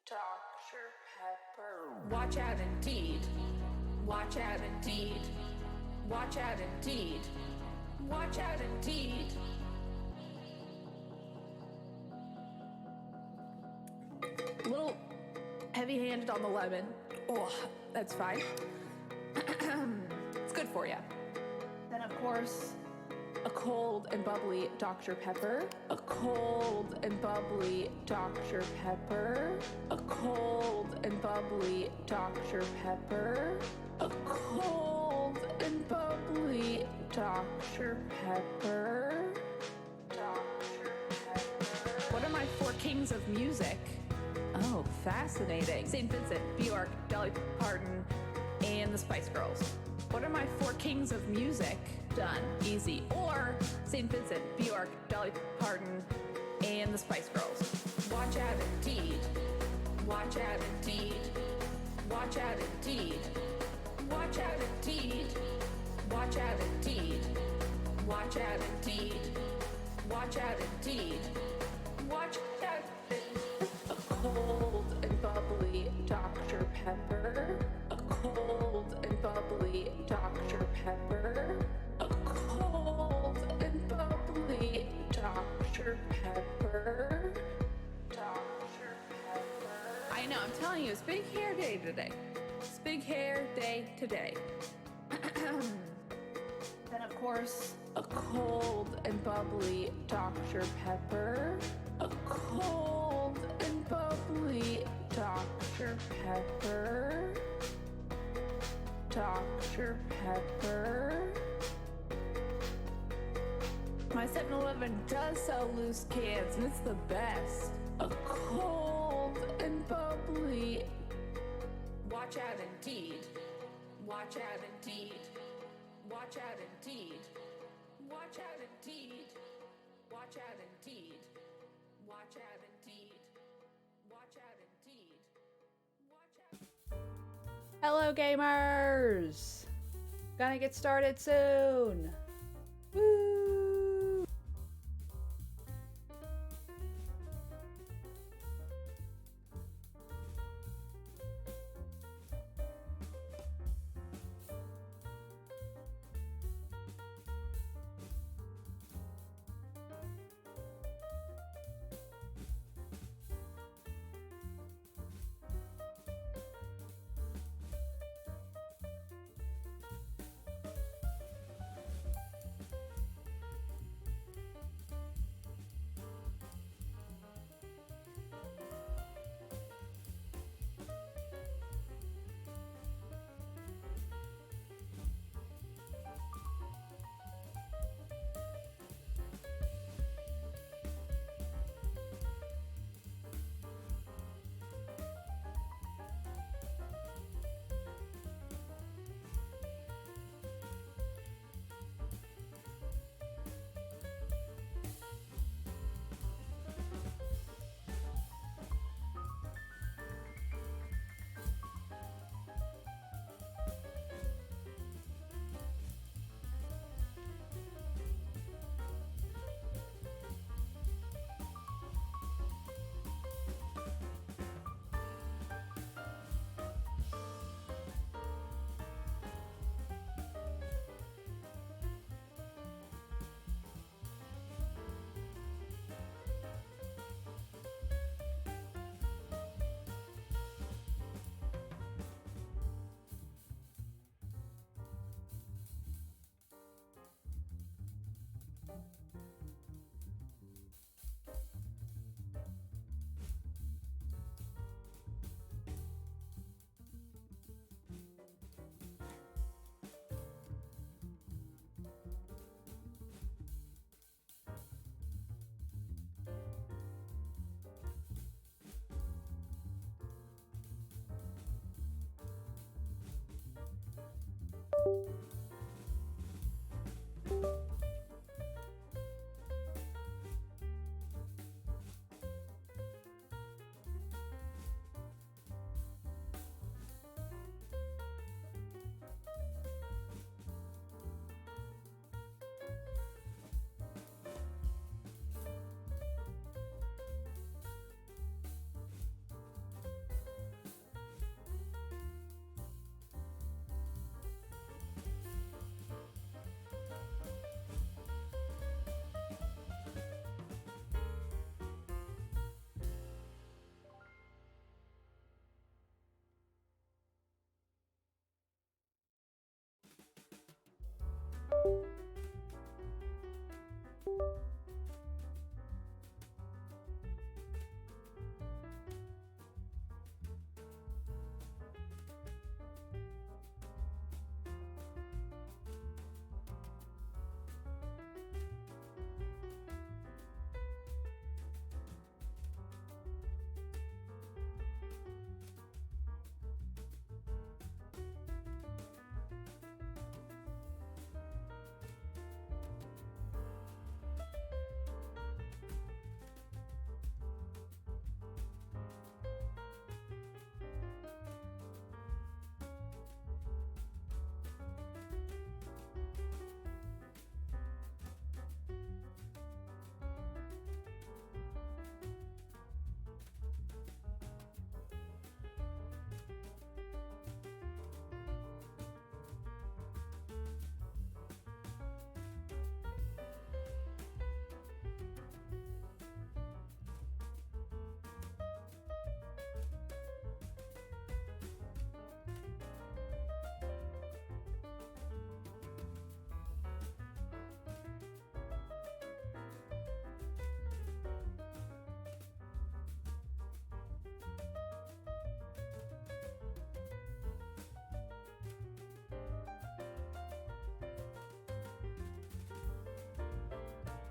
Dr. Pepper. Watch out indeed. Watch out indeed. Watch out indeed. Watch out indeed. A little heavy-handed on the lemon. Oh, that's fine. It's good for you. Then, of course, a cold and bubbly Dr. Pepper. A cold and bubbly Dr. Pepper. A cold and bubbly Dr. Pepper. A cold and bubbly Dr. Pepper. Dr. Pepper. What are my four kings of music? Oh, fascinating. St. Vincent, Bjork, Dolly Parton, and the Spice Girls. What are my four kings of music? Done. Easy. Or St. Vincent, Bjork, Dolly Parton, and the Spice Girls. Watch out indeed. Watch out indeed. Watch out indeed. Watch out indeed. Watch out indeed. Watch out indeed. Watch out indeed. Watch out indeed. A cold and bubbly Dr. Pepper. A cold and bubbly Dr. Pepper. A cold and bubbly Dr. Pepper. Dr. Pepper. I know, I'm telling you, it's big hair day today. It's big hair day today. Then, of course, a cold and bubbly Dr. Pepper. A cold and bubbly Dr. Pepper. Dr. Pepper. My 7-Eleven does sell loose cans, and it's the best. A cold and bubbly. Watch out indeed. Watch out indeed. Watch out indeed. Watch out indeed. Watch out indeed. Watch out indeed. Watch out indeed. Watch out. Hello, gamers! Gonna get started soon. Woo!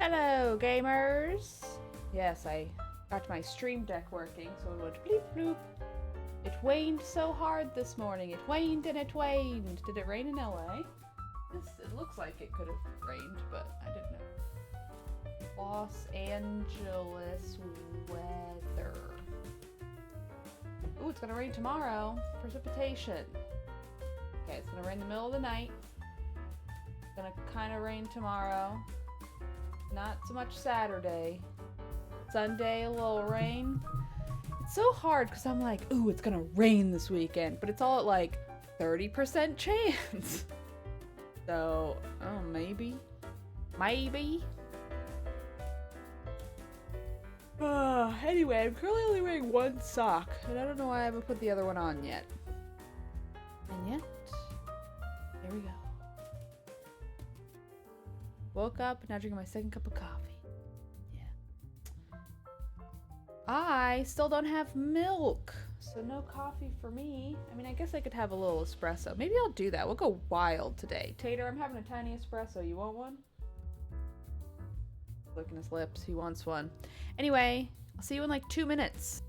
Hello, gamers! Yes, I got my stream deck working, so it went bleep bloop. It waned so hard this morning. It waned and it waned. Did it rain in LA? It looks like it could have rained, but I didn't know. Los Angeles weather. Ooh, it's gonna rain tomorrow. Precipitation. Okay, it's gonna rain in the middle of the night. It's gonna kind of rain tomorrow. Not so much Saturday. Sunday, a little rain. It's so hard because I'm like, ooh, it's gonna rain this weekend, but it's all at like 30% chance. So, oh, maybe. Maybe. Anyway, I'm currently only wearing one sock, and I don't know why I haven't put the other one on yet. And yet, here we go. Woke up, now drinking my second cup of coffee. Yeah. I still don't have milk, so no coffee for me. I mean, I guess I could have a little espresso. Maybe I'll do that. We'll go wild today. Tater, I'm having a tiny espresso. You want one? Licking his lips. He wants one. Anyway, I'll see you in like 2 minutes.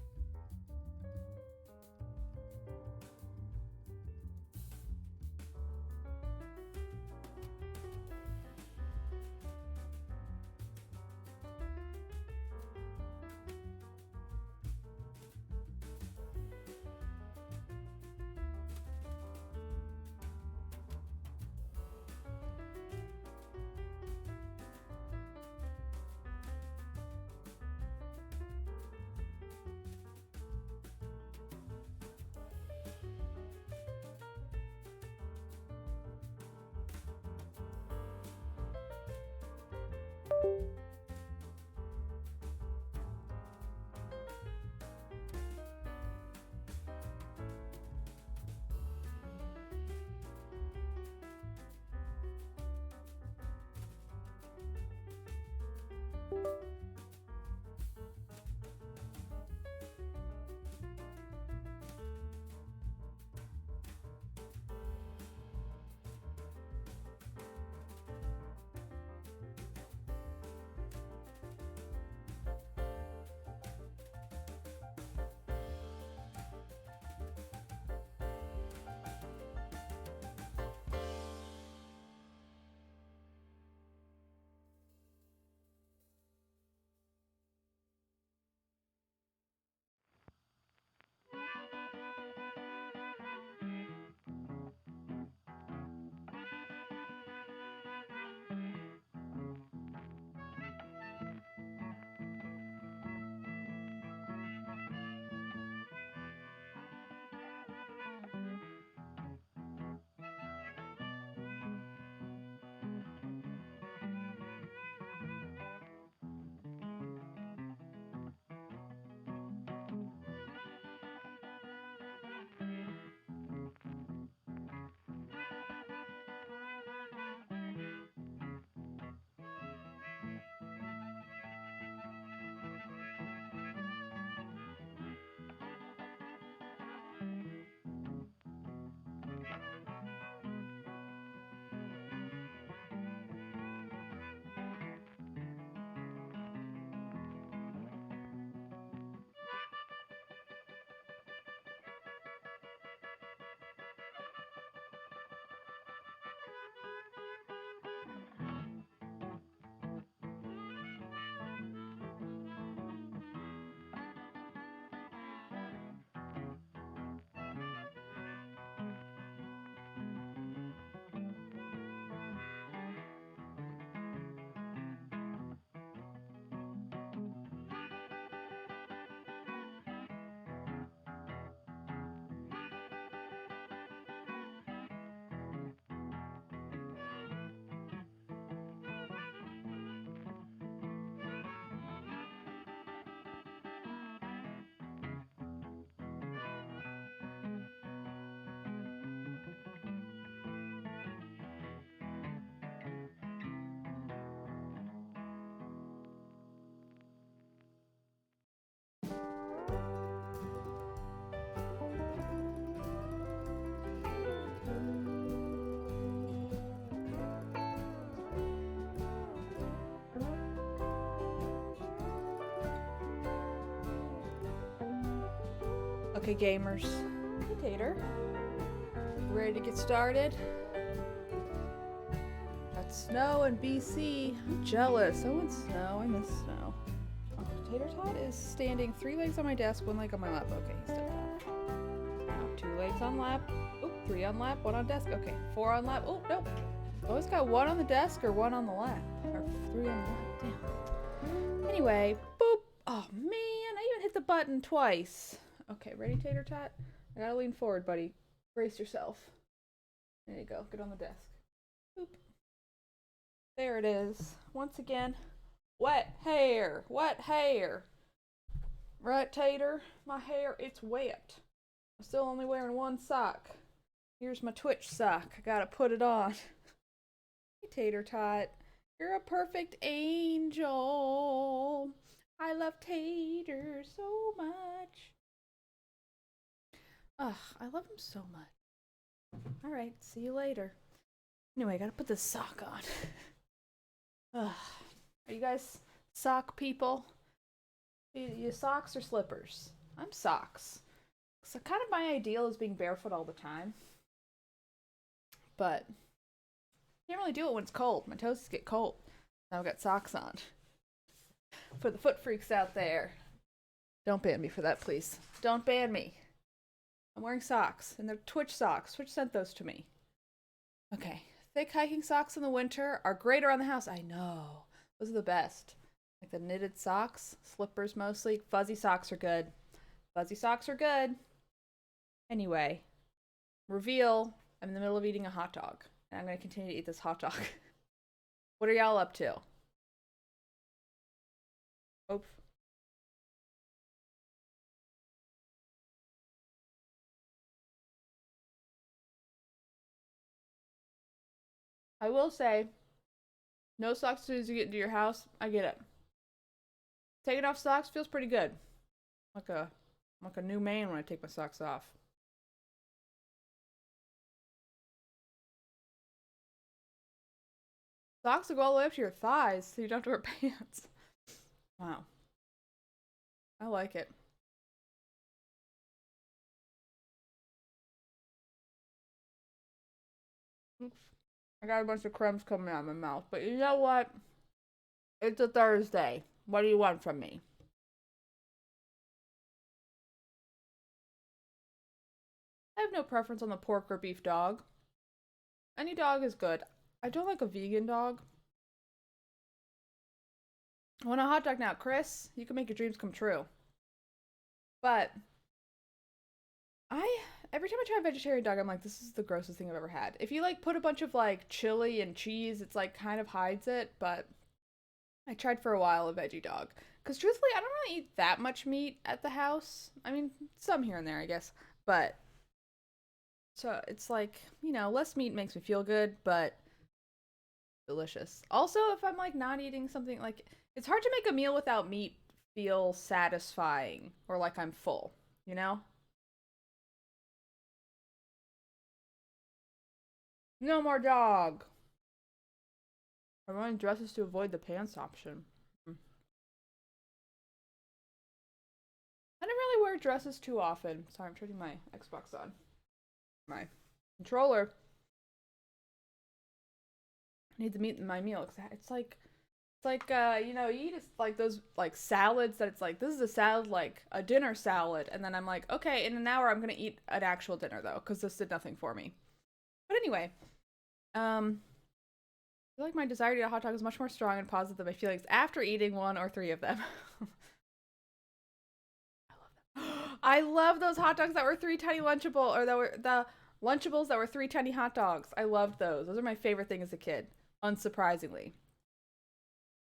Okay, gamers. Hey, Tater. Ready to get started? Got snow in BC. I'm jealous. I want snow. I miss snow. Oh, Tater Tot is standing 3 legs on my desk, 1 leg on my lap. Okay, he's stepped up. Now 2 legs on lap. Oop, 3 on lap, 1 on desk. Okay, 4 on lap. Oh, nope. Always got 1 on the desk or 1 on the lap. Or 3 on the lap. Damn. Anyway, boop. Oh, man. I even hit the button twice. Okay, ready, Tater Tot? I gotta lean forward, buddy. Brace yourself. There you go. Get on the desk. Boop. There it is. Once again, wet hair. Wet hair. Right, Tater? My hair, it's wet. I'm still only wearing 1 sock. Here's my Twitch sock. I gotta put it on. Hey, Tater Tot. You're a perfect angel. I love Tater so much. Ugh, I love him so much. Alright, see you later. Anyway, I gotta put this sock on. Ugh. Are you guys sock people? You socks or slippers? I'm socks. So kind of my ideal is being barefoot all the time. But can't really do it when it's cold. My toes get cold. Now I've got socks on. For the foot freaks out there, don't ban me for that, please. Don't ban me. I'm wearing socks, and they're Twitch socks. Twitch sent those to me. Okay. Thick hiking socks in the winter are great around the house. I know. Those are the best. Like the knitted socks, slippers mostly. Fuzzy socks are good. Fuzzy socks are good. Anyway, reveal. I'm in the middle of eating a hot dog, and I'm going to continue to eat this hot dog. What are y'all up to? Oops. I will say, no socks as soon as you get into your house. I get it. Taking off socks feels pretty good. Like a new man when I take my socks off. Socks will go all the way up to your thighs, so you don't have to wear pants. Wow. I like it. Oops. I got a bunch of crumbs coming out of my mouth, but you know what? It's a Thursday. What do you want from me? I have no preference on the pork or beef dog. Any dog is good. I don't like a vegan dog. I want a hot dog now. Chris, you can make your dreams come true. But every time I try a vegetarian dog, I'm like, this is the grossest thing I've ever had. If you like put a bunch of like chili and cheese, it's like kind of hides it, but I tried for a while a veggie dog. Because truthfully, I don't really eat that much meat at the house. I mean, some here and there, I guess. But, so it's like, you know, less meat makes me feel good, but delicious. Also, if I'm like not eating something, like, it's hard to make a meal without meat feel satisfying or like I'm full, you know? No more dog! I'm wearing dresses to avoid the pants option. I don't really wear dresses too often. Sorry, I'm turning my Xbox on. My controller. I need to meat in my meal. It's like, you know, you eat like those like salads that it's like, this is a salad, like a dinner salad. And then I'm like, okay, in an hour I'm going to eat an actual dinner though, because this did nothing for me. But anyway, I feel like my desire to eat a hot dog is much more strong and positive than my feelings after eating 1 or 3 of them. I love those hot dogs that were 3 tiny Lunchable, or that were the Lunchables that were 3 tiny hot dogs. I loved those. Those are my favorite thing as a kid, unsurprisingly.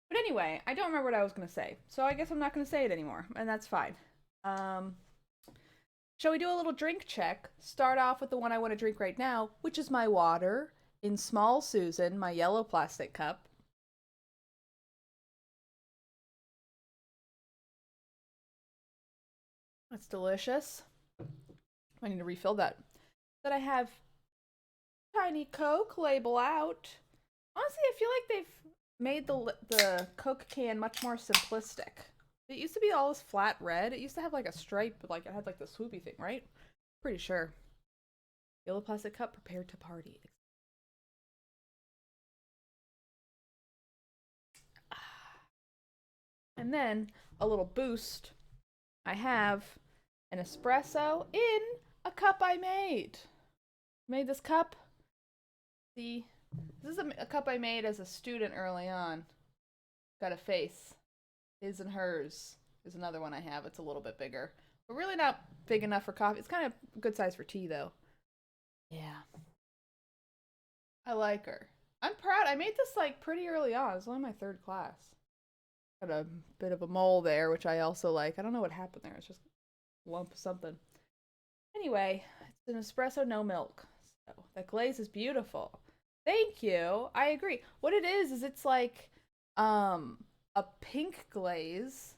But anyway, I don't remember what I was going to say, so I guess I'm not going to say it anymore, and that's fine. Shall we do a little drink check? Start off with the one I want to drink right now, which is my water in Small Susan, my yellow plastic cup. That's delicious. I need to refill that. Then I have Tiny Coke label out. Honestly, I feel like they've made the Coke can much more simplistic. It used to be all this flat red. It used to have like a stripe, but like it had like the swoopy thing, right? Pretty sure. Yellow plastic cup, prepared to party. And then a little boost. I have an espresso in a cup I made. Made this cup. See, this is a cup I made as a student early on. Got a face. His and hers is another one I have. It's a little bit bigger. But really not big enough for coffee. It's kind of a good size for tea, though. Yeah. I like her. I'm proud. I made this, like, pretty early on. It was only my 3rd class. Got a bit of a mole there, which I also like. I don't know what happened there. It's just a lump of something. Anyway, it's an espresso, no milk. So that glaze is beautiful. Thank you. I agree. What it is it's like a pink glaze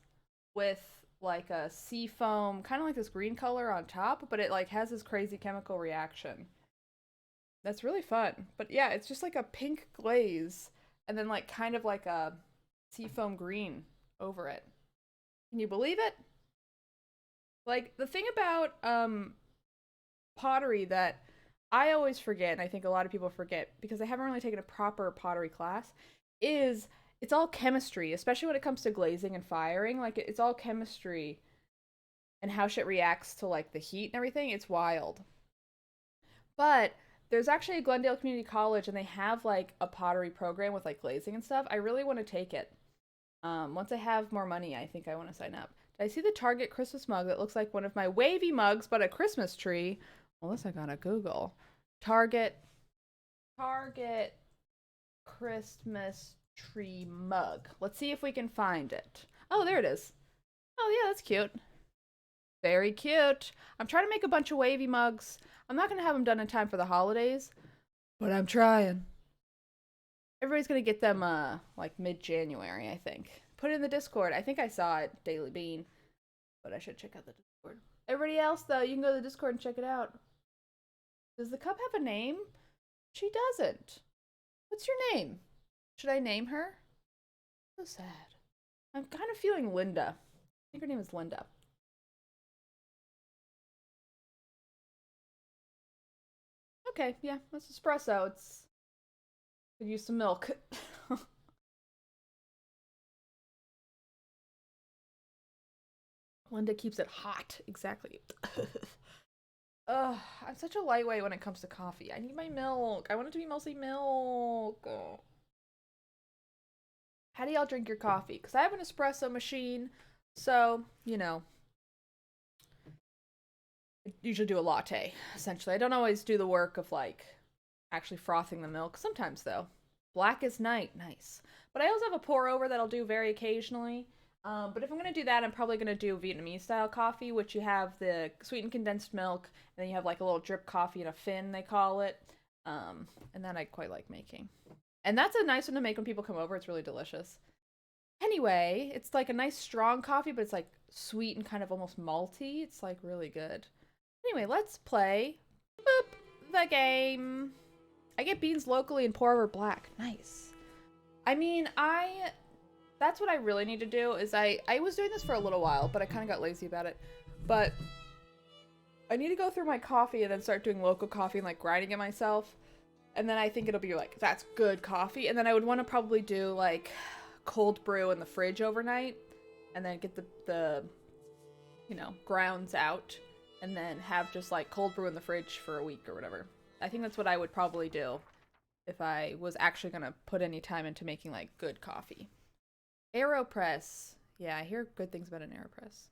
with like a sea foam, kind of like this green color on top, but it like has this crazy chemical reaction. That's really fun. But yeah, it's just like a pink glaze and then like kind of like a seafoam green over it. Can you believe it? Like the thing about pottery that I always forget, and I think a lot of people forget because I haven't really taken a proper pottery class, is it's all chemistry, especially when it comes to glazing and firing. Like it's all chemistry and how shit reacts to like the heat and everything. It's wild. But there's actually a Glendale Community College and they have like a pottery program with like glazing and stuff. I really want to take it. Once I have more money, I think I want to sign up. Did I see the Target Christmas mug that looks like one of my wavy mugs, but a Christmas tree? Well, this I gotta Google. Target Christmas tree mug. Let's see if we can find it. Oh, there it is. Oh, yeah, that's cute. Very cute. I'm trying to make a bunch of wavy mugs. I'm not gonna have them done in time for the holidays, but I'm trying. Everybody's gonna get them like mid-January, I think. Put it in the Discord. I think I saw it, Daily Bean, but I should check out the Discord. Everybody else, though, you can go to the Discord and check it out. Does the cup have a name? She doesn't. What's your name? Should I name her? So sad. I'm kind of feeling Linda. I think her name is Linda. Okay, yeah, that's espresso. It's could use some milk. Linda keeps it hot. Exactly. Ugh, I'm such a lightweight when it comes to coffee. I need my milk. I want it to be mostly milk. Oh. How do y'all drink your coffee? Because I have an espresso machine, so, you know, I usually do a latte, essentially. I don't always do the work of, like, actually frothing the milk. Sometimes, though. Black as night. Nice. But I also have a pour over that I'll do very occasionally. But if I'm going to do that, I'm probably going to do Vietnamese style coffee, which you have the sweetened condensed milk, and then you have like a little drip coffee in a fin, they call it. And that I quite like making. And that's a nice one to make when people come over. It's really delicious. Anyway, it's like a nice strong coffee, but it's like sweet and kind of almost malty. It's like really good. Anyway, let's play the game. I get beans locally and pour over black. Nice. I mean, that's what I really need to do is I was doing this for a little while, but I kind of got lazy about it. But I need to go through my coffee and then start doing local coffee and like grinding it myself. And then I think it'll be like, that's good coffee. And then I would want to probably do like cold brew in the fridge overnight and then get the you know, grounds out and then have just like cold brew in the fridge for a week or whatever. I think that's what I would probably do if I was actually going to put any time into making like good coffee. AeroPress. Yeah, I hear good things about an AeroPress.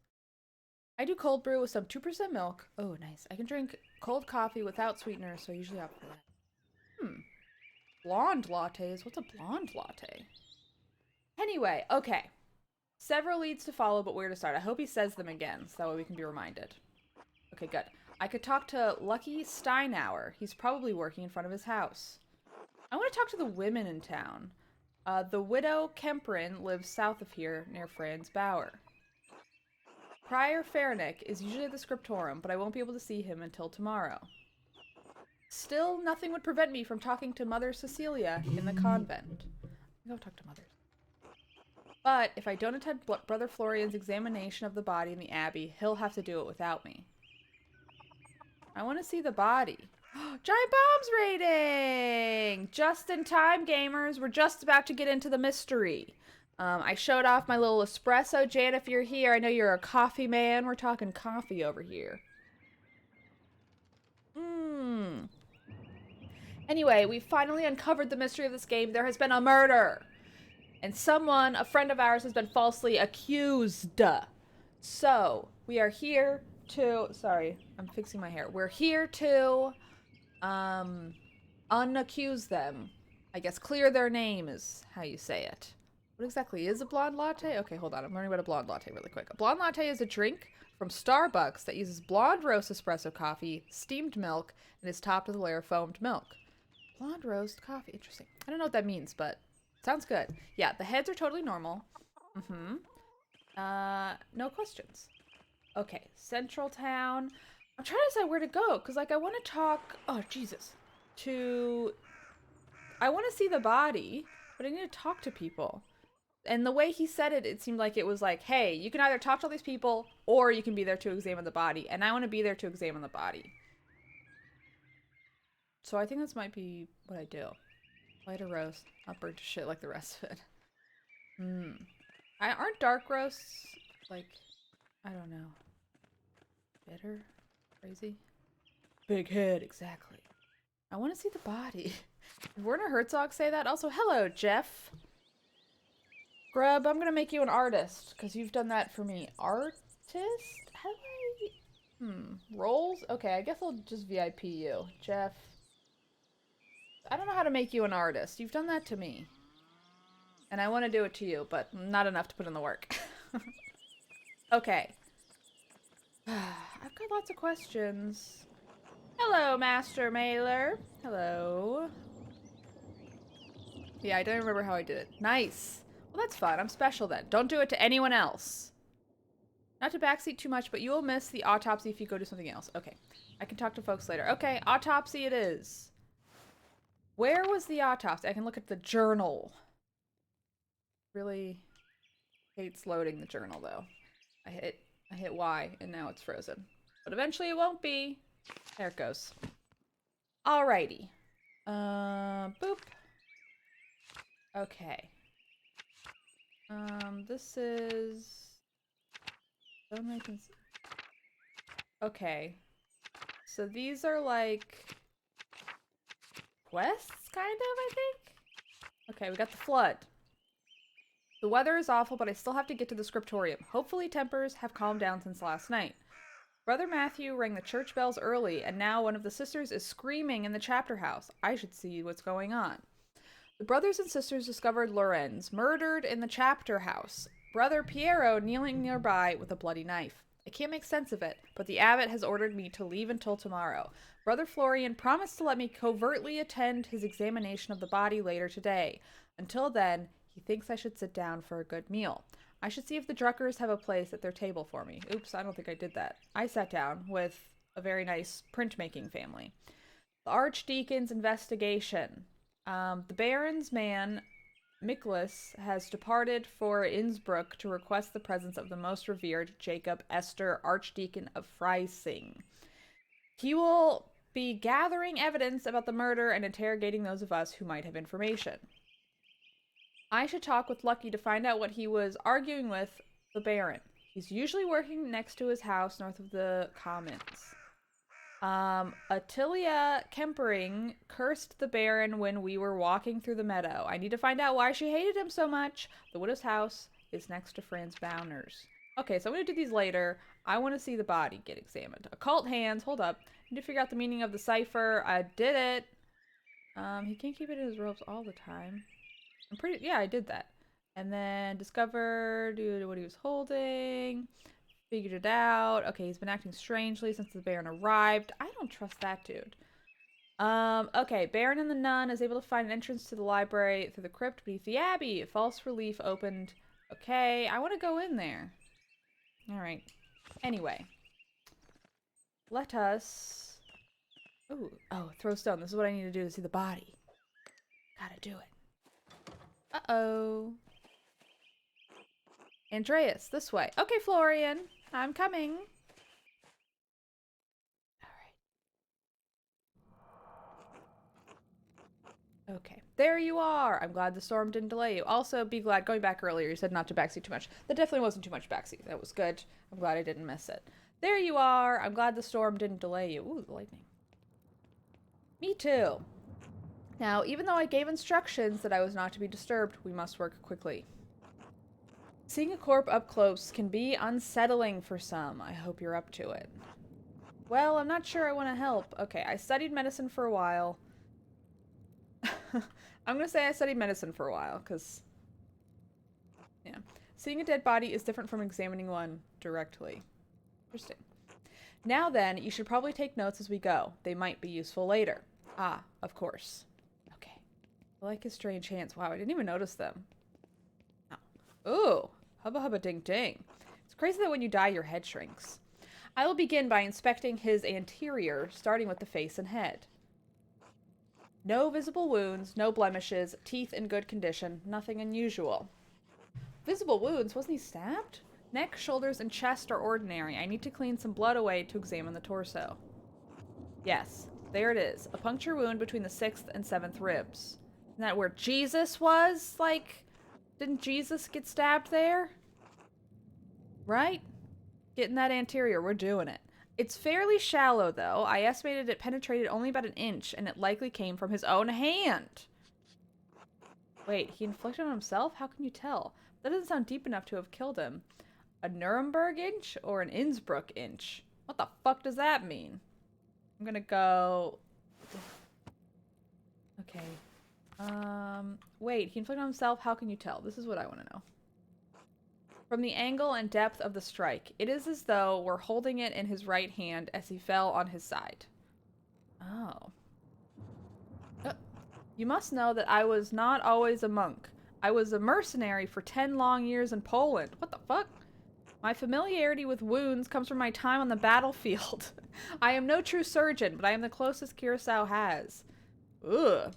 I do cold brew with some 2% milk. Oh, nice. I can drink cold coffee without sweetener, so I usually opt for that. Blonde lattes? What's a blonde latte? Anyway, okay. Several leads to follow, but where to start? I hope he says them again, so that way we can be reminded. Okay, good. I could talk to Lucky Steinauer. He's probably working in front of his house. I want to talk to the women in town. The widow Kemperin lives south of here, near Franz Bauer. Prior Farnick is usually at the scriptorium, but I won't be able to see him until tomorrow. Still, nothing would prevent me from talking to Mother Cecilia in the convent. Go talk to Mother. But if I don't attend Brother Florian's examination of the body in the Abbey, he'll have to do it without me. I want to see the body. Giant Bombs rating! Just in time, gamers. We're just about to get into the mystery. I showed off my little espresso. Jan, if you're here, I know you're a coffee man. We're talking coffee over here. Anyway, we finally uncovered the mystery of this game. There has been a murder. And someone, a friend of ours, has been falsely accused. So, we are here to... Sorry, I'm fixing my hair. We're here to... unaccuse them. I guess clear their name is how you say it. What exactly is a blonde latte? Okay, hold on. I'm learning about a blonde latte really quick. A blonde latte is a drink from Starbucks that uses blonde roast espresso coffee, steamed milk, and is topped with a layer of foamed milk. Blonde roast coffee. Interesting. I don't know what that means, but sounds good. Yeah, the heads are totally normal. No questions. Okay, Central Town. I'm trying to decide where to go, because, like, I want to talk... Oh, Jesus. I want to see the body, but I need to talk to people. And the way he said it, it seemed like it was like, hey, you can either talk to all these people, or you can be there to examine the body. And I want to be there to examine the body. So I think this might be what I do. Light a roast, not burnt to shit like the rest of it. Aren't dark roasts, like, I don't know, bitter? Crazy? Big head, exactly. I want to see the body. Did Werner Herzog say that? Also, hello, Jeff. Grub, I'm gonna make you an artist, because you've done that for me. Artist? How do I... Roles? Okay, I guess I'll just VIP you. Jeff. I don't know how to make you an artist. You've done that to me. And I want to do it to you, but not enough to put in the work. Okay. I've got lots of questions. Hello, Master Mailer. Hello. Yeah, I don't remember how I did it. Nice. Well, that's fun. I'm special then. Don't do it to anyone else. Not to backseat too much, but you will miss the autopsy if you go do something else. Okay. I can talk to folks later. Okay, autopsy it is. Where was the autopsy? I can look at the journal. Really hates loading the journal, though. I hit Y, and now it's frozen. But eventually it won't be. There it goes. Alrighty. Boop. Okay. This is... Okay. So these are like... quests, kind of, I think? Okay, we got the flood. The weather is awful, but I still have to get to the scriptorium. Hopefully tempers have calmed down since last night. Brother Matthew rang the church bells early, and now one of the sisters is screaming in the chapter house. I should see what's going on. The brothers and sisters discovered Lorenz murdered in the chapter house. Brother Piero kneeling nearby with a bloody knife. I can't make sense of it, but the abbot has ordered me to leave until tomorrow. Brother Florian promised to let me covertly attend his examination of the body later today. Until then, he thinks I should sit down for a good meal. I should see if the Druckers have a place at their table for me. Oops, I don't think I did that. I sat down with a very nice printmaking family. The Archdeacon's investigation. The Baron's man, Miklas, has departed for Innsbruck to request the presence of the most revered Jacob Esther, Archdeacon of Freising. He will be gathering evidence about the murder and interrogating those of us who might have information. I should talk with Lucky to find out what he was arguing with the Baron. He's usually working next to his house north of the Commons. Attilia Kempering cursed the Baron when we were walking through the meadow. I need to find out why she hated him so much. The widow's house is next to Franz Bauner's. Okay, so I'm going to do these later. I want to see the body get examined. Occult hands. Hold up. I need to figure out the meaning of the cipher. I did it. He can't keep it in his robes all the time. Yeah, I did that. And then discovered what he was holding. Figured it out. Okay, he's been acting strangely since the Baron arrived. I don't trust that dude. Okay, Baron and the nun is able to find an entrance to the library through the crypt beneath the abbey. False relief opened. Okay, I want to go in there. Alright. Anyway. Let us... Ooh. Oh, throw stone. This is what I need to do to see the body. Gotta do it. Uh-oh. Andreas, this way. Okay, Florian, I'm coming. Okay, there you are. I'm glad the storm didn't delay you. Also, be glad, going back earlier, you said not to backseat too much. That definitely wasn't too much backseat. That was good. I'm glad I didn't miss it. There you are. I'm glad the storm didn't delay you. Ooh, the lightning. Me too. Now, even though I gave instructions that I was not to be disturbed, we must work quickly. Seeing a corpse up close can be unsettling for some. I hope you're up to it. Well, I'm not sure I want to help. Okay, I studied medicine for a while. I'm gonna say I studied medicine for a while, because, yeah. Seeing a dead body is different from examining one directly. Interesting. Now then, you should probably take notes as we go. They might be useful later. Ah, of course. Okay. I like his strange hands. Wow, I didn't even notice them. Oh. Ooh. Hubba hubba ding ding. It's crazy that when you die, your head shrinks. I will begin by inspecting his anterior, starting with the face and head. No visible wounds, no blemishes, teeth in good condition, nothing unusual. Visible wounds? Wasn't he stabbed? Neck, shoulders, and chest are ordinary. I need to clean some blood away to examine the torso. Yes, there it is. A puncture wound between the 6th and 7th ribs. Isn't that where Jesus was? Like, didn't Jesus get stabbed there? Right? Getting that anterior, we're doing it. It's fairly shallow, though. I estimated it penetrated only about an inch, and it likely came from his own hand. Wait, he inflicted on himself? How can you tell? That doesn't sound deep enough to have killed him. A Nuremberg inch or an Innsbruck inch? What the fuck does that mean? I'm gonna go... Okay. Wait, he inflicted on himself? How can you tell? This is what I want to know. From the angle and depth of the strike, it is as though we're holding it in his right hand as he fell on his side. Oh. You must know that I was not always a monk. I was a mercenary for 10 long years in Poland. What the fuck? My familiarity with wounds comes from my time on the battlefield. I am no true surgeon, but I am the closest Curacao has. Ugh.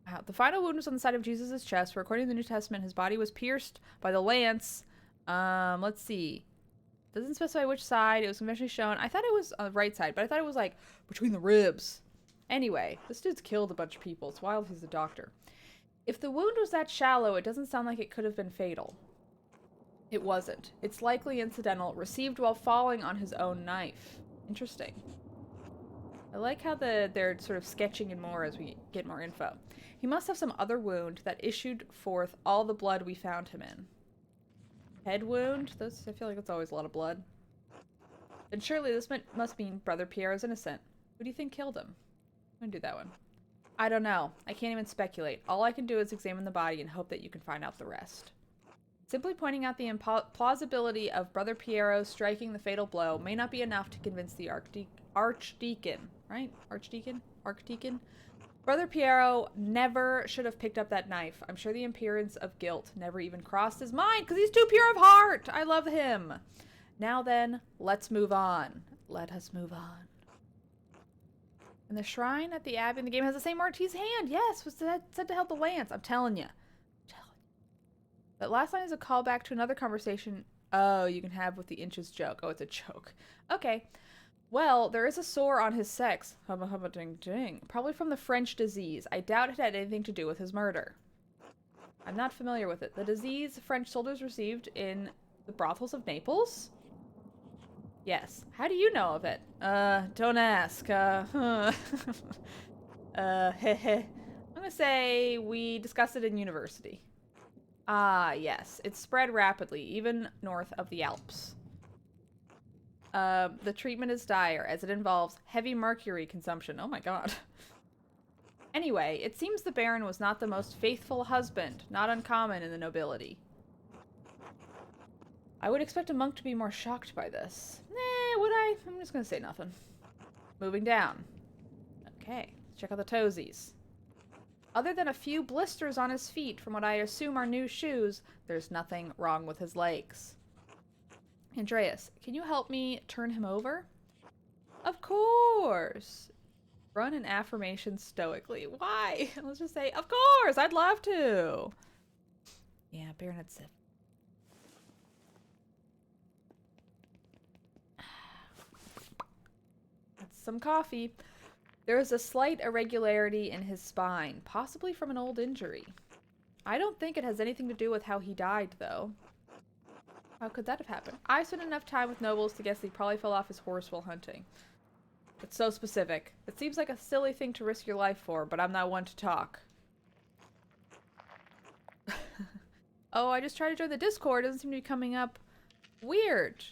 Wow. The final wound was on the side of Jesus' chest, where according to the New Testament, his body was pierced by the lance. Let's see. Doesn't specify which side. It was conventionally shown. I thought it was on the right side, but I thought it was like between the ribs. Anyway, this dude's killed a bunch of people. It's wild he's a doctor. If the wound was that shallow, it doesn't sound like it could have been fatal. It wasn't. It's likely incidental, received while falling on his own knife. Interesting. I like how they're sort of sketching in more as we get more info. He must have some other wound that issued forth all the blood we found him in. Head wound? I feel like that's always a lot of blood. Then surely this must mean Brother Pierre is innocent. Who do you think killed him? I'm gonna do that one. I don't know. I can't even speculate. All I can do is examine the body and hope that you can find out the rest. Simply pointing out the implausibility of Brother Piero striking the fatal blow may not be enough to convince the Archdeacon, right? Archdeacon? Brother Piero never should have picked up that knife. I'm sure the appearance of guilt never even crossed his mind because he's too pure of heart. I love him. Now then, let's move on. Let us move on. And the shrine at the abbey in the game has the same Artie's hand. Yes, was said to help the lance. I'm telling you. But last line is a callback to another conversation. Oh, you can have with the inches joke. Oh, it's a joke. Okay. Well, there is a sore on his sex. Hubba hubba ding ding. Probably from the French disease. I doubt it had anything to do with his murder. I'm not familiar with it. The disease French soldiers received in the brothels of Naples? Yes. How do you know of it? Don't ask. I'm gonna say we discussed it in university. Ah, yes. It's spread rapidly, even north of the Alps. The treatment is dire, as it involves heavy mercury consumption. Oh my god. Anyway, it seems the Baron was not the most faithful husband, not uncommon in the nobility. I would expect a monk to be more shocked by this. Would I? I'm just gonna say nothing. Moving down. Okay, let's check out the toesies. Other than a few blisters on his feet from what I assume are new shoes, there's nothing wrong with his legs. Andreas, can you help me turn him over? Of course. Run an affirmation stoically. Why? Let's just say, of course, I'd love to. Yeah, Baronet Sif. some coffee. There is a slight irregularity in his spine, possibly from an old injury. I don't think it has anything to do with how he died, though. How could that have happened? I spent enough time with nobles to guess he probably fell off his horse while hunting. It's so specific. It seems like a silly thing to risk your life for, but I'm not one to talk. Oh, I just tried to join the Discord. It doesn't seem to be coming up. Weird.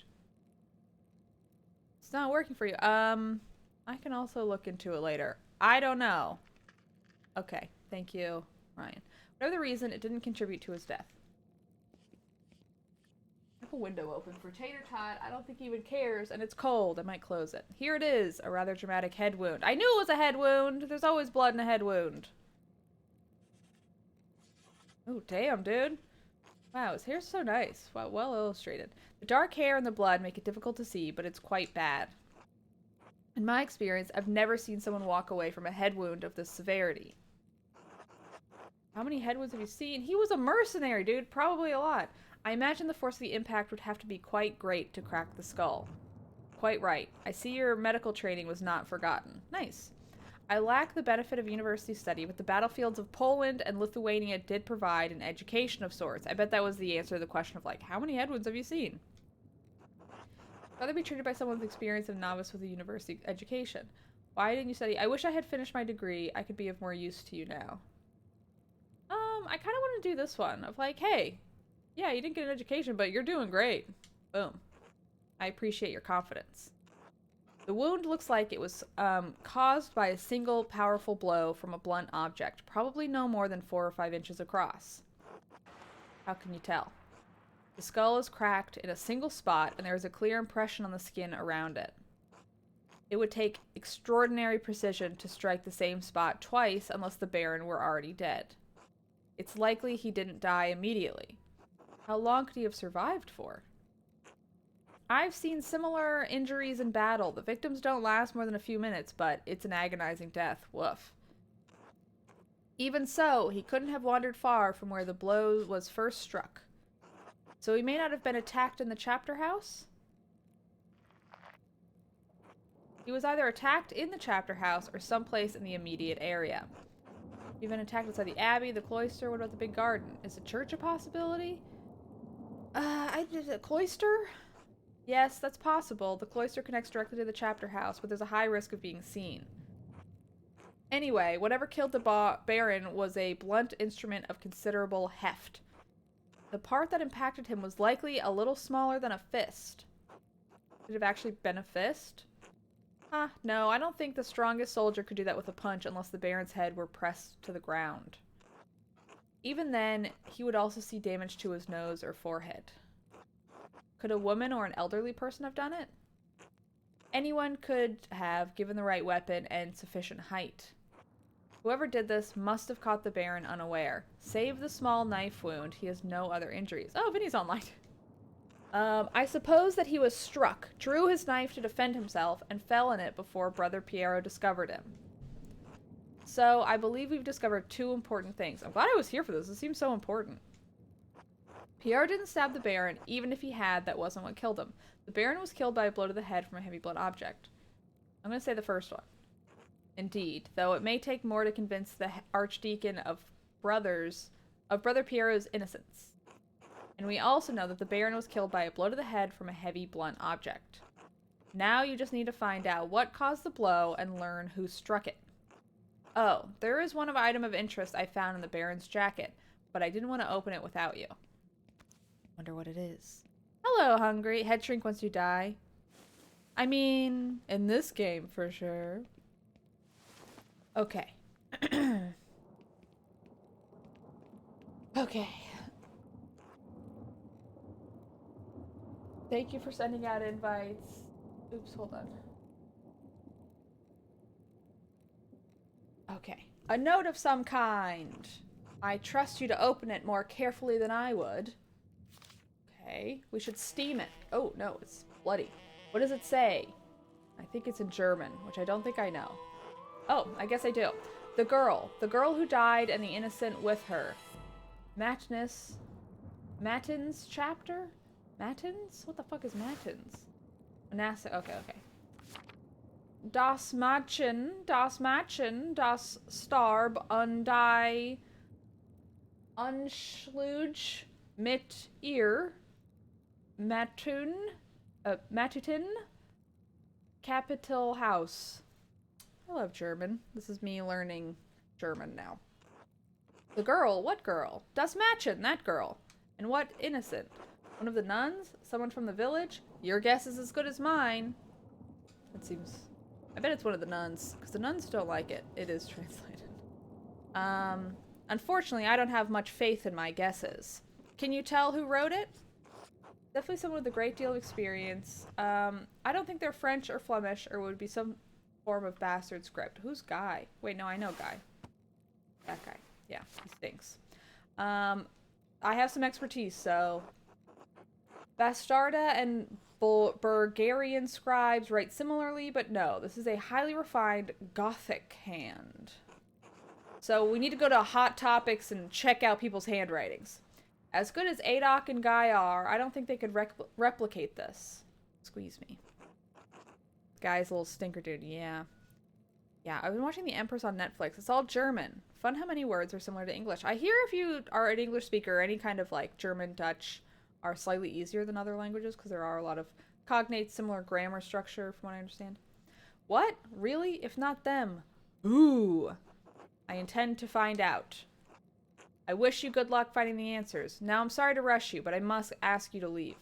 It's not working for you. I can also look into it later. I don't know. Okay, thank you, Ryan. Whatever the reason, it didn't contribute to his death. I have a window open for Tater Tot. I don't think he even cares, and it's cold. I might close it. Here it is, a rather dramatic head wound. I knew it was a head wound. There's always blood in a head wound. Oh, damn, dude. Wow, his hair's so nice. Wow, well illustrated. The dark hair and the blood make it difficult to see, but it's quite bad. In my experience, I've never seen someone walk away from a head wound of this severity. How many head wounds have you seen? He was a mercenary, dude. Probably a lot. I imagine the force of the impact would have to be quite great to crack the skull. Quite right. I see your medical training was not forgotten. Nice. I lack the benefit of university study, but the battlefields of Poland and Lithuania did provide an education of sorts. I bet that was the answer to the question of, like, how many head wounds have you seen? I'd rather be treated by someone with experience than a novice with a university education. Why didn't you study? I wish I had finished my degree. I could be of more use to you now. I kind of want to do this one of like, hey, yeah, you didn't get an education, but you're doing great. Boom. I appreciate your confidence. The wound looks like it was caused by a single powerful blow from a blunt object, probably no more than 4 or 5 inches across. How can you tell? The skull is cracked in a single spot, and there is a clear impression on the skin around it. It would take extraordinary precision to strike the same spot twice unless the Baron were already dead. It's likely he didn't die immediately. How long could he have survived for? I've seen similar injuries in battle. The victims don't last more than a few minutes, but it's an agonizing death. Woof. Even so, he couldn't have wandered far from where the blow was first struck. So he may not have been attacked in the chapter house? He was either attacked in the chapter house or someplace in the immediate area. You've been attacked outside the abbey, the cloister. What about the big garden? Is the church a possibility? I did a cloister? Yes, that's possible. The cloister connects directly to the chapter house, but there's a high risk of being seen. Anyway, whatever killed the Baron was a blunt instrument of considerable heft. The part that impacted him was likely a little smaller than a fist. Could it have actually been a fist? No, I don't think the strongest soldier could do that with a punch unless the Baron's head were pressed to the ground. Even then, he would also see damage to his nose or forehead. Could a woman or an elderly person have done it? Anyone could have, given the right weapon and sufficient height. Whoever did this must have caught the Baron unaware. Save the small knife wound, he has no other injuries. Oh, Vinny's online. I suppose that he was struck, drew his knife to defend himself, and fell in it before Brother Piero discovered him. So, I believe we've discovered 2 important things. I'm glad I was here for this. This seems so important. Piero didn't stab the Baron, even if he had, that wasn't what killed him. The Baron was killed by a blow to the head from a heavy blunt object. I'm going to say the first one. Indeed, though it may take more to convince the Archdeacon of Brother Piero's innocence. And we also know that the Baron was killed by a blow to the head from a heavy blunt object. Now you just need to find out what caused the blow and learn who struck it. Oh, there is one item of interest I found in the Baron's jacket, but I didn't want to open it without you. Wonder what it is. Hello, Hungry. Head shrink once you die. I mean, in this game for sure. Okay. Okay. Thank you for sending out invites. Oops, hold on. Okay. A note of some kind. I trust you to open it more carefully than I would. Okay. We should steam it. Oh, no, it's bloody. What does it say? I think it's in German, which I don't think I know. Oh, I guess I do. The girl who died and the innocent with her. Matins chapter? Matins? What the fuck is Matins? Monastic. Okay. Das Matchen, das Starb, Unschluge, mit ihr, Matuten, Capital House. I love German. This is me learning German now. The girl, what girl? Das Matchen, that girl. And what innocent? One of the nuns? Someone from the village? Your guess is as good as mine. That seems... I bet it's one of the nuns, because the nuns don't like it. It is translated. Unfortunately, I don't have much faith in my guesses. Can you tell who wrote it? Definitely someone with a great deal of experience. I don't think they're French or Flemish, or would be some form of bastard script. Who's Guy? Wait, no, I know Guy. That guy. Yeah, he stinks. I have some expertise, so... Bastarda and Bulgarian scribes write similarly, but no, this is a highly refined Gothic hand. So we need to go to Hot Topics and check out people's handwritings. As good as Adok and Guy are, I don't think they could replicate this. Squeeze me. Guy's a little stinker dude, yeah. Yeah, I've been watching The Empress on Netflix. It's all German. Fun how many words are similar to English. I hear if you are an English speaker or any kind of like German, Dutch, are slightly easier than other languages because there are a lot of cognates, similar grammar structure from what I understand. What? Really? If not them? Ooh. I intend to find out. I wish you good luck finding the answers. Now I'm sorry to rush you, but I must ask you to leave.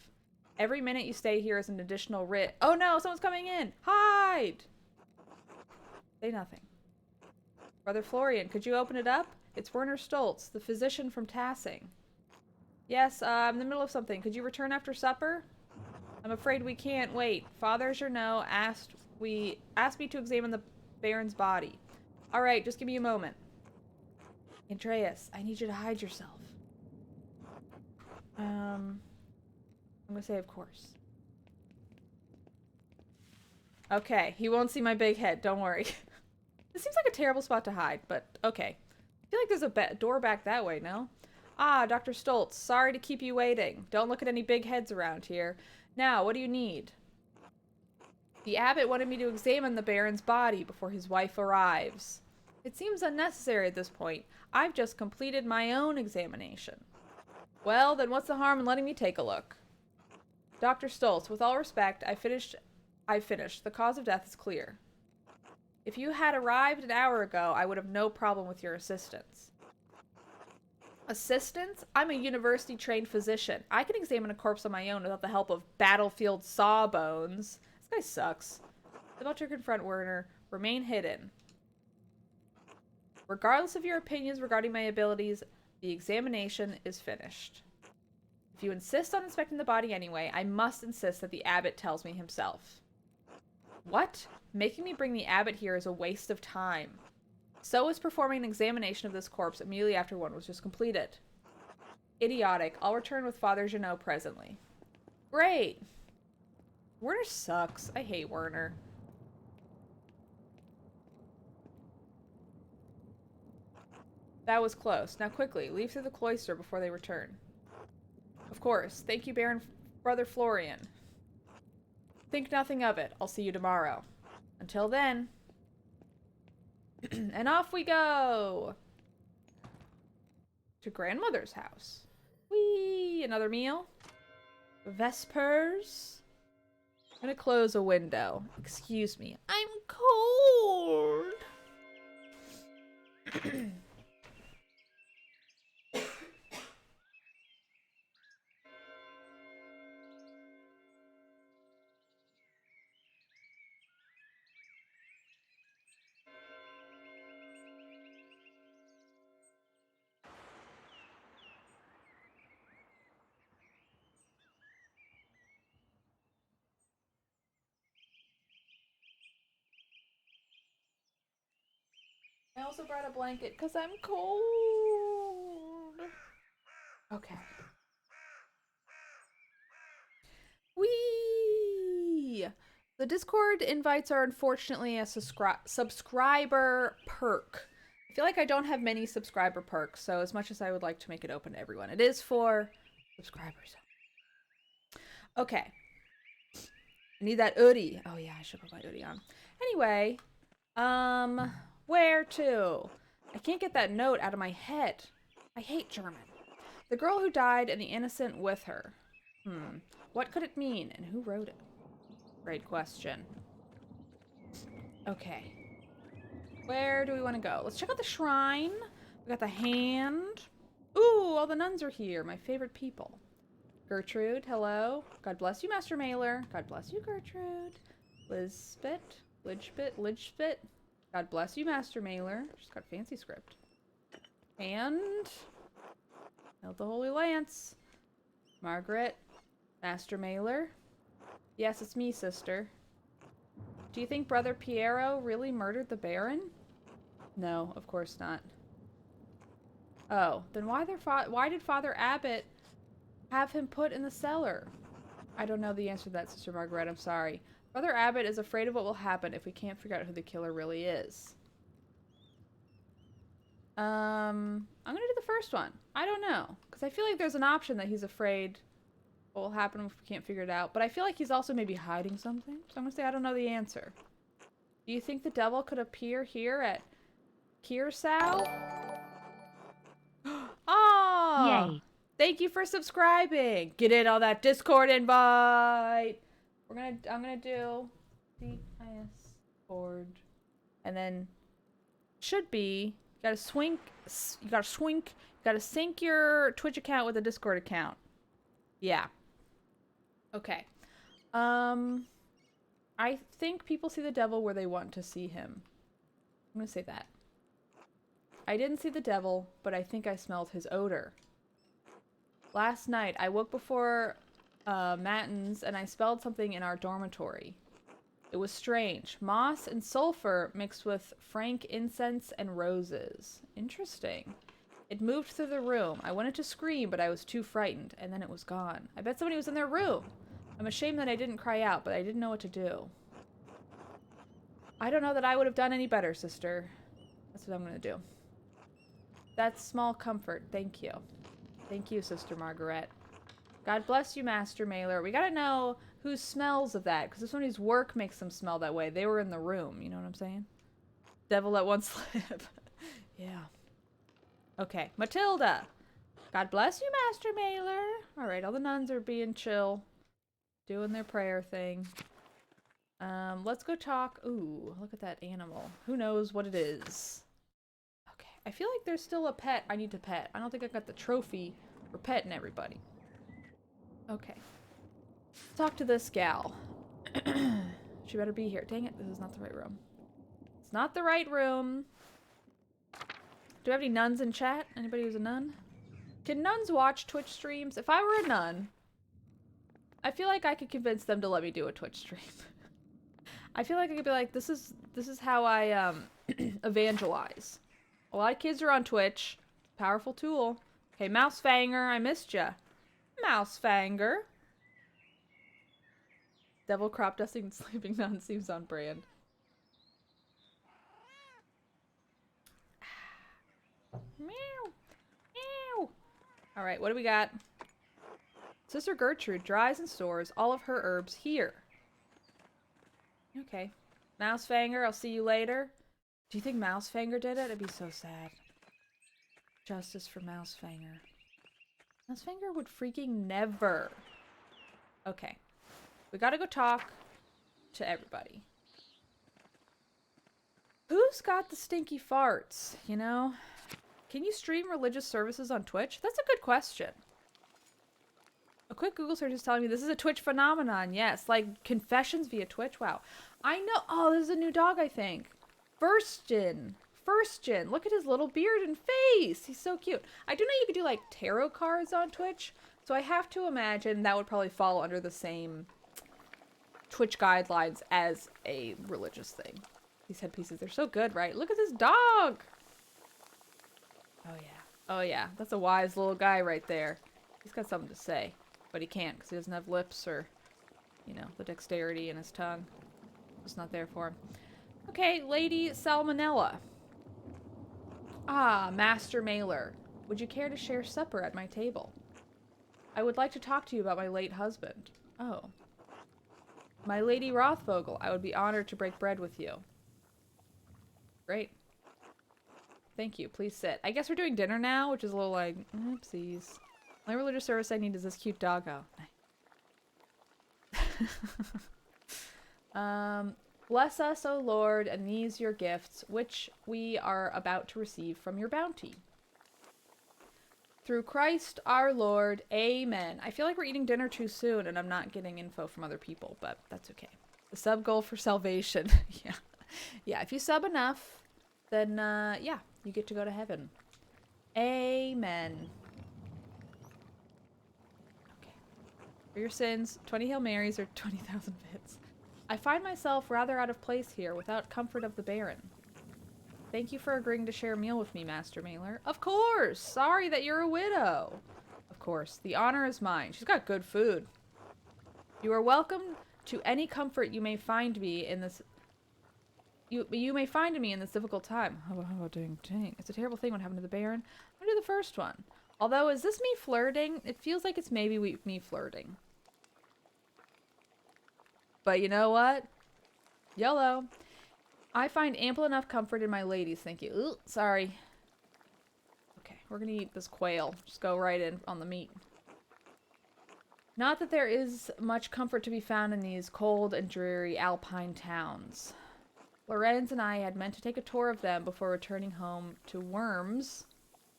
Every minute you stay here is an additional writ. Oh no, someone's coming in! Hide! Say nothing. Brother Florian, could you open it up? It's Werner Stoltz, the physician from Tassing. Yes, I'm in the middle of something. Could you return after supper? I'm afraid we can't wait. Father Journeau asked me to examine the Baron's body. Alright, just give me a moment. Andreas, I need you to hide yourself. I'm gonna say of course. Okay, he won't see my big head, don't worry. This seems like a terrible spot to hide, but okay. I feel like there's a door back that way, no? Ah, Dr. Stoltz, sorry to keep you waiting. Don't look at any big heads around here. Now, what do you need? The abbot wanted me to examine the Baron's body before his wife arrives. It seems unnecessary at this point. I've just completed my own examination. Well, then what's the harm in letting me take a look? Dr. Stoltz, with all respect, I've finished. The cause of death is clear. If you had arrived an hour ago, I would have no problem with your assistance. Assistance? I'm a university-trained physician. I can examine a corpse on my own without the help of battlefield sawbones. This guy sucks. About to confront Werner. Remain hidden. Regardless of your opinions regarding my abilities, the examination is finished. If you insist on inspecting the body anyway, I must insist that the abbot tells me himself. What? Making me bring the abbot here is a waste of time. So is performing an examination of this corpse immediately after one was just completed. Idiotic. I'll return with Father Jeannot presently. Great! Werner sucks. I hate Werner. That was close. Now quickly, leave through the cloister before they return. Of course. Thank you, Brother Florian. Think nothing of it. I'll see you tomorrow. Until then... And off we go! To grandmother's house. Whee! Another meal. Vespers. I'm gonna close a window. Excuse me. I'm cold! I also brought a blanket because I'm cold. Okay. Whee! The Discord invites are unfortunately a subscriber perk. I feel like I don't have many subscriber perks, so as much as I would like to make it open to everyone, it is for subscribers. Okay. I need that hoodie. Oh yeah, I should put my hoodie on. Anyway, where to? I can't get that note out of my head. I hate German. The girl who died and the innocent with her. What could it mean and who wrote it? Great question. Okay. Where do we want to go? Let's check out the shrine. We got the hand. Ooh, all the nuns are here. My favorite people. Gertrude, hello. God bless you, Master Mailer. God bless you, Gertrude. Lidspit. God bless you, Master Mailer. She's got fancy script. And held the Holy Lance. Margaret, Master Mailer. Yes, it's me, sister. Do you think Brother Piero really murdered the Baron? No, of course not. Oh, then why did Father Abbot have him put in the cellar? I don't know the answer to that, Sister Margaret. I'm sorry. Brother Abbott is afraid of what will happen if we can't figure out who the killer really is. I'm gonna do the first one. I don't know. Because I feel like there's an option that he's afraid what will happen if we can't figure it out. But I feel like he's also maybe hiding something. So I'm gonna say I don't know the answer. Do you think the devil could appear here at Kiersau? Oh! Yay. Thank you for subscribing. Get in on that Discord invite. I'm gonna do the Discord, and then should be you gotta sync your Twitch account with a Discord account. Yeah. Okay. I think people see the devil where they want to see him. I'm gonna say that. I didn't see the devil, but I think I smelled his odor. Last night, I woke before matins and I smelled something in our dormitory. It was strange. Moss and sulfur mixed with frank incense and roses. Interesting. It moved through the room. I wanted to scream, but I was too frightened, and then it was gone. I bet somebody was in their room. I'm ashamed that I didn't cry out, but I didn't know what to do. I don't know that I would have done any better, sister. That's what I'm gonna do. That's small comfort. Thank you. Thank you, Sister Margaret. God bless you, Master Mailer. We gotta know who smells of that, because if somebody's work makes them smell that way, they were in the room. You know what I'm saying? Devil let one slip. Yeah. Okay, Matilda. God bless you, Master Mailer. Alright, all the nuns are being chill. Doing their prayer thing. Let's go talk. Ooh, look at that animal. Who knows what it is? Okay, I feel like there's still a pet I need to pet. I don't think I got the trophy for petting everybody. Okay. Talk to this gal. She better be here. Dang it, this is not the right room. It's not the right room. Do we have any nuns in chat? Anybody who's a nun? Can nuns watch Twitch streams? If I were a nun, I feel like I could convince them to let me do a Twitch stream. I feel like I could be like, this is how I evangelize. A lot of kids are on Twitch. Powerful tool. Okay, Mousefanger, I missed ya. Mousefanger. Devil crop dusting sleeping nun seems on brand. Meow. Meow. Alright, what do we got? Sister Gertrude dries and stores all of her herbs here. Okay. Mousefanger, I'll see you later. Do you think Mousefanger did it? It'd be so sad. Justice for Mousefanger. Mousefanger would freaking never. Okay. We gotta go talk to everybody. Who's got the stinky farts, you know? Can you stream religious services on Twitch? That's a good question. A quick Google search is telling me this is a Twitch phenomenon. Yes, like confessions via Twitch. Wow. I know. Oh, this is a new dog, I think. Firstgen. Look at his little beard and face. He's so cute. I do know you could do like tarot cards on Twitch. So I have to imagine that would probably fall under the same Twitch guidelines as a religious thing. These headpieces, they're so good, right? Look at this dog. Oh yeah. Oh yeah. That's a wise little guy right there. He's got something to say. But he can't because he doesn't have lips or, you know, the dexterity in his tongue. It's not there for him. Okay, Lady Salmonella. Ah, Master Mailer. Would you care to share supper at my table? I would like to talk to you about my late husband. Oh. My Lady Rothvogel, I would be honored to break bread with you. Great. Thank you. Please sit. I guess we're doing dinner now, which is a little like, oopsies. Only religious service I need is this cute doggo. Bless us, O Lord, and these your gifts, which we are about to receive from your bounty. Through Christ our Lord, amen. I feel like we're eating dinner too soon and I'm not getting info from other people, but that's okay. The sub goal for salvation. Yeah. Yeah, if you sub enough, then, yeah, you get to go to heaven. Amen. Okay. For your sins, 20 Hail Marys or 20,000 bits. I find myself rather out of place here, without comfort of the Baron. Thank you for agreeing to share a meal with me, Master Mailer. Of course! Sorry that you're a widow. Of course, the honor is mine. She's got good food. You are welcome to any comfort you may find me in this... You may find me in this difficult time. Oh, dang. It's a terrible thing what happened to the Baron. I'm gonna do the first one. Although, is this me flirting? It feels like it's maybe me flirting. But you know what? YOLO. I find ample enough comfort in my ladies, thank you. Ooh, sorry. Okay, we're gonna eat this quail. Just go right in on the meat. Not that there is much comfort to be found in these cold and dreary alpine towns. Lorenz and I had meant to take a tour of them before returning home to Worms.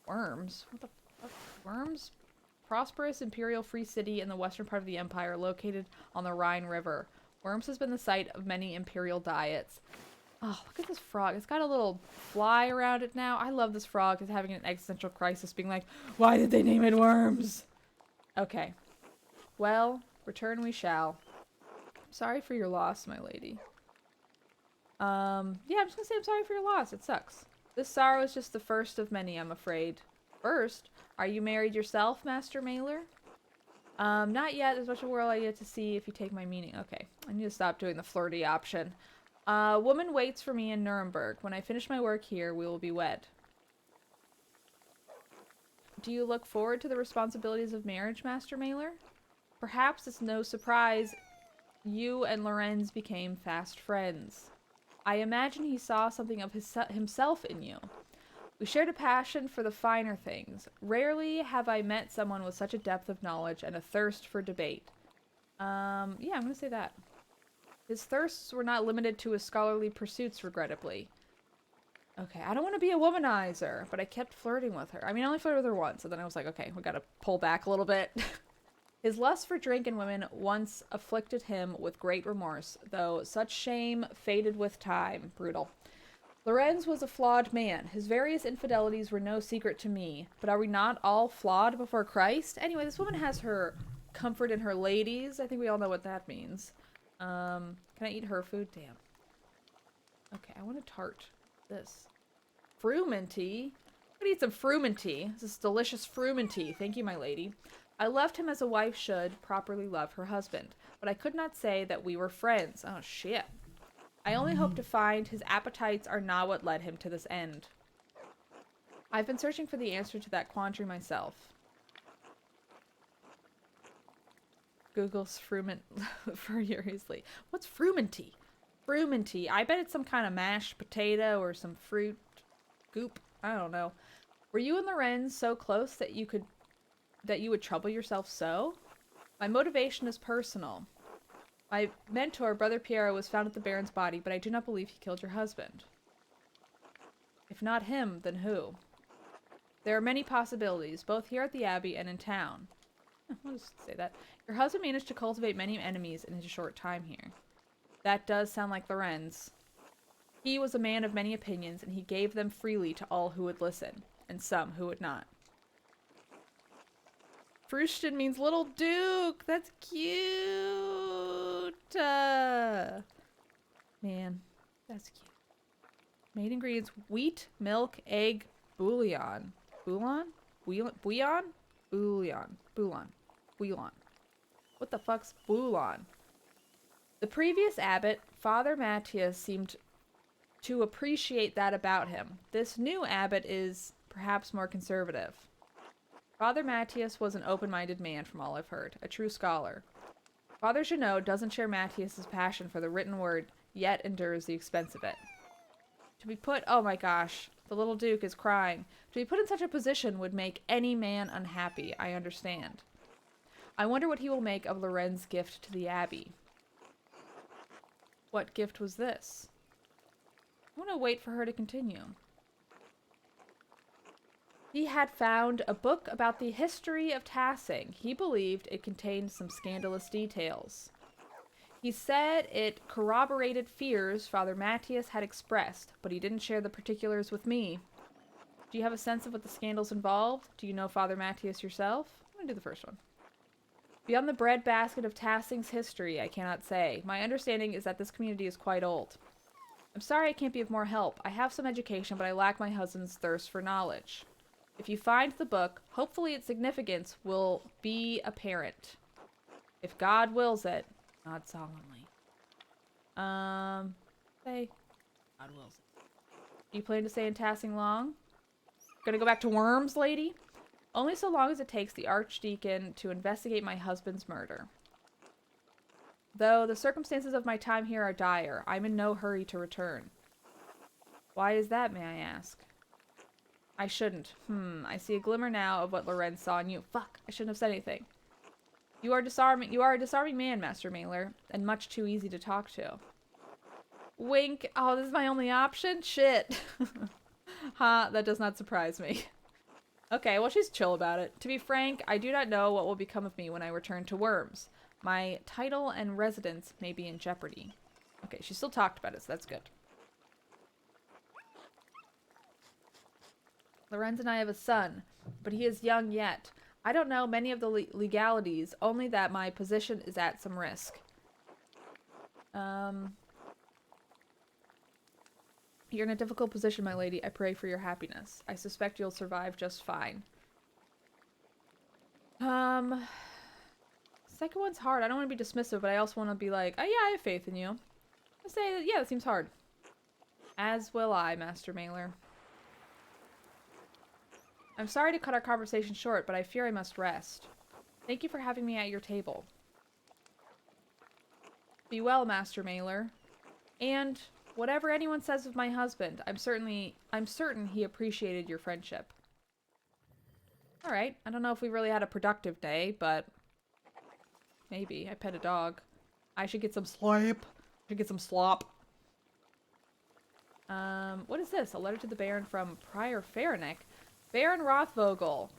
Worms? What the fuck? Worms? Prosperous imperial free city in the western part of the empire, located on the Rhine River. Worms has been the site of many imperial diets. Oh, look at this frog. It's got a little fly around it now. I love this frog. It's having an existential crisis, being like, why did they name it Worms? Okay. Well, return we shall. Sorry for your loss, my lady. Yeah, I'm just gonna say I'm sorry for your loss. It sucks. This sorrow is just the first of many, I'm afraid. First? Are you married yourself, Master Mailer? Not yet. There's much of a world I yet to see if you take my meaning. Okay, I need to stop doing the flirty option. Woman waits for me in Nuremberg. When I finish my work here, we will be wed. Do you look forward to the responsibilities of marriage, Master Mailer? Perhaps it's no surprise you and Lorenz became fast friends. I imagine he saw something of himself in you. We shared a passion for the finer things. Rarely have I met someone with such a depth of knowledge and a thirst for debate. Yeah, I'm gonna say that. His thirsts were not limited to his scholarly pursuits, regrettably. Okay, I don't want to be a womanizer, but I kept flirting with her. I mean, I only flirted with her once, and then I was like, okay, we gotta pull back a little bit. His lust for drink and women once afflicted him with great remorse, though such shame faded with time. Brutal. Lorenz was a flawed man. His various infidelities were no secret to me. But are we not all flawed before Christ? Anyway, this woman has her comfort in her ladies. I think we all know what that means. Can I eat her food? Damn. Okay, I want a tart. This. Frumenty? I'm gonna eat some frumenty. This is delicious frumenty. Thank you, my lady. I loved him as a wife should properly love her husband, but I could not say that we were friends. Oh, shit. I only hope to find his appetites are not what led him to this end. I've been searching for the answer to that quandary myself. Google's frument furiously. What's frumenty? Frumenty. I bet it's some kind of mashed potato or some fruit goop. I don't know. Were you and Lorenz so close that you would trouble yourself so? My motivation is personal. My mentor, Brother Piero, was found at the Baron's body, but I do not believe he killed your husband. If not him, then who? There are many possibilities, both here at the Abbey and in town. I'll just say that. Your husband managed to cultivate many enemies in his short time here. That does sound like Lorenz. He was a man of many opinions, and he gave them freely to all who would listen, and some who would not. Früchten means little duke. That's cute. Man, that's cute. Main ingredients: wheat, milk, egg, bouillon. Bouillon? Bouillon? Bouillon. Bouillon. Bouillon. What the fuck's bouillon? The previous abbot, Father Matthias, seemed to appreciate that about him. This new abbot is perhaps more conservative. Father Matthias was an open-minded man from all I've heard, a true scholar. Father Jeannot doesn't share Matthias's passion for the written word, yet endures the expense of it. To be put, oh my gosh, the little Duke is crying. To be put in such a position would make any man unhappy, I understand. I wonder what he will make of Loren's gift to the Abbey. What gift was this? I want to wait for her to continue. He had found a book about the history of Tassing. He believed it contained some scandalous details. He said it corroborated fears Father Matthias had expressed, but he didn't share the particulars with me. Do you have a sense of what the scandals involved? Do you know Father Matthias yourself? I'm going to do the first one. Beyond the breadbasket of Tassing's history, I cannot say. My understanding is that this community is quite old. I'm sorry I can't be of more help. I have some education, but I lack my husband's thirst for knowledge. If you find the book, hopefully its significance will be apparent. If God wills it, nod solemnly. Say, God wills it. You plan to stay in Tassing long? Gonna go back to Worms, lady? Only so long as it takes the Archdeacon to investigate my husband's murder. Though the circumstances of my time here are dire, I'm in no hurry to return. Why is that, may I ask? I shouldn't. I see a glimmer now of what Loren saw in you. Fuck, I shouldn't have said anything. You are disarming. You are a disarming man, Master Mailer, and much too easy to talk to. Wink. Oh, this is my only option? Shit. Ha, that does not surprise me. Okay, well, she's chill about it. To be frank, I do not know what will become of me when I return to Worms. My title and residence may be in jeopardy. Okay, she still talked about it, so that's good. Lorenz and I have a son, but he is young yet. I don't know many of the legalities, only that my position is at some risk. You're in a difficult position, my lady. I pray for your happiness. I suspect you'll survive just fine. Second one's hard. I don't want to be dismissive, but I also want to be like, oh yeah, I have faith in you. I say, yeah, that seems hard. As will I, Master Mailer. I'm sorry to cut our conversation short, but I fear I must rest. Thank you for having me at your table. Be well, Master Mailer. And whatever anyone says of my husband, I'm certain he appreciated your friendship. Alright, I don't know if we really had a productive day, but maybe. I pet a dog. I should get some slop. What is this? A letter to the Baron from Prior Fahrenich. Baron Rothvogel.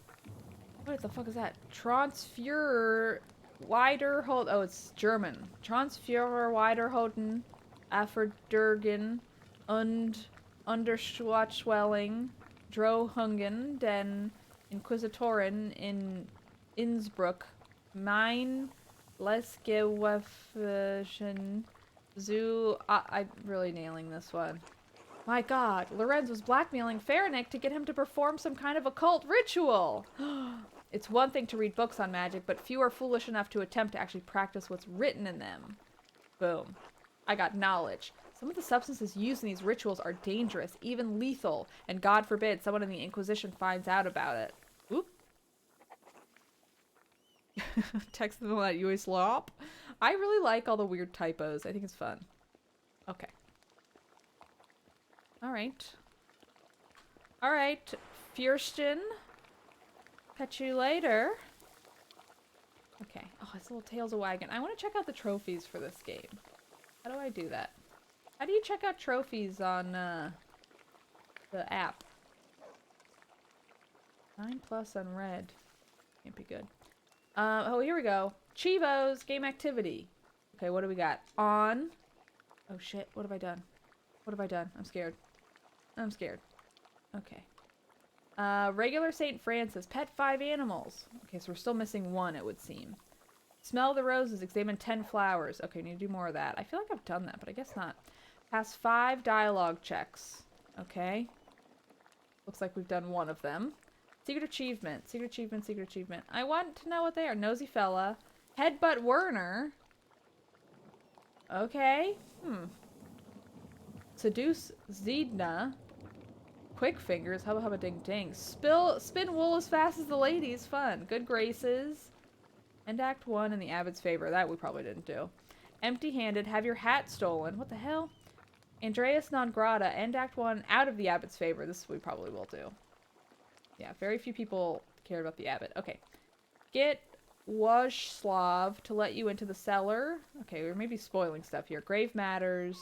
What the fuck is that? Transfuhrer Wiederhold. Oh, it's German. Transfuhrer Wiederholten Afferdergen und Unterschwelling Drohungen den Inquisitoren in Innsbruck. Mein Lesgewefchen zu... I'm really nailing this one. My god, Lorenz was blackmailing Fahrenich to get him to perform some kind of occult ritual. It's one thing to read books on magic, but few are foolish enough to attempt to actually practice what's written in them. Boom. I got knowledge. Some of the substances used in these rituals are dangerous, even lethal, and God forbid someone in the Inquisition finds out about it. Oop. Text them that you a slop. I really like all the weird typos. I think it's fun. Okay. Alright. Alright, Fürsten. Catch you later. Okay. Oh, it's little tails a wagon. I want to check out the trophies for this game. How do I do that? How do you check out trophies on the app? 9+ on red. Can't be good. Oh, here we go. Chivos, game activity. Okay, what do we got? On. Oh shit, what have I done? What have I done? I'm scared. I'm scared. Okay. Regular St. Francis. Pet 5 animals. Okay, so we're still missing 1, it would seem. Smell the roses. Examine 10 flowers. Okay, need to do more of that. I feel like I've done that, but I guess not. Pass 5 dialogue checks. Okay. Looks like we've done 1 of them. Secret achievement. Secret achievement, secret achievement. I want to know what they are. Nosy fella. Headbutt Werner. Okay. Seduce Zidna. Quick fingers. Hubba hubba ding ding. Spin wool as fast as the ladies. Fun. Good graces. End Act 1 in the Abbot's favor. That we probably didn't do. Empty-handed. Have your hat stolen. What the hell? Andreas non grata. End Act 1 out of the Abbot's favor. This we probably will do. Yeah, very few people cared about the Abbot. Okay. Get Wojslav to let you into the cellar. Okay, we're maybe spoiling stuff here. Grave matters.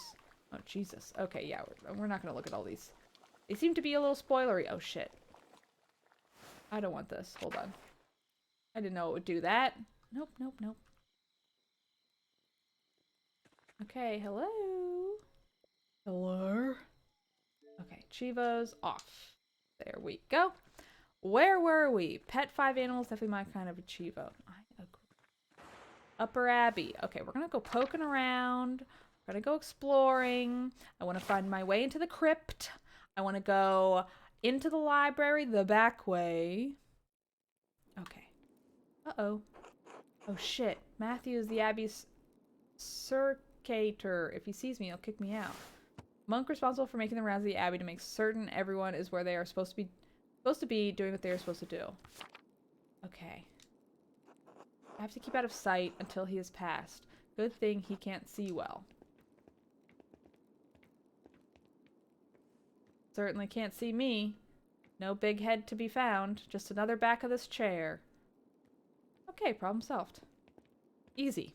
Oh, Jesus. Okay, yeah, we're not going to look at all these. They seem to be a little spoilery. Oh, shit. I don't want this. Hold on. I didn't know it would do that. Nope, nope, nope. Okay, hello? Hello? Okay, Chivo's off. There we go. Where were we? Pet 5 animals, definitely my kind of a Chivo. I agree. Upper Abbey. Okay, we're gonna go poking around. We're gonna go exploring. I want to find my way into the crypt. I want to go into the library the back way. Okay. Uh-oh. Oh, shit. Matthew is the Abbey's circator. If he sees me, he'll kick me out. Monk responsible for making the rounds of the Abbey to make certain everyone is where they are supposed to be doing what they are supposed to do. Okay. I have to keep out of sight until he has passed. Good thing he can't see well. Certainly can't see me. No big head to be found. Just another back of this chair. Okay, problem solved. Easy.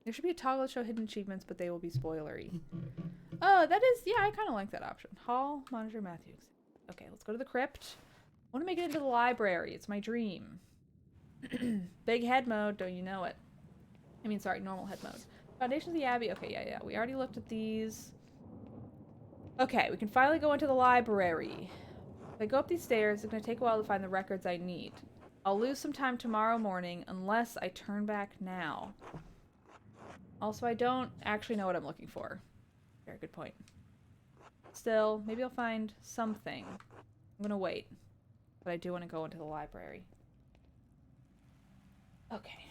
There should be a toggle to show hidden achievements, but they will be spoilery. Oh, that is... Yeah, I kind of like that option. Hall, monitor, Matthews. Okay, let's go to the crypt. I want to make it into the library. It's my dream. Big head mode. Don't you know it? I mean, sorry, normal head mode. Foundations of the Abbey. Okay, yeah. We already looked at these. Okay, we can finally go into the library. If I go up these stairs, it's going to take a while to find the records I need. I'll lose some time tomorrow morning unless I turn back now. Also, I don't actually know what I'm looking for. Very good point. Still, maybe I'll find something. I'm gonna wait. But I do want to go into the library. Okay.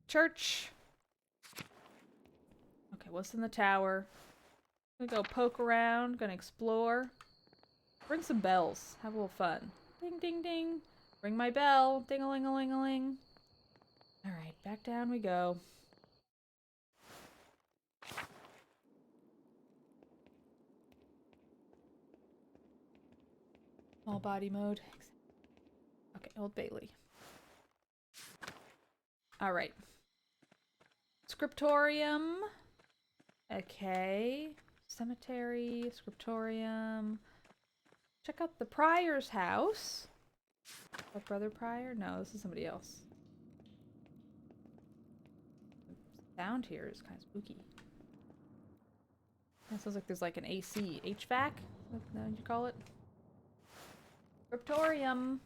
Church. Okay, what's in the tower? I'm gonna go poke around, gonna explore. Bring some bells. Have a little fun. Ding, ding, ding. Ring my bell. Ding-a-ling-a-ling-a-ling. Alright, back down we go. Small body mode. Okay, Old Bailey. Alright. Scriptorium. Okay. Cemetery. Scriptorium. Check out the Prior's house. What, Brother Prior? No, this is somebody else. The sound here is kind of spooky. It sounds like there's like an AC. HVAC? Is that what you call it? Scriptorium.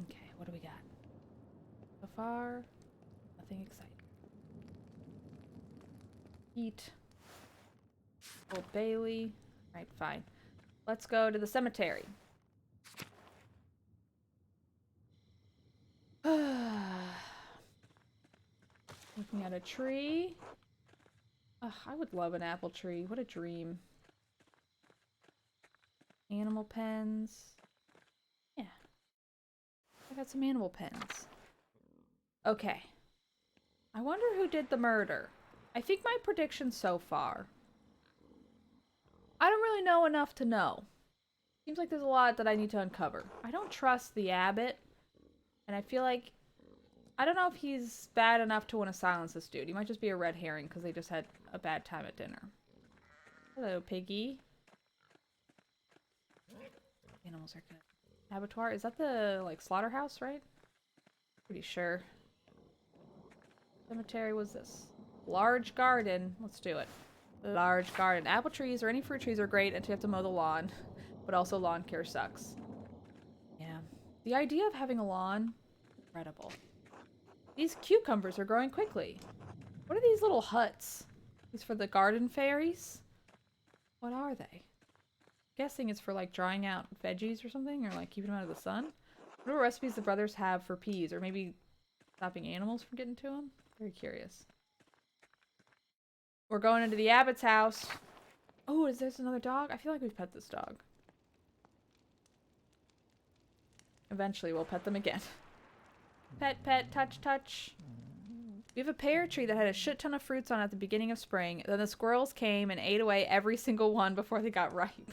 Okay, what do we got? So far, nothing exciting. Heat. Old Bailey. Alright, fine. Let's go to the cemetery. Looking at a tree. Ugh, I would love an apple tree. What a dream. Animal pens. Yeah. I got some animal pens. Okay. I wonder who did the murder. I think my prediction so far. I don't really know enough to know. Seems like there's a lot that I need to uncover. I don't trust the abbot. And I feel like... I don't know if he's bad enough to want to silence this dude. He might just be a red herring because they just had a bad time at dinner. Hello, piggy. Animals are good. Abattoir? Is that the, like, slaughterhouse, right? Pretty sure. Cemetery was this. Large garden. Let's do it. Large garden. Apple trees or any fruit trees are great until you have to mow the lawn. But also lawn care sucks. Yeah. The idea of having a lawn, incredible. These cucumbers are growing quickly. What are these little huts? These for the garden fairies? What are they? Guessing it's for like drying out veggies or something, or like keeping them out of the sun. What are recipes the brothers have for peas, or maybe stopping animals from getting to them? Very curious. We're going into the abbot's house. Oh, is there another dog? I feel like we've pet this dog. Eventually, we'll pet them again. Pet, pet, touch, touch. We have a pear tree that had a shit ton of fruits on it at the beginning of spring. Then the squirrels came and ate away every single one before they got ripe.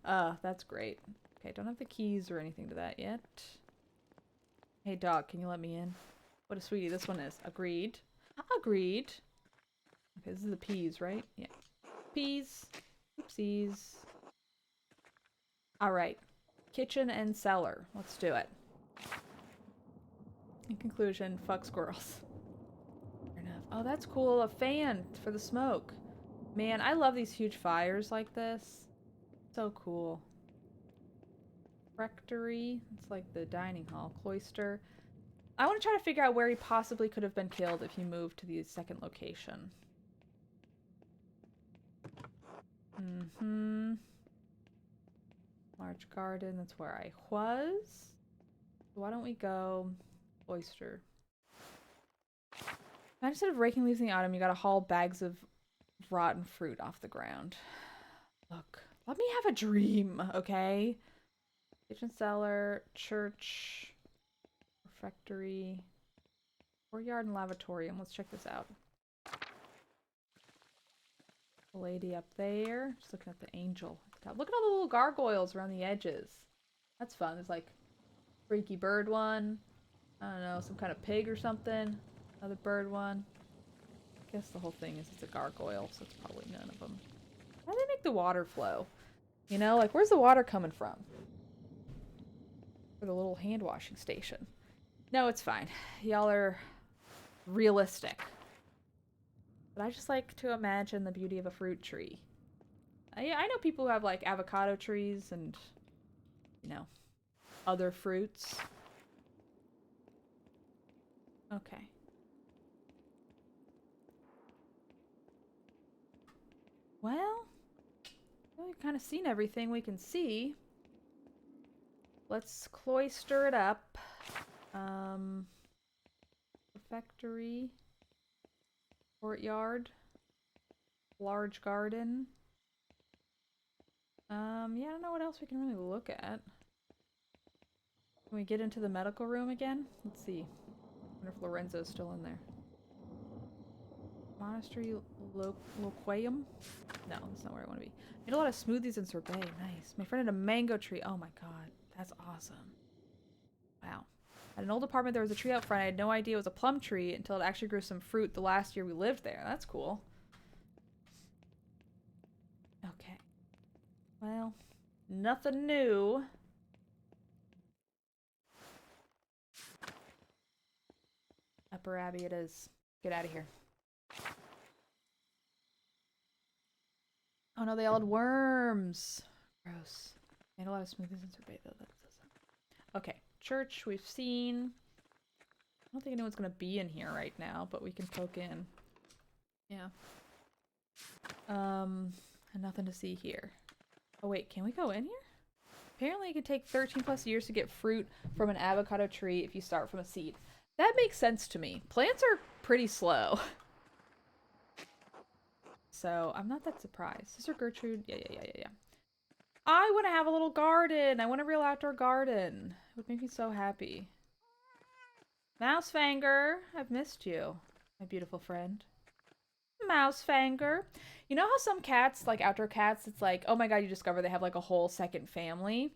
That's great. Okay, don't have the keys or anything to that yet. Hey, dog, can you let me in? What a sweetie this one is. Agreed. Agreed. Okay, this is the peas, right? Yeah. Peas. Oopsies. Alright. Kitchen and cellar. Let's do it. In conclusion, fuck squirrels. Fair enough. Oh, that's cool. A fan for the smoke. Man, I love these huge fires like this. So cool. Rectory. It's like the dining hall. Cloister. I want to try to figure out where he possibly could have been killed if he moved to the second location. Large garden. That's where I was. Why don't we go oyster? Now, instead of raking leaves in the autumn, you gotta haul bags of rotten fruit off the ground. Look, let me have a dream, okay? Kitchen, cellar, church, refectory, courtyard, and lavatorium. Let's check this out. The lady up there. Just looking at the angel. Look at all the little gargoyles around the edges. That's fun. There's like freaky bird one. I don't know, some kind of pig or something. Another bird one. I guess the whole thing is it's a gargoyle, so it's probably none of them. How do they make the water flow? You know, like where's the water coming from? For the little hand washing station. No, it's fine. Y'all are realistic. But I just like to imagine the beauty of a fruit tree. I know people who have like avocado trees and, you know, other fruits. Okay. Well, we've kind of seen everything we can see. Let's cloister it up. Refectory. Courtyard. Large garden. Yeah, I don't know what else we can really look at. Can we get into the medical room again? Let's see. I wonder if Lorenzo's still in there. Monastery Loquaim? No, that's not where I want to be. Made a lot of smoothies in sorbet. Nice. My friend had a mango tree. Oh my god. That's awesome. Wow. At an old apartment, there was a tree out front. I had no idea it was a plum tree until it actually grew some fruit the last year we lived there. That's cool. Okay. Well, nothing new. Upper Abbey it is. Get out of here. Oh no, they all had worms. Gross. Made a lot of smoothies and sorbet though. That's okay. Church we've seen. I don't think anyone's gonna be in here right now, but we can poke in. Yeah. And nothing to see here. Oh wait, can we go in here? Apparently it can take 13 plus years to get fruit from an avocado tree if you start from a seed. That makes sense to me. Plants are pretty slow. So I'm not that surprised. Sister Gertrude, yeah. I want to have a little garden. I want a real outdoor garden. It would make me so happy. Mousefanger, I've missed you, my beautiful friend. Mousefanger. You know how some cats, like outdoor cats, it's like, oh my god, you discover they have like a whole second family.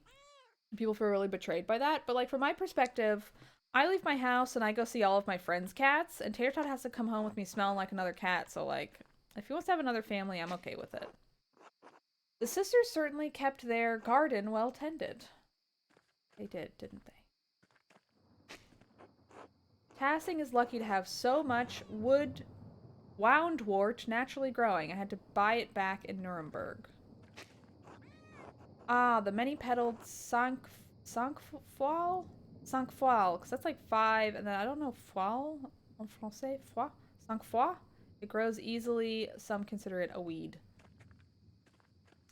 People feel really betrayed by that. But like from my perspective, I leave my house and I go see all of my friends' cats, and Tater Tot has to come home with me smelling like another cat. So like, if he wants to have another family, I'm okay with it. The sisters certainly kept their garden well tended. They did, didn't they? Tassing is lucky to have so much wood woundwort naturally growing. I had to buy it back in Nuremberg. Ah, the many-petaled cinquefoil? Cinquefoil, because that's like 5, and then I don't know, foil en français? Foie? Cinquefoil? It grows easily. Some consider it a weed.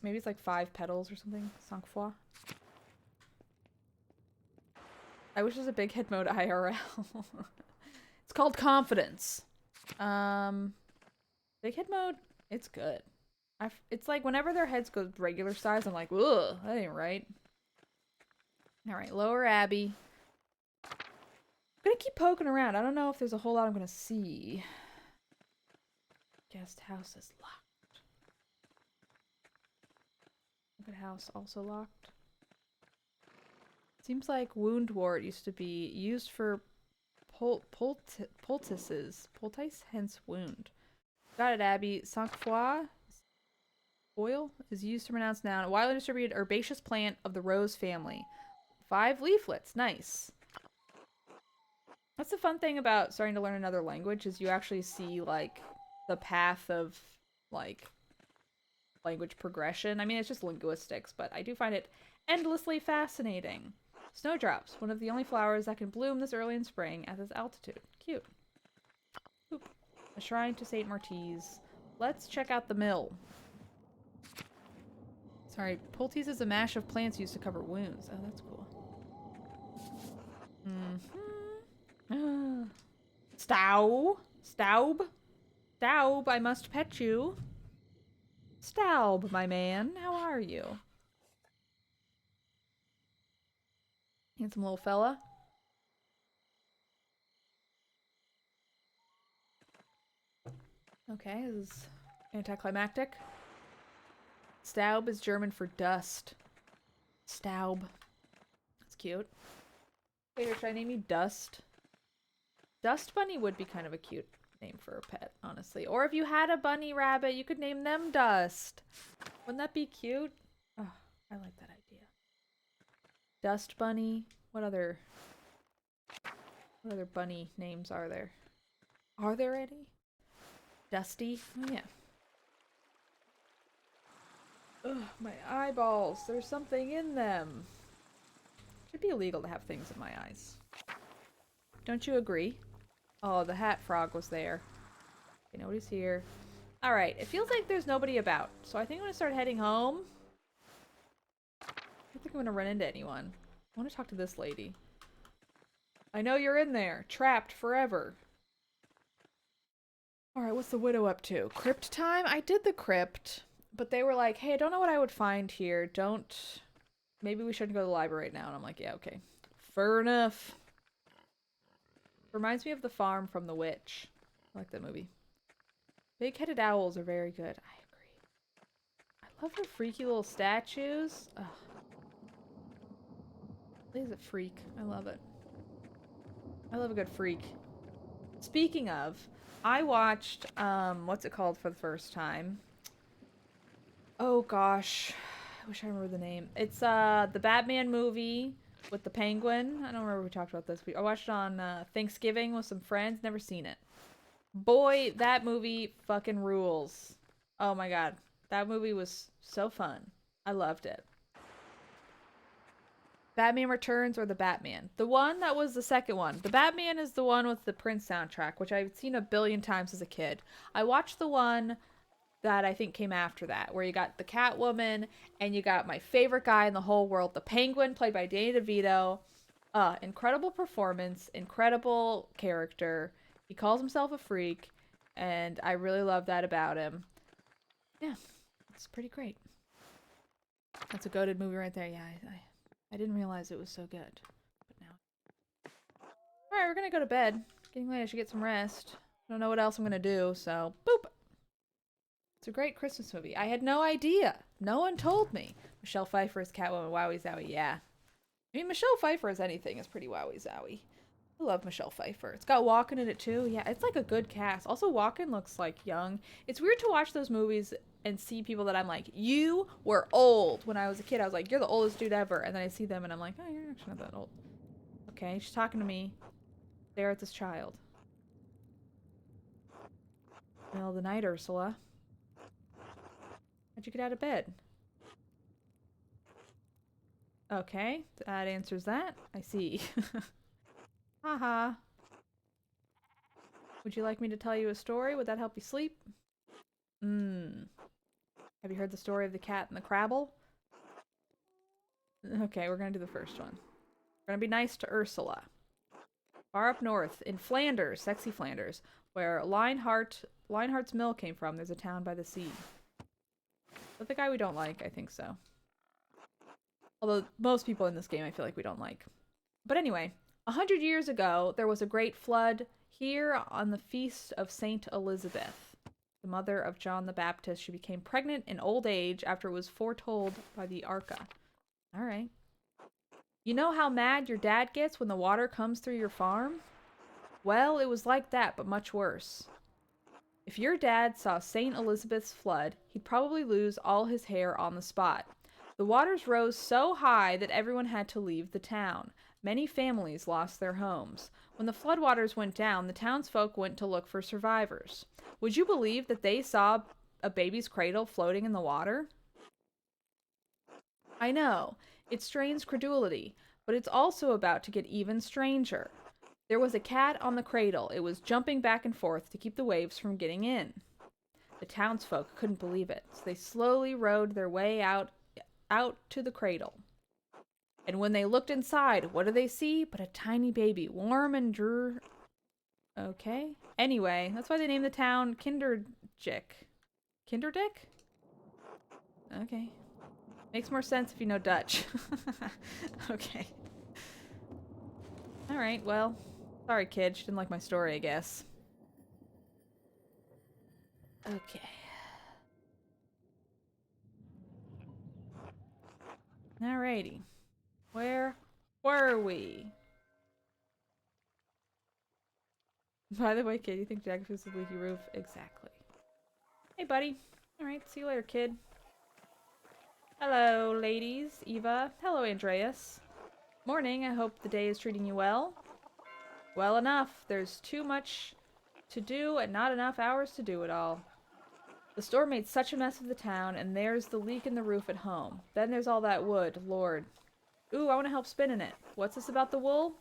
Maybe it's like 5 petals or something. Cinquefoil. I wish there's a big head mode IRL. It's called Confidence. Big head mode, it's good. It's like whenever their heads go regular size, I'm like, ugh, that ain't right. Alright, Lower Abbey. I'm gonna keep poking around. I don't know if there's a whole lot I'm gonna see. Guest house is locked. Good house also locked. Seems like wound wart used to be used for poultices. Poultice, hence wound. Got it, Abby. Sang-froid oil is used to pronounce noun. A widely distributed herbaceous plant of the rose family. 5 leaflets. Nice. That's the fun thing about starting to learn another language is you actually see, like, the path of, like, language progression. I mean, it's just linguistics, but I do find it endlessly fascinating. Snowdrops, one of the only flowers that can bloom this early in spring at this altitude. Cute. Oop. A shrine to Saint Martise. Let's check out the mill. Sorry, poultice is a mash of plants used to cover wounds. Oh, that's cool. Staub, I must pet you. Staub, my man, how are you? Handsome little fella. Okay, this is anticlimactic. Staub is German for dust. Staub. That's cute. Wait, should I name you Dust? Dust Bunny would be kind of a cute name for a pet, honestly. Or if you had a bunny rabbit, you could name them Dust. Wouldn't that be cute? Oh, I like that idea. Dust Bunny. What other bunny names are there? Are there any? Dusty? Oh, yeah. Ugh, my eyeballs. There's something in them. Should be illegal to have things in my eyes. Don't you agree? Oh, the hat frog was there. Okay, nobody's here. Alright, it feels like there's nobody about. So I think I'm gonna start heading home. I don't think I'm gonna run into anyone. I want to talk to this lady. I know you're in there. Trapped forever. Alright, what's the widow up to? Crypt time? I did the crypt. But they were like, hey, I don't know what I would find here. Maybe we shouldn't go to the library right now. And I'm like, yeah, okay. Fair enough. Reminds me of The Farm from The Witch. I like that movie. Big-headed owls are very good. I agree. I love her freaky little statues. Ugh. He's a freak. I love it. I love a good freak. Speaking of, I watched, what's it called for the first time? Oh gosh, I wish I remember the name. It's the Batman movie with the penguin. I don't remember if we talked about this. I watched it on Thanksgiving with some friends. Never seen it. Boy, that movie fucking rules. Oh my god, that movie was so fun. I loved it. Batman Returns or the Batman? The one that was the second one. The Batman is the one with the Prince soundtrack, which I've seen a billion times as a kid. I watched the one that I think came after that, where you got the Catwoman and you got my favorite guy in the whole world, the Penguin, played by Danny DeVito. Incredible performance, incredible character. He calls himself a freak, and I really love that about him. Yeah, it's pretty great. That's a goated movie right there. Yeah, I didn't realize it was so good. But now. Alright, we're gonna go to bed. It's getting late, I should get some rest. I don't know what else I'm gonna do, so boop! It's a great Christmas movie. I had no idea. No one told me. Michelle Pfeiffer is Catwoman. Wowie zowie, yeah. I mean, Michelle Pfeiffer as anything is pretty wowie zowie. I love Michelle Pfeiffer. It's got Walken in it too. Yeah, it's like a good cast. Also, Walken looks like young. It's weird to watch those movies and see people that I'm like, you were old. When I was a kid, I was like, you're the oldest dude ever. And then I see them and I'm like, oh, you're actually not that old. Okay, she's talking to me. Stare at this child. Middle of the night, Ursula. How'd you get out of bed? Okay, that answers that. I see. Haha. Would you like me to tell you a story? Would that help you sleep? Have you heard the story of the cat and the crabble? Okay, we're gonna do the first one. We're gonna be nice to Ursula. Far up north, in Flanders, sexy Flanders, where Lionheart's mill came from, there's a town by the sea. But the guy we don't like, I think so. Although most people in this game I feel like we don't like. But anyway, 100 years ago, there was a great flood here on the feast of Saint Elizabeth, the mother of John the Baptist. She became pregnant in old age after it was foretold by the Arca. All right. You know how mad your dad gets when the water comes through your farm? Well, it was like that, but much worse. If your dad saw St. Elizabeth's flood, he'd probably lose all his hair on the spot. The waters rose so high that everyone had to leave the town. Many families lost their homes. When the floodwaters went down, the townsfolk went to look for survivors. Would you believe that they saw a baby's cradle floating in the water? I know, it strains credulity, but it's also about to get even stranger. There was a cat on the cradle. It was jumping back and forth to keep the waves from getting in. The townsfolk couldn't believe it, so they slowly rowed their way out to the cradle. And when they looked inside, what do they see but a tiny baby, warm and Okay. Anyway, that's why they named the town Kinderdick. Kinderdick? Okay. Makes more sense if you know Dutch. Okay. Alright, well. Sorry, kid. She didn't like my story, I guess. Okay. Alrighty. Where were we? By the way, kid, you think Jack fixes the leaky roof? Exactly. Hey, buddy. Alright, see you later, kid. Hello, ladies. Eva. Hello, Andreas. Morning. I hope the day is treating you well. Well enough. There's too much to do and not enough hours to do it all. The storm made such a mess of the town, and there's the leak in the roof at home. Then there's all that wood. Lord. Ooh, I want to help spinning it. What's this about the wool?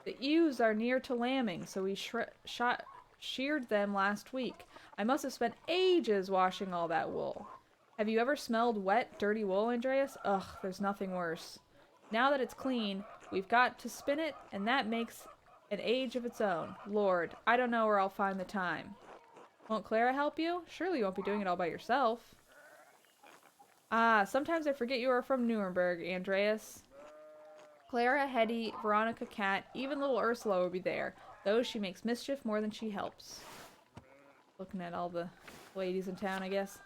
The ewes are near to lambing, so we sheared them last week. I must have spent ages washing all that wool. Have you ever smelled wet, dirty wool, Andreas? Ugh, there's nothing worse. Now that it's clean, we've got to spin it, and that makes an age of its own. Lord, I don't know where I'll find the time. Won't Clara help you? Surely you won't be doing it all by yourself. Ah, sometimes I forget you are from Nuremberg, Andreas. Clara, Hetty, Veronica, Cat, even little Ursula will be there, though she makes mischief more than she helps. Looking at all the ladies in town, I guess.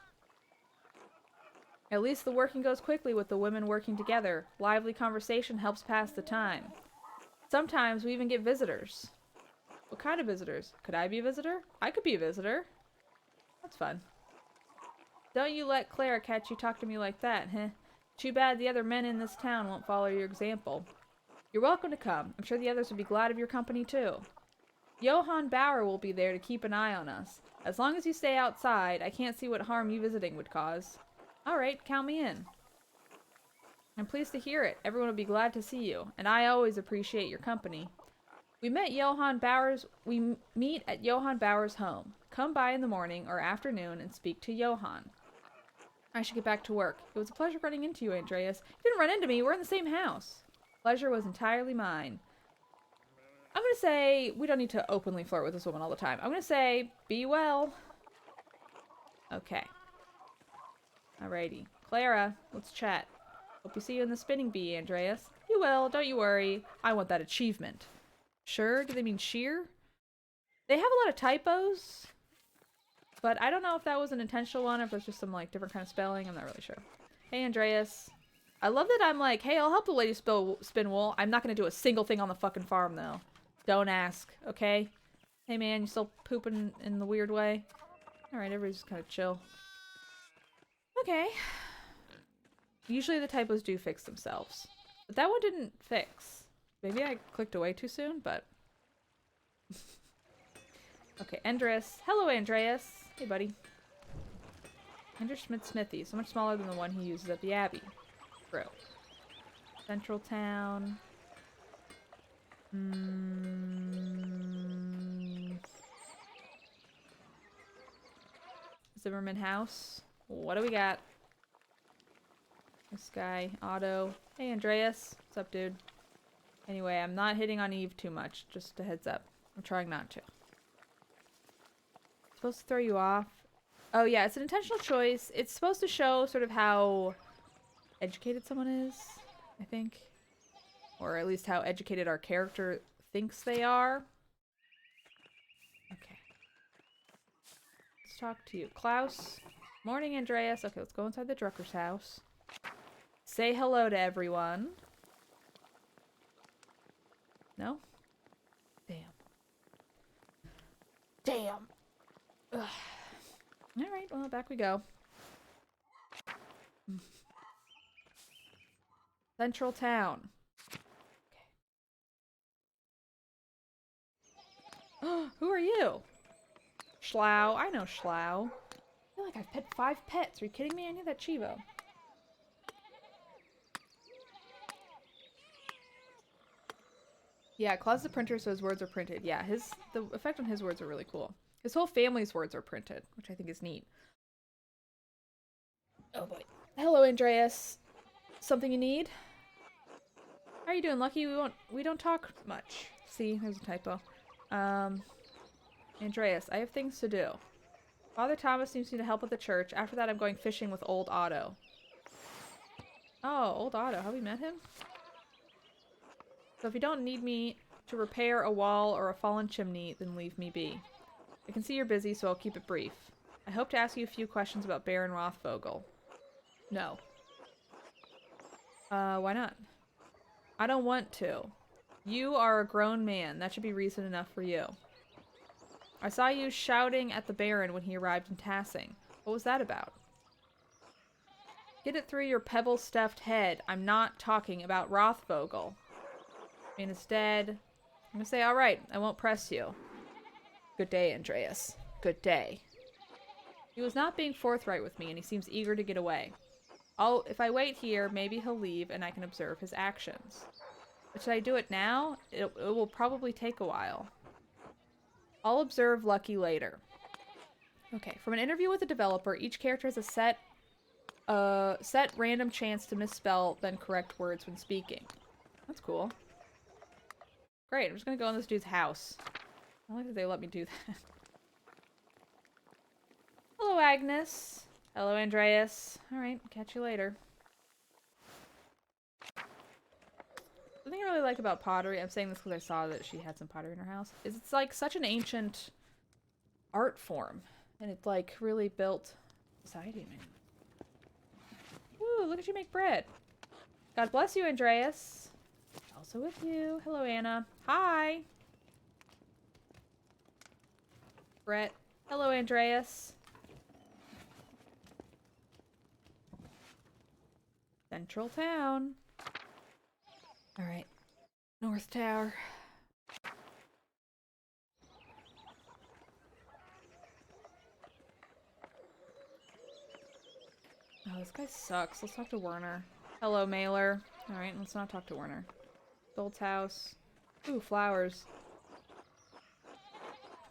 At least the working goes quickly with the women working together. Lively conversation helps pass the time. Sometimes we even get visitors. What kind of visitors? Could I be a visitor? I could be a visitor. That's fun. Don't you let Clara catch you talk to me like that, huh? Too bad the other men in this town won't follow your example. You're welcome to come. I'm sure the others would be glad of your company, too. Johann Bauer will be there to keep an eye on us. As long as you stay outside, I can't see what harm you visiting would cause. Alright, count me in. I'm pleased to hear it. Everyone will be glad to see you, and I always appreciate your company. We meet at Johann Bauer's home. Come by in the morning or afternoon and speak to Johann. I should get back to work. It was a pleasure running into you, Andreas. You didn't run into me. We're in the same house. Pleasure was entirely mine. I'm going to say, we don't need to openly flirt with this woman all the time. I'm going to say, be well. Okay. Alrighty. Clara, let's chat. Hope you see you in the spinning bee, Andreas. You will, don't you worry. I want that achievement. Sure? Do they mean sheer? They have a lot of typos, but I don't know if that was an intentional one or if there's just some like different kind of spelling. I'm not really sure. Hey, Andreas. I love that I'm like, hey, I'll help the lady spin wool. I'm not going to do a single thing on the fucking farm, though. Don't ask, okay? Hey, man, you still pooping in the weird way? Alright, everybody's just kind of chill. Okay. Usually the typos do fix themselves. But that one didn't fix. Maybe I clicked away too soon, but... Okay, Andreas. Hello, Andreas. Hey, buddy. Andrew Schmidt's smithy. So much smaller than the one he uses at the Abbey. True. Central Town. Zimmerman House. What do we got? This guy. Otto. Hey, Andreas. What's up, dude? Anyway, I'm not hitting on Eve too much. Just a heads up. I'm trying not to. Supposed to throw you off. Oh, yeah. It's an intentional choice. It's supposed to show sort of how educated someone is, I think. Or at least how educated our character thinks they are. Okay. Let's talk to you. Klaus. Morning, Andreas. Okay, let's go inside the Drucker's house. Say hello to everyone. No? Damn. Damn. Ugh. Alright, well, back we go. Central Town. Okay. Who are you? Schlau. I know Schlau. I feel like I've pet 5 pets. Are you kidding me? I need that Chivo. Yeah, Klaus the printer, so his words are printed. Yeah, the effect on his words are really cool. His whole family's words are printed, which I think is neat. Oh boy. Hello, Andreas. Something you need? How are you doing, Lucky? We don't talk much. See, there's a typo. Andreas, I have things to do. Father Thomas needs me to help with the church. After that, I'm going fishing with old Otto. Oh, old Otto. Have we met him? So if you don't need me to repair a wall or a fallen chimney, then leave me be. I can see you're busy, so I'll keep it brief. I hope to ask you a few questions about Baron Rothvogel. No. Why not? I don't want to. You are a grown man. That should be reason enough for you. I saw you shouting at the Baron when he arrived in Tassing. What was that about? Get it through your pebble-stuffed head. I'm not talking about Rothvogel. And instead, I'm gonna say, alright, I won't press you. Good day, Andreas. Good day. He was not being forthright with me, and he seems eager to get away. If I wait here, maybe he'll leave, and I can observe his actions. But should I do it now? It will probably take a while. I'll observe Lucky later. Okay, from an interview with a developer, each character has a set random chance to misspell, then correct words when speaking. That's cool. Great, I'm just gonna go in this dude's house. I like that they let me do that. Hello, Agnes. Hello, Andreas. Alright, catch you later. The thing I really like about pottery, I'm saying this because I saw that she had some pottery in her house, is it's like such an ancient art form. And it like really built society, man. Ooh, look at you make bread. God bless you, Andreas. Also with you. Hello, Anna. Hi. Brett. Hello, Andreas. Central Town. Alright. North Tower. Oh, this guy sucks. Let's talk to Werner. Hello, Mailer. Alright, let's not talk to Werner. Gold's house. Ooh, flowers.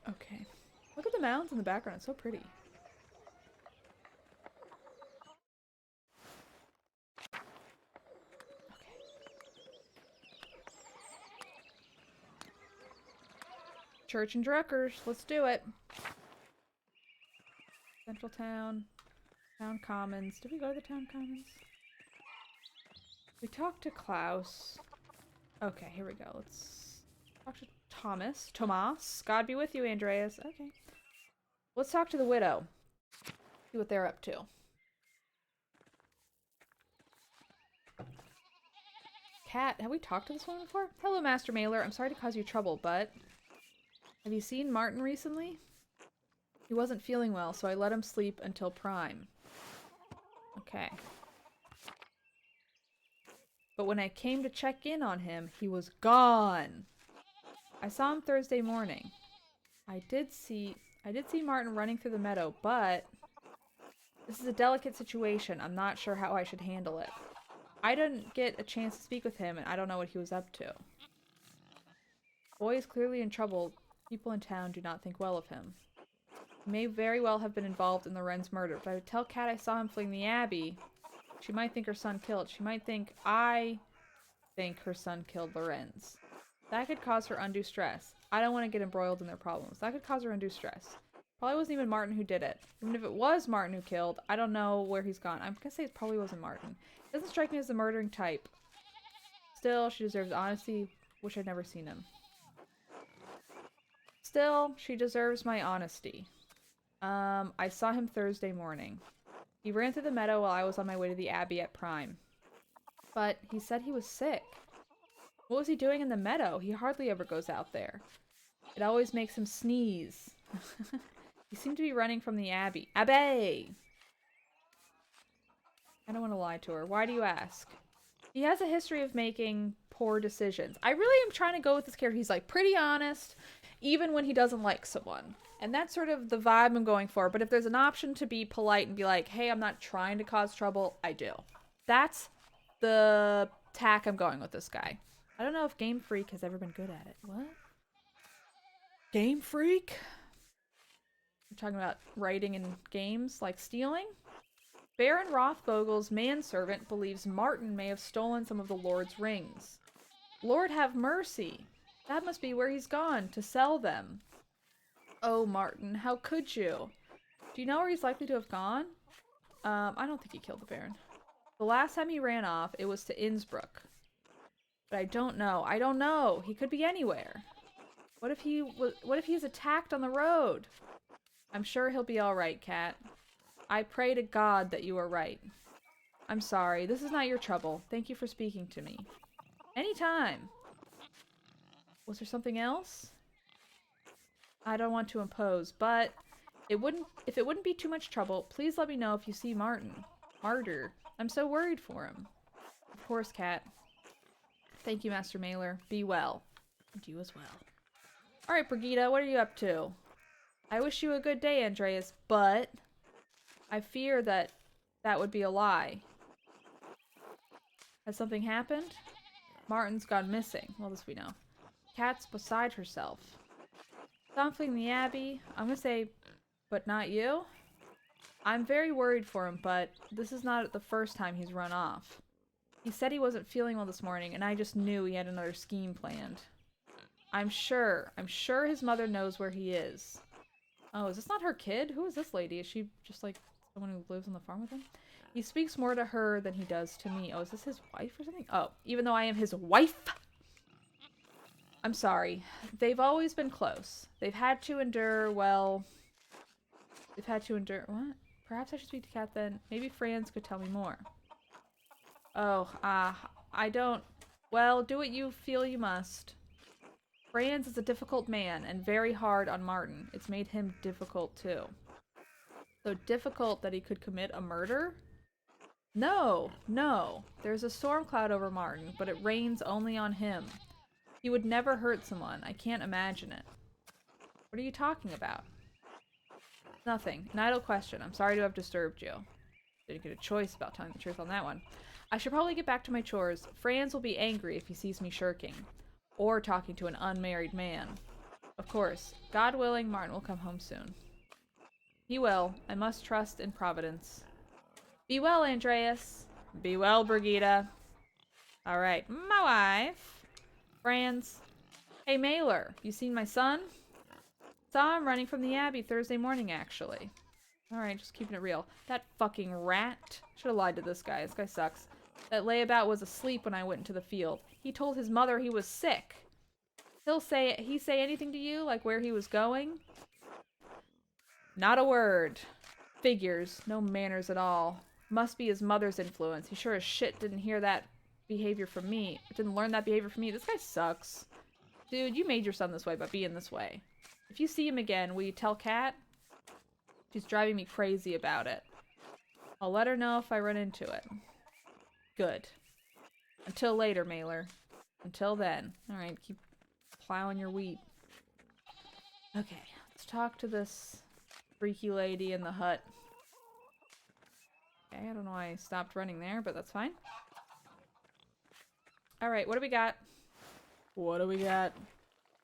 Okay. Look at the mountains in the background. It's so pretty. Okay. Church and Druckers. Let's do it. Central Town. Town Commons. Did we go to the Town Commons? We talked to Klaus. Okay, here we go. Let's talk to Thomas. Tomas. God be with you, Andreas. Okay. Let's talk to the widow. See what they're up to. Cat. Have we talked to this one before? Hello, Master Mailer. I'm sorry to cause you trouble, but... Have you seen Martin recently? He wasn't feeling well, so I let him sleep until prime. Okay. But when I came to check in on him, he was gone. I saw him Thursday morning. I did see Martin running through the meadow, but this is a delicate situation. I'm not sure how I should handle it. I didn't get a chance to speak with him, and I don't know what he was up to. Boy is clearly in trouble. People in town do not think well of him. He may very well have been involved in the Wren's murder, but I would tell Kat I saw him fleeing the Abbey. She might think her son killed. She might think I think her son killed Lorenz. That could cause her undue stress. I don't want to get embroiled in their problems. That could cause her undue stress. Probably wasn't even Martin who did it. Even if it was Martin who killed, I don't know where he's gone. I'm gonna say it probably wasn't Martin. Doesn't strike me as the murdering type. Still, she deserves honesty. Wish I'd never seen him. Still, she deserves my honesty. I saw him Thursday morning. He ran through the meadow while I was on my way to the Abbey at Prime. But he said he was sick. What was he doing in the meadow? He hardly ever goes out there. It always makes him sneeze. He seemed to be running from the Abbey. Abbey! I don't want to lie to her. Why do you ask? He has a history of making poor decisions. I really am trying to go with this character. He's like pretty honest, even when he doesn't like someone. And that's sort of the vibe I'm going for. But if there's an option to be polite and be like, hey, I'm not trying to cause trouble, I do. That's the tack I'm going with this guy. I don't know if Game Freak has ever been good at it. What? Game Freak? We're talking about writing in games like stealing? Baron Rothvogel's manservant believes Martin may have stolen some of the Lord's rings. Lord have mercy. That must be where he's gone, to sell them. Oh, Martin, how could you? Do you know where he's likely to have gone? I don't think he killed the Baron. The last time he ran off, it was to Innsbruck. But I don't know. I don't know. He could be anywhere. What if he's attacked on the road? I'm sure he'll be all right, Cat. I pray to God that you are right. I'm sorry. This is not your trouble. Thank you for speaking to me. Anytime. Was there something else? I don't want to impose, but if it wouldn't be too much trouble, please let me know if you see Martin. Martyr. I'm so worried for him. Of course, Cat. Thank you, Master Mailer. Be well. And you as well. Alright, Brigitte, what are you up to? I wish you a good day, Andreas, but I fear that would be a lie. Has something happened? Martin's gone missing. Well, this we know. Cat's beside herself. Something in the Abbey. I'm gonna say, but not you? I'm very worried for him, but this is not the first time he's run off. He said he wasn't feeling well this morning, and I just knew he had another scheme planned. I'm sure his mother knows where he is. Oh, is this not her kid? Who is this lady? Is she just like someone who lives on the farm with him? He speaks more to her than he does to me. Oh, is this his wife or something? Oh, even though I am his wife? I'm sorry. They've always been close. They've had to endure, well... They've had to endure... What? Perhaps I should speak to Kat then. Maybe Franz could tell me more. Oh, I don't... Well, do what you feel you must. Franz is a difficult man, and very hard on Martin. It's made him difficult, too. So difficult that he could commit a murder? No, no. There's a storm cloud over Martin, but it rains only on him. He would never hurt someone. I can't imagine it. What are you talking about? Nothing. An idle question. I'm sorry to have disturbed you. Didn't get a choice about telling the truth on that one. I should probably get back to my chores. Franz will be angry if he sees me shirking. Or talking to an unmarried man. Of course. God willing, Martin will come home soon. He will. I must trust in Providence. Be well, Andreas. Be well, Brigitte. Alright. My wife. Franz. Hey, Mailer. You seen my son? Saw him running from the Abbey Thursday morning, actually. Alright, just keeping it real. That fucking rat. Should have lied to this guy. This guy sucks. That layabout was asleep when I went into the field. He told his mother he was sick. He say anything to you? Like where he was going? Not a word. Figures. No manners at all. Must be his mother's influence. He sure as shit didn't hear that behavior from me. Didn't learn that behavior from me. This guy sucks. Dude, you made your son this way by being this way. If you see him again, will you tell Kat? She's driving me crazy about it. I'll let her know if I run into it. Good. Until later, Mailer. Until then. Alright, keep plowing your wheat. Okay, let's talk to this freaky lady in the hut. Okay, I don't know why I stopped running there, but that's fine. Alright, what do we got? What do we got?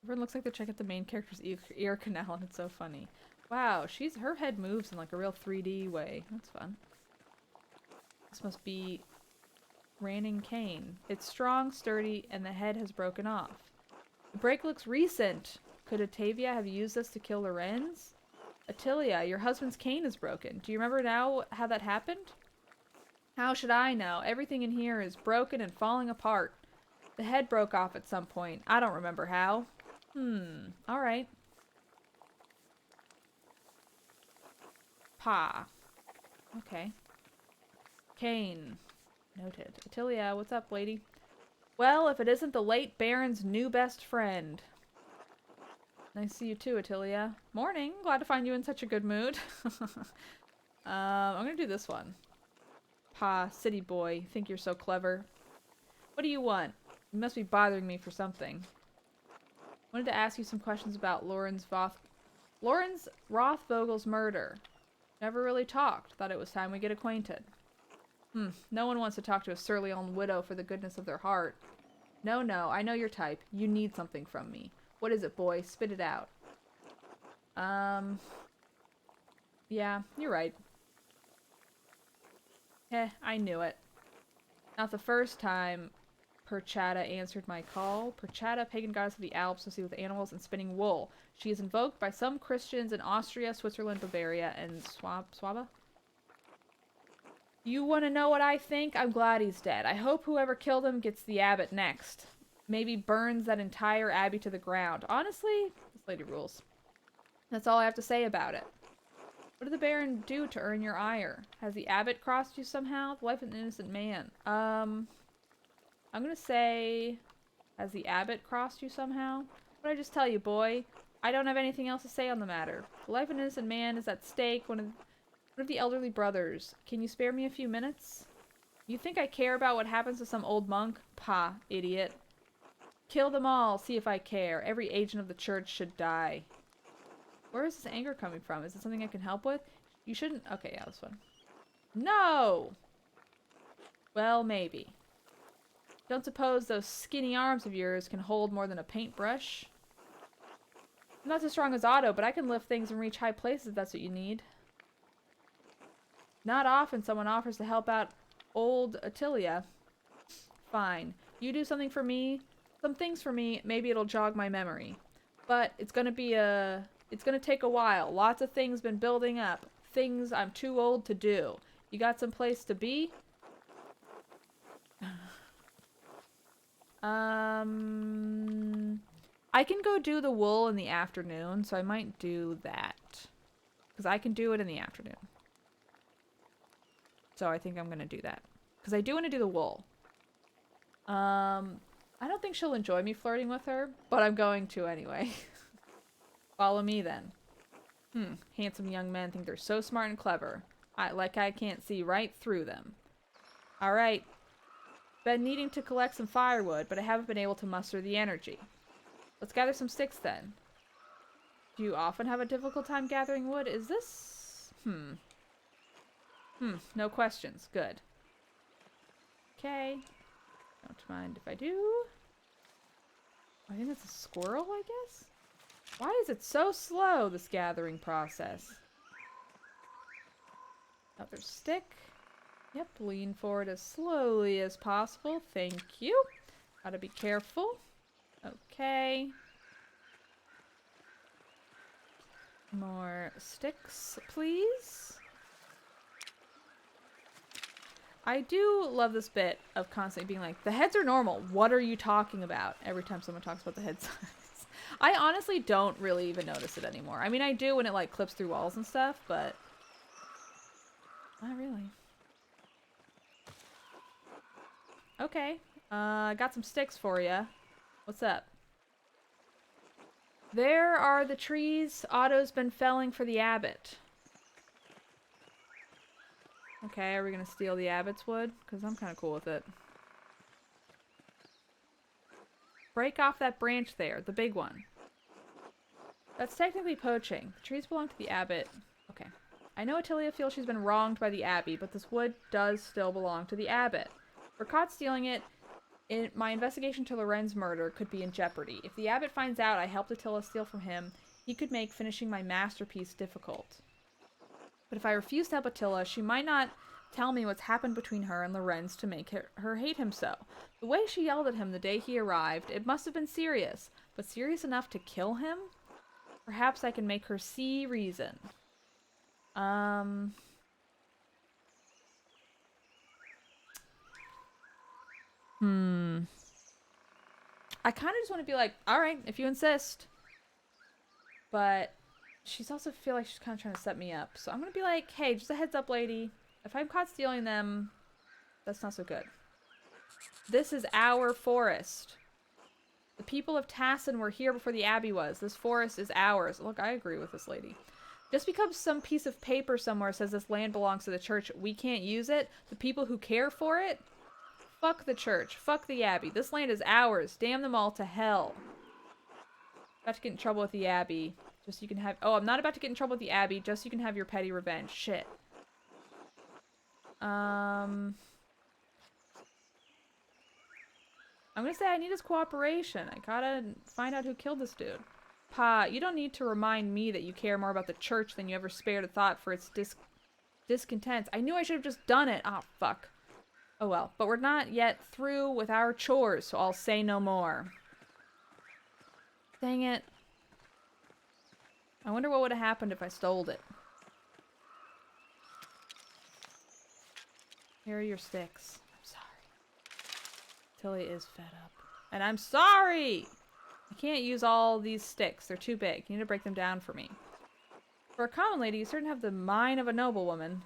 Everyone looks like they're checking out the main character's ear canal, and it's so funny. Wow, her head moves in like a real 3D way. That's fun. This must be Ranning cane. It's strong, sturdy, and the head has broken off. The break looks recent. Could Octavia have used this to kill the wrens? Attilia, your husband's cane is broken. Do you remember now how that happened? How should I know? Everything in here is broken and falling apart. The head broke off at some point. I don't remember how. Alright. Pa. Okay. Cane. Noted. Attilia, what's up, lady? Well, if it isn't the late Baron's new best friend. Nice to see you too, Attilia. Morning. Glad to find you in such a good mood. I'm gonna do this one. Pa, city boy. Think you're so clever. What do you want? You must be bothering me for something. Wanted to ask you some questions about Lawrence Rothvogel's murder. Never really talked. Thought it was time we get acquainted. No one wants to talk to a surly old widow for the goodness of their heart. No, I know your type. You need something from me. What is it, boy? Spit it out. Yeah, you're right. I knew it. Not the first time Perchata answered my call. Perchata, pagan goddess of the Alps, associated with animals and spinning wool. She is invoked by some Christians in Austria, Switzerland, Bavaria, and Swaba. You want to know what I think? I'm glad he's dead. I hope whoever killed him gets the abbot next. Maybe burns that entire abbey to the ground. Honestly, this lady rules. That's all I have to say about it. What did the Baron do to earn your ire? Has the abbot crossed you somehow? The life of an innocent man. I'm gonna say... Has the abbot crossed you somehow? What did I just tell you, boy? I don't have anything else to say on the matter. The life of an innocent man is at stake. One of the elderly brothers. Can you spare me a few minutes? You think I care about what happens to some old monk? Pah, idiot. Kill them all, see if I care. Every agent of the church should die. Where is this anger coming from? Is it something I can help with? You shouldn't... Okay, yeah, this one. No! Well, maybe. Don't suppose those skinny arms of yours can hold more than a paintbrush? I'm not as strong as Otto, but I can lift things and reach high places if that's what you need. Not often someone offers to help out old Attilia. Fine. You do something for me, some things for me, maybe it'll jog my memory. But it's gonna take a while. Lots of things been building up. Things I'm too old to do. You got some place to be? I can go do the wool in the afternoon, so I might do that. Because I can do it in the afternoon. So I think I'm going to do that. Because I do want to do the wool. I don't think she'll enjoy me flirting with her, but I'm going to anyway. Follow me then. Handsome young men think they're so smart and clever. I can't see right through them. Alright. Been needing to collect some firewood, but I haven't been able to muster the energy. Let's gather some sticks then. Do you often have a difficult time gathering wood? Is this... no questions. Good. Okay. Don't mind if I do. I think that's a squirrel, I guess? Why is it so slow, this gathering process? Another stick. Yep, lean forward as slowly as possible. Thank you. Gotta be careful. Okay. More sticks, please. I do love this bit of constantly being like, the heads are normal. What are you talking about? Every time someone talks about the head size. I honestly don't really even notice it anymore. I mean, I do when it like clips through walls and stuff, but not really. Okay. I got some sticks for you. What's up? There are the trees Otto's been felling for the abbot. Okay, are we gonna steal the abbot's wood? Because I'm kind of cool with it. Break off that branch there, the big one. That's technically poaching. The trees belong to the abbot. Okay. I know Attilia feels she's been wronged by the abbey, but this wood does still belong to the abbot. If we're caught stealing it, my investigation to Loren's murder could be in jeopardy. If the abbot finds out I helped Attila steal from him, he could make finishing my masterpiece difficult. But if I refuse to help Attila, she might not tell me what's happened between her and Lorenz to make her hate him so. The way she yelled at him the day he arrived, it must have been serious. But serious enough to kill him? Perhaps I can make her see reason. Um... I kind of just want to be like, alright, if you insist. But she's also feel like she's kind of trying to set me up. So I'm going to be like, hey, just a heads up, lady. If I'm caught stealing them, that's not so good. This is our forest. The people of Tassin were here before the Abbey was. This forest is ours. Look, I agree with this lady. Just because some piece of paper somewhere says this land belongs to the church, we can't use it. The people who care for it, fuck the church. Fuck the Abbey. This land is ours. Damn them all to hell. About to get in trouble with the Abbey. Just so you can have... Oh, I'm not about to get in trouble with the Abbey. Just so you can have your petty revenge. Shit. I'm gonna say I need his cooperation. I gotta find out who killed this dude. Pa, you don't need to remind me that you care more about the church than you ever spared a thought for its discontents. I knew I should have just done it. Oh, fuck. Oh well. But we're not yet through with our chores, so I'll say no more. Dang it. I wonder what would have happened if I stole it. Here are your sticks. I'm sorry. Tilly is fed up. And I'm sorry! I can't use all these sticks. They're too big. You need to break them down for me. For a common lady, you certainly have the mind of a noblewoman.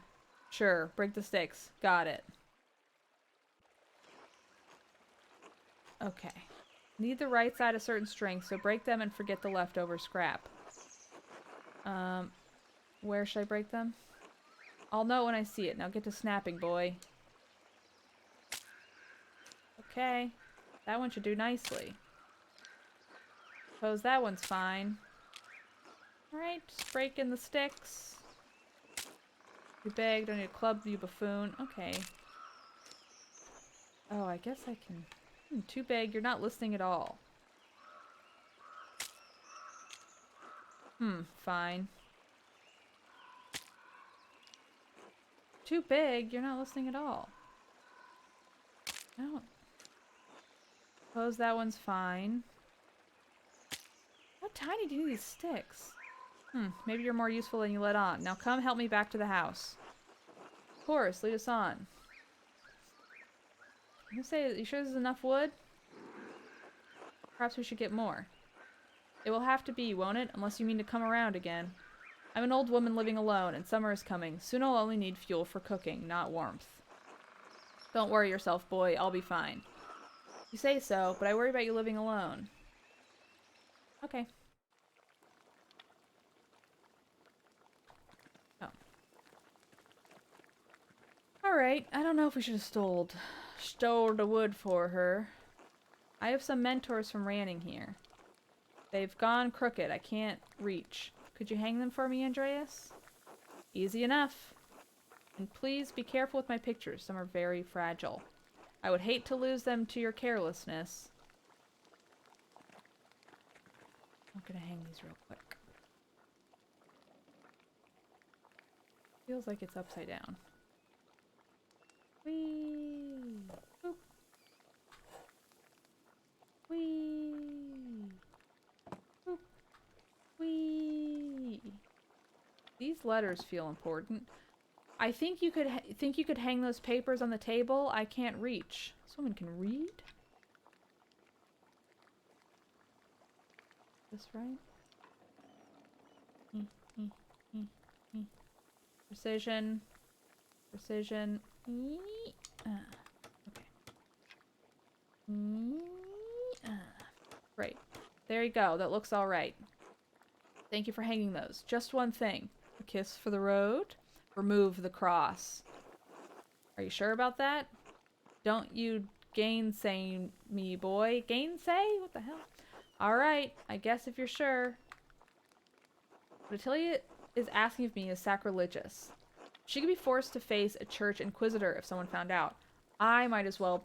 Sure, break the sticks. Got it. Okay. Need the right side of certain strength, so break them and forget the leftover scrap. Where should I break them? I'll know when I see it. Now get to snapping, boy. Okay. That one should do nicely. Suppose that one's fine. Alright, just break in the sticks. Too big, don't need a club, you buffoon. Okay. Oh, I guess I can... too big, you're not listening at all. Fine. Too big, you're not listening at all. No. Suppose that one's fine. How tiny do you need these sticks? Maybe you're more useful than you let on. Now come help me back to the house. Of course, lead us on. I'm gonna say, you sure this is enough wood? Perhaps we should get more. It will have to be, won't it? Unless you mean to come around again. I'm an old woman living alone, and summer is coming. Soon I'll only need fuel for cooking, not warmth. Don't worry yourself, boy. I'll be fine. You say so, but I worry about you living alone. Okay. Oh. Alright, I don't know if we should have stole the wood for her. I have some mentors from Ranning here. They've gone crooked. I can't reach. Could you hang them for me, Andreas? Easy enough. And please be careful with my pictures. Some are very fragile. I would hate to lose them to your carelessness. I'm gonna hang these real quick. Feels like it's upside down. Whee! Boop. Whee! Boop. Whee! These letters feel important. I think you could hang those papers on the table. I can't reach. This woman can read? Is this right? Precision. Precision. Okay. Right. There you go. That looks all right. Thank you for hanging those. Just one thing. A kiss for the road. Remove the cross. Are you sure about that? Don't you gainsay me, boy. Gainsay? What the hell? Alright, I guess if you're sure. What Attilia is asking of me is sacrilegious. She could be forced to face a church inquisitor if someone found out. I might as well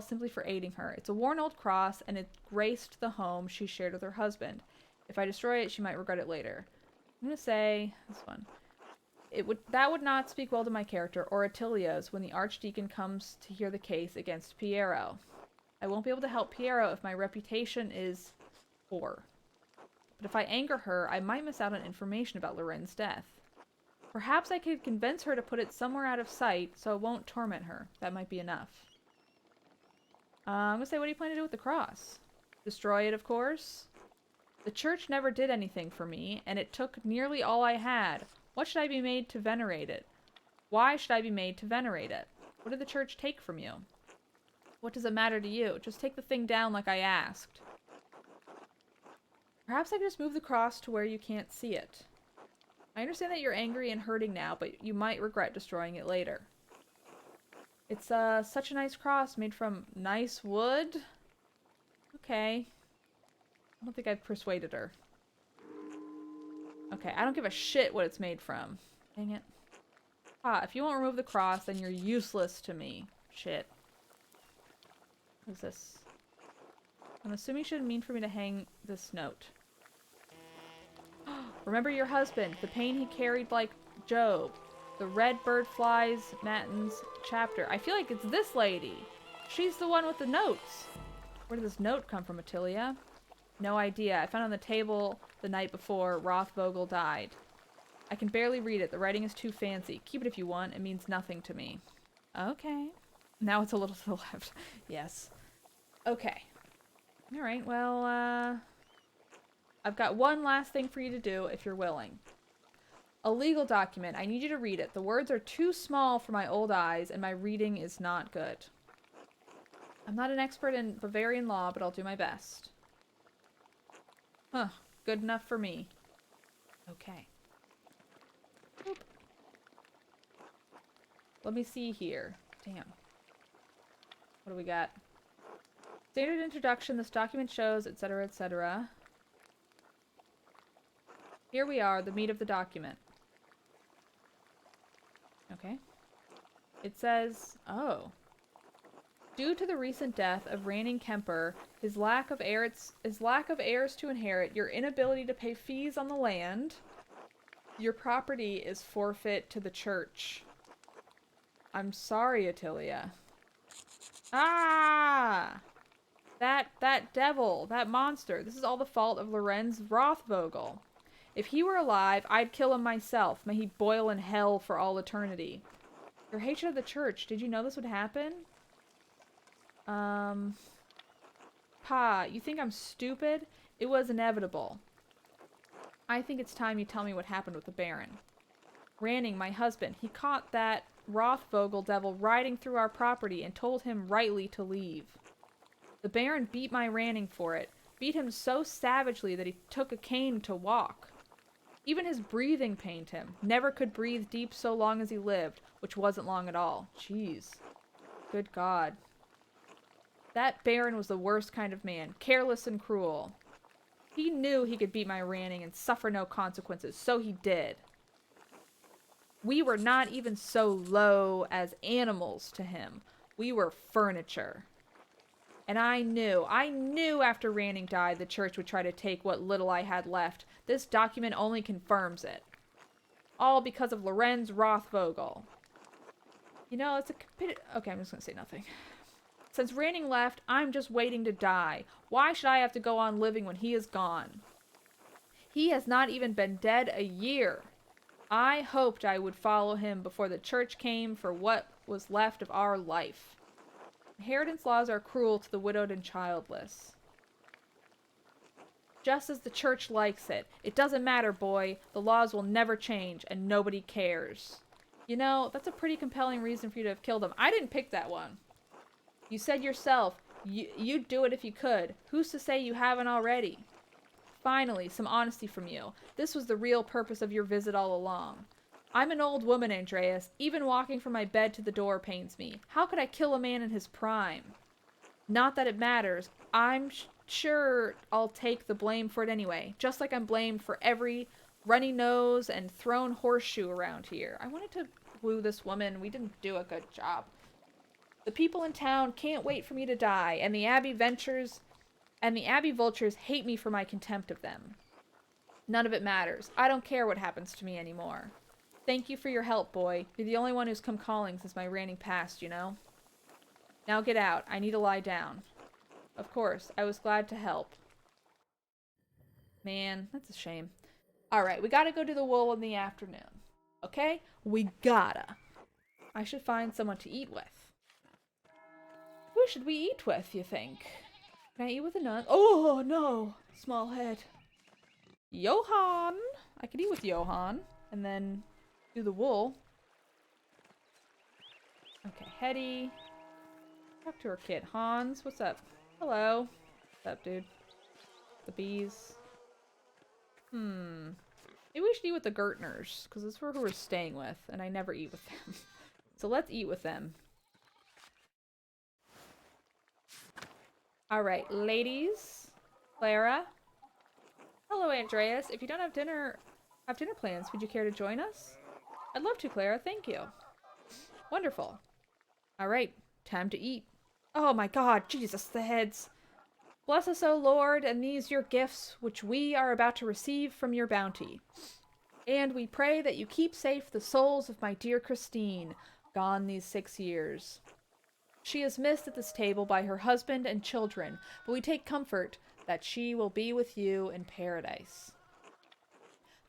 simply for aiding her. It's a worn old cross, and it graced the home she shared with her husband. If I destroy it, she might regret it later. I'm gonna say this one. That would not speak well to my character or Attilia's when the Archdeacon comes to hear the case against Piero. I won't be able to help Piero if my reputation is poor. but if I anger her, I might miss out on information about Loren's death. Perhaps I could convince her to put it somewhere out of sight so it won't torment her. That might be enough. I'm gonna say, what do you plan to do with the cross? Destroy it, of course. The church never did anything for me, and it took nearly all I had. What should I be made to venerate it? Why should I be made to venerate it? What did the church take from you? What does it matter to you? Just take the thing down like I asked. Perhaps I could just move the cross to where you can't see it. I understand that you're angry and hurting now, but you might regret destroying it later. It's such a nice cross made from nice wood. Okay. I don't think I've persuaded her. Okay, I don't give a shit what it's made from. Dang it. Ah, if you won't remove the cross, then you're useless to me. Shit. What is this? I'm assuming she didn't mean for me to hang this note. Remember your husband, the pain he carried like Job. The red bird flies, Matins chapter. I feel like it's this lady. She's the one with the notes. Where did this note come from, Attilia? No idea. I found it on the table the night before Rothvogel died. I can barely read it. The writing is too fancy. Keep it if you want. It means nothing to me. Okay. Now it's a little to the left. Yes. Okay. Alright, well, I've got one last thing for you to do if you're willing. A legal document. I need you to read it. The words are too small for my old eyes, and my reading is not good. I'm not an expert in Bavarian law, but I'll do my best. Huh. Good enough for me. Okay. Boop. Let me see here. Damn. What do we got? Standard introduction. This document shows, etc., etc. Here we are, the meat of the document. Okay. It says, oh. Due to the recent death of reigning Kemper, his lack of heirs to inherit, your inability to pay fees on the land, your property is forfeit to the church. I'm sorry, Attilia. Ah! That devil, that monster. This is all the fault of Lorenz Rothvogel. If he were alive, I'd kill him myself. May he boil in hell for all eternity. Your hatred of the church. Did you know this would happen? Pa, you think I'm stupid? It was inevitable. I think it's time you tell me what happened with the Baron. Ranning, my husband, he caught that Rothvogel devil riding through our property and told him rightly to leave. The Baron beat my Ranning for it, beat him so savagely that he took a cane to walk. Even his breathing pained him, never could breathe deep so long as he lived, which wasn't long at all. Jeez. Good God. That Baron was the worst kind of man, careless and cruel. He knew he could beat my Ranning and suffer no consequences, so he did. We were not even so low as animals to him. We were furniture. And I knew after Ranning died the church would try to take what little I had left. This document only confirms it. All because of Lorenz Rothvogel. You know, it's a... Okay, I'm just gonna say nothing. Since Ranning left, I'm just waiting to die. Why should I have to go on living when he is gone? He has not even been dead a year. I hoped I would follow him before the church came for what was left of our life. Inheritance laws are cruel to the widowed and childless. Just as the church likes it. It doesn't matter, boy. The laws will never change, and nobody cares. You know, that's a pretty compelling reason for you to have killed him. I didn't pick that one. You said yourself, you'd do it if you could. Who's to say you haven't already? Finally, some honesty from you. This was the real purpose of your visit all along. I'm an old woman, Andreas. Even walking from my bed to the door pains me. How could I kill a man in his prime? Not that it matters. I'm sure I'll take the blame for it anyway. Just like I'm blamed for every runny nose and thrown horseshoe around here. I wanted to woo this woman. We didn't do a good job. The people in town can't wait for me to die, and the Abbey vultures hate me for my contempt of them. None of it matters. I don't care what happens to me anymore. Thank you for your help, boy. You're the only one who's come calling since my Ranning passed, you know? Now get out. I need to lie down. Of course, I was glad to help. Man, that's a shame. Alright, we gotta go to the wool in the afternoon. Okay? We gotta. I should find someone to eat with. Who should we eat with, you think? Can I eat with a nun? Oh, no! Small head. Johan! I could eat with Johan. And then do the wool. Okay, Hetty. Talk to her kid. Hans, what's up? Hello. What's up, dude? The bees. Maybe we should eat with the Gertners, because that's who we're staying with, and I never eat with them. So let's eat with them. Alright, ladies. Clara. Hello, Andreas. If you don't have dinner plans, would you care to join us? I'd love to, Clara. Thank you. Wonderful. Alright, time to eat. Oh my god, Jesus, the heads. Bless us, O Lord, and these your gifts, which we are about to receive from your bounty. And we pray that you keep safe the souls of my dear Christine, gone these 6 years. She is missed at this table by her husband and children, but we take comfort that she will be with you in paradise.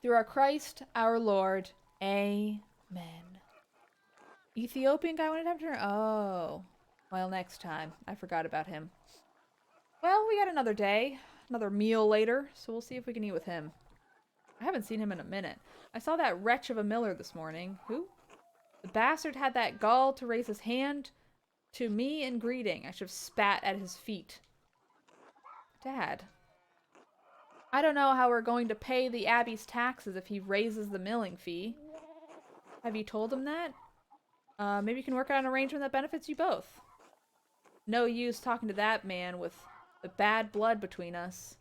Through our Christ, our Lord. Amen. Ethiopian guy wanted to have dinner? Oh. Well, next time. I forgot about him. Well, we got another day. Another meal later, so we'll see if we can eat with him. I haven't seen him in a minute. I saw that wretch of a miller this morning. Who? The bastard had that gall to raise his hand to me in greeting. I should have spat at his feet. Dad. I don't know how we're going to pay the Abbey's taxes if he raises the milling fee. Have you told him that? Maybe you can work out an arrangement that benefits you both. No use talking to that man with the bad blood between us.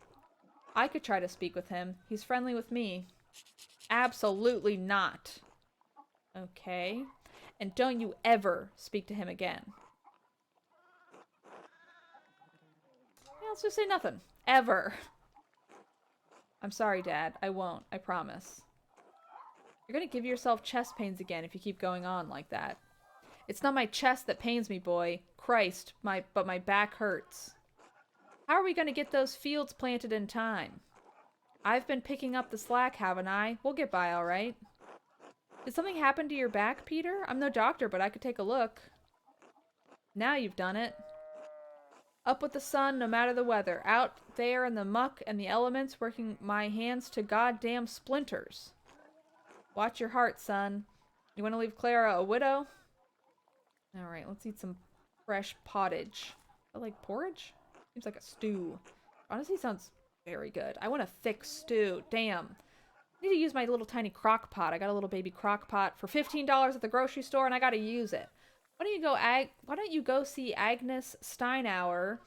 I could try to speak with him. He's friendly with me. Absolutely not. Okay. And don't you ever speak to him again. Yeah, let's just say nothing. Ever. I'm sorry, Dad. I won't. I promise. You're gonna give yourself chest pains again if you keep going on like that. It's not my chest that pains me, boy. Christ, but my back hurts. How are we gonna get those fields planted in time? I've been picking up the slack, haven't I? We'll get by all right. Did something happen to your back, Peter? I'm no doctor, but I could take a look. Now you've done it. Up with the sun, no matter the weather. Out there in the muck and the elements, working my hands to goddamn splinters. Watch your heart, son. You want to leave Clara a widow? Alright, let's eat some fresh pottage. I like porridge? Seems like a stew. Honestly, sounds very good. I want a thick stew. Damn. I need to use my little tiny crock pot. I got a little baby crock pot for $15 at the grocery store, and I gotta use it. Why don't you go see Agnes Steinauerian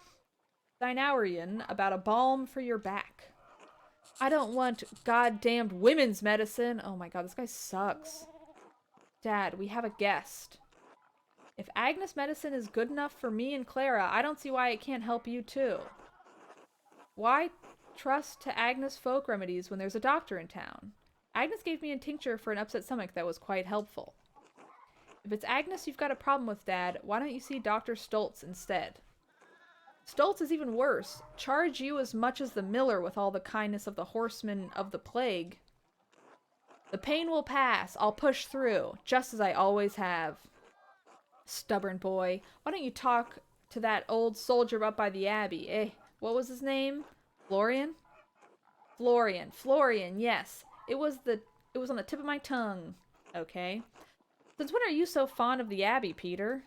about a balm for your back? I don't want goddamned women's medicine. Oh my god, this guy sucks. Dad, we have a guest. If Agnes medicine is good enough for me and Clara, I don't see why it can't help you too. Why trust to Agnes folk remedies when there's a doctor in town? Agnes gave me a tincture for an upset stomach that was quite helpful. If it's Agnes you've got a problem with, Dad, why don't you see Dr. Stoltz instead? Stoltz is even worse. Charge you as much as the miller with all the kindness of the horseman of the plague. The pain will pass. I'll push through, just as I always have. Stubborn boy. Why don't you talk to that old soldier up by the abbey? Eh, what was his name? Florian? Florian, yes. It was on the tip of my tongue. Okay. Since when are you so fond of the abbey, Peter?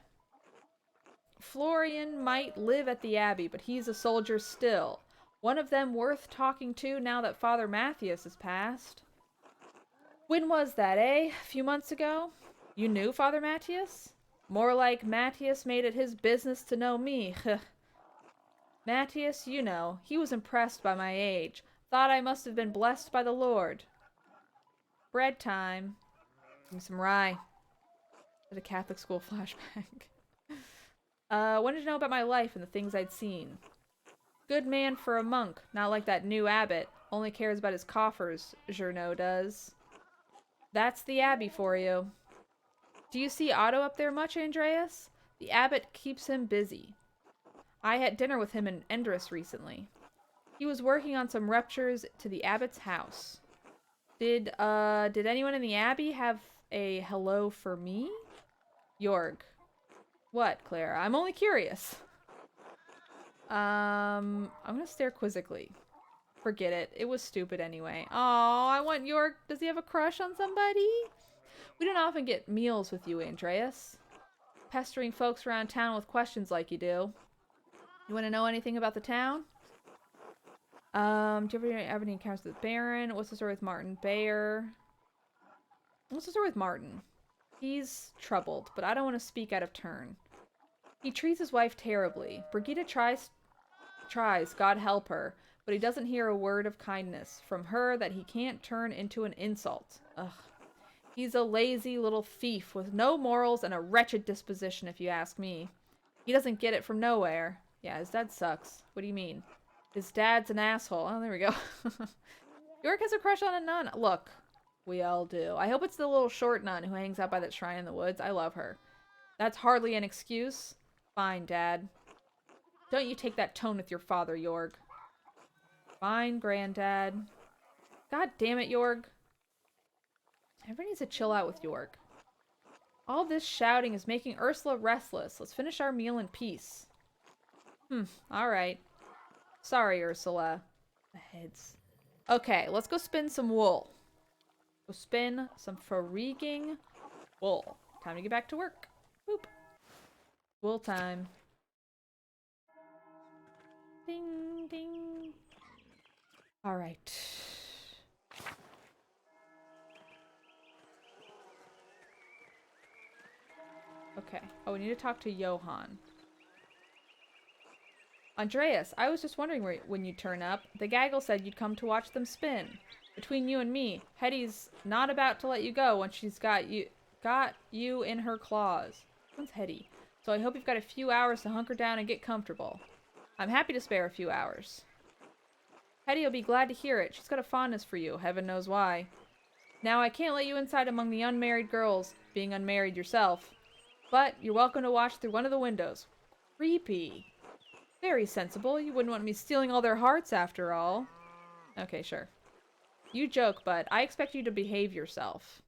Florian might live at the abbey, but he's a soldier still. One of them worth talking to now that Father Matthias has passed. When was that, eh? A few months ago? You knew Father Matthias? More like Matthias made it his business to know me. Matthias, you know, he was impressed by my age. Thought I must have been blessed by the Lord. Bread time. Give me some rye. At a Catholic school flashback. Wanted to know about my life and the things I'd seen. Good man for a monk, not like that new abbot. Only cares about his coffers, Journeau does. That's the abbey for you. Do you see Otto up there much, Andreas? The abbot keeps him busy. I had dinner with him in Endres recently. He was working on some ruptures to the abbot's house. Did anyone in the abbey have a hello for me? Jorg. What, Claire? I'm only curious. I'm gonna stare quizzically. Forget it. It was stupid anyway. Oh, I want Jorg. Does he have a crush on somebody? We don't often get meals with you, Andreas. Pestering folks around town with questions like you do. You want to know anything about the town? Do you ever have any encounters with the Baron? What's the story with Martin Bayer? What's the story with Martin? He's troubled, but I don't want to speak out of turn. He treats his wife terribly. Brigitte tries, God help her, but he doesn't hear a word of kindness from her that he can't turn into an insult. Ugh. He's a lazy little thief with no morals and a wretched disposition, if you ask me. He doesn't get it from nowhere. Yeah, his dad sucks. What do you mean? His dad's an asshole. Oh, there we go. York has a crush on a nun. Look, we all do. I hope it's the little short nun who hangs out by that shrine in the woods. I love her. That's hardly an excuse. Fine, Dad. Don't you take that tone with your father, Jorg. Fine, Granddad. God damn it, Jorg. Everyone needs to chill out with Jorg. All this shouting is making Ursula restless. Let's finish our meal in peace. Alright. Sorry, Ursula. The heads. Okay, let's go spin some wool. Go spin some freaking wool. Time to get back to work. Boop. Wool time. Ding, ding. Alright. Okay. Oh, we need to talk to Johann. Andreas, I was just wondering when you'd turn up. The gaggle said you'd come to watch them spin. Between you and me, Hetty's not about to let you go once she's got you in her claws. One's Hetty. So I hope you've got a few hours to hunker down and get comfortable. I'm happy to spare a few hours. Hetty will be glad to hear it. She's got a fondness for you, heaven knows why. Now I can't let you inside among the unmarried girls, being unmarried yourself. But you're welcome to watch through one of the windows. Creepy. Very sensible. You wouldn't want me stealing all their hearts after all. Okay, sure. You joke, but I expect you to behave yourself.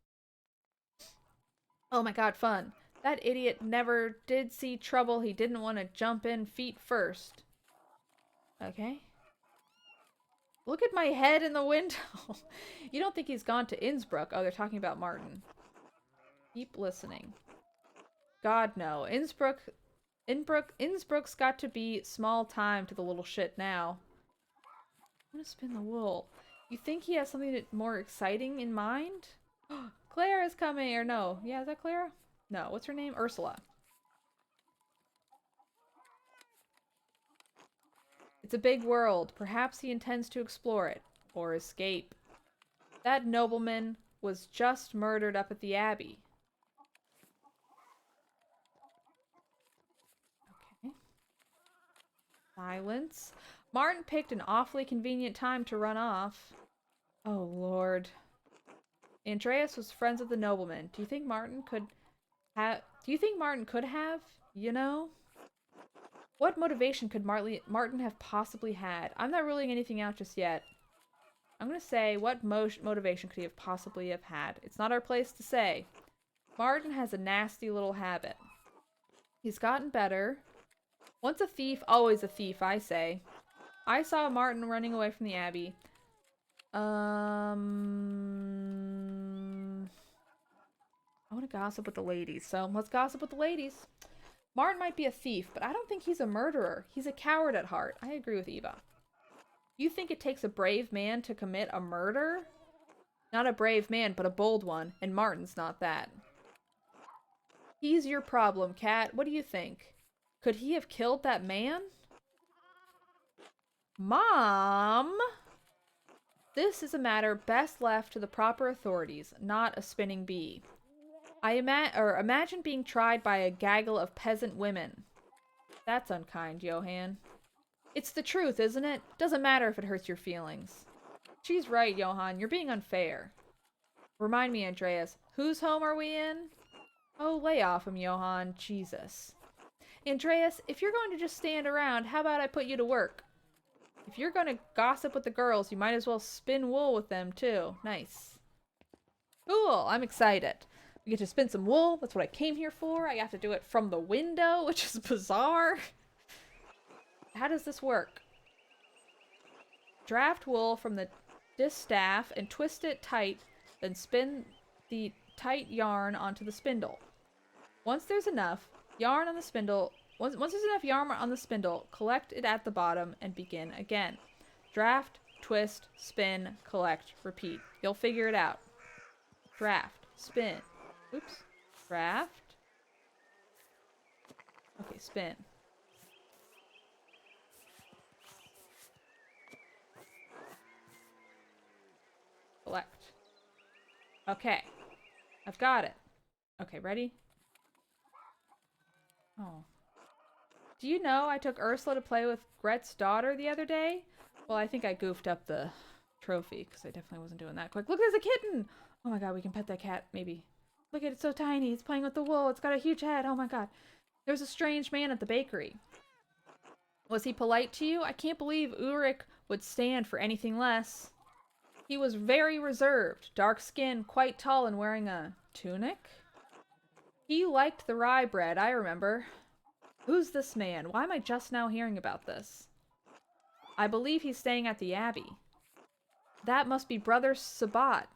Oh my god, fun. That idiot never did see trouble. He didn't want to jump in feet first. Okay. Look at my head in the window. You don't think he's gone to Innsbruck? Oh, they're talking about Martin. Keep listening. God, no. Innsbruck's got to be small time to the little shit now. I'm gonna spin the wool. You think he has something more exciting in mind? Claire is coming, or no. Yeah, is that Claire? No, what's her name? Ursula. It's a big world. Perhaps he intends to explore it. Or escape. That nobleman was just murdered up at the Abbey. Okay. Silence. Martin picked an awfully convenient time to run off. Oh, Lord. Andreas was friends with the nobleman. Do you think Martin could have... You know? What motivation could Martin have possibly had? I'm not ruling anything out just yet. I'm gonna say, what motivation could he have possibly have had? It's not our place to say. Martin has a nasty little habit. He's gotten better. Once a thief, always a thief, I say. I saw Martin running away from the Abbey. I want to gossip with the ladies, so let's gossip with the ladies. Martin might be a thief, but I don't think he's a murderer. He's a coward at heart. I agree with Eva. You think it takes a brave man to commit a murder? Not a brave man, but a bold one, and Martin's not that. He's your problem, Cat. What do you think? Could he have killed that man? Mom? This is a matter best left to the proper authorities, not a spinning bee. Imagine being tried by a gaggle of peasant women. That's unkind, Johann. It's the truth, isn't it? Doesn't matter if it hurts your feelings. She's right, Johann. You're being unfair. Remind me, Andreas, whose home are we in? Oh, lay off him, Johann. Jesus. Andreas, if you're going to just stand around, how about I put you to work? If If you're gonna gossip with the girls, you might as well spin wool with them too. Nice. Cool, I'm excited. We get to spin some wool. That's what I came here for. I have to do it from the window, which is bizarre. How does this work? Draft wool from the distaff and twist it tight, then spin the tight yarn onto the spindle. Once there's enough yarn on the spindle, collect it at the bottom and begin again. Draft, twist, spin, collect, repeat. You'll figure it out. Draft, spin. Oops. Draft. Okay, spin. Collect. Okay. I've got it. Okay, ready? Oh. Do you know I took Ursula to play with Gret's daughter the other day? Well, I think I goofed up the trophy, because I definitely wasn't doing that quick. Look, there's a kitten! Oh my god, we can pet that cat, maybe. Look at it, it's so tiny. It's playing with the wool. It's got a huge head. Oh my god. There's a strange man at the bakery. Was he polite to you? I can't believe Ulrich would stand for anything less. He was very reserved, dark skin, quite tall, and wearing a tunic? He liked the rye bread, I remember. Who's this man? Why am I just now hearing about this? I believe he's staying at the Abbey. That must be Brother Sabat.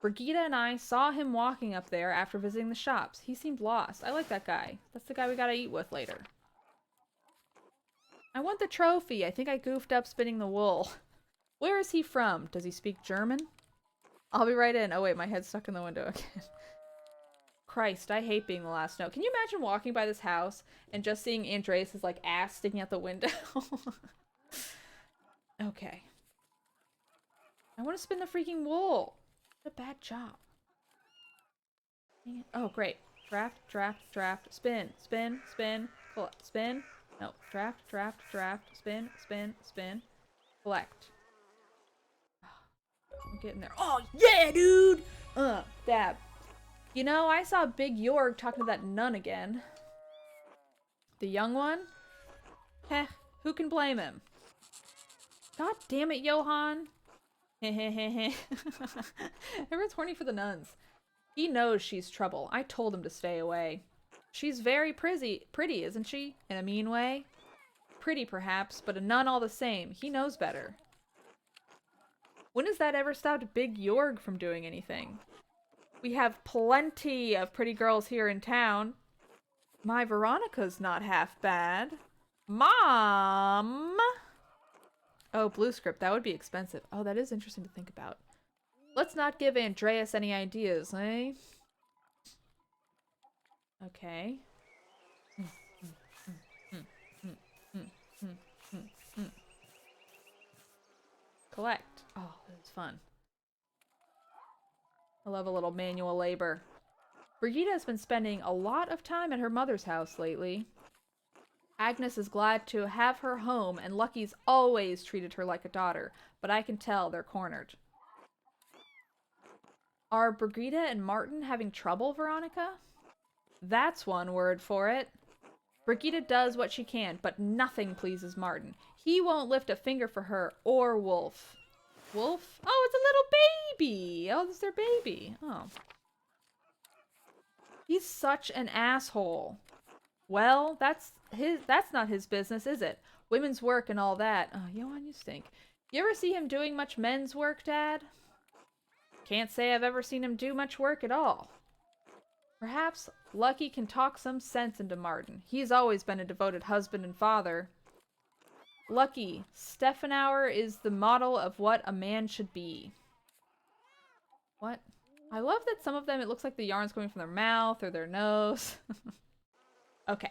Brigida and I saw him walking up there after visiting the shops. He seemed lost. I like that guy. That's the guy we gotta eat with later. I want the trophy. I think I goofed up spinning the wool. Where is he from? Does he speak German? I'll be right in. Oh wait, my head's stuck in the window again. Christ, I hate being the last note. Can you imagine walking by this house and just seeing Andreas' like ass sticking out the window? Okay. I want to spin the freaking wool. What a bad job. Dang it. Oh, great. Draft, draft, draft, spin, spin, spin, spin. No, draft, draft, draft, spin, spin, spin, collect. I'm getting there. Oh, yeah, dude! Dab. You know, I saw Big Jorg talking to that nun again. The young one? Heh, who can blame him? God damn it, Johann. Hehehehe. Everyone's horny for the nuns. He knows she's trouble. I told him to stay away. She's very pretty, isn't she? In a mean way? Pretty, perhaps, but a nun all the same. He knows better. When has that ever stopped Big Jorg from doing anything? We have plenty of pretty girls here in town. My Veronica's not half bad. Mom! Oh, blue script. That would be expensive. Oh, that is interesting to think about. Let's not give Andreas any ideas, eh? Okay. Collect. Oh, that's fun. I love a little manual labor. Brigida has been spending a lot of time at her mother's house lately. Agnes is glad to have her home, and Lucky's always treated her like a daughter, but I can tell they're cornered. Are Brigida and Martin having trouble, Veronica? That's one word for it. Brigida does what she can, but nothing pleases Martin. He won't lift a finger for her or Wolf. Wolf? Oh, it's a little baby! Oh, it's their baby. Oh. He's such an asshole. Well, that's not his business, is it? Women's work and all that. Oh, Johann, you stink. You ever see him doing much men's work, Dad? Can't say I've ever seen him do much work at all. Perhaps Lucky can talk some sense into Martin. He's always been a devoted husband and father. Lucky, Steffenauer is the model of what a man should be. What? I love that some of them, it looks like the yarn's coming from their mouth or their nose. Okay.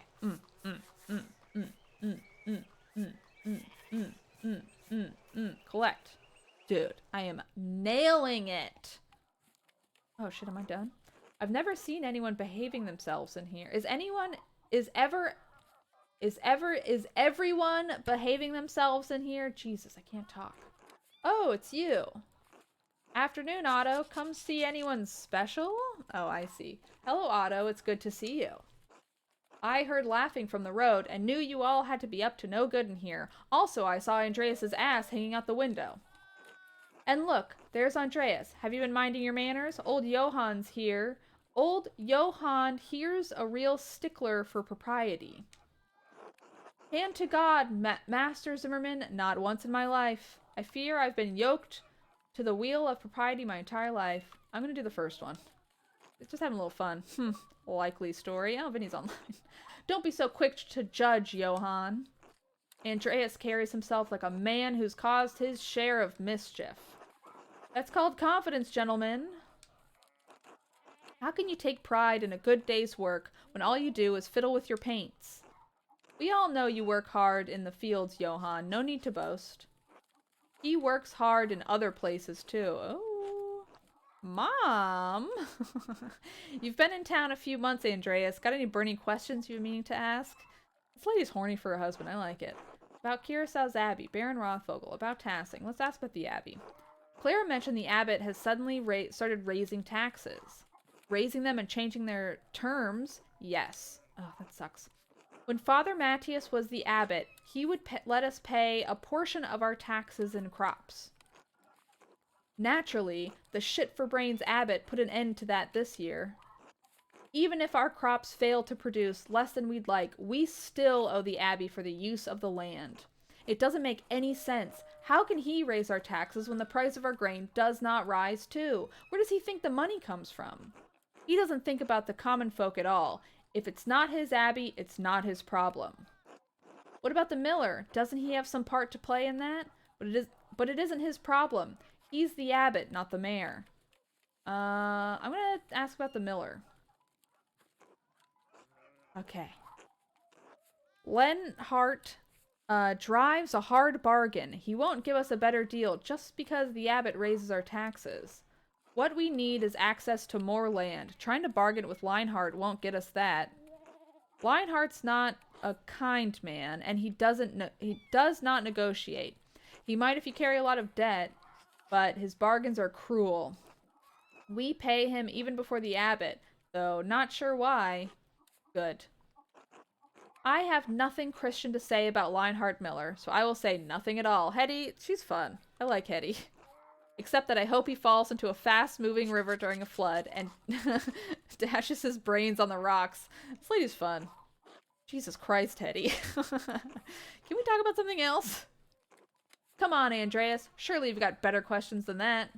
Collect. Dude, I am nailing it. Oh shit, am I done? I've never seen anyone behaving themselves in here. Is everyone behaving themselves in here? Jesus, I can't talk. Oh, it's you. Afternoon, Otto. Come see anyone special? Oh, I see. Hello, Otto. It's good to see you. I heard laughing from the road and knew you all had to be up to no good in here. Also, I saw Andreas's ass hanging out the window. And look, there's Andreas. Have you been minding your manners? Old Johann's here. Old Johann here's a real stickler for propriety. Hand to God, Master Zimmerman, not once in my life. I fear I've been yoked to the wheel of propriety my entire life. I'm gonna do the first one. It's just having a little fun. Likely story. Oh, Vinny's online. Don't be so quick to judge, Johann. Andreas carries himself like a man who's caused his share of mischief. That's called confidence, gentlemen. How can you take pride in a good day's work when all you do is fiddle with your paints? We all know you work hard in the fields, Johann. No need to boast. He works hard in other places, too. Oh. Mom! You've been in town a few months, Andreas. Got any burning questions you've been meaning to ask? This lady's horny for her husband. I like it. About Curaçao's Abbey, Baron Rothvogel. About Tassing. Let's ask about the Abbey. Clara mentioned the abbot has suddenly started raising taxes. Raising them and changing their terms? Yes. Oh, that sucks. When Father Matthias was the abbot, he would let us pay a portion of our taxes and crops. Naturally, the shit-for-brains abbot put an end to that this year. Even if our crops fail to produce less than we'd like, we still owe the abbey for the use of the land. It doesn't make any sense. How can he raise our taxes when the price of our grain does not rise too? Where does he think the money comes from? He doesn't think about the common folk at all. If it's not his abbey, it's not his problem. What about the miller? Doesn't he have some part to play in that? But it isn't his problem. He's the abbot, not the mayor. I'm gonna ask about the miller. Okay. Lenhart drives a hard bargain. He won't give us a better deal just because the abbot raises our taxes. What we need is access to more land. Trying to bargain with Leinhardt won't get us that. Leinhardt's not a kind man, and he does not negotiate. He might if you carry a lot of debt, but his bargains are cruel. We pay him even before the abbot, though not sure why. Good. I have nothing Christian to say about Leinhardt Miller, so I will say nothing at all. Hetty, she's fun. I like Hetty. Except that I hope he falls into a fast-moving river during a flood and dashes his brains on the rocks. This lady's fun. Jesus Christ, Hetty. Can we talk about something else? Come on, Andreas. Surely you've got better questions than that.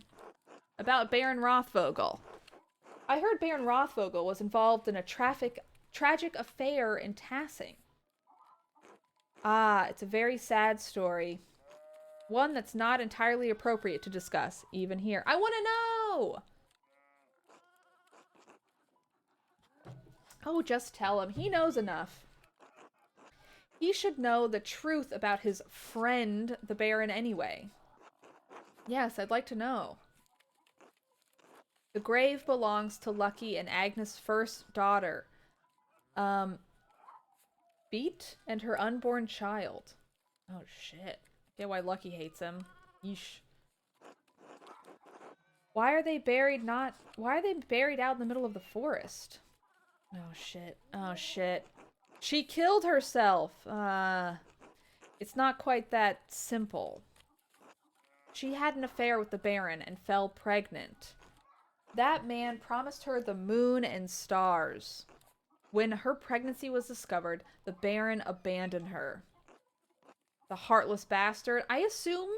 About Baron Rothvogel. I heard Baron Rothvogel was involved in a tragic affair in Tassing. Ah, it's a very sad story. One that's not entirely appropriate to discuss, even here. I want to know! Oh, just tell him. He knows enough. He should know the truth about his friend, the Baron, anyway. Yes, I'd like to know. The grave belongs to Lucky and Agnes' first daughter, Beat, and her unborn child. Oh, shit. Get why Lucky hates him. Yeesh. Why are they buried out in the middle of the forest? Oh, shit. Oh, shit. She killed herself! It's not quite that simple. She had an affair with the Baron and fell pregnant. That man promised her the moon and stars. When her pregnancy was discovered, the Baron abandoned her. The heartless bastard. I assume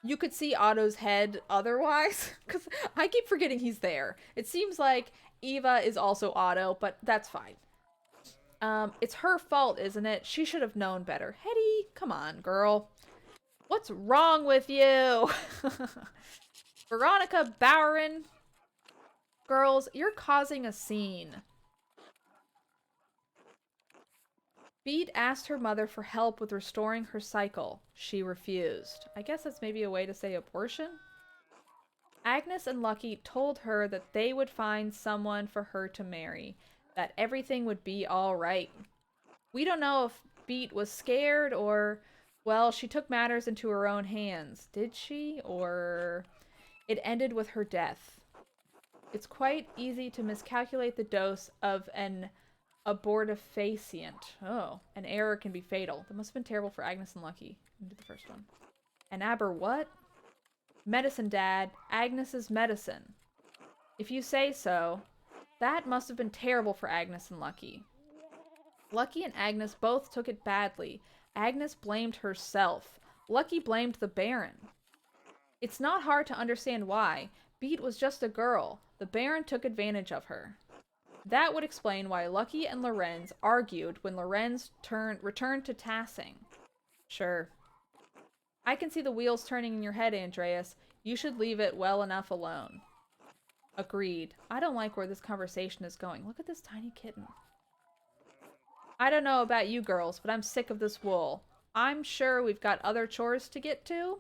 you could see Otto's head otherwise, because I keep forgetting he's there. It seems like Eva is also Otto, but that's fine. It's her fault, isn't it? She should have known better. Hetty, come on, girl. What's wrong with you? Veronica Bowron. Girls, you're causing a scene. Beat asked her mother for help with restoring her cycle. She refused. I guess that's maybe a way to say abortion? Agnes and Lucky told her that they would find someone for her to marry, that everything would be all right. We don't know if Beat was scared or, well, she took matters into her own hands. Did she? Or it ended with her death. It's quite easy to miscalculate the dose of an Abortifacient. Oh, an error can be fatal. That must have been terrible for Agnes and Lucky. Into the first one. An aber what? Medicine, Dad. Agnes's medicine. If you say so. That must have been terrible for Agnes and Lucky. Lucky and Agnes both took it badly. Agnes blamed herself. Lucky blamed the Baron. It's not hard to understand why. Beat was just a girl. The Baron took advantage of her. That would explain why Lucky and Lorenz argued when Lorenz returned to Tassing. Sure. I can see the wheels turning in your head, Andreas. You should leave it well enough alone. Agreed. I don't like where this conversation is going. Look at this tiny kitten. I don't know about you girls, but I'm sick of this wool. I'm sure we've got other chores to get to.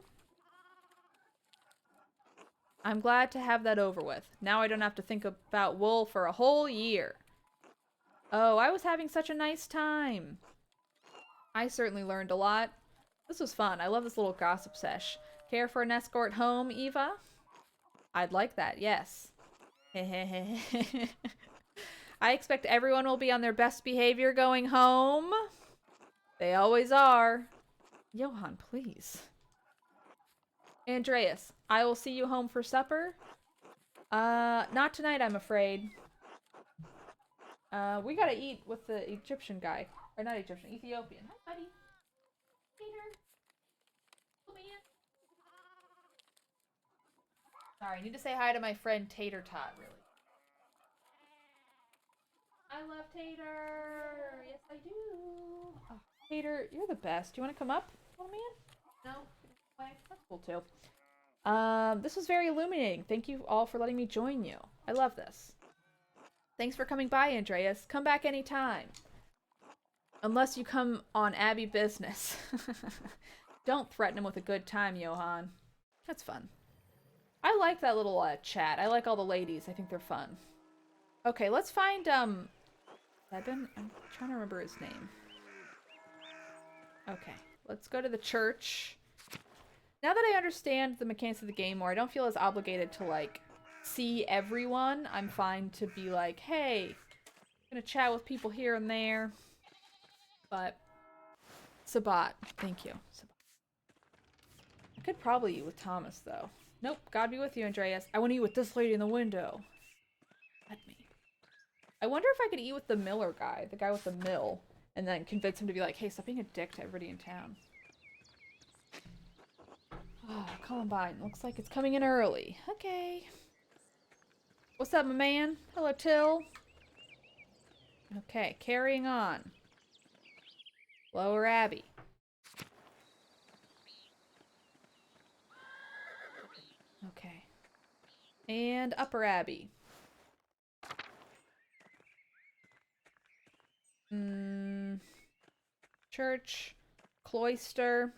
I'm glad to have that over with. Now I don't have to think about wool for a whole year. Oh, I was having such a nice time. I certainly learned a lot. This was fun. I love this little gossip sesh. Care for an escort home, Eva? I'd like that, yes. I expect everyone will be on their best behavior going home. They always are. Johann, please. Andreas, I will see you home for supper. Not tonight, I'm afraid. We gotta eat with the Egyptian guy. Or not Egyptian, Ethiopian. Hi, buddy. Peter. Come in. Sorry, I need to say hi to my friend Tater Tot, really. I love Tater! Yes, I do! Oh, Tater, you're the best. Do you want to come up, little man? No? That's cool, too. This was very illuminating. Thank you all for letting me join you. I love this. Thanks for coming by, Andreas. Come back anytime. Unless you come on Abby business. Don't threaten him with a good time, Johann. That's fun. I like that little chat. I like all the ladies. I think they're fun. Okay, let's find, Eben? I'm trying to remember his name. Okay, let's go to the church. Now that I understand the mechanics of the game more, I don't feel as obligated to, like, see everyone. I'm fine to be like, hey, I'm gonna chat with people here and there. But, Sabat, thank you. Sabat. I could probably eat with Thomas, though. Nope, God be with you, Andreas. I want to eat with this lady in the window. Let me. I wonder if I could eat with the miller guy, the guy with the mill, and then convince him to be like, hey, stop being a dick to everybody in town. Oh, Columbine. Looks like it's coming in early. Okay. What's up, my man? Hello, Till. Okay, carrying on. Lower Abbey. Okay. And Upper Abbey. Church. Cloister.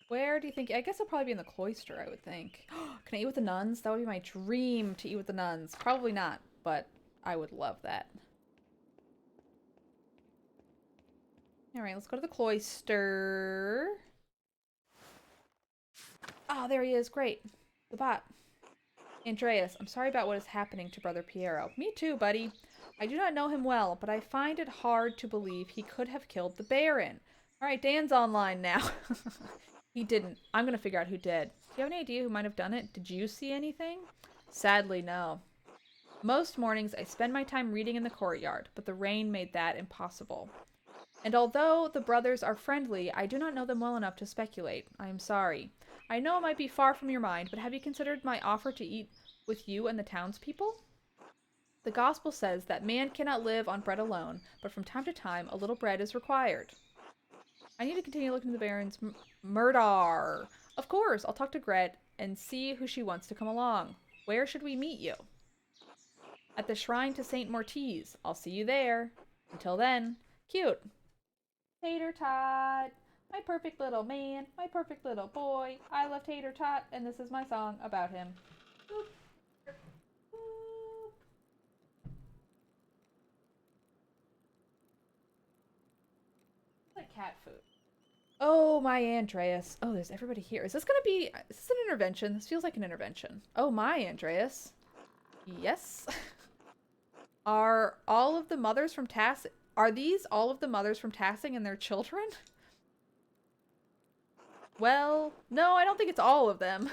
Where do you think? I guess it'll probably be in the cloister, I would think. Can I eat with the nuns? That would be my dream, to eat with the nuns. Probably not, but I would love that. Alright, let's go to the cloister. Oh, there he is. Great. The bot. Andreas, I'm sorry about what is happening to Brother Piero. Me too, buddy. I do not know him well, but I find it hard to believe he could have killed the Baron. Alright, Dan's online now. He didn't. I'm gonna figure out who did. Do you have any idea who might have done it? Did you see anything? Sadly, no. Most mornings I spend my time reading in the courtyard, but the rain made that impossible. And although the brothers are friendly, I do not know them well enough to speculate. I am sorry. I know it might be far from your mind, but have you considered my offer to eat with you and the townspeople? The gospel says that man cannot live on bread alone, but from time to time a little bread is required. I need to continue looking at the Baron's murder. Of course, I'll talk to Gret and see who she wants to come along. Where should we meet you? At the shrine to Saint Mortiz. I'll see you there. Until then, cute. Tater Tot, my perfect little man, my perfect little boy. I love Tater Tot, and this is my song about him. Boop. Boop. Like cat food. Oh, my Andreas. Oh, there's everybody here. Is this gonna be... Is this an intervention? This feels like an intervention. Oh, my Andreas. Yes. Are all of the mothers from Are these all of the mothers from Tassing and their children? Well, no, I don't think it's all of them.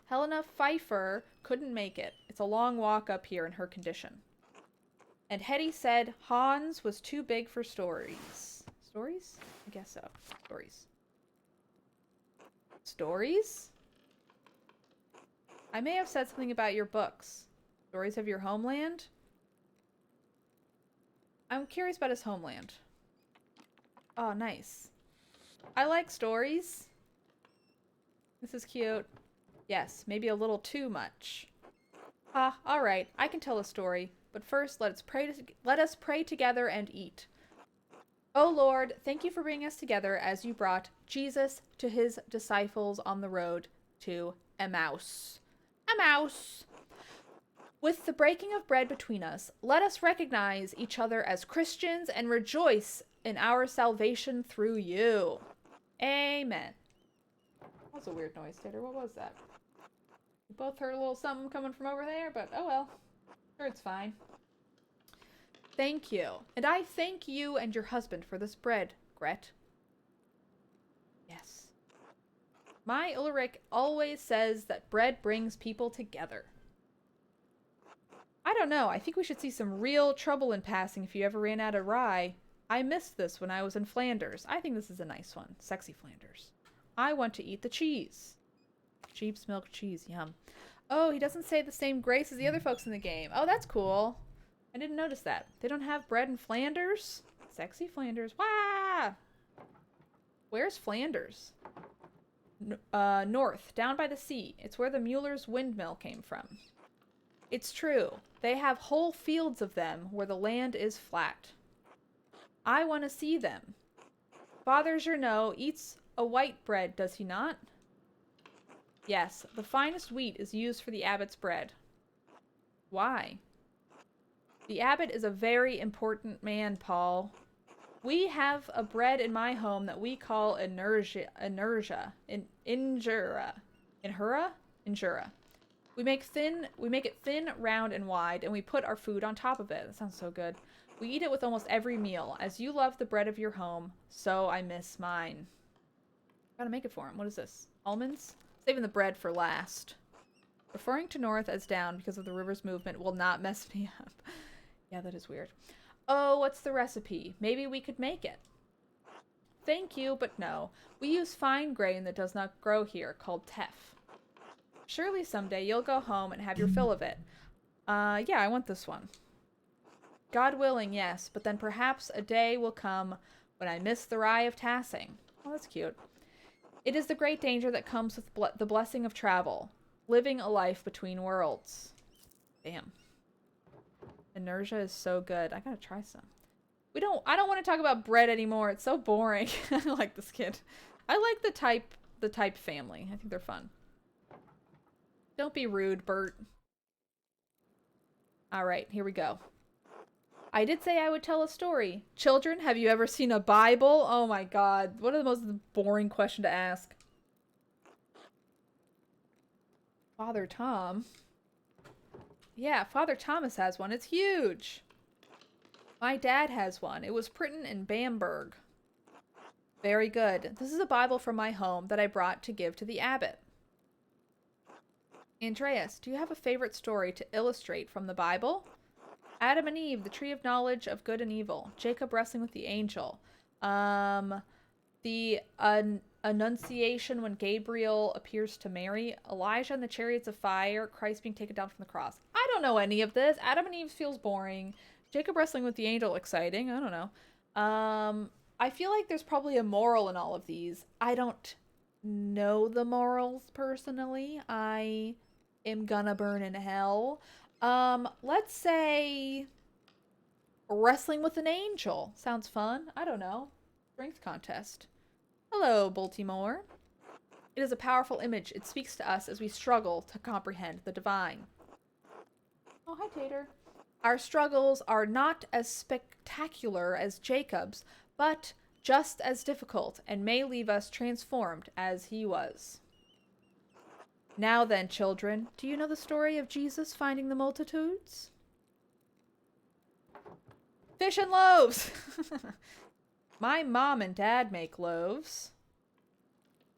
Helena Pfeiffer couldn't make it. It's a long walk up here in her condition. And Hetty said Hans was too big for stories. Stories? I guess so. Stories. Stories? I may have said something about your books. Stories of your homeland? I'm curious about his homeland. Oh, nice. I like stories. This is cute. Yes, maybe a little too much. Ah, alright. I can tell a story. But first, let us pray together and eat. O Lord, thank you for bringing us together as you brought Jesus to his disciples on the road to Emmaus. Emmaus! With the breaking of bread between us, let us recognize each other as Christians and rejoice in our salvation through you. Amen. That was a weird noise, Tater. What was that? We both heard a little something coming from over there, but oh well. Sure, it's fine. Thank you. And I thank you and your husband for this bread, Gret. Yes. My Ulrich always says that bread brings people together. I don't know. I think we should see some real trouble in passing if you ever ran out of rye. I missed this when I was in Flanders. I think this is a nice one. Sexy Flanders. I want to eat the cheese. Sheep's milk cheese. Yum. Oh, he doesn't say the same grace as the other folks in the game. Oh, that's cool. I didn't notice that. They don't have bread in Flanders? Sexy Flanders. Wah! Where's Flanders? North, down by the sea. It's where the Mueller's windmill came from. It's true. They have whole fields of them where the land is flat. I want to see them. Father Journeau eats a white bread, does he not? Yes, the finest wheat is used for the abbot's bread. Why? The abbot is a very important man, Paul. We have a bread in my home that we call injera. We make it thin, round, and wide, and we put our food on top of it. That sounds so good. We eat it with almost every meal. As you love the bread of your home, so I miss mine. Gotta make it for him. What is this? Almonds? Saving the bread for last. Referring to north as down because of the river's movement will not mess me up. Yeah, that is weird. Oh, what's the recipe? Maybe we could make it. Thank you, but no. We use fine grain that does not grow here, called teff. Surely someday you'll go home and have your fill of it. Yeah, I want this one. God willing, yes, but then perhaps a day will come when I miss the rye of Tassing. Oh, that's cute. It is the great danger that comes with the blessing of travel. Living a life between worlds. Damn. Inertia is so good. I gotta try some. I don't want to talk about bread anymore. It's so boring. I like this kid. I like the type family. I think they're fun. Don't be rude, Bert. Alright, here we go. I did say I would tell a story. Children, have you ever seen a Bible? Oh my god. What are the most boring question to ask? Father Tom. Yeah, Father Thomas has one. It's huge. My dad has one. It was printed in Bamberg. Very good. This is a Bible from my home that I brought to give to the abbot. Andreas, do you have a favorite story to illustrate from the Bible? Adam and Eve, the tree of knowledge of good and evil. Jacob wrestling with the angel. The Annunciation when Gabriel appears to Mary. Elijah and the chariots of fire. Christ being taken down from the cross. I don't know any of this. Adam and Eve feels boring. Jacob wrestling with the angel, exciting. I don't know. I feel like there's probably a moral in all of these. I don't know the morals personally. I am gonna burn in hell. Let's say wrestling with an angel. Sounds fun. I don't know. Strength contest. Hello, Baltimore. It is a powerful image. It speaks to us as we struggle to comprehend the divine. Oh, hi, Tater. Our struggles are not as spectacular as Jacob's, but just as difficult, and may leave us transformed as he was. Now then, children, do you know the story of Jesus finding the multitudes? Fish and loaves! My mom and dad make loaves.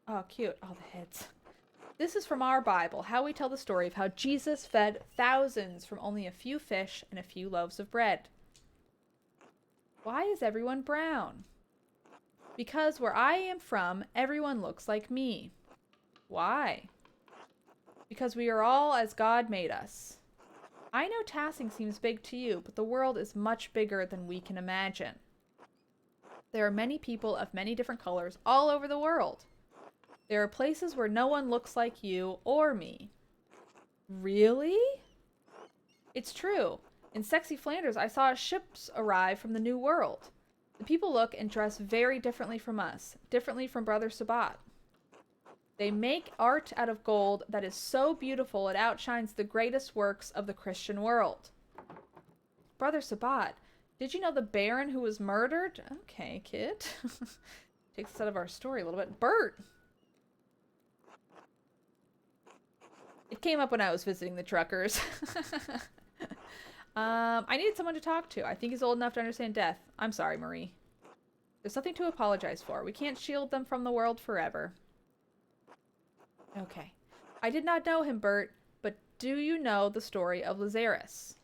Oh, cute. Oh, the heads. This is from our Bible, how we tell the story of how Jesus fed thousands from only a few fish and a few loaves of bread. Why is everyone brown? Because where I am from, everyone looks like me. Why? Because we are all as God made us. I know Tassing seems big to you, but the world is much bigger than we can imagine. There are many people of many different colors all over the world. There are places where no one looks like you or me. Really? It's true. In Sexy Flanders, I saw ships arrive from the New World. The people look and dress very differently from us, differently from Brother Sabat. They make art out of gold that is so beautiful it outshines the greatest works of the Christian world. Brother Sabat, did you know the Baron who was murdered? Okay, kid. Takes us out of our story a little bit. Bert! It came up when I was visiting the truckers. I needed someone to talk to. I think he's old enough to understand death. I'm sorry, Marie. There's nothing to apologize for. We can't shield them from the world forever. Okay. I did not know him, Bert, but do you know the story of Lazarus?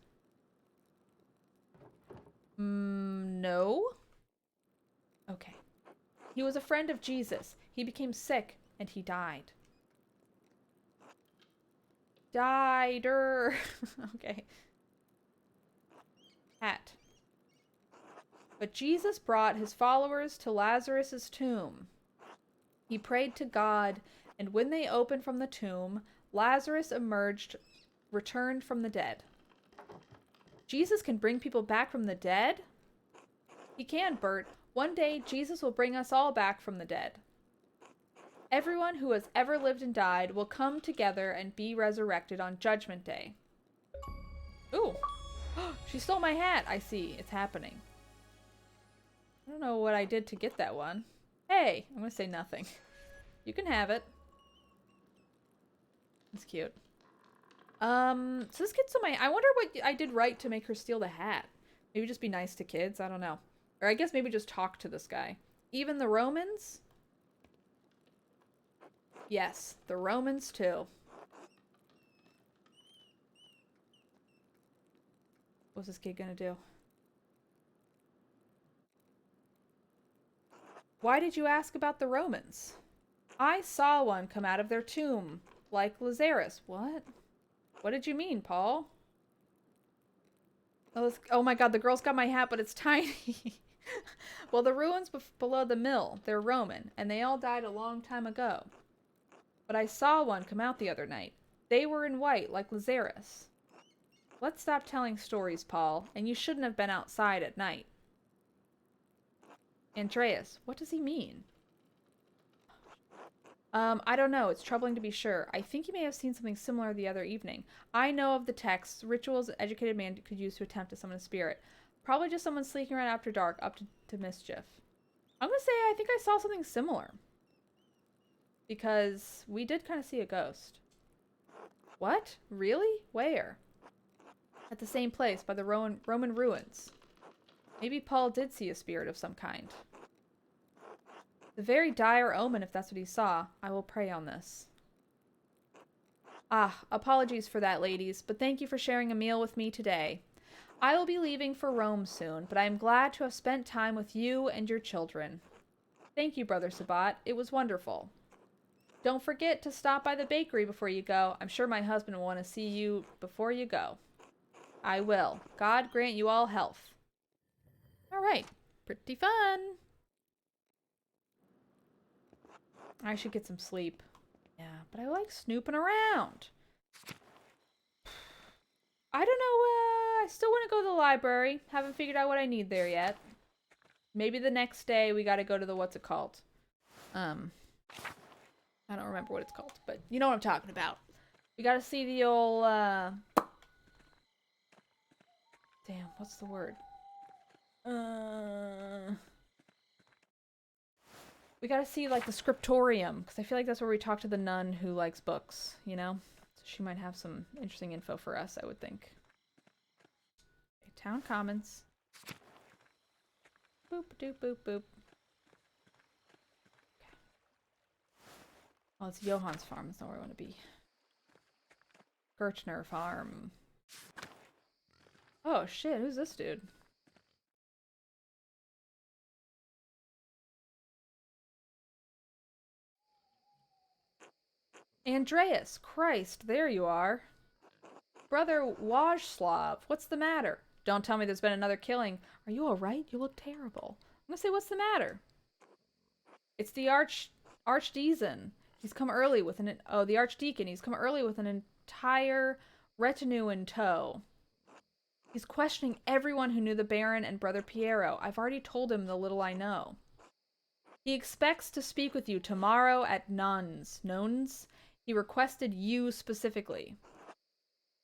No? Okay. He was a friend of Jesus. He became sick, and he died. Died-er. Okay. Hat. But Jesus brought his followers to Lazarus' tomb. He prayed to God, and when they opened from the tomb, Lazarus emerged, returned from the dead. Jesus can bring people back from the dead? He can, Bert. One day, Jesus will bring us all back from the dead. Everyone who has ever lived and died will come together and be resurrected on Judgment Day. Ooh. She stole my hat. I see. It's happening. I don't know what I did to get that one. Hey, I'm going to say nothing. You can have it. It's cute. So this kid's still my... I wonder what I did right to make her steal the hat. Maybe just be nice to kids. I don't know. Or I guess maybe just talk to this guy. Even the Romans? Yes, the Romans too. What's this kid gonna do? Why did you ask about the Romans? I saw one come out of their tomb, like Lazarus. What? What did you mean, Paul? Oh my god, the girl's got my hat, but it's tiny. Well, the ruins below the mill, they're Roman, and they all died a long time ago. But I saw one come out the other night. They were in white, like Lazarus. Let's stop telling stories, Paul, and you shouldn't have been outside at night. Andreas, what does he mean? I don't know. It's troubling to be sure. I think you may have seen something similar the other evening. I know of the texts, rituals an educated man could use to attempt to summon a spirit. Probably just someone sneaking around after dark, up to mischief. I'm gonna say I think I saw something similar. Because we did kind of see a ghost. What? Really? Where? At the same place, by the Roman ruins. Maybe Paul did see a spirit of some kind. The very dire omen, if that's what he saw. I will pray on this. Ah, apologies for that, ladies, but thank you for sharing a meal with me today. I will be leaving for Rome soon, but I am glad to have spent time with you and your children. Thank you, Brother Sabat. It was wonderful. Don't forget to stop by the bakery before you go. I'm sure my husband will want to see you before you go. I will. God grant you all health. All right. Pretty fun. I should get some sleep. Yeah, but I like snooping around. I don't know. I still want to go to the library. Haven't figured out what I need there yet. Maybe the next day we got to go to the what's it called? I don't remember what it's called, but you know what I'm talking about. We got to see the old damn, what's the word? We gotta see, like, the scriptorium, because I feel like that's where we talk to the nun who likes books, you know? So she might have some interesting info for us, I would think. Okay, Town Commons. Boop doop boop boop. Oh, it's Johann's farm. That's not where I want to be. Kirchner farm. Oh shit, who's this dude? Andreas! Christ, there you are. Brother Wajslav, what's the matter? Don't tell me there's been another killing. Are you alright? You look terrible. I'm gonna say, what's the matter? It's the Archdeacon. He's come early with an... Oh, the Archdeacon. He's come early with an entire retinue in tow. He's questioning everyone who knew the Baron and Brother Piero. I've already told him the little I know. He expects to speak with you tomorrow at Nuns. Nuns? He requested you specifically.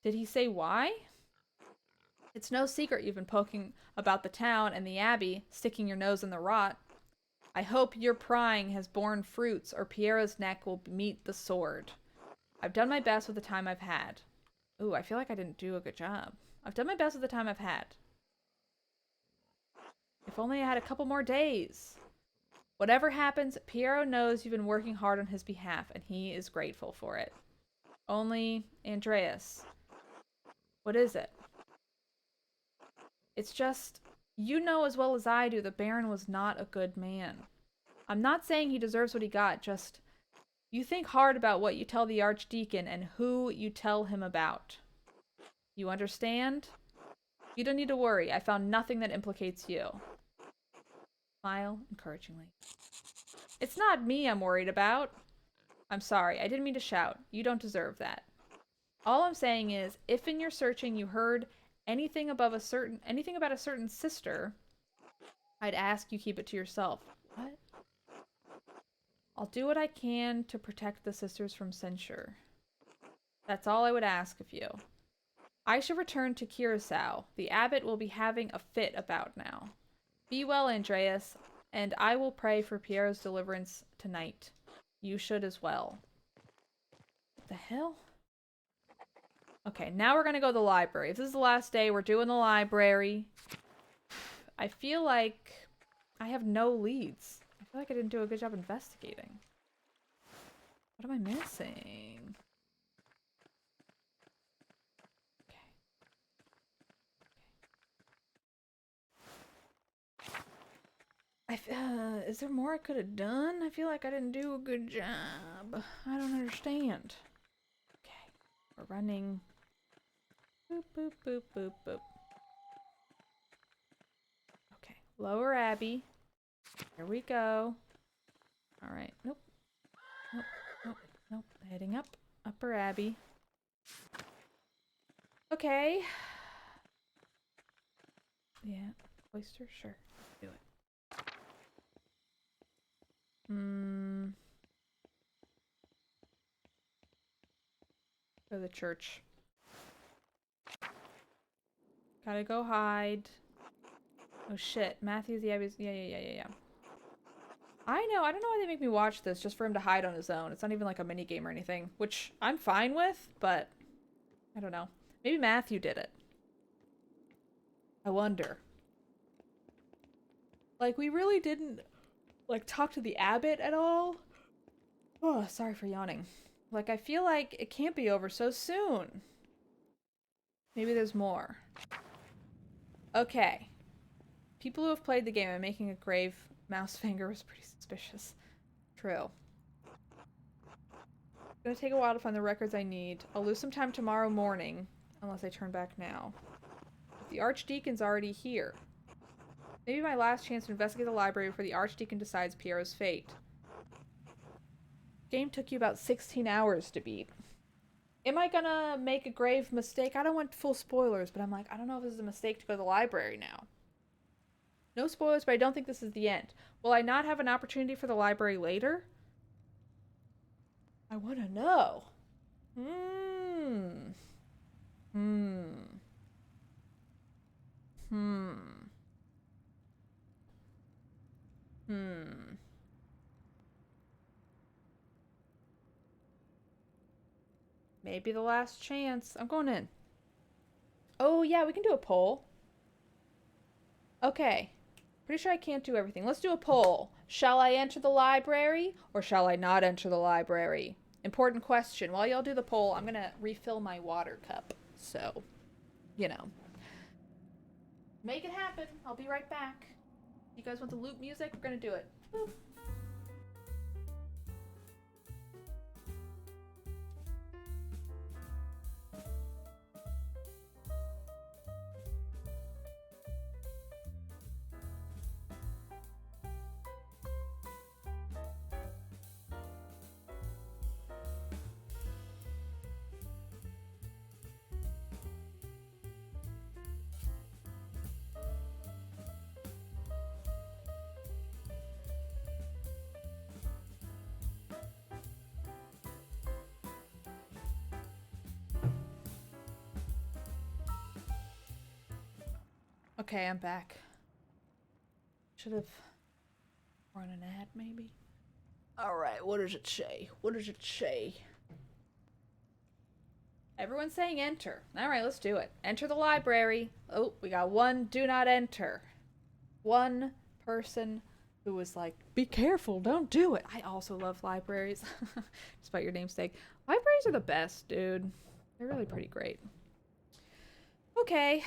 Did he say why? It's no secret you've been poking about the town and the abbey, sticking your nose in the rot. I hope your prying has borne fruits, or Piero's neck will meet the sword. I've done my best with the time I've had. Ooh, I feel like I didn't do a good job. I've done my best with the time I've had. If only I had a couple more days. Whatever happens, Piero knows you've been working hard on his behalf, and he is grateful for it. Only, Andreas... What is it? It's just, you know as well as I do the Baron was not a good man. I'm not saying he deserves what he got, just you think hard about what you tell the Archdeacon and who you tell him about. You understand? You don't need to worry. I found nothing that implicates you. Smile encouragingly. It's not me I'm worried about. I'm sorry, I didn't mean to shout. You don't deserve that. All I'm saying is, if in your searching you heard anything about a certain sister, I'd ask you keep it to yourself. What? I'll do what I can to protect the sisters from censure. That's all I would ask of you. I shall return to Curacao. The abbot will be having a fit about now. Be well, Andreas, and I will pray for Piero's deliverance tonight. You should as well. What the hell? Okay, now we're gonna go to the library. If this is the last day, we're doing the library. I feel like I have no leads. I feel like I didn't do a good job investigating. What am I missing? Okay. Is there more I could have done? I feel like I didn't do a good job. I don't understand. Okay, we're running. Boop, boop, boop, boop, boop. Okay, Lower Abbey. Here we go. Alright, nope. Nope, nope, nope. Heading up. Upper Abbey. Okay. Yeah, oyster, sure. Let's do it. Go to the church. Gotta go hide. Oh shit, Matthew's the Abbey's. Yeah. I know, I don't know why they make me watch this just for him to hide on his own. It's not even like a mini game or anything, which I'm fine with, but I don't know. Maybe Matthew did it. I wonder. Like, we really didn't, like, talk to the abbot at all. Oh, sorry for yawning. Like, I feel like it can't be over so soon. Maybe there's more. Okay. People who have played the game and making a grave mouse finger was pretty suspicious. True. It's gonna take a while to find the records I need. I'll lose some time tomorrow morning, unless I turn back now. But the Archdeacon's already here. Maybe my last chance to investigate the library before the Archdeacon decides Piero's fate. Game took you about 16 hours to beat. Am I gonna make a grave mistake? I don't want full spoilers, but I'm like, I don't know if this is a mistake to go to the library now. No spoilers, but I don't think this is the end. Will I not have an opportunity for the library later? I want to know. Maybe the last chance. I'm going in. Oh, yeah, we can do a poll. Okay. Pretty sure I can't do everything. Let's do a poll. Shall I enter the library or shall I not enter the library? Important question. While y'all do the poll, I'm gonna refill my water cup. So, you know. Make it happen. I'll be right back. You guys want the loop music? We're gonna do it. Boop. Okay, I'm back. Should have run an ad, maybe. Alright, what does it say? What does it say? Everyone's saying enter. Alright, let's do it. Enter the library. Oh, we got one do not enter. One person who was like, be careful, don't do it. I also love libraries. Despite your namesake. Libraries are the best, dude. They're really pretty great. Okay.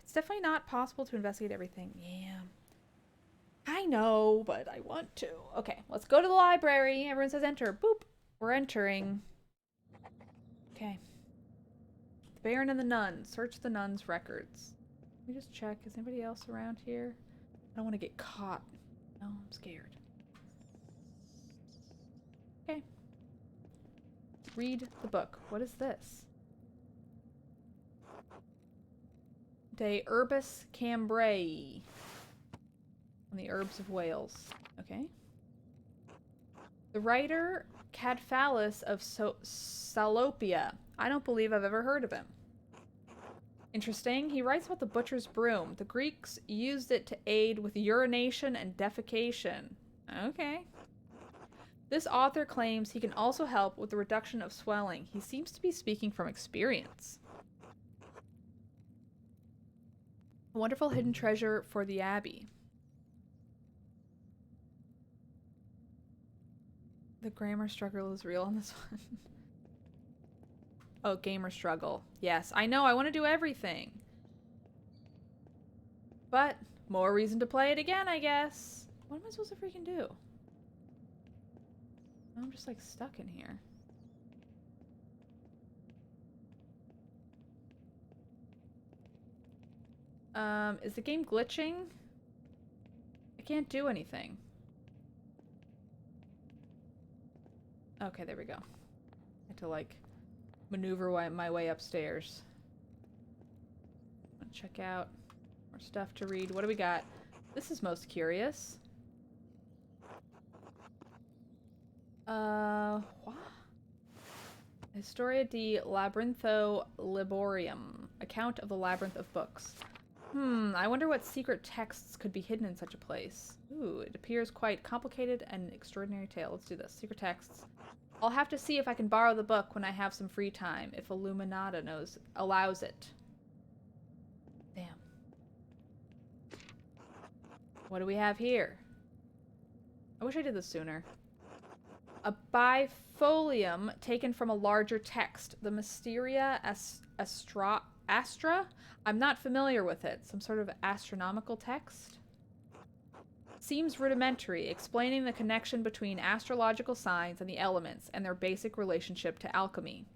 It's definitely not possible to investigate everything. Yeah. I know, but I want to. Okay, let's go to the library. Everyone says enter. Boop. We're entering. Okay. The Baron and the Nun. Search the nun's records. Let me just check. Is anybody else around here? I don't want to get caught. No, I'm scared. Okay. Read the book. What is this? De Herbis Cambrai. On the herbs of Wales. Okay. The writer Cadphalis of Salopia. I don't believe I've ever heard of him. Interesting. He writes about the butcher's broom. The Greeks used it to aid with urination and defecation. Okay. This author claims he can also help with the reduction of swelling. He seems to be speaking from experience. A wonderful hidden treasure for the Abbey. The grammar struggle is real on this one. Oh, gamer struggle. Yes, I know, I want to do everything. But, more reason to play it again, I guess. What am I supposed to freaking do? I'm just like stuck in here. Is the game glitching? I can't do anything. Okay, there we go. I had to, like, maneuver my way upstairs. Check out more stuff to read. What do we got? This is most curious. What? Historia di Labyrintho Liborium. Account of the Labyrinth of Books. I wonder what secret texts could be hidden in such a place. Ooh, it appears quite complicated and extraordinary tale. Let's do this. Secret texts. I'll have to see if I can borrow the book when I have some free time, if Illuminata allows it. Damn. What do we have here? I wish I did this sooner. A bifolium taken from a larger text. The Mysteria Astra? I'm not familiar with it. Some sort of astronomical text? Seems rudimentary, explaining the connection between astrological signs and the elements and their basic relationship to alchemy.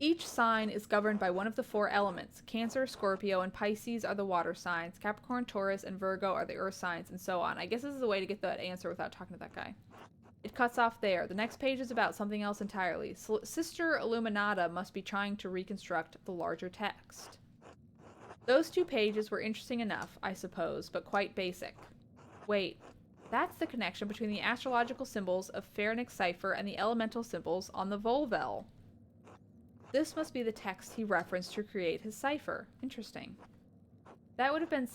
Each sign is governed by one of the 4 elements. Cancer, Scorpio, and Pisces are the water signs. Capricorn, Taurus, and Virgo are the earth signs, and so on. I guess this is a way to get that answer without talking to that guy. It cuts off there. The next page is about something else entirely. Sister Illuminata must be trying to reconstruct the larger text. Those 2 pages were interesting enough, I suppose, but quite basic. Wait, that's the connection between the astrological symbols of Pharynx cipher and the elemental symbols on the Volvel. This must be the text he referenced to create his cipher. Interesting. That would have been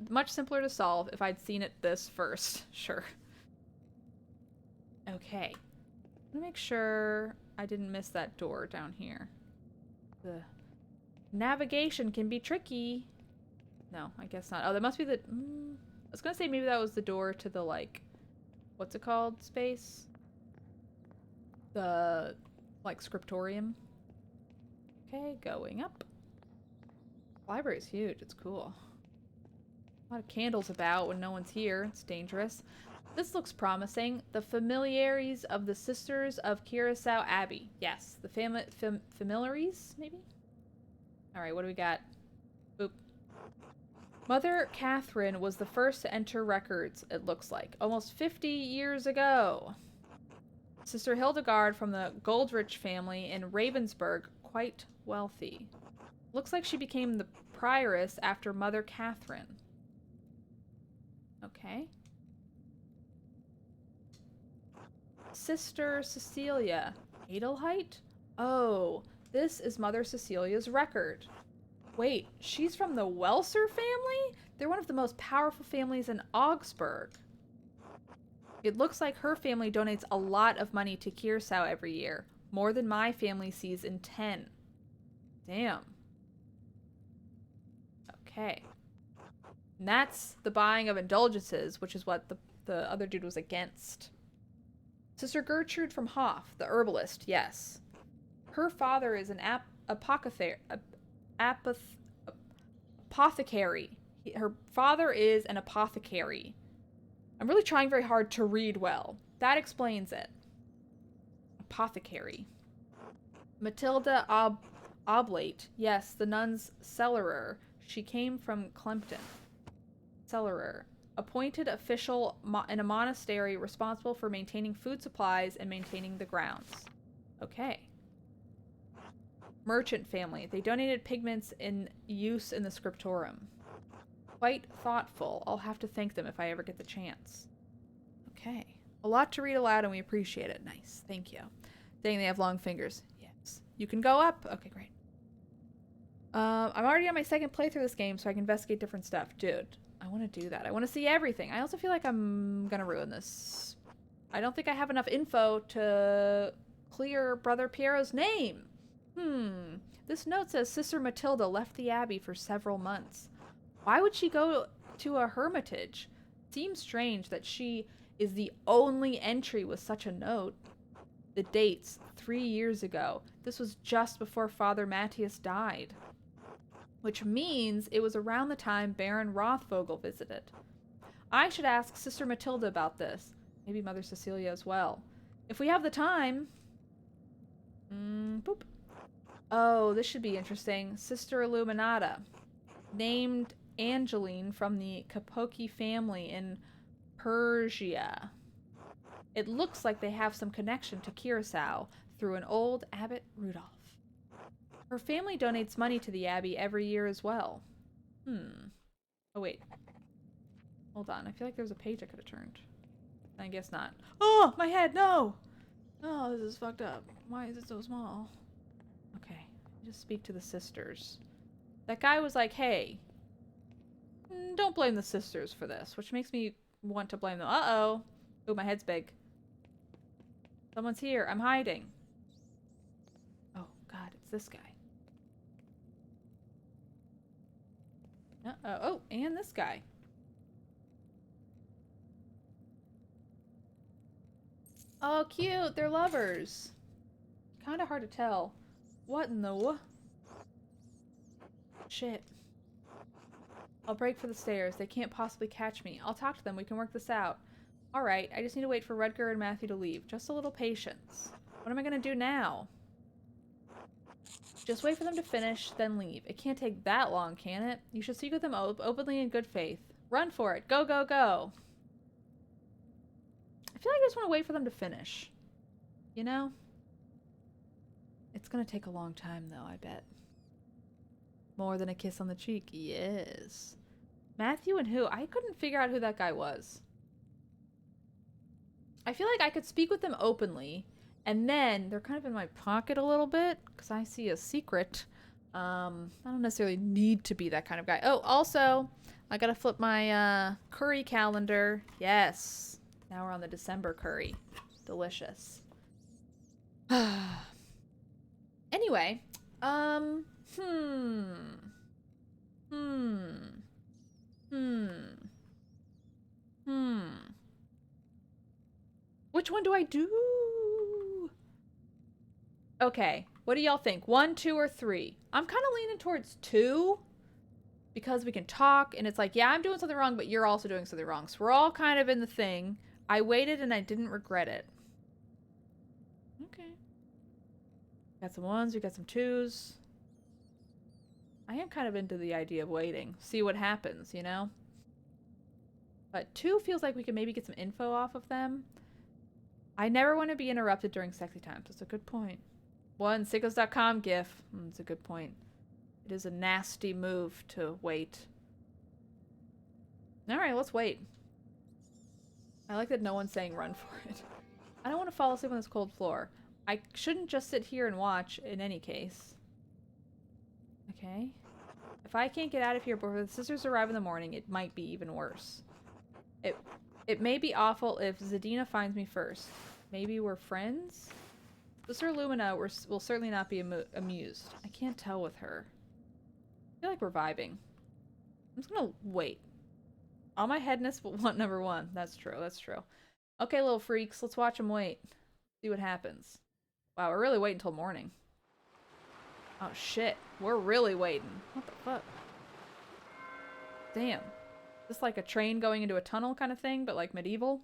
much simpler to solve if I'd seen it this first. Sure. Okay. Let me make sure I didn't miss that door down here. The navigation can be tricky. No, I guess not. Oh, that must be the... I was gonna say maybe that was the door to the, like... What's it called? Space? The, like, scriptorium. Okay, going up. Library's huge. It's cool. A lot of candles about when no one's here. It's dangerous. This looks promising. The familiaries of the Sisters of Curacao Abbey. Yes, the familiaries, maybe? Alright, what do we got? Boop. Mother Catherine was the first to enter records, it looks like. Almost 50 years ago. Sister Hildegard from the Goldrich family in Ravensburg, quite wealthy. Looks like she became the prioress after Mother Catherine. Okay. Sister Cecilia. Adelheid? Oh, this is Mother Cecilia's record. Wait, she's from the Welser family? They're one of the most powerful families in Augsburg. It looks like her family donates a lot of money to Curacao every year. More than my family sees in 10. Damn. Okay. And that's the buying of indulgences, which is what the other dude was against. Sister Gertrude from Hoff, the herbalist, yes. Her father is an apothecary. Her father is an apothecary. I'm really trying very hard to read well. That explains it. Apothecary. Matilda Oblate. Yes, the nun's cellarer. She came from Clempton. Cellarer. Appointed official in a monastery responsible for maintaining food supplies and maintaining the grounds. Okay. Merchant family. They donated pigments in use in the scriptorum. Quite thoughtful. I'll have to thank them if I ever get the chance. Okay. A lot to read aloud and we appreciate it. Nice. Thank you. Dang, they have long fingers. Yes. You can go up? Okay, great. I'm already on my second playthrough of this game, so I can investigate different stuff. Dude, I want to do that. I want to see everything. I also feel like I'm gonna ruin this. I don't think I have enough info to clear Brother Piero's name. This note says Sister Matilda left the abbey for several months. Why would she go to a hermitage? Seems strange that she is the only entry with such a note. The dates, 3 years ago. This was just before Father Matthias died. Which means it was around the time Baron Rothvogel visited. I should ask Sister Matilda about this. Maybe Mother Cecilia as well. If we have the time... boop. Oh, this should be interesting. Sister Illuminata. Named Angeline from the Capochi family in Persia. It looks like they have some connection to Curacao through an old Abbot Rudolph. Her family donates money to the abbey every year as well. Oh, wait. Hold on. I feel like there was a page I could have turned. I guess not. Oh, my head! No! Oh, this is fucked up. Why is it so small? Okay. Just speak to the sisters. That guy was like, hey, don't blame the sisters for this, which makes me want to blame them. Uh-oh. Oh, my head's big. Someone's here. I'm hiding. Oh, God, it's this guy. Uh-oh. Oh, and this guy. Oh, cute. They're lovers. Kind of hard to tell. What in the... Shit. I'll break for the stairs. They can't possibly catch me. I'll talk to them. We can work this out. Alright, I just need to wait for Rutger and Matthew to leave. Just a little patience. What am I gonna do now? Just wait for them to finish, then leave. It can't take that long, can it? You should speak with them openly in good faith. Run for it. Go, go, go. I feel like I just want to wait for them to finish. You know? It's gonna take a long time, though, I bet. More than a kiss on the cheek. Yes. Matthew and who? I couldn't figure out who that guy was. I feel like I could speak with them openly, and then they're kind of in my pocket a little bit, because I see a secret. I don't necessarily need to be that kind of guy. Oh, also, I gotta flip my curry calendar. Yes. Now we're on the December curry. Delicious. Anyway, Which one do I do? Okay, what do y'all think? 1, 2, or 3? I'm kind of leaning towards 2 because we can talk and it's like, yeah, I'm doing something wrong, but you're also doing something wrong. So we're all kind of in the thing. I waited and I didn't regret it. Okay. Got some 1s, we got some 2s. I am kind of into the idea of waiting. See what happens, you know? But 2 feels like we can maybe get some info off of them. I never want to be interrupted during sexy times. That's a good point. 1, sickos.com gif. That's a good point. It is a nasty move to wait. Alright, let's wait. I like that no one's saying run for it. I don't want to fall asleep on this cold floor. I shouldn't just sit here and watch in any case. Okay. If I can't get out of here before the sisters arrive in the morning, it might be even worse. It may be awful if Zadina finds me first. Maybe we're friends? Sister Lumina will certainly not be amused. I can't tell with her. I feel like we're vibing. I'm just gonna wait. All my headness will want number 1. That's true, that's true. Okay, little freaks, let's watch them wait. See what happens. Wow, we're really waiting until morning. Oh shit, we're really waiting. What the fuck? Damn. Is this like a train going into a tunnel kind of thing, but like medieval?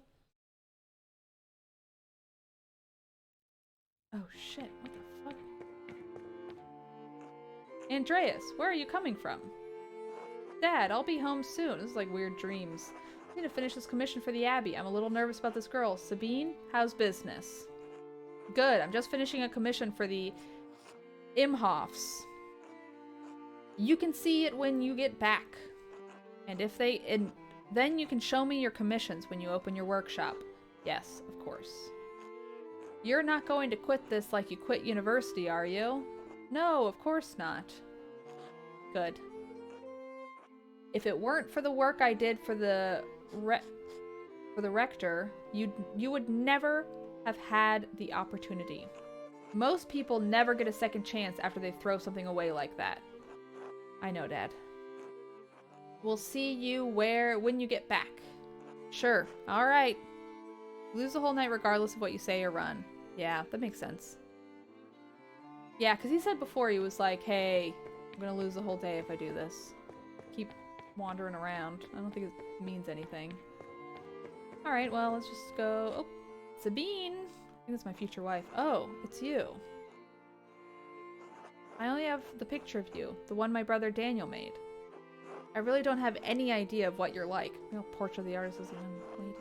Oh shit, what the fuck? Andreas, where are you coming from? Dad, I'll be home soon. This is like weird dreams. I need to finish this commission for the Abbey. I'm a little nervous about this girl. Sabine, how's business? Good, I'm just finishing a commission for the Imhoffs. You can see it when you get back. And then you can show me your commissions when you open your workshop. Yes, of course. You're not going to quit this like you quit university, are you? No, of course not. Good. If it weren't for the work I did for the rector, you would never have had the opportunity. Most people never get a second chance after they throw something away like that. I know, Dad. We'll see you when you get back. Sure. All right. Lose the whole night regardless of what you say or run. Yeah, that makes sense. Yeah, because he said before, he was like, hey, I'm going to lose the whole day if I do this. Keep wandering around. I don't think it means anything. Alright, well, let's just go... Oh, Sabine! I think that's my future wife. Oh, it's you. I only have the picture of you, the one my brother Daniel made. I really don't have any idea of what you're like. You know, portrait of the artist is a young lady.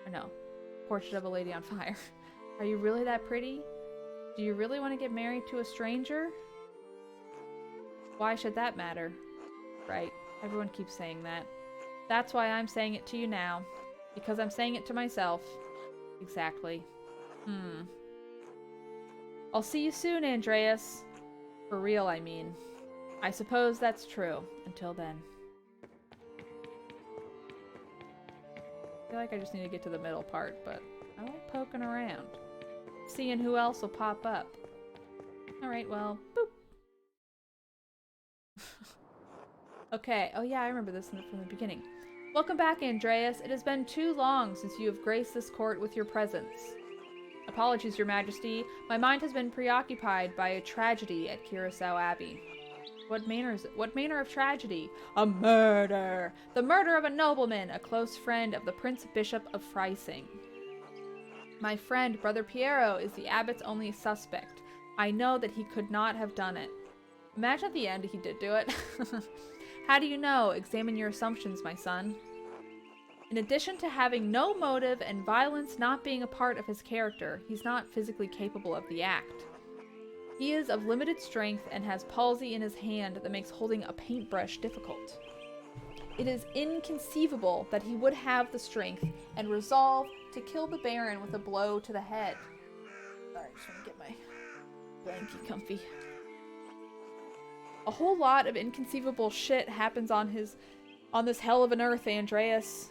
Or no, portrait of a lady on fire. Are you really that pretty? Do you really want to get married to a stranger? Why should that matter? Right, everyone keeps saying that. That's why I'm saying it to you now. Because I'm saying it to myself. Exactly. I'll see you soon, Andreas. For real, I mean. I suppose that's true. Until then. I feel like I just need to get to the middle part, but I like poking around. Seeing who else will pop up. Alright, well, boop. Okay, oh yeah, I remember this from the beginning. Welcome back, Andreas. It has been too long since you have graced this court with your presence. Apologies, Your Majesty. My mind has been preoccupied by a tragedy at Curacao Abbey. What manner is it? What manner of tragedy? A murder! The murder of a nobleman, a close friend of the Prince Bishop of Freising. My friend, Brother Piero, is the abbot's only suspect. I know that he could not have done it. Imagine at the end he did do it. How do you know? Examine your assumptions, my son. In addition to having no motive and violence not being a part of his character, he's not physically capable of the act. He is of limited strength and has palsy in his hand that makes holding a paintbrush difficult. It is inconceivable that he would have the strength and resolve to kill the Baron with a blow to the head. Alright, just want to get my blankie comfy. A whole lot of inconceivable shit happens on this hell of an earth, Andreas.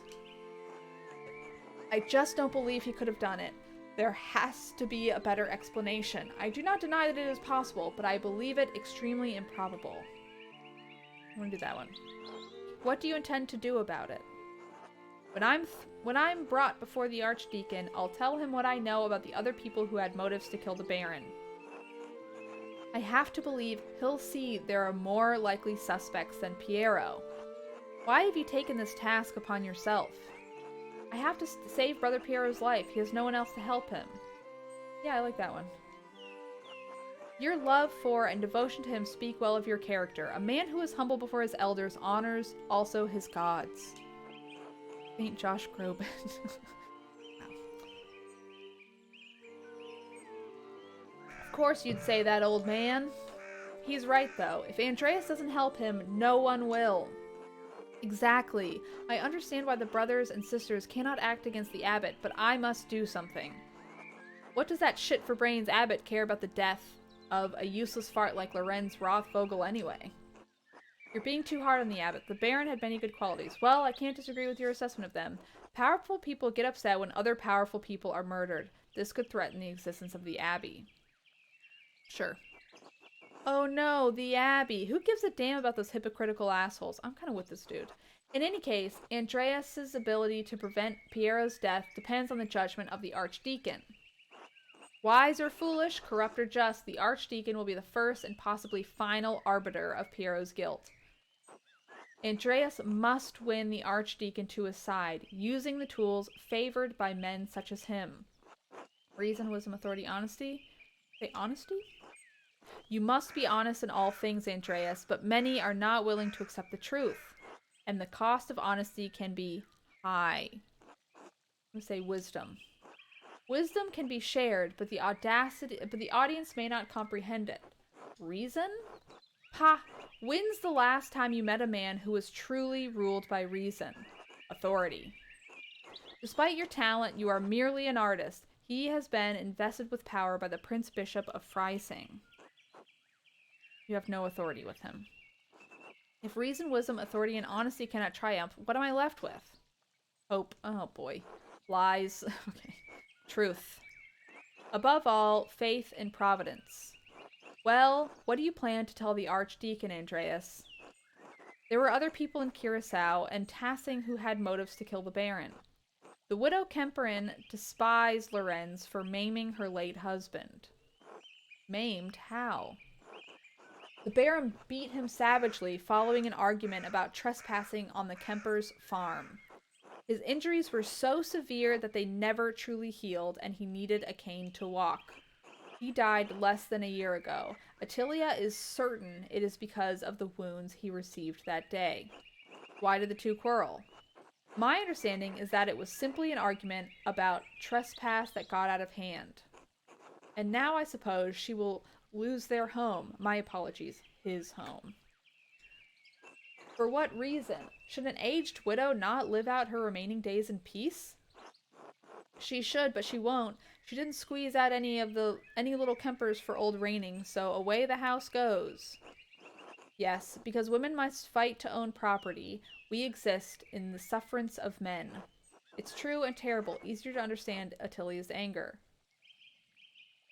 I just don't believe he could have done it. There has to be a better explanation. I do not deny that it is possible, but I believe it extremely improbable. I'm gonna do that one. What do you intend to do about it? When I'm brought before the Archdeacon, I'll tell him what I know about the other people who had motives to kill the Baron. I have to believe he'll see there are more likely suspects than Piero. Why have you taken this task upon yourself? I have to save Brother Piero's life. He has no one else to help him. Yeah, I like that one. Your love for and devotion to him speak well of your character. A man who is humble before his elders honors also his gods. Saint Josh Groban. Of course you'd say that, old man. He's right, though. If Andreas doesn't help him, no one will. Exactly. I understand why the brothers and sisters cannot act against the abbot, but I must do something. What does that shit-for-brains abbot care about the death of a useless fart like Lorenz Rothvogel anyway? You're being too hard on the abbot. The Baron had many good qualities. Well, I can't disagree with your assessment of them. Powerful people get upset when other powerful people are murdered. This could threaten the existence of the abbey. Sure. Oh no, the abbey. Who gives a damn about those hypocritical assholes? I'm kind of with this dude. In any case, Andreas's ability to prevent Piero's death depends on the judgment of the Archdeacon. Wise or foolish, corrupt or just, the Archdeacon will be the first and possibly final arbiter of Piero's guilt. Andreas must win the Archdeacon to his side, using the tools favored by men such as him. Reason, wisdom, authority, honesty? Say honesty? You must be honest in all things, Andreas, but many are not willing to accept the truth, and the cost of honesty can be high. I'm going to say wisdom. Wisdom can be shared, but the audience may not comprehend it. Reason? Ha! When's the last time you met a man who was truly ruled by reason? Authority. Despite your talent, you are merely an artist. He has been invested with power by the Prince Bishop of Freising. You have no authority with him. If reason, wisdom, authority, and honesty cannot triumph, what am I left with? Hope. Oh boy. Lies. Okay. Truth. Above all, faith and providence. Well, what do you plan to tell the Archdeacon, Andreas? There were other people in Curacao and Tassing who had motives to kill the Baron. The widow Kemperin despised Lorenz for maiming her late husband. Maimed? How? The Baron beat him savagely following an argument about trespassing on the Kempers' farm. His injuries were so severe that they never truly healed, and he needed a cane to walk. He died less than a year ago. Attilia is certain it is because of the wounds he received that day. Why did the two quarrel? My understanding is that it was simply an argument about trespass that got out of hand. And now I suppose she will lose their home. My apologies, his home. For what reason? Should an aged widow not live out her remaining days in peace? She should, but she won't. She didn't squeeze out any little Kempers for old reigning, so away the house goes. Yes, because women must fight to own property, we exist in the sufferance of men. It's true and terrible, easier to understand Attilia's anger.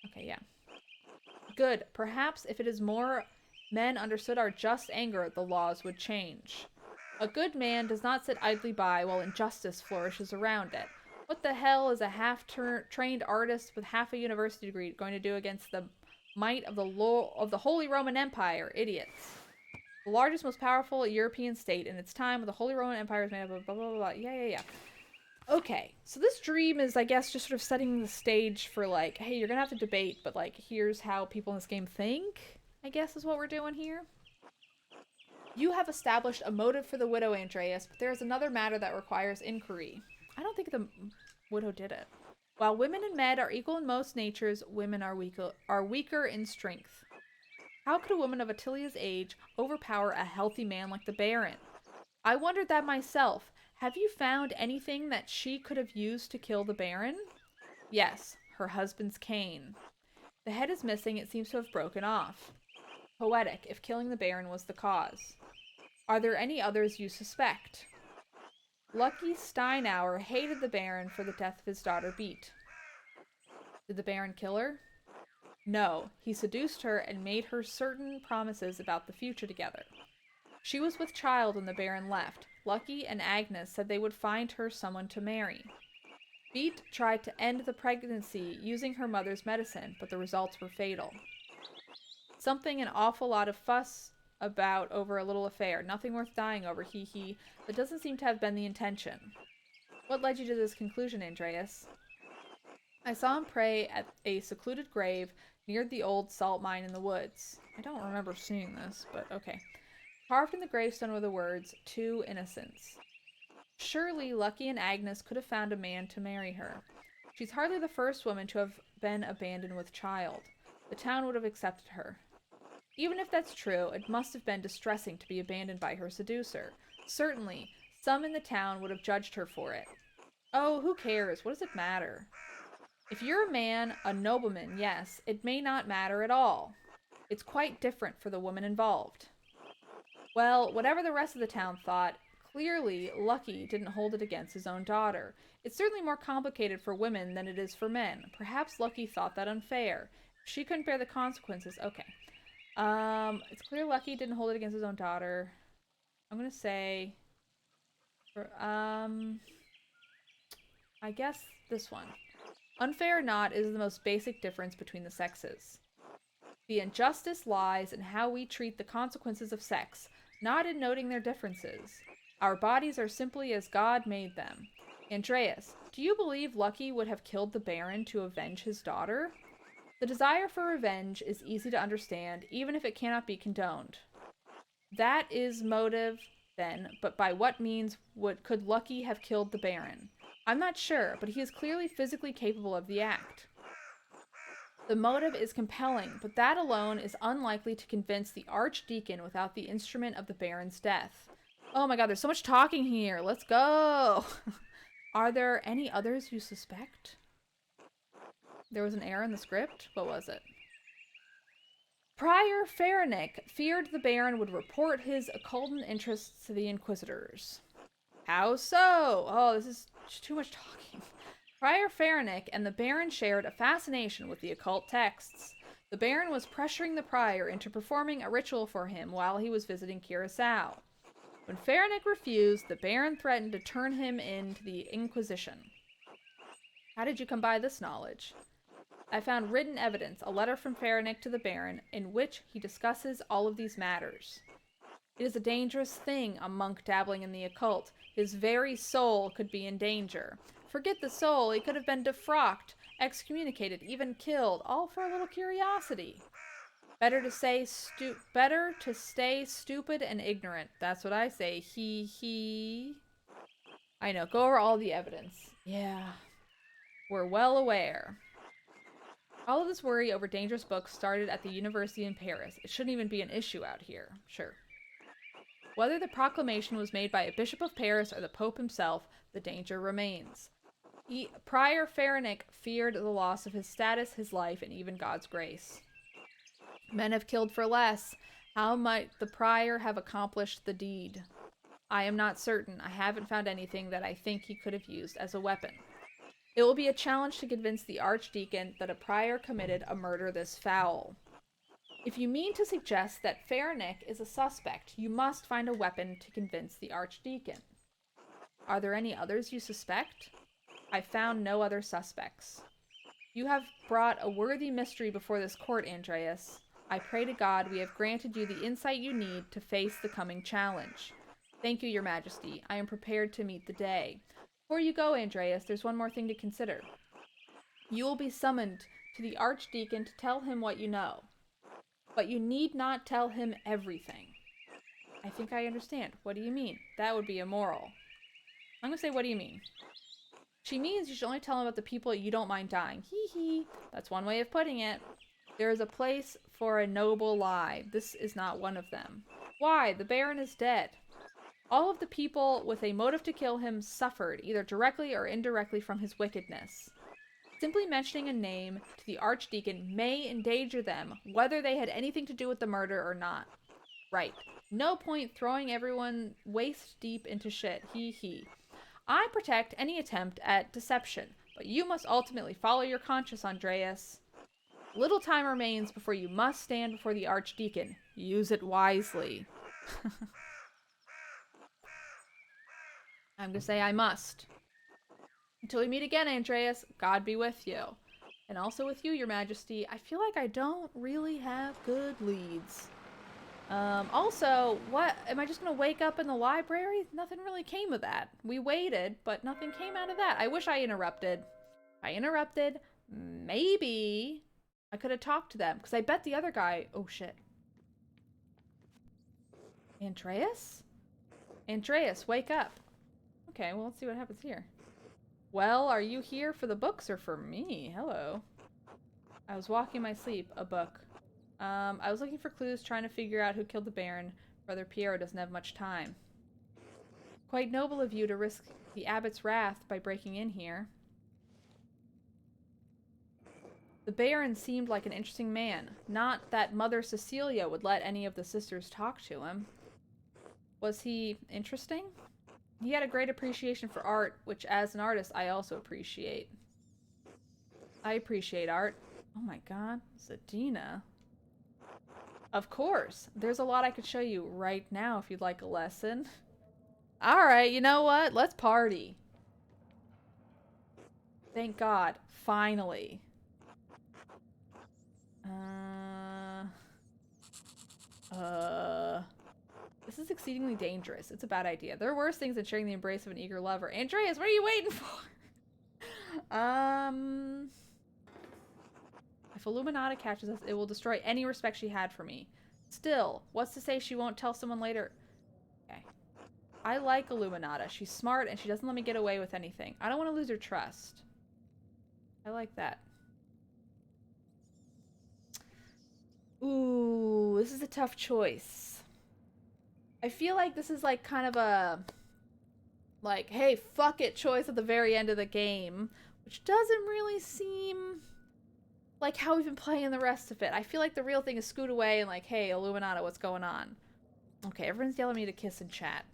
Okay, yeah. Good. Perhaps if it is more men understood our just anger, the laws would change. A good man does not sit idly by while injustice flourishes around it. What the hell is a half-trained artist with half a university degree going to do against the might of the Holy Roman Empire? Idiots. The largest, most powerful European state in its time, the Holy Roman Empire is made up of blah, blah, blah, blah. Yeah. Okay, so this dream is, I guess, just sort of setting the stage for, like, hey, you're gonna have to debate, but, like, here's how people in this game think, I guess is what we're doing here. You have established a motive for the widow, Andreas, but there is another matter that requires inquiry. I don't think the widow did it. While women and men are equal in most natures, women are weaker in strength. How could a woman of Attilia's age overpower a healthy man like the Baron? I wondered that myself. Have you found anything that she could have used to kill the Baron? Yes, her husband's cane. The head is missing, it seems to have broken off. Poetic, if killing the Baron was the cause. Are there any others you suspect? Lucky Steinauer hated the Baron for the death of his daughter Beat. Did the Baron kill her? No, he seduced her and made her certain promises about the future together. She was with child when the Baron left. Lucky and Agnes said they would find her someone to marry. Beat tried to end the pregnancy using her mother's medicine, but the results were fatal. Something an awful lot of fuss about over a little affair. Nothing worth dying over, hee hee. That doesn't seem to have been the intention. What led you to this conclusion, Andreas? I saw him pray at a secluded grave near the old salt mine in the woods. I don't remember seeing this, but okay. Carved in the gravestone were the words, "To Innocence." Surely Lucky and Agnes could have found a man to marry her. She's hardly the first woman to have been abandoned with child. The town would have accepted her. Even if that's true, it must have been distressing to be abandoned by her seducer. Certainly, some in the town would have judged her for it. Oh, who cares? What does it matter? If you're a man, a nobleman, yes, it may not matter at all. It's quite different for the woman involved. Well, whatever the rest of the town thought, clearly Lucky didn't hold it against his own daughter. It's certainly more complicated for women than it is for men. Perhaps Lucky thought that unfair. If she couldn't bear the consequences. Okay. It's clear Lucky didn't hold it against his own daughter. I'm gonna say... I guess this one. Unfair or not is the most basic difference between the sexes. The injustice lies in how we treat the consequences of sex, not in noting their differences. Our bodies are simply as God made them. Andreas, do you believe Lucky would have killed the Baron to avenge his daughter? The desire for revenge is easy to understand, even if it cannot be condoned. That is motive, then, but by what means could Lucky have killed the Baron? I'm not sure, but he is clearly physically capable of the act. The motive is compelling, but that alone is unlikely to convince the Archdeacon without the instrument of the Baron's death. Oh my god, there's so much talking here. Let's go! Are there any others you suspect? There was an error in the script? What was it? Prior Farenick feared the Baron would report his occultant interests to the Inquisitors. How so? Oh, this is too much talking. Prior Farenick and the Baron shared a fascination with the occult texts. The Baron was pressuring the Prior into performing a ritual for him while he was visiting Curacao. When Farenick refused, the Baron threatened to turn him in to the Inquisition. How did you come by this knowledge? I found written evidence, a letter from Farenick to the Baron, in which he discusses all of these matters. It is a dangerous thing, a monk dabbling in the occult. His very soul could be in danger. Forget the soul, he could have been defrocked, excommunicated, even killed, all for a little curiosity. Better to stay stupid and ignorant. That's what I say. He. I know, go over all the evidence. Yeah. We're well aware. All of this worry over dangerous books started at the university in Paris. It shouldn't even be an issue out here. Sure. Whether the proclamation was made by a bishop of Paris or the Pope himself, the danger remains. Prior Farenick feared the loss of his status, his life, and even God's grace. Men have killed for less. How might the Prior have accomplished the deed? I am not certain. I haven't found anything that I think he could have used as a weapon. It will be a challenge to convince the Archdeacon that a Prior committed a murder this foul. If you mean to suggest that Farenick is a suspect, you must find a weapon to convince the Archdeacon. Are there any others you suspect? I found no other suspects. You have brought a worthy mystery before this court, Andreas. I pray to God we have granted you the insight you need to face the coming challenge. Thank you, Your Majesty. I am prepared to meet the day. Before you go, Andreas, there's one more thing to consider. You will be summoned to the Archdeacon to tell him what you know. But you need not tell him everything. I think I understand. What do you mean? That would be immoral. I'm going to say, what do you mean? She means you should only tell him about the people you don't mind dying. Hee hee. That's one way of putting it. There is a place for a noble lie. This is not one of them. Why? The Baron is dead. All of the people with a motive to kill him suffered, either directly or indirectly, from his wickedness. Simply mentioning a name to the Archdeacon may endanger them, whether they had anything to do with the murder or not. Right. No point throwing everyone waist deep into shit. Hee hee. I protect any attempt at deception, but you must ultimately follow your conscience, Andreas. Little time remains before you must stand before the Archdeacon. Use it wisely. I'm gonna say I must. Until we meet again, Andreas, God be with you. And also with you, Your Majesty. I feel like I don't really have good leads. Also, what? Am I just gonna wake up in the library? Nothing really came of that. We waited, but nothing came out of that. I wish I interrupted. If I interrupted, maybe I could have talked to them. Because I bet the other guy... Oh, shit. Andreas? Andreas, wake up. Okay, well, let's see what happens here. Well, are you here for the books or for me? Hello. I was walking my sleep. A book. I was looking for clues, trying to figure out who killed the Baron. Brother Piero doesn't have much time. Quite noble of you to risk the abbot's wrath by breaking in here. The Baron seemed like an interesting man. Not that Mother Cecilia would let any of the sisters talk to him. Was he interesting? He had a great appreciation for art, which as an artist I also appreciate. I appreciate art. Oh my god, Zadina. Of course. There's a lot I could show you right now if you'd like a lesson. Alright, you know what? Let's party. Thank God. Finally. This is exceedingly dangerous. It's a bad idea. There are worse things than sharing the embrace of an eager lover. Andreas, what are you waiting for? If Illuminata catches us, it will destroy any respect she had for me. Still, what's to say she won't tell someone later? Okay. I like Illuminata. She's smart and she doesn't let me get away with anything. I don't want to lose her trust. I like that. Ooh, this is a tough choice. I feel like this is like kind of a like, hey, fuck it choice at the very end of the game, which doesn't really seem like how we've been playing the rest of it. I feel like the real thing is scoot away and like, hey, Illuminata, what's going on? Okay, everyone's yelling at me to kiss and chat.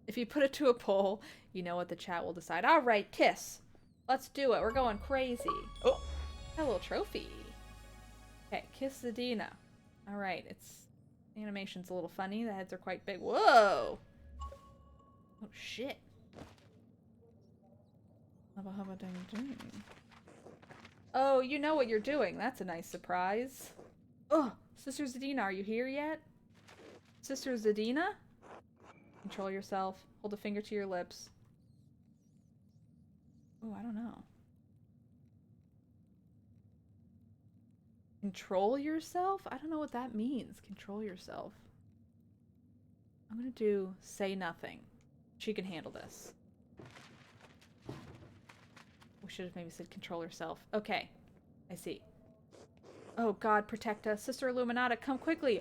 If you put it to a poll, you know what the chat will decide. All right, kiss. Let's do it. We're going crazy. Oh, got a little trophy. Okay, kiss Zadina. All right, the animation's a little funny. The heads are quite big. Whoa! Oh shit! Hubba hubba ding ding. Oh, you know what you're doing. That's a nice surprise. Oh, Sister Zadina, are you here yet? Sister Zadina? Control yourself. Hold a finger to your lips. Oh, I don't know. Control yourself? I don't know what that means. Control yourself. I'm gonna do say nothing. She can handle this. We should have maybe said control herself. Okay. I see. Oh god, protect us. Sister Illuminata, come quickly.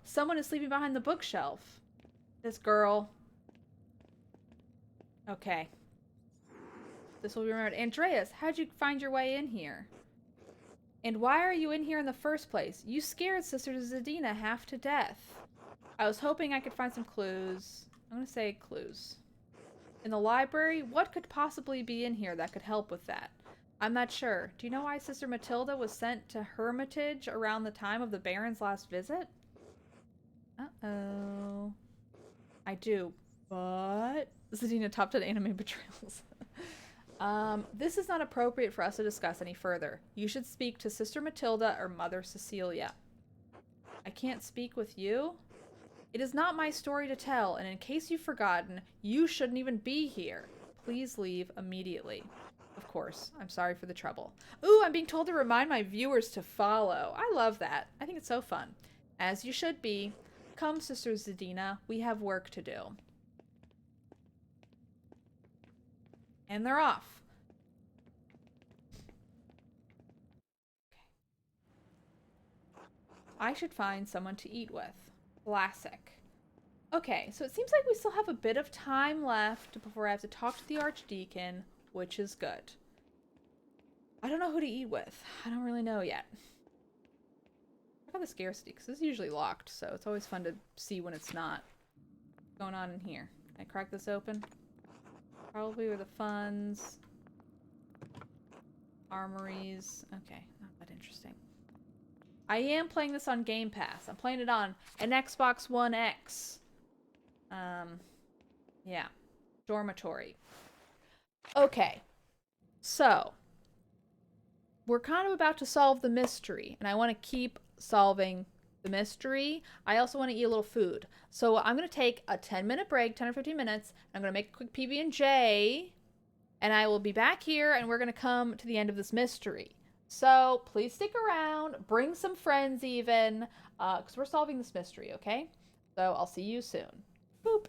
Someone is sleeping behind the bookshelf. This girl. Okay. This will be remembered. Andreas, how'd you find your way in here? And why are you in here in the first place? You scared Sister Zadina half to death. I was hoping I could find some clues. I'm gonna say clues. In the library? What could possibly be in here that could help with that? I'm not sure. Do you know why Sister Matilda was sent to Hermitage around the time of the Baron's last visit? Uh-oh. I do. But... Zadina top 10 anime betrayals. This is not appropriate for us to discuss any further. You should speak to Sister Matilda or Mother Cecilia. I can't speak with you? It is not my story to tell, and in case you've forgotten, you shouldn't even be here. Please leave immediately. Of course. I'm sorry for the trouble. Ooh, I'm being told to remind my viewers to follow. I love that. I think it's so fun. As you should be. Come, Sister Zadina. We have work to do. And they're off. Okay. I should find someone to eat with. Classic. Okay, so it seems like we still have a bit of time left before I have to talk to the Archdeacon, which is good. I don't know who to eat with. I don't really know yet. I got the scarcity, because this is usually locked, so it's always fun to see when it's not. What's going on in here? Can I crack this open? Probably where the funds. Armories. Okay, not that interesting. I am playing this on Game Pass. I'm playing it on an Xbox One X. Yeah. Dormitory. Okay. So, we're kind of about to solve the mystery, and I want to keep solving the mystery. I also want to eat a little food. So I'm going to take a 10-minute break, 10 or 15 minutes. I'm going to make a quick PB&J, and I will be back here, and we're going to come to the end of this mystery. So please stick around. Bring some friends even, because we're solving this mystery, okay? So I'll see you soon. Boop.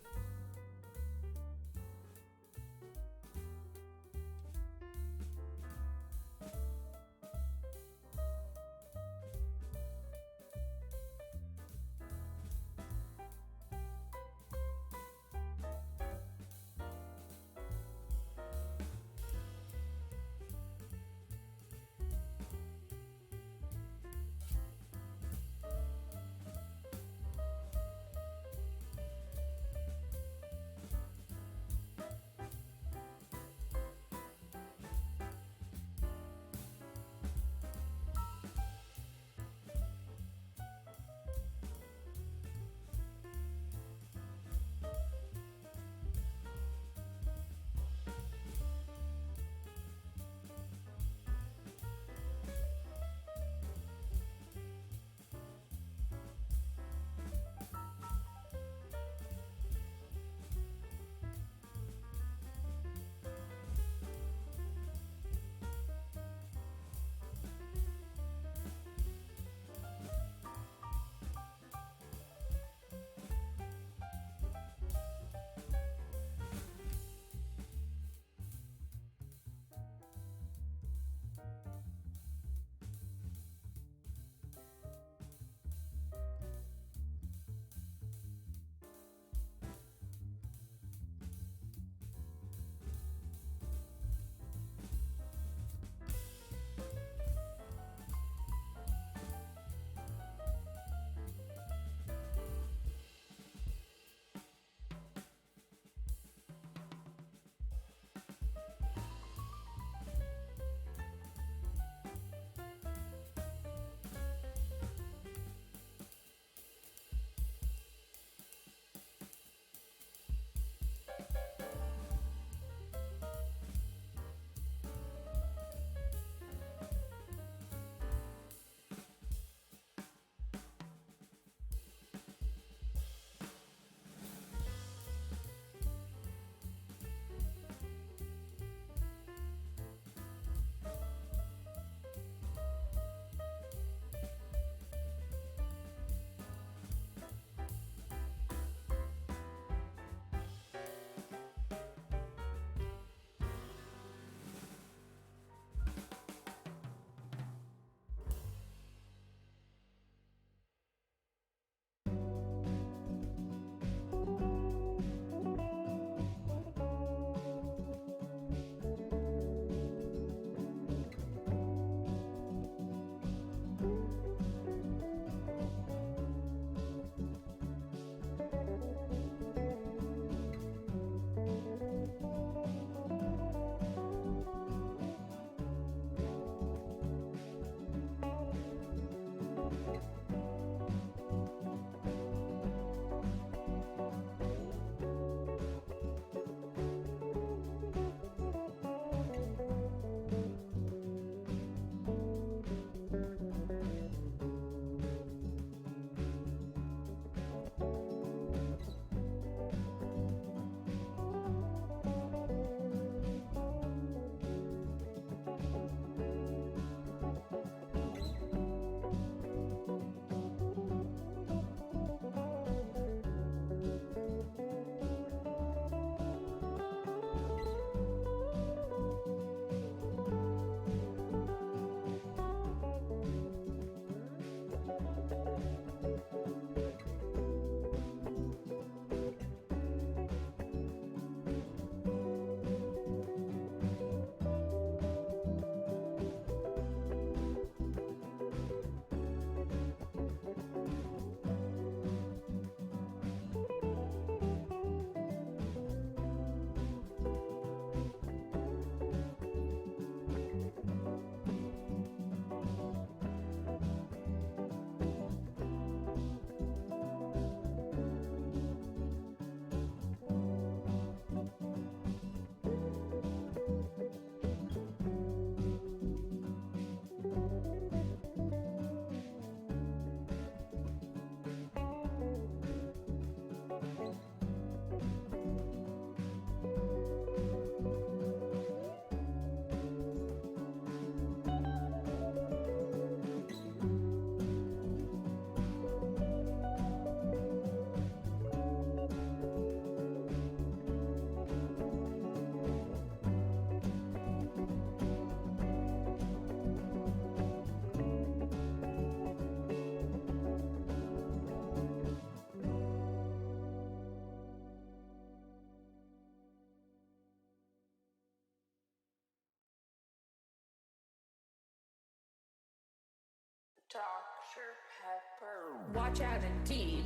Dr. Pepper. Watch out indeed.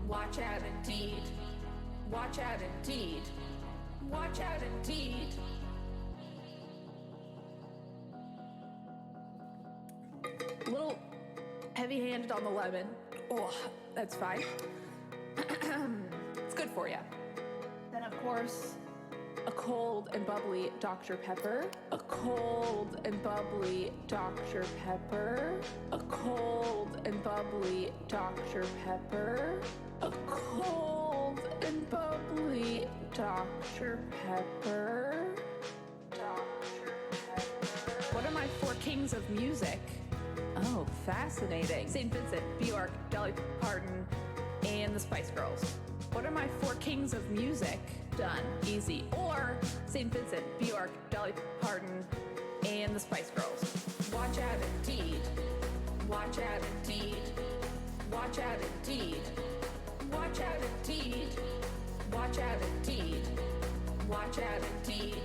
Watch out indeed. Watch out indeed. Watch out indeed. A little heavy-handed on the lemon. Oh, that's fine. It's good for you. Then, of course, a cold and bubbly Dr. Pepper. A cold and bubbly Dr. Pepper. A cold and bubbly Dr. Pepper. A cold and bubbly Dr. Pepper. Dr. Pepper. What are my four kings of music? Oh, fascinating. St. Vincent, Bjork, Dolly Parton, and the Spice Girls. What are my four kings of music? Done. Easy. Or St. Vincent, Bjork, Dolly Parton, and the Spice Girls. Watch out indeed. Watch out indeed. Watch out indeed. Watch out indeed. Watch out indeed. Watch out indeed.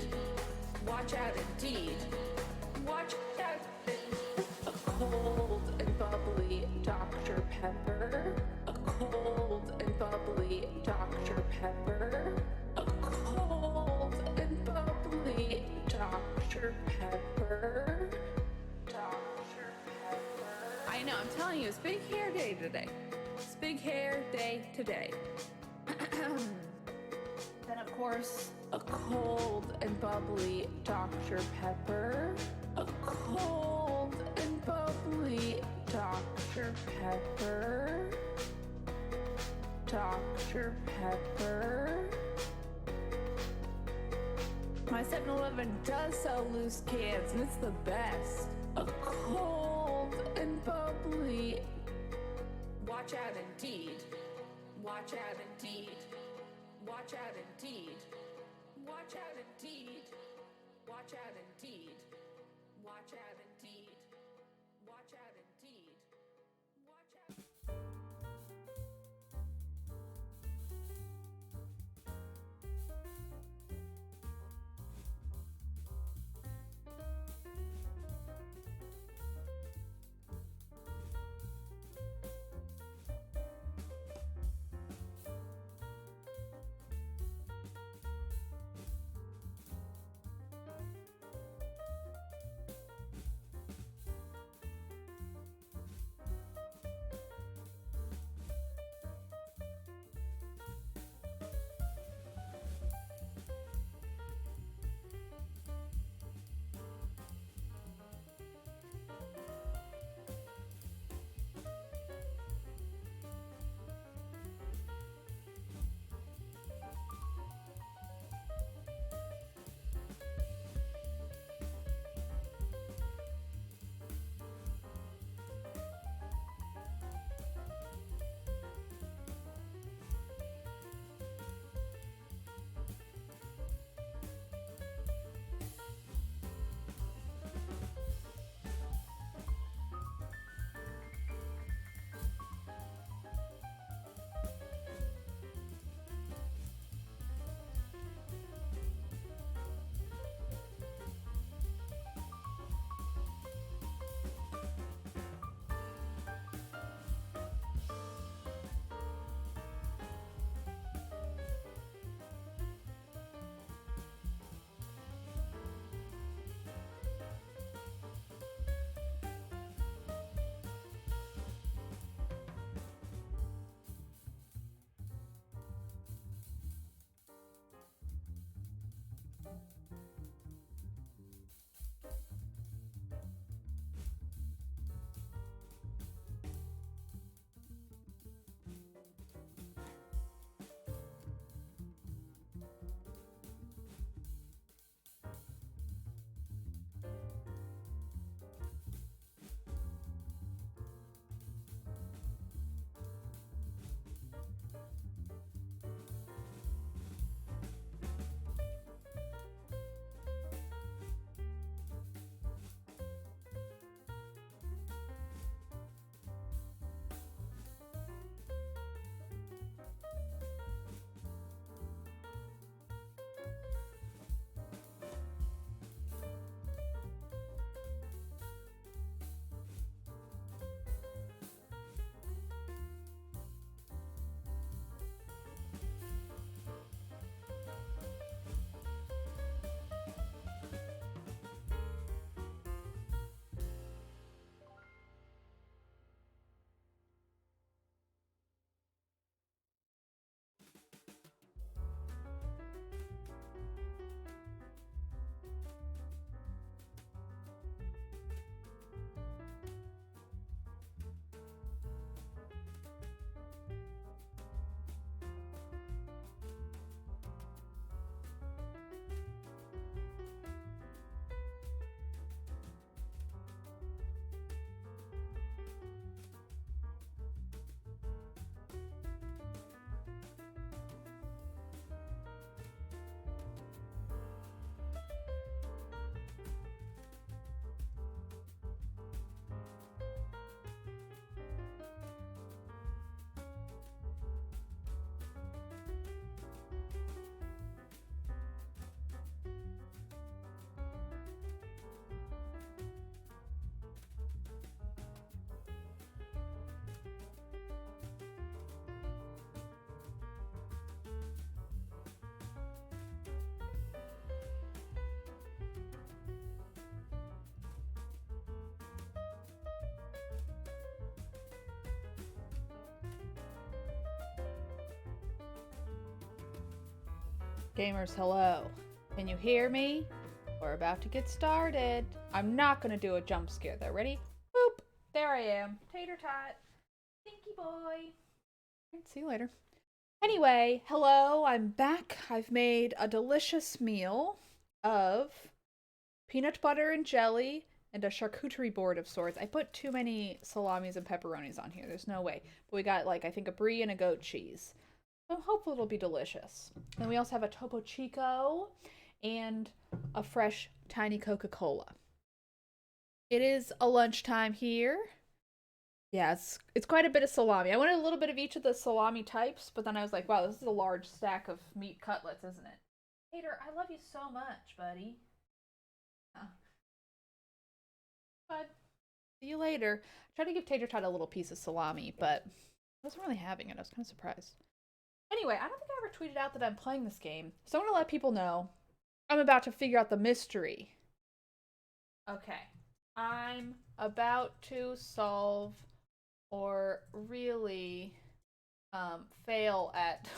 Watch out indeed. Watch out. A cold and bubbly Dr. Pepper. A cold and bubbly Dr. Pepper. A cold and bubbly Dr. Pepper. Dr. Pepper. I know, I'm telling you, it's big hair day today. It's big hair day today. Then, of course, a cold and bubbly Dr. Pepper. A cold and bubbly Dr. Pepper. Dr. Pepper. My 7-Eleven does sell loose cans, and it's the best. A cold and bubbly. Watch out indeed. Watch out indeed. Watch out indeed. Watch out indeed. Watch out indeed. Watch out indeed. Watch out indeed. Watch out. Gamers, hello. Can you hear me? We're about to get started. I'm not gonna do a jump scare though. Ready? Boop! There I am. Tater tot. Stinky boy. See you later. Anyway, hello, I'm back. I've made a delicious meal of peanut butter and jelly and a charcuterie board of sorts. I put too many salamis and pepperonis on here. There's no way. But we got, like, I think a brie and a goat cheese. So hopefully it'll be delicious. Then we also have a Topo Chico and a fresh tiny Coca-Cola. It is a lunchtime here. Yeah, it's quite a bit of salami. I wanted a little bit of each of the salami types, but then I was like, wow, this is a large stack of meat cutlets, isn't it? Tater, I love you so much, buddy. Bud. See you later. I tried to give Tater Tot a little piece of salami, but I wasn't really having it. I was kind of surprised. Anyway, I don't think I ever tweeted out that I'm playing this game, so I want to let people know I'm about to figure out the mystery. Okay. I'm about to solve or really fail at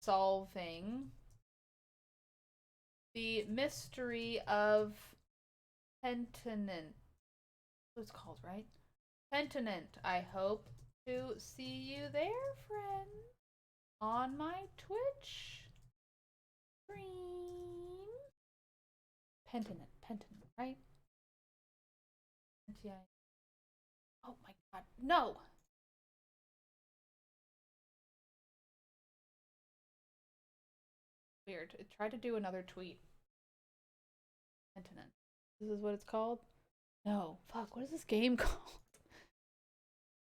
solving the mystery of Pentiment. What it's called, right? Pentiment. I hope to see you there, friend. On my Twitch stream. Pentiment, right? Oh my god, no! Weird. It tried to do another tweet. Pentiment. This is what it's called? No. Fuck, what is this game called?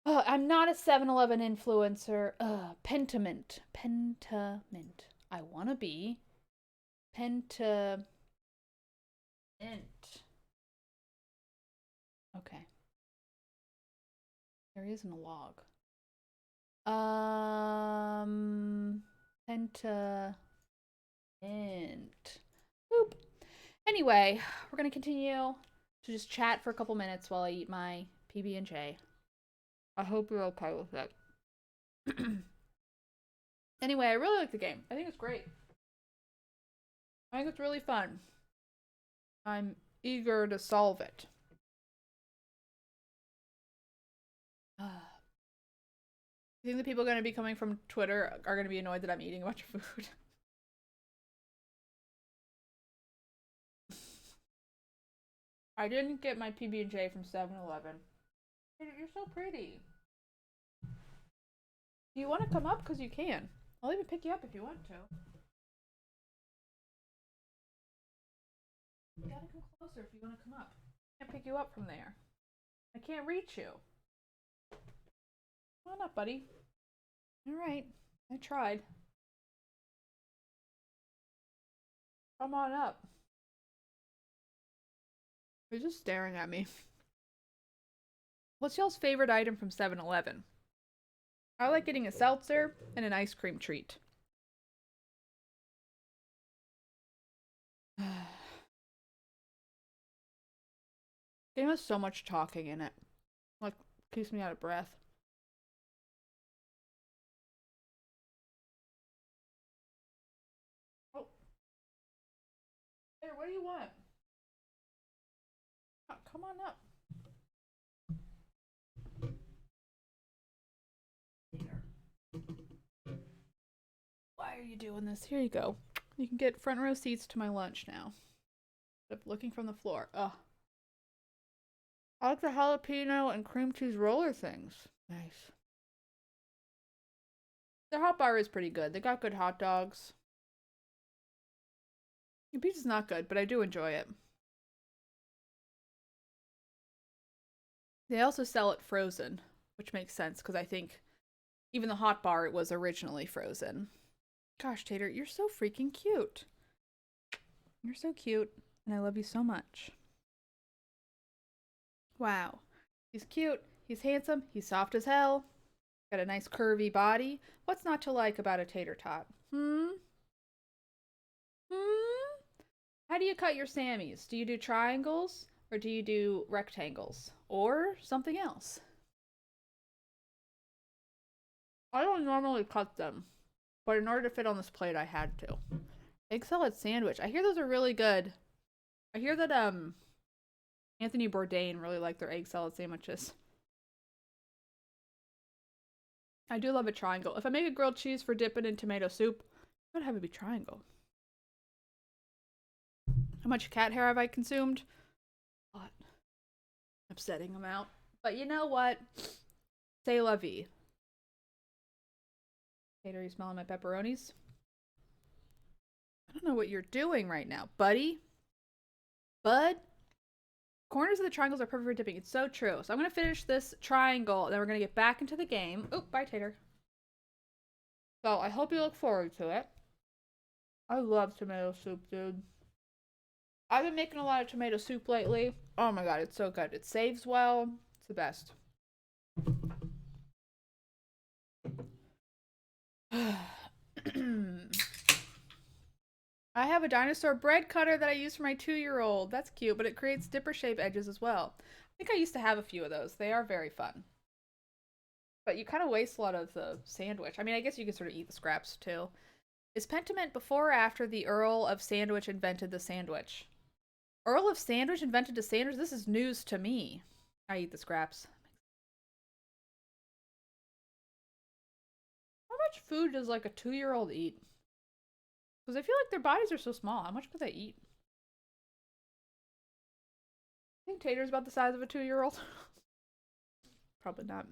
I'm not a 7-Eleven influencer. Pentiment. Pentiment. I wanna be. Pentiment. Okay. There isn't a log. Pentiment. Boop. Anyway, we're gonna continue to just chat for a couple minutes while I eat my PB&J. I hope you're okay with it. Anyway, I really like the game. I think it's great. I think it's really fun. I'm eager to solve it. I think the people going to be coming from Twitter are going to be annoyed that I'm eating a bunch of food. I didn't get my PB&J from 7-Eleven. You're so pretty. Do you want to come up? Because you can. I'll even pick you up if you want to. You gotta come closer if you want to come up. I can't pick you up from there. I can't reach you. Come on up, buddy. Alright. I tried. Come on up. You're just staring at me. What's y'all's favorite item from 7-Eleven? I like getting a seltzer and an ice cream treat. Game has so much talking in it. Like, keeps me out of breath. Oh. Here, what do you want? Oh, come on up. Why are you doing this? Here you go. You can get front row seats to my lunch now. Looking from the floor. Ugh. I like the jalapeno and cream cheese roller things. Nice. Their hot bar is pretty good. They got good hot dogs. The pizza's not good, but I do enjoy it. They also sell it frozen, which makes sense because I think even the hot bar it was originally frozen. Gosh, Tater, you're so freaking cute. You're so cute, and I love you so much. Wow. He's cute, he's handsome, he's soft as hell. Got a nice curvy body. What's not to like about a tater tot? How do you cut your Sammies? Do you do triangles? Or do you do rectangles? Or something else? I don't normally cut them. But in order to fit on this plate, I had to. Egg salad sandwich. I hear those are really good. I hear that Anthony Bourdain really liked their egg salad sandwiches. I do love a triangle. If I make a grilled cheese for dipping in tomato soup, I would have it be triangle. How much cat hair have I consumed? A lot. Upsetting amount. But you know what? C'est la vie. Tater, you smelling my pepperonis? I don't know what you're doing right now, buddy. Bud? Corners of the triangles are perfect for dipping. It's so true. So I'm going to finish this triangle, and then we're going to get back into the game. Oop, bye, Tater. So I hope you look forward to it. I love tomato soup, dude. I've been making a lot of tomato soup lately. Oh my god, it's so good. It saves well. It's the best. I have a dinosaur bread cutter that I use for my 2-year-old. That's cute, but it creates dipper shape edges as well. I think I used to have a few of those. They are very fun. But you kind of waste a lot of the sandwich. I mean, I guess you could sort of eat the scraps too. Is Pentiment before or after the Earl of Sandwich invented the sandwich? Earl of Sandwich invented the sandwich? This is news to me. I eat the scraps. How much food does like a 2-year-old eat? Because I feel like their bodies are so small. How much could they eat? I think Tater's about the size of a 2-year-old. Probably not.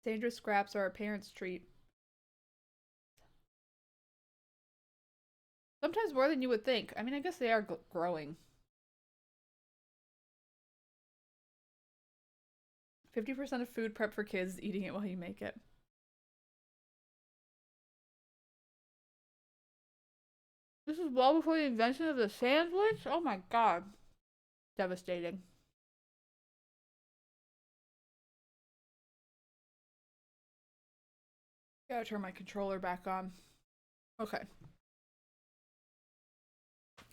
Sandra's scraps are a parent's treat. Sometimes more than you would think. I mean, I guess they are growing. 50% of food prep for kids is eating it while you make it. This is well before the invention of the sandwich? Oh my god. Devastating. Gotta turn my controller back on. Okay.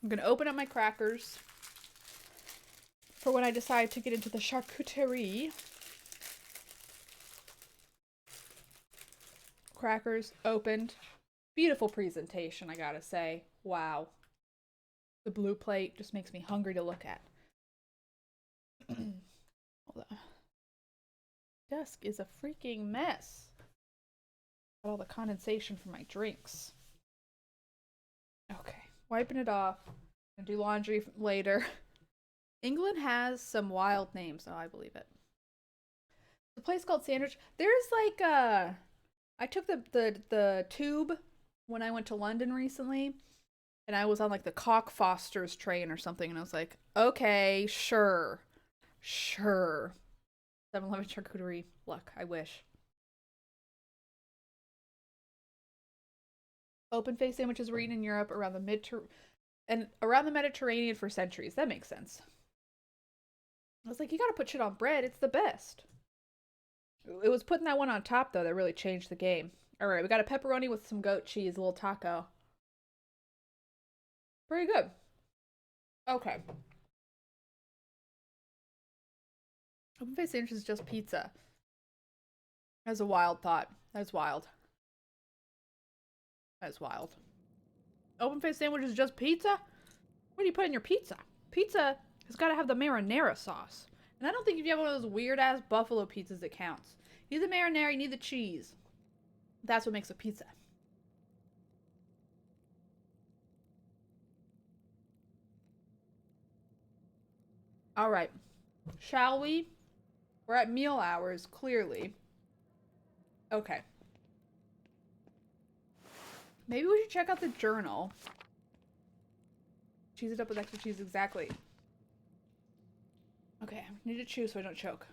I'm gonna open up my crackers for when I decide to get into the charcuterie. Crackers opened. Beautiful presentation, I gotta say. Wow. The blue plate just makes me hungry to look at. Hold on. Desk is a freaking mess. Got all the condensation from my drinks. Okay, wiping it off. Gonna do laundry later. England has some wild names. Oh, I believe it. The place called Sandwich. There's like I took the tube when I went to London recently, and I was on like the Cockfosters train or something, and I was like, okay, sure. 7-Eleven charcuterie. Luck, I wish. Open-faced sandwiches were eaten in Europe around the Mediterranean for centuries. That makes sense. I was like, you gotta put shit on bread. It's the best. It was putting that one on top, though, that really changed the game. All right, we got a pepperoni with some goat cheese, a little taco. Pretty good. Okay. Open-faced sandwich is just pizza. That's a wild thought. That's wild. That's wild. Open-faced sandwich is just pizza? What do you put in your pizza? Pizza has got to have the marinara sauce. And I don't think if you have one of those weird-ass buffalo pizzas, it counts. You need the marinara, you need the cheese. That's what makes a pizza. All right. Shall we? We're at meal hours, clearly. Okay. Maybe we should check out the journal. Cheese it up with extra cheese, exactly. Okay, I need to chew so I don't choke.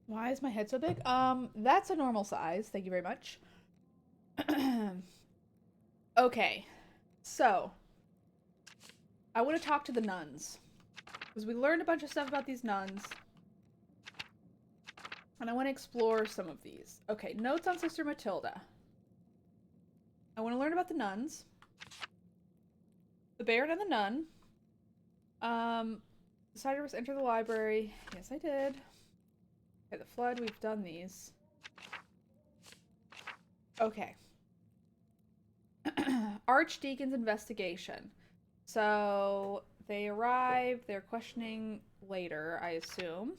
Why is my head so big? That's a normal size. Thank you very much. Okay, so I want to talk to the nuns because we learned a bunch of stuff about these nuns, and I want to explore some of these. Okay, notes on Sister Matilda. I want to learn about the nuns. The Baron and the Nun. Decided to enter the library. Yes, I did. Okay, the flood, we've done these. Okay. Archdeacon's investigation. So, they arrive, they're questioning later, I assume.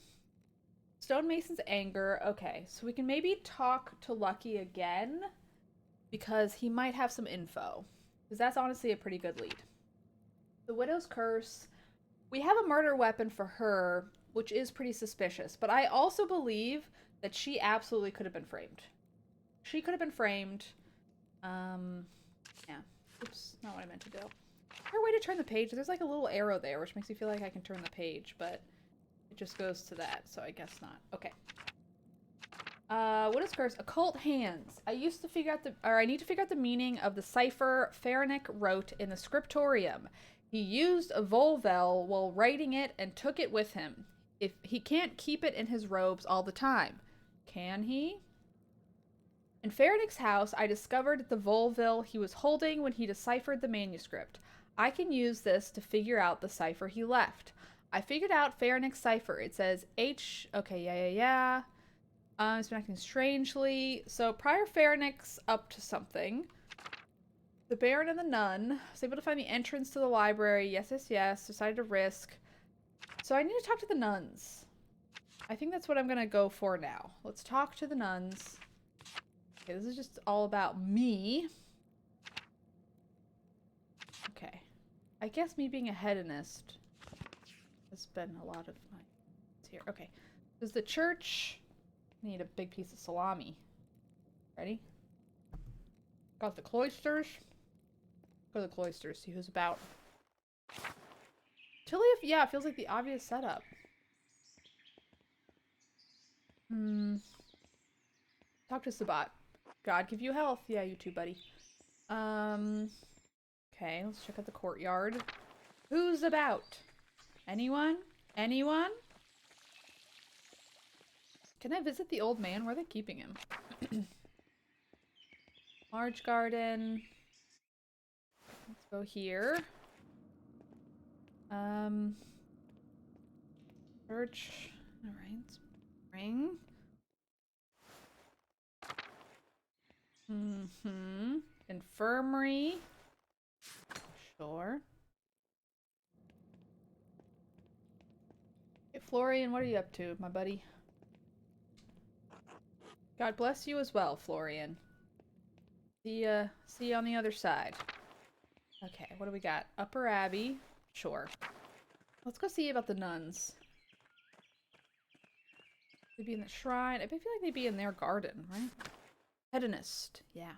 Stonemason's anger. Okay, so we can maybe talk to Lucky again, because he might have some info. Because that's honestly a pretty good lead. The Widow's Curse. We have a murder weapon for her, which is pretty suspicious. But I also believe that she absolutely could have been framed. She could have been framed. Yeah. Oops, not what I meant to do. Is there a way to turn the page? There's like a little arrow there, which makes me feel like I can turn the page, but it just goes to that, so I guess not. Okay. What is curse? Occult hands. I need to figure out the meaning of the cipher Faranic wrote in the scriptorium. He used a volvel while writing it and took it with him. If he can't keep it in his robes all the time, can he? In Faranic's house, I discovered the volvel he was holding when he deciphered the manuscript. I can use this to figure out the cipher he left. I figured out Faranic's cipher. It says H. Okay, yeah. He's been acting strangely. So prior Faranic's up to something. The Baron and the Nun was able to find the entrance to the library. Yes. Decided to risk. So I need to talk to the nuns. I think that's what I'm going to go for now. Let's talk to the nuns. Okay, this is just all about me. Okay. I guess me being a hedonist has been a lot of my... It's here. Okay. Does the church... need a big piece of salami. Ready? Got the cloisters. Go to the cloisters, see who's about. Tilly, yeah, it feels like the obvious setup. Talk to Sabat. God give you health. Yeah, you too, buddy. Okay, let's check out the courtyard. Who's about? Anyone? Anyone? Can I visit the old man? Where are they keeping him? Large garden. Let's go here. Church. Alright. Ring. Infirmary. Sure. Hey, Florian, what are you up to, my buddy? God bless you as well, Florian. See you on the other side. Okay, what do we got? Upper Abbey. Sure. Let's go see about the nuns. They'd be in the shrine. I feel like they'd be in their garden, right? Hedonist. Yeah.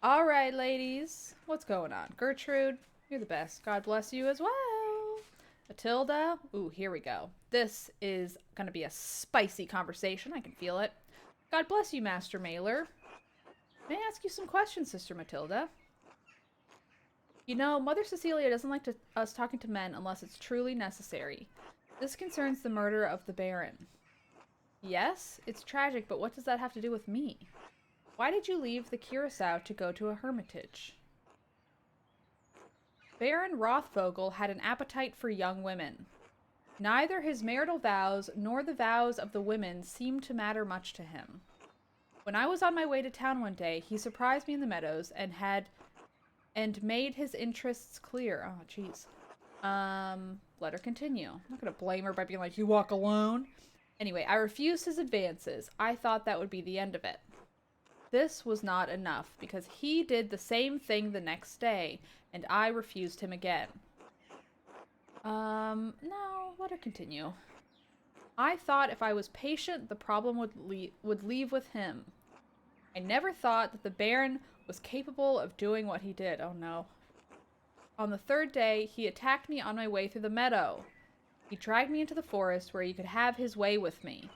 Alright, ladies. What's going on? Gertrude, you're the best. God bless you as well. Matilda. Ooh, here we go. This is gonna be a spicy conversation. I can feel it. God bless you, Master Mailer. May I ask you some questions, Sister Matilda? You know, Mother Cecilia doesn't like us talking to men unless it's truly necessary. This concerns the murder of the Baron. Yes, it's tragic, but what does that have to do with me? Why did you leave the Curacao to go to a hermitage? Baron Rothvogel had an appetite for young women. Neither his marital vows nor the vows of the women seemed to matter much to him. When I was on my way to town one day, he surprised me in the meadows and made his interests clear. Oh, jeez. Let her continue. I'm not gonna blame her by being like, you walk alone. Anyway, I refused his advances. I thought that would be the end of it. This was not enough, because he did the same thing the next day, and I refused him again. No, let her continue. I thought if I was patient, the problem would leave with him. I never thought that the Baron was capable of doing what he did. Oh no. On the third day, he attacked me on my way through the meadow. He dragged me into the forest where he could have his way with me.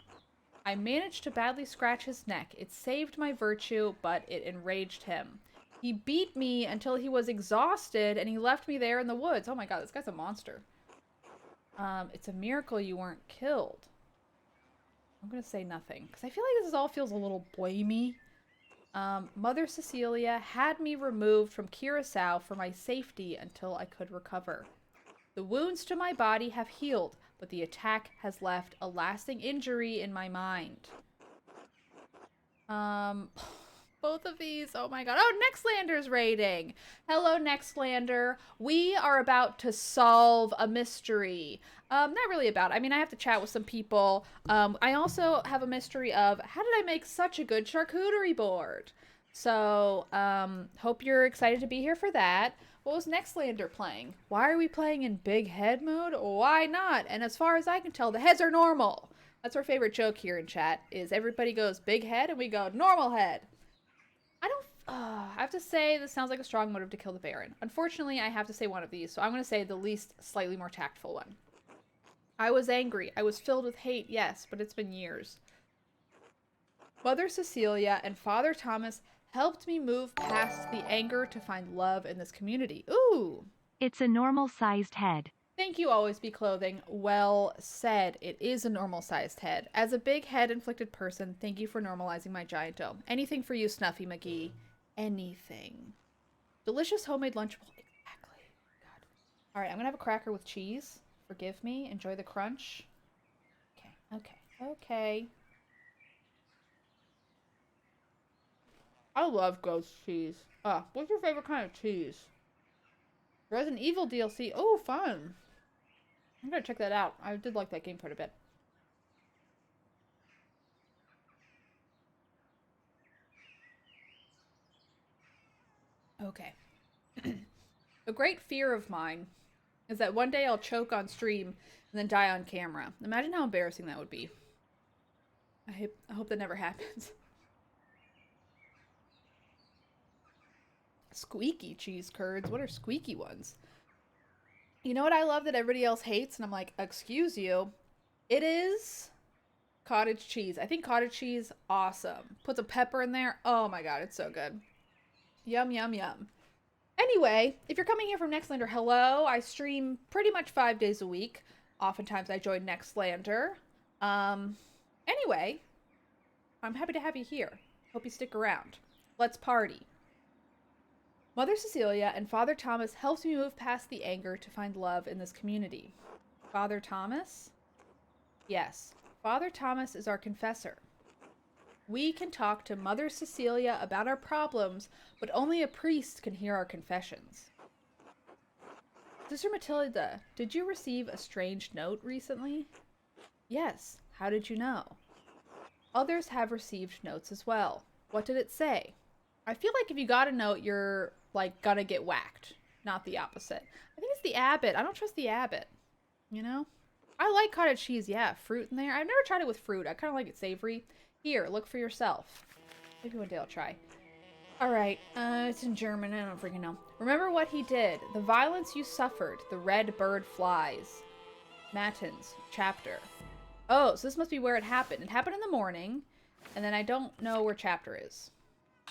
I managed to badly scratch his neck. It saved my virtue, but it enraged him. He beat me until he was exhausted, and he left me there in the woods. Oh my god, this guy's a monster. It's a miracle you weren't killed. I'm gonna say nothing, because I feel like this all feels a little blamey. Mother Cecilia had me removed from Curacao for my safety until I could recover. The wounds to my body have healed, but the attack has left a lasting injury in my mind. Both of these, oh my god. Oh, Nextlander's rating. Hello, Nextlander. We are about to solve a mystery. Not really about, I mean, I have to chat with some people. I also have a mystery of, how did I make such a good charcuterie board? So, hope you're excited to be here for that. What was Nextlander playing? Why are we playing in big head mode? Why not? And as far as I can tell, the heads are normal. That's our favorite joke here in chat, is everybody goes big head and we go normal head. I have to say this sounds like a strong motive to kill the Baron. Unfortunately, I have to say one of these, so I'm going to say the least slightly more tactful one. I was angry. I was filled with hate, yes, but it's been years. Mother Cecilia and Father Thomas helped me move past the anger to find love in this community. Ooh! It's a normal-sized head. Thank you, Always Be Clothing. Well said. It is a normal-sized head. As a big head-inflicted person, thank you for normalizing my giant dome. Anything for you, Snuffy McGee. Anything. Delicious homemade Lunchable. Exactly. God. All right, I'm going to have a cracker with cheese. Forgive me. Enjoy the crunch. Okay. I love ghost cheese. What's your favorite kind of cheese? Resident Evil DLC. Oh, fun. I'm gonna check that out. I did like that game quite a bit. Okay. A great fear of mine is that one day I'll choke on stream and then die on camera. Imagine how embarrassing that would be. I hope that never happens. Squeaky cheese curds. What are squeaky ones? You know what I love that everybody else hates? And I'm like, excuse you. It is cottage cheese. I think cottage cheese, awesome. Put some pepper in there. Oh my god, it's so good. Yum, yum, yum. Anyway, if you're coming here from Nextlander, hello. I stream pretty much 5 days a week. Oftentimes I join Nextlander. Anyway, I'm happy to have you here. Hope you stick around. Let's party. Mother Cecilia and Father Thomas helped me move past the anger to find love in this community. Father Thomas? Yes, Father Thomas is our confessor. We can talk to Mother Cecilia about our problems, but only a priest can hear our confessions. Sister Matilda, did you receive a strange note recently? Yes, how did you know? Others have received notes as well. What did it say? I feel like if you got a note, you're, like, gonna get whacked. Not the opposite. I think it's the abbot. I don't trust the abbot. You know? I like cottage cheese, yeah. Fruit in there. I've never tried it with fruit. I kind of like it savory. Here, look for yourself. Maybe one day I'll try. Alright, it's in German. I don't freaking know. Remember what he did. The violence you suffered. The red bird flies. Matins. Chapter. Oh, so this must be where it happened. It happened in the morning. And then I don't know where chapter is.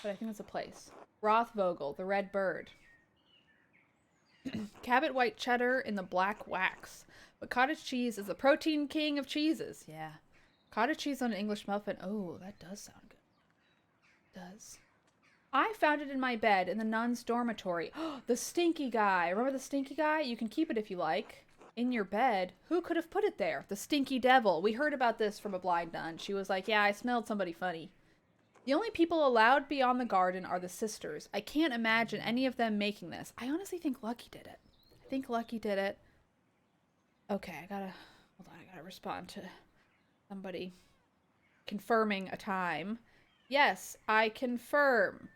But I think it's a place. Rothvogel, the red bird. Cabot white cheddar in the black wax. But cottage cheese is the protein king of cheeses. Yeah. Cottage cheese on an English muffin. Oh, that does sound good. It does. I found it in my bed in the nun's dormitory. The stinky guy. Remember the stinky guy? You can keep it if you like. In your bed? Who could have put it there? The stinky devil. We heard about this from a blind nun. She was like, yeah, I smelled somebody funny. The only people allowed beyond the garden are the sisters. I can't imagine any of them making this. I honestly think Lucky did it. I think Lucky did it. Okay, hold on, I gotta respond to somebody confirming a time. Yes, I confirm.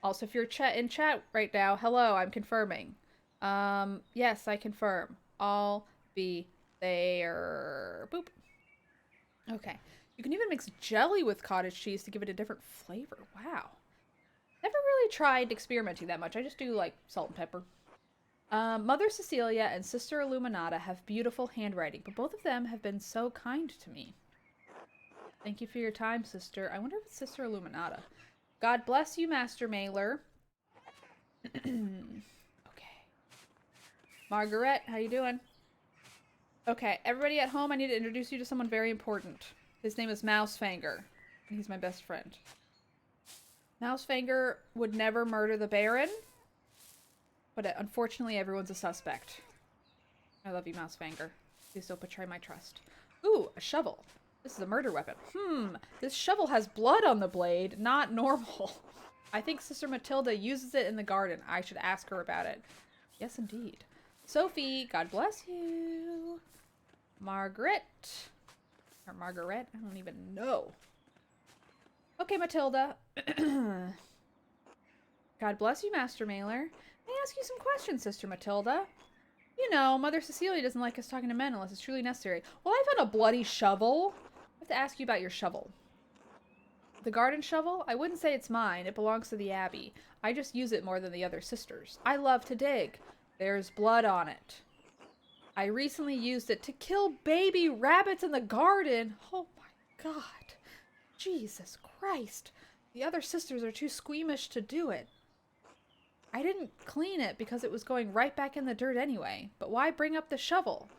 Also, if you're in chat right now, hello, I'm confirming. Yes, I confirm. I'll be there. Boop. Okay. You can even mix jelly with cottage cheese to give it a different flavor. Wow. Never really tried experimenting that much. I just do, like, salt and pepper. Mother Cecilia and Sister Illuminata have beautiful handwriting, but both of them have been so kind to me. Thank you for your time, sister. I wonder if it's Sister Illuminata. God bless you, Master Mailer. Okay. Margaret, how you doing? Okay, everybody at home, I need to introduce you to someone very important. His name is Mousefanger. He's my best friend. Mousefinger would never murder the Baron, but unfortunately everyone's a suspect. I love you, Mousefinger. Please don't betray my trust. Ooh, a shovel. This is a murder weapon. This shovel has blood on the blade, not normal. I think Sister Matilda uses it in the garden. I should ask her about it. Yes, indeed. Sophie, God bless you. Margaret. Or Margaret, I don't even know. Okay, Matilda. God bless you, Master Mailer. May I ask you some questions, Sister Matilda? You know, Mother Cecilia doesn't like us talking to men unless it's truly necessary. Well, I found a bloody shovel. I have to ask you about your shovel. The garden shovel? I wouldn't say it's mine. It belongs to the Abbey. I just use it more than the other sisters. I love to dig. There's blood on it. I recently used it to kill baby rabbits in the garden. Oh my god. Jesus Christ. The other sisters are too squeamish to do it. I didn't clean it because it was going right back in the dirt anyway. But why bring up the shovel?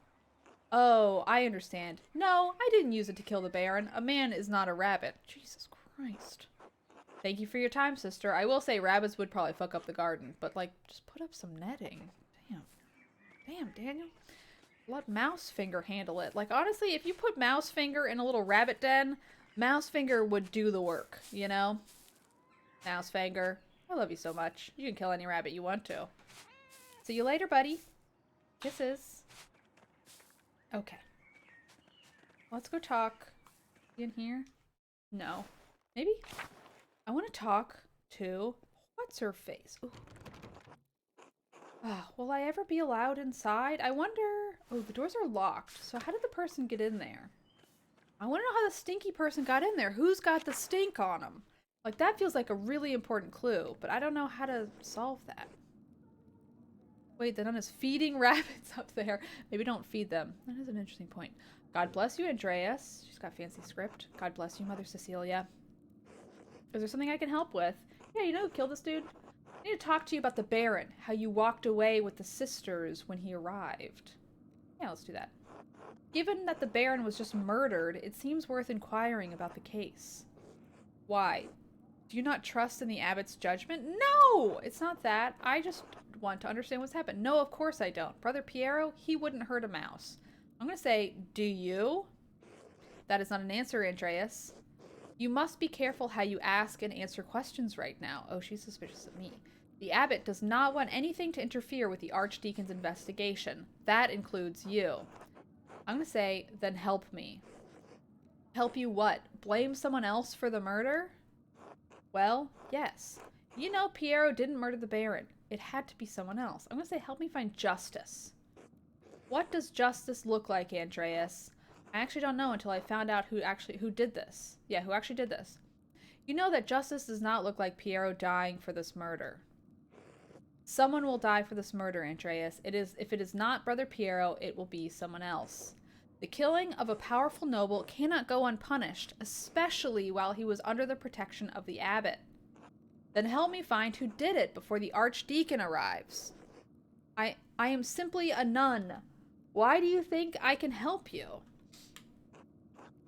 Oh, I understand. No, I didn't use it to kill the Baron. A man is not a rabbit. Jesus Christ. Thank you for your time, sister. I will say rabbits would probably fuck up the garden. But, like, just put up some netting. Damn. Damn, Daniel. Let Mousefinger handle it. Like, honestly, if you put Mousefinger in a little rabbit den, Mousefinger would do the work, you know? Mousefinger, I love you so much. You can kill any rabbit you want to. See you later, buddy. Kisses. Okay. Let's go talk. In here? No. Maybe? I want to talk to... What's her face? Ooh. Will I ever be allowed inside? I wonder... Oh, the doors are locked. So how did the person get in there? I want to know how the stinky person got in there. Who's got the stink on them? Like, that feels like a really important clue, but I don't know how to solve that. Wait, the nun is feeding rabbits up there. Maybe don't feed them. That is an interesting point. God bless you, Andreas. She's got fancy script. God bless you, Mother Cecilia. Is there something I can help with? Yeah, you know, kill this dude. I need to talk to you about the Baron. How you walked away with the sisters when he arrived. Yeah, let's do that. Given that the Baron was just murdered, it seems worth inquiring about the case. Why? Do you not trust in the abbot's judgment? No! It's not that. I just want to understand what's happened. No, of course I don't. Brother Piero, he wouldn't hurt a mouse. I'm going to say, do you? That is not an answer, Andreas. You must be careful how you ask and answer questions right now. Oh, she's suspicious of me. The abbot does not want anything to interfere with the archdeacon's investigation. That includes you. I'm going to say, then help me. Help you what? Blame someone else for the murder? Well, yes. You know Piero didn't murder the Baron. It had to be someone else. I'm going to say, help me find justice. What does justice look like, Andreas? I actually don't know until I found out who did this. Yeah, who actually did this. You know that justice does not look like Piero dying for this murder. Someone will die for this murder, Andreas. If it is not Brother Piero, it will be someone else. The killing of a powerful noble cannot go unpunished, especially while he was under the protection of the abbot. Then help me find who did it before the archdeacon arrives. I am simply a nun. Why do you think I can help you?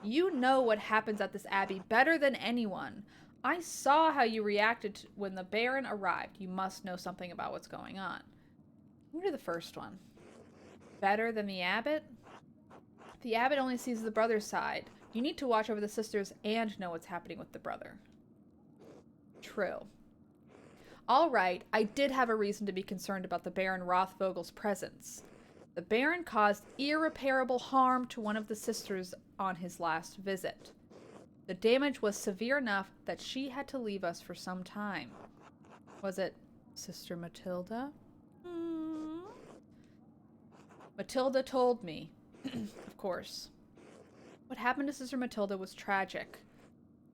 You know what happens at this abbey better than anyone. I saw how you reacted when the Baron arrived. You must know something about what's going on. I'm gonna do the first one. Better than the abbot? The abbot only sees the brother's side. You need to watch over the sisters and know what's happening with the brother. True. All right, I did have a reason to be concerned about the Baron Rothvogel's presence. The Baron caused irreparable harm to one of the sisters on his last visit. The damage was severe enough that she had to leave us for some time. Was it Sister Matilda? Matilda told me. Of course. What happened to Sister Matilda was tragic.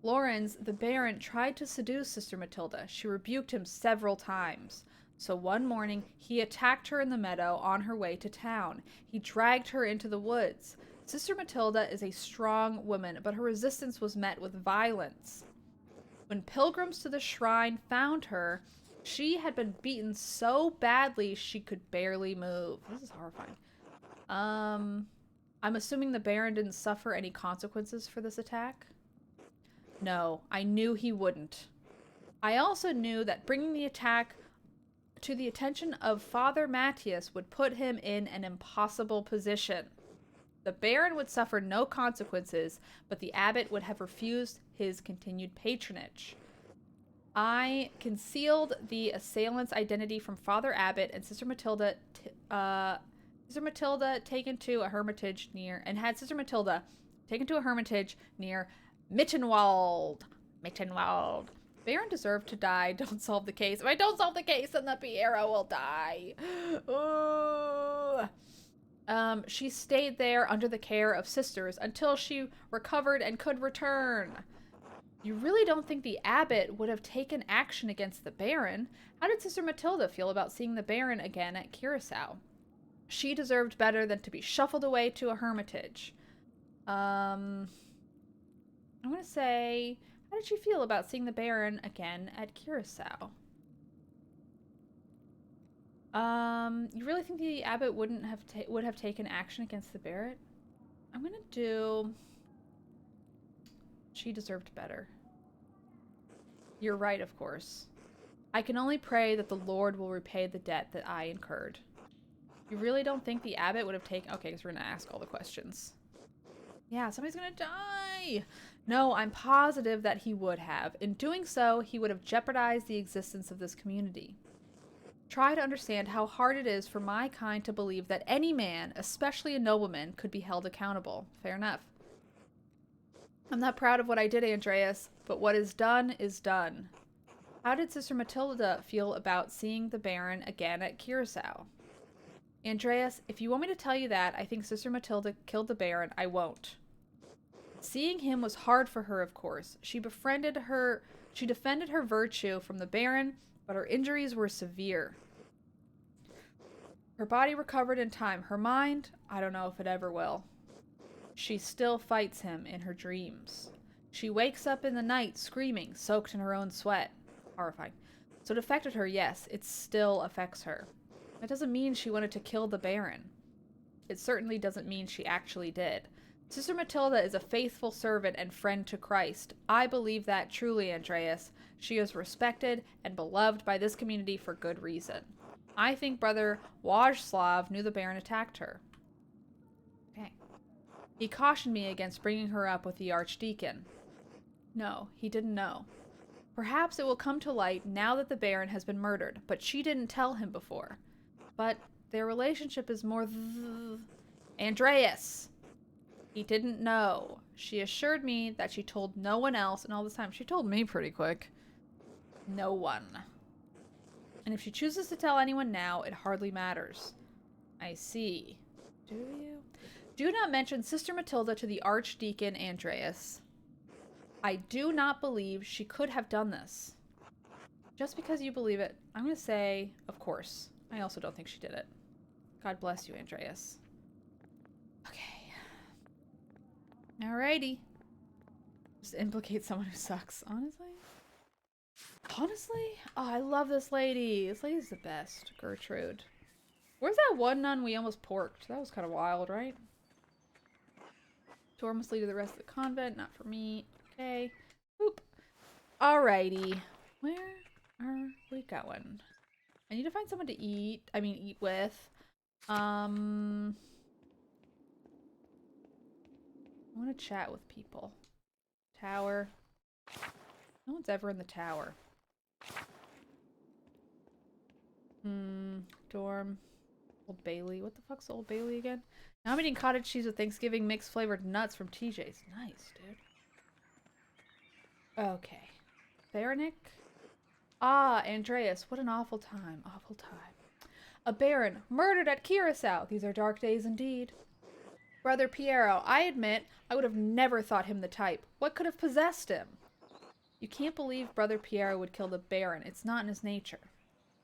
Lorenz, the Baron, tried to seduce Sister Matilda. She rebuked him several times. So one morning, he attacked her in the meadow on her way to town. He dragged her into the woods. Sister Matilda is a strong woman, but her resistance was met with violence. When pilgrims to the shrine found her, she had been beaten so badly she could barely move. This is horrifying. I'm assuming the Baron didn't suffer any consequences for this attack? No, I knew he wouldn't. I also knew that bringing the attack to the attention of Father Matthias would put him in an impossible position. The Baron would suffer no consequences, but the abbot would have refused his continued patronage. I concealed the assailant's identity from Father Abbot and Sister Matilda, taken to a hermitage near Mittenwald. Mittenwald. Baron deserved to die. Don't solve the case. If I don't solve the case, then the Piero will die. Ooh. She stayed there under the care of sisters until she recovered and could return. You really don't think the abbot would have taken action against the Baron? How did Sister Matilda feel about seeing the Baron again at Curacao? She deserved better than to be shuffled away to a hermitage. I'm gonna say, how did she feel about seeing the Baron again at Curacao? You really think the abbot would have taken action against the Baron? I'm gonna do... She deserved better. You're right, of course. I can only pray that the Lord will repay the debt that I incurred. You really don't think the abbot would have taken... Okay, because we're gonna ask all the questions. Yeah, somebody's gonna die! No, I'm positive that he would have. In doing so, he would have jeopardized the existence of this community. Try to understand how hard it is for my kind to believe that any man, especially a nobleman, could be held accountable. Fair enough. I'm not proud of what I did, Andreas, but what is done is done. How did Sister Matilda feel about seeing the Baron again at Curacao? Andreas, if you want me to tell you that I think Sister Matilda killed the Baron, I won't. Seeing him was hard for her, of course. She defended her virtue from the Baron, but her injuries were severe. Her body recovered in time. Her mind, I don't know if it ever will. She still fights him in her dreams. She wakes up in the night screaming, soaked in her own sweat. Horrifying. So it affected her, yes. It still affects her. That doesn't mean she wanted to kill the Baron. It certainly doesn't mean she actually did. Sister Matilda is a faithful servant and friend to Christ. I believe that truly, Andreas. She is respected and beloved by this community for good reason. I think Brother Wojslav knew the Baron attacked her. Okay. He cautioned me against bringing her up with the Archdeacon. No, he didn't know. Perhaps it will come to light now that the Baron has been murdered, but she didn't tell him before. But their relationship is more Andreas! He didn't know. She assured me that she told no one else, and all this time she told me pretty quick. No one. And if she chooses to tell anyone now, it hardly matters. I see. Do you? Do not mention Sister Matilda to the Archdeacon Andreas. I do not believe she could have done this. Just because you believe it, I'm going to say, of course. I also don't think she did it. God bless you, Andreas. Okay. Alrighty. Just implicate someone who sucks, honestly. Honestly? Oh, I love this lady. This lady's the best. Gertrude. Where's that one nun we almost porked? That was kind of wild, right? Tour must lead to the rest of the convent. Not for me. Okay. Boop. Alrighty. Where are we going? I need to find someone to eat. I mean, eat with. I want to chat with people. Tower. No one's ever in the tower. Dorm. Old Bailey. What the fuck's Old Bailey again? Now I'm eating cottage cheese with Thanksgiving mixed flavored nuts from TJ's. Nice, dude. Okay. Baronic? Ah, Andreas. What an awful time. Awful time. A baron murdered at Curacao. These are dark days indeed. Brother Piero, I admit I would have never thought him the type. What could have possessed him? You can't believe Brother Piero would kill the Baron. It's not in his nature.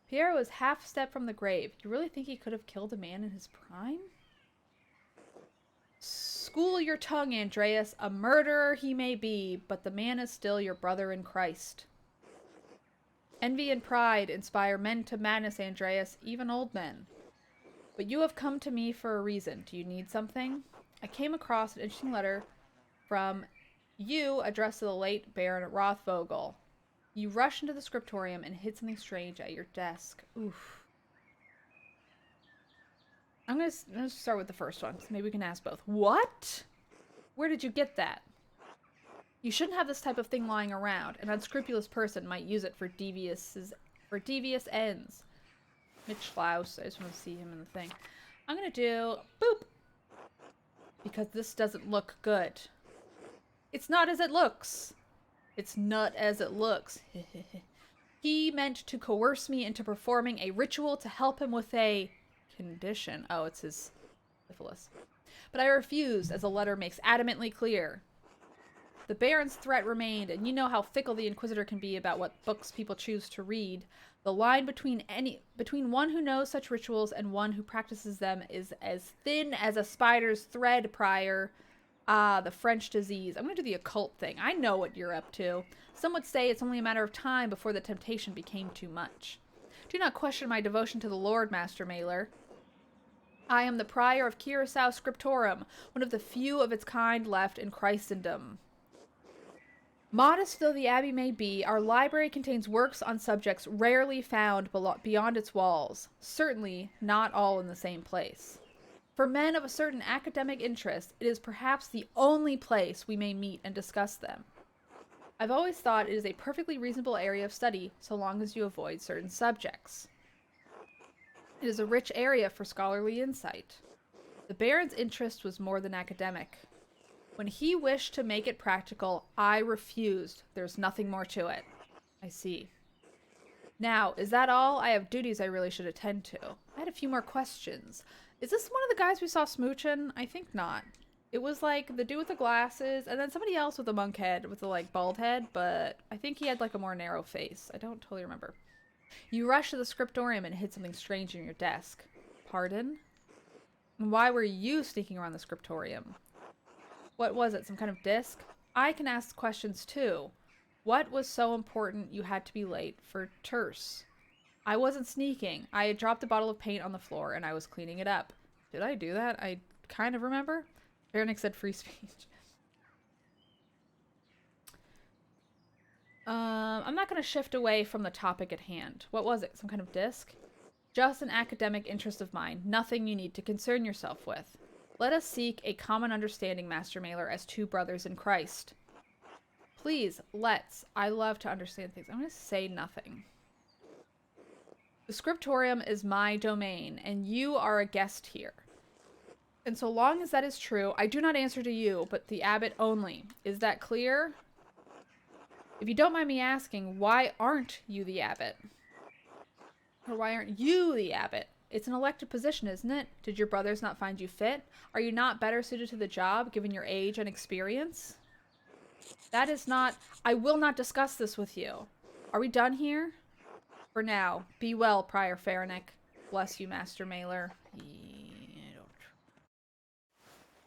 Piero is half a step from the grave. You really think he could have killed a man in his prime? School your tongue, Andreas. A murderer he may be, but the man is still your brother in Christ. Envy and pride inspire men to madness, Andreas, even old men. But you have come to me for a reason. Do you need something? I came across an interesting letter from you addressed to the late Baron Rothvogel. You rush into the scriptorium and hit something strange at your desk. Oof. I'm gonna start with the first one, so maybe we can ask both. What? Where did you get that? You shouldn't have this type of thing lying around. An unscrupulous person might use it for devious ends. Mitch Klaus. I just want to see him in the thing. I'm gonna do boop. Because this doesn't look good. It's not as it looks. It's not as it looks. He meant to coerce me into performing a ritual to help him with a condition. Oh, it's his syphilis. But I refused, as the letter makes adamantly clear. The Baron's threat remained, and you know how fickle the Inquisitor can be about what books people choose to read. The line between one who knows such rituals and one who practices them is as thin as a spider's thread, Prior. Ah, the French disease. I'm going to do the occult thing. I know what you're up to. Some would say it's only a matter of time before the temptation became too much. Do not question my devotion to the Lord, Master Mailer. I am the Prior of Curacao Scriptorum, one of the few of its kind left in Christendom. Modest though the abbey may be, our library contains works on subjects rarely found beyond its walls, certainly not all in the same place. For men of a certain academic interest, it is perhaps the only place we may meet and discuss them. I've always thought it is a perfectly reasonable area of study, so long as you avoid certain subjects. It is a rich area for scholarly insight. The Baron's interest was more than academic. When he wished to make it practical, I refused. There's nothing more to it. I see. Now, is that all? I have duties I really should attend to. I had a few more questions. Is this one of the guys we saw smooching? I think not. It was like the dude with the glasses, and then somebody else with a monk head, with the like bald head, but I think he had like a more narrow face. I don't totally remember. You rushed to the scriptorium and hid something strange in your desk. Pardon? Why were you sneaking around the scriptorium? What was it, some kind of disc? I can ask questions too. What was so important you had to be late for terse? I wasn't sneaking. I had dropped a bottle of paint on the floor and I was cleaning it up. Did I do that? I kind of remember. Veronic said free speech. I'm not going to shift away from the topic at hand. What was it? Some kind of disc? Just an academic interest of mine. Nothing you need to concern yourself with. Let us seek a common understanding, Master Mailer, as two brothers in Christ. Please, let's. I love to understand things. I'm going to say nothing. The scriptorium is my domain, and you are a guest here. And so long as that is true, I do not answer to you, but the abbot only. Is that clear? If you don't mind me asking, why aren't you the abbot? Or why aren't you the abbot? It's an elected position, isn't it? Did your brothers not find you fit? Are you not better suited to the job, given your age and experience? That is not... I will not discuss this with you. Are we done here? For now. Be well, Prior Faranick. Bless you, Master Mailer.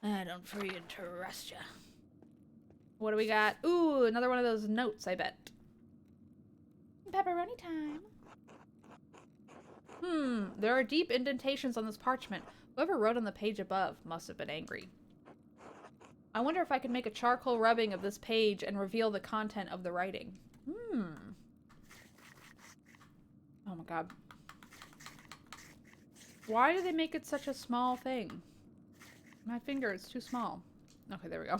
I don't freaking trust ya. What do we got? Ooh, another one of those notes, I bet. Pepperoni time. There are deep indentations on this parchment. Whoever wrote on the page above must have been angry. I wonder if I could make a charcoal rubbing of this page and reveal the content of the writing. Oh my god. Why do they make it such a small thing? My finger is too small. Okay, there we go.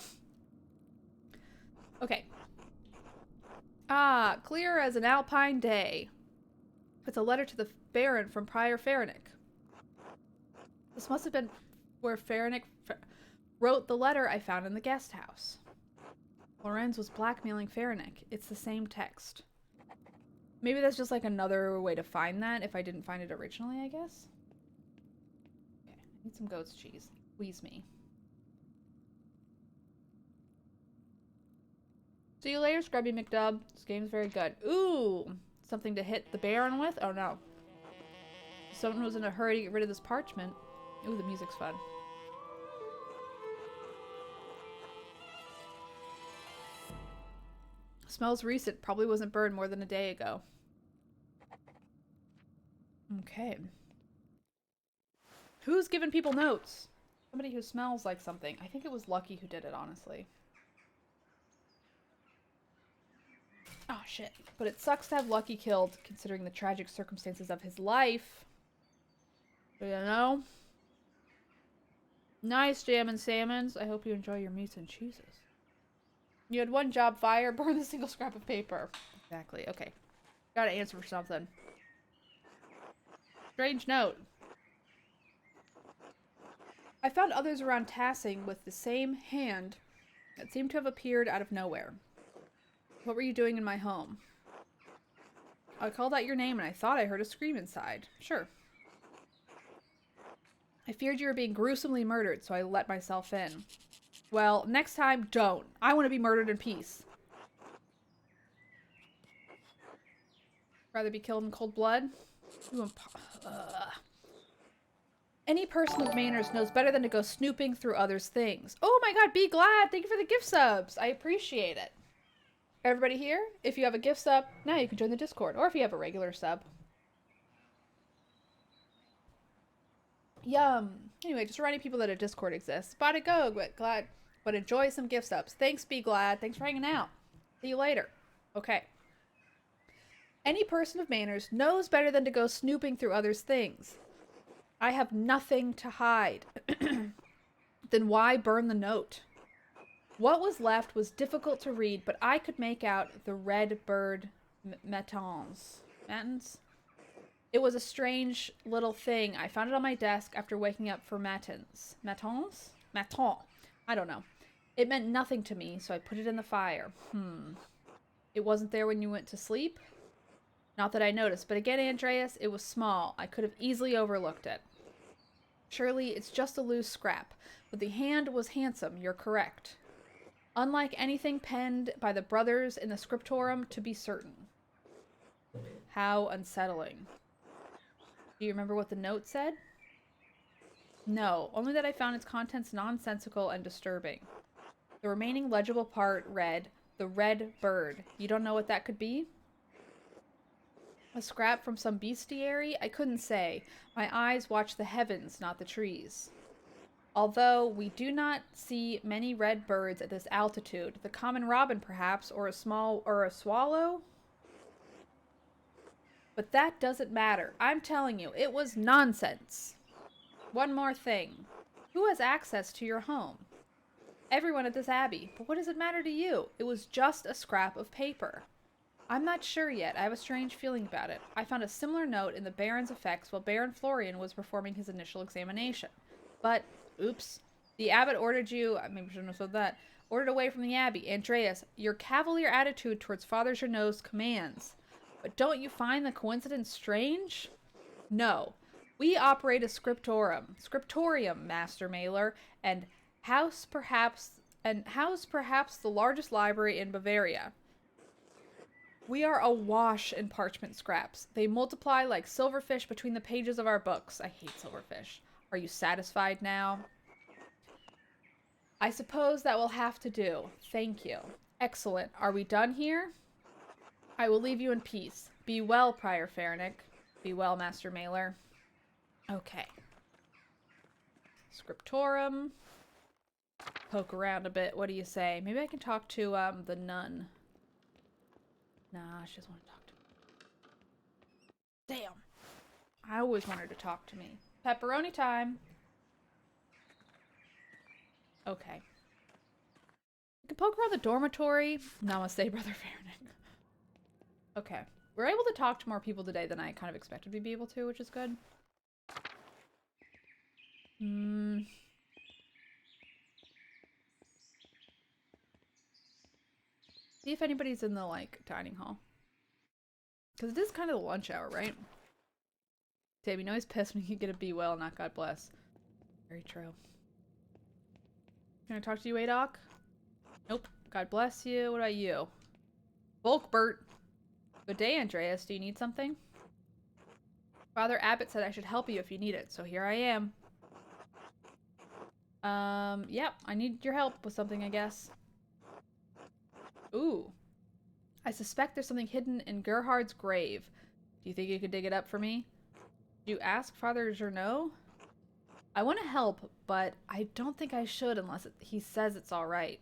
Okay. Ah, clear as an alpine day. It's a letter to the Baron from Prior Faranick. This must have been where Faranick wrote the letter I found in the guest house. Lorenz was blackmailing Faranick. It's the same text. Maybe that's just like another way to find that if I didn't find it originally, I guess. Okay, I need some goat's cheese. Squeeze me. See you later, Scrubby McDub. This game's very good. Ooh! Something to hit the Baron with? Oh no. Someone was in a hurry to get rid of this parchment. Ooh, the music's fun. Smells recent. Probably wasn't burned more than a day ago. Okay. Who's giving people notes? Somebody who smells like something. I think it was Lucky who did it, honestly. Oh, shit. But it sucks to have Lucky killed, considering the tragic circumstances of his life. You know? Nice jam and salmons. I hope you enjoy your meats and cheeses. You had one job, fire, burn the single scrap of paper. Exactly. Okay. Gotta answer for something. Strange note. I found others around Tassing with the same hand that seemed to have appeared out of nowhere. What were you doing in my home? I called out your name and I thought I heard a scream inside. Sure. I feared you were being gruesomely murdered, so I let myself in. Well, next time, don't. I want to be murdered in peace. Rather be killed in cold blood? Any person with manners knows better than to go snooping through others' things. Oh my god, be glad! Thank you for the gift subs! I appreciate it. Everybody here, if you have a gift sub, now you can join the Discord. Or if you have a regular sub. Yum. Anyway, just reminding people that a Discord exists. Bye to go, but enjoy some gift subs. Thanks, be glad. Thanks for hanging out. See you later. Okay. Any person of manners knows better than to go snooping through others' things. I have nothing to hide. Then why burn the note? What was left was difficult to read, but I could make out the red bird matins. Matins? It was a strange little thing. I found it on my desk after waking up for matins. Matins? Matin. I don't know. It meant nothing to me, so I put it in the fire. It wasn't there when you went to sleep? Not that I noticed, but again, Andreas, it was small. I could have easily overlooked it. Surely it's just a loose scrap, but the hand was handsome, you're correct. Unlike anything penned by the brothers in the scriptorum, to be certain. How unsettling. Do you remember what the note said? No, only that I found its contents nonsensical and disturbing. The remaining legible part read, "The red bird." You don't know what that could be? A scrap from some bestiary? I couldn't say. My eyes watched the heavens, not the trees. Although we do not see many red birds at this altitude, the common robin perhaps, or a swallow? But that doesn't matter. I'm telling you, it was nonsense. One more thing. Who has access to your home? Everyone at this abbey. But what does it matter to you? It was just a scrap of paper. I'm not sure yet. I have a strange feeling about it. I found a similar note in the Baron's effects while Baron Florian was performing his initial examination. But, oops. The abbot ordered you, maybe I shouldn't have said that, ordered away from the abbey. Andreas, your cavalier attitude towards Father Jeannot's commands. But don't you find the coincidence strange? No. We operate a scriptorium, Master Mailer, and house perhaps the largest library in Bavaria. We are awash in parchment scraps. They multiply like silverfish between the pages of our books. I hate silverfish. Are you satisfied now? I suppose that will have to do. Thank you. Excellent. Are we done here? I will leave you in peace. Be well, Prior Farnick. Be well, Master Mailer. Okay. Scriptorum. Poke around a bit. What do you say? Maybe I can talk to the nun. Nah, she doesn't want to talk to me. Damn. I always want her to talk to me. Pepperoni time. Okay. We can poke around the dormitory. Namaste, Brother Farnick. Okay. We're able to talk to more people today than I kind of expected we'd be able to, which is good. See if anybody's in the, like, dining hall. Because it is kind of the lunch hour, right? Dave, you know he's pissed when you get a be well, not God bless. Very true. Can I talk to you, Adoc? Nope. God bless you. What about you? Volkbert. Good day, Andreas. Do you need something? Father Abbott said I should help you if you need it, so here I am. Yep. I need your help with something, I guess. Ooh. I suspect there's something hidden in Gerhard's grave. Do you think you could dig it up for me? Did you ask Father Journeau? I want to help, but I don't think I should unless he says it's alright.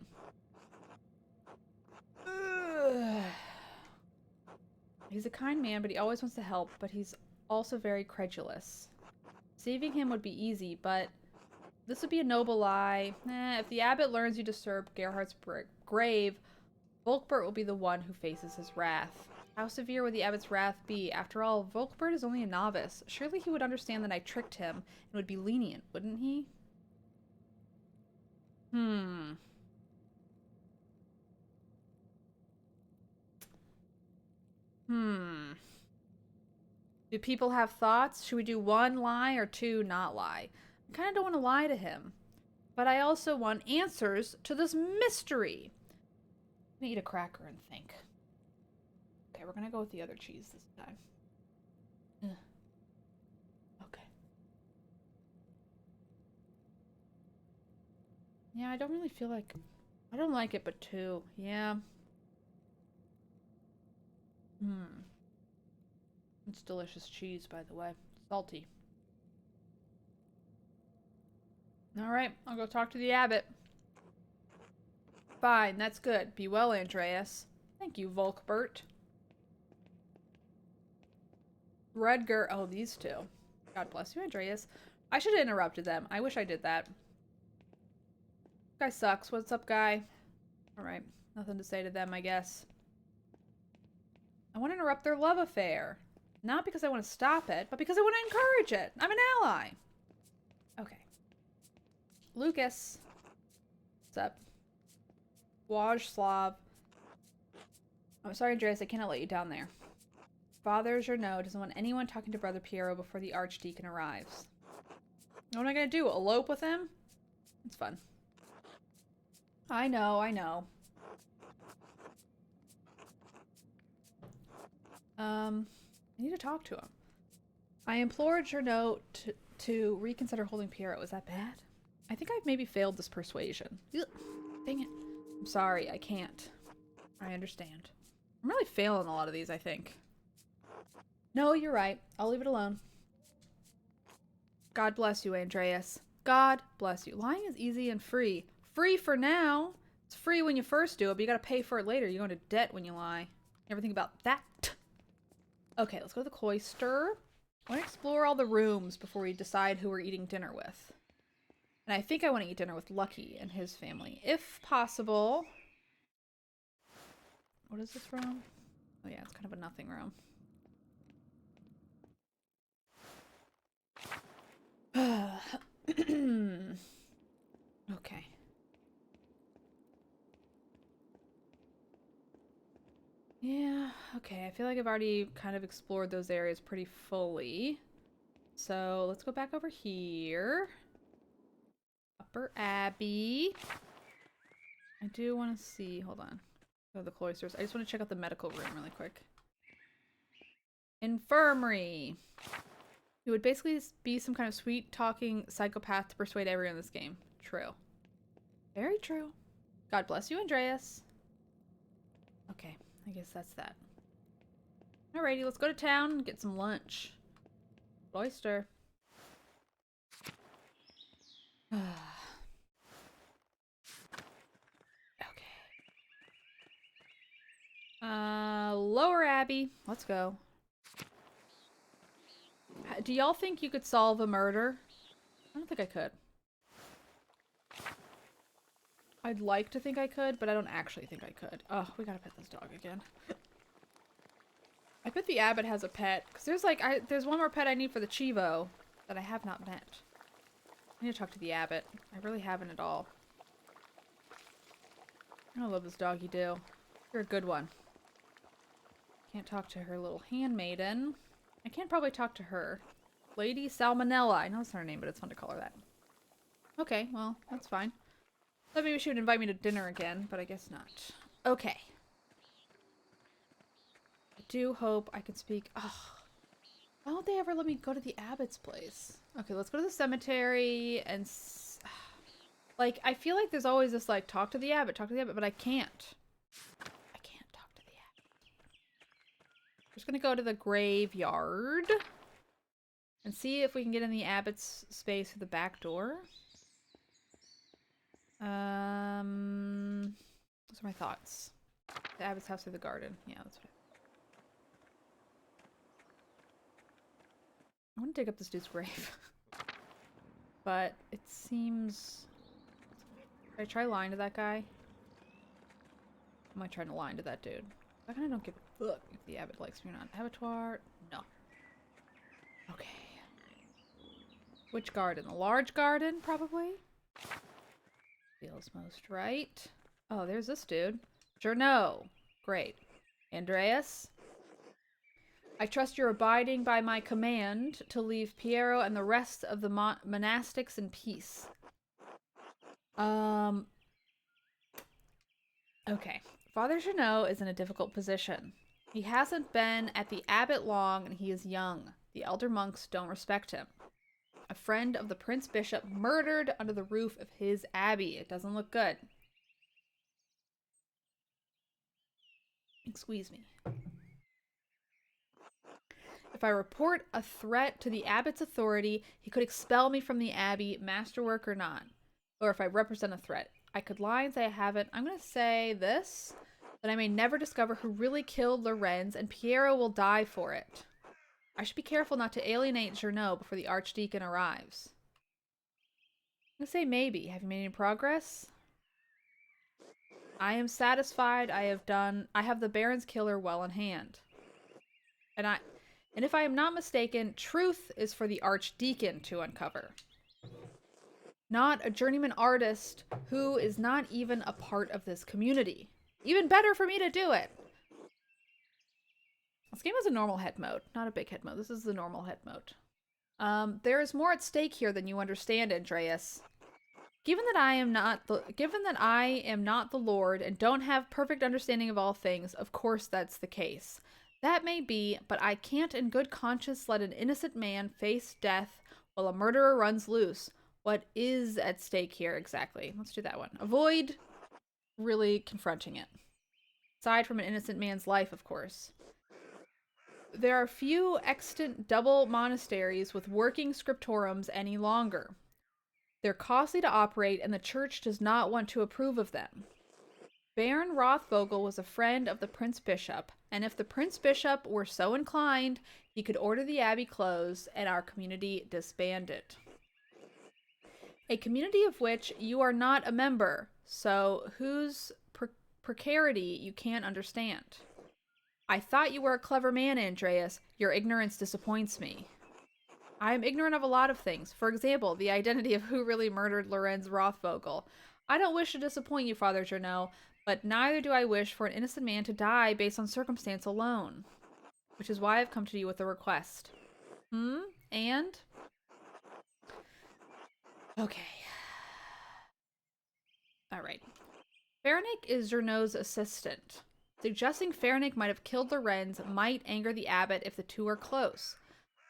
He's a kind man, but he always wants to help, but he's also very credulous. Saving him would be easy, but this would be a noble lie. If the abbot learns you disturbed Gerhardt's grave, Volkbert will be the one who faces his wrath. How severe would the abbot's wrath be? After all, Volkbert is only a novice. Surely he would understand that I tricked him and would be lenient, wouldn't he? Do people have thoughts? Should we do 1 lie or 2 not lie? I kind of don't want to lie to him. But I also want answers to this mystery. I'm gonna eat a cracker and think. Okay, we're gonna go with the other cheese this time. Ugh. Okay. Yeah, I don't really feel like... I don't like it, but 2. Yeah. It's delicious cheese, by the way. Salty. Alright, I'll go talk to the abbot. Fine, that's good. Be well, Andreas. Thank you, Volkbert. Redger. Oh, these 2. God bless you, Andreas. I should have interrupted them. I wish I did that. Guy sucks. What's up, guy? Alright. Nothing to say to them, I guess. I want to interrupt their love affair. Not because I want to stop it, but because I want to encourage it. I'm an ally. Okay. Lucas. What's up? Wajslav. I'm sorry, Andreas. I cannot let you down there. Father Journeau doesn't want anyone talking to Brother Piero before the Archdeacon arrives. What am I going to do? Elope with him? It's fun. I know, I know. I need to talk to him. I implored Journeau to reconsider holding Piero. Is that bad? I think I've maybe failed this persuasion. Ugh, dang it. I'm sorry, I can't. I understand. I'm really failing a lot of these, I think. No, you're right. I'll leave it alone. God bless you, Andreas. God bless you. Lying is easy and free. Free for now. It's free when you first do it, but you gotta pay for it later. You go into debt when you lie. You ever think about that? Okay, let's go to the cloister. I want to explore all the rooms before we decide who we're eating dinner with. And I think I want to eat dinner with Lucky and his family, if possible. What is this room? Oh yeah, it's kind of a nothing room. Okay. Yeah, okay. I feel like I've already kind of explored those areas pretty fully. So let's go back over here. Upper Abbey. I do want to see, hold on. Go to the cloisters. I just want to check out the medical room really quick. Infirmary. He would basically be some kind of sweet-talking psychopath to persuade everyone in this game. True. Very true. God bless you, Andreas. Okay, I guess that's that. Alrighty, let's go to town and get some lunch. Cloister. Okay. Lower Abbey. Let's go. Do y'all think you could solve a murder? I don't think I could. I'd like to think I could, but I don't actually think I could. Oh, we gotta pet this dog again. I bet the abbot has a pet. Because there's like, there's one more pet I need for the Chivo that I have not met. I need to talk to the abbot. I really haven't at all. I love this doggy do. You're a good one. Can't talk to her little handmaiden. I can't probably talk to her. Lady Salmonella. I know that's not her name, but it's fun to call her that. Okay, well, that's fine. Thought maybe she would invite me to dinner again, but I guess not. Okay. I do hope I can speak. Oh, why won't they ever let me go to the abbot's place? Okay, let's go to the cemetery and... like, I feel like there's always this, like, talk to the abbot, but I can't. I can't talk to the abbot. I'm just gonna go to the graveyard and see if we can get in the abbot's space through the back door. Those are my thoughts. The abbot's house through the garden. Yeah, that's what I want to dig up this dude's grave. But it seems... Should I try lying to that guy? Am I trying to lie to that dude? I kind of don't give a fuck if the abbot likes me or not. Abattoir? No. Okay. Which garden? The large garden, probably? Feels most right. Oh, there's this dude. Journo. Great. Andreas? I trust you're abiding by my command to leave Piero and the rest of the monastics in peace. Okay. Father Journo is in a difficult position. He hasn't been at the abbot long and he is young. The elder monks don't respect him. A friend of the prince bishop murdered under the roof of his abbey. It doesn't look good. Excuse me. If I report a threat to the abbot's authority, he could expel me from the abbey, masterwork or not. Or if I represent a threat. I could lie and say I haven't. I'm going to say this, that I may never discover who really killed Lorenz, and Piero will die for it. I should be careful not to alienate Journo before the archdeacon arrives. I'm going to say maybe. Have you made any progress? I am satisfied I have the Baron's killer well in hand. And if I am not mistaken, truth is for the archdeacon to uncover. Not a journeyman artist who is not even a part of this community. Even better for me to do it. This game has a normal head mode, not a big head mode. This is the normal head mode. There is more at stake here than you understand, Andreas. Given that I am not the Lord and don't have perfect understanding of all things, of course that's the case. That may be, but I can't in good conscience let an innocent man face death while a murderer runs loose. What is at stake here exactly? Let's do that one. Avoid really confronting it. Aside from an innocent man's life, of course. There are few extant double monasteries with working scriptoriums any longer. They're costly to operate, and the church does not want to approve of them. Baron Rothvogel was a friend of the Prince Bishop, and if the Prince Bishop were so inclined, he could order the abbey closed and our community disbanded. A community of which you are not a member, so whose precarity you can't understand. I thought you were a clever man, Andreas. Your ignorance disappoints me. I am ignorant of a lot of things. For example, the identity of who really murdered Lorenz Rothvogel. I don't wish to disappoint you, Father Journo, but neither do I wish for an innocent man to die based on circumstance alone. Which is why I've come to you with a request. And? Okay. Alright. Fernick is Journo's assistant. Suggesting Fernick might have killed Lorenz might anger the abbot if the two are close.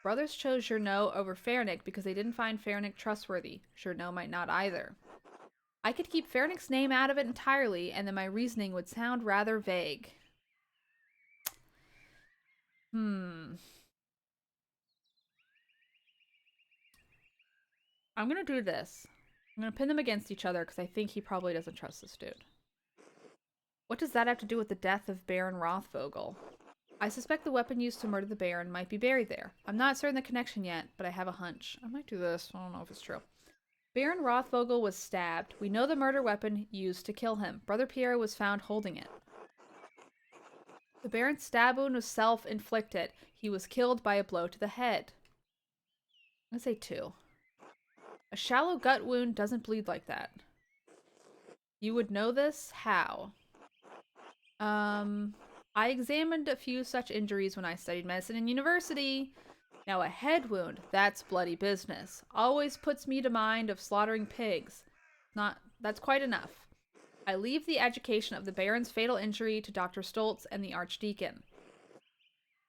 Brothers chose Journo over Fernick because they didn't find Fernick trustworthy. Journo might not either. I could keep Fernick's name out of it entirely, and then my reasoning would sound rather vague. I'm gonna do this. I'm gonna pin them against each other because I think he probably doesn't trust this dude. What does that have to do with the death of Baron Rothvogel? I suspect the weapon used to murder the Baron might be buried there. I'm not certain the connection yet, but I have a hunch. I might do this. I don't know if it's true. Baron Rothvogel was stabbed. We know the murder weapon used to kill him. Brother Piero was found holding it. The Baron's stab wound was self-inflicted. He was killed by a blow to the head. I'm gonna say 2. A shallow gut wound doesn't bleed like that. You would know this? How? I examined a few such injuries when I studied medicine in university. Now a head wound, that's bloody business. Always puts me to mind of slaughtering pigs. That's quite enough. I leave the education of the Baron's fatal injury to Dr. Stoltz and the Archdeacon.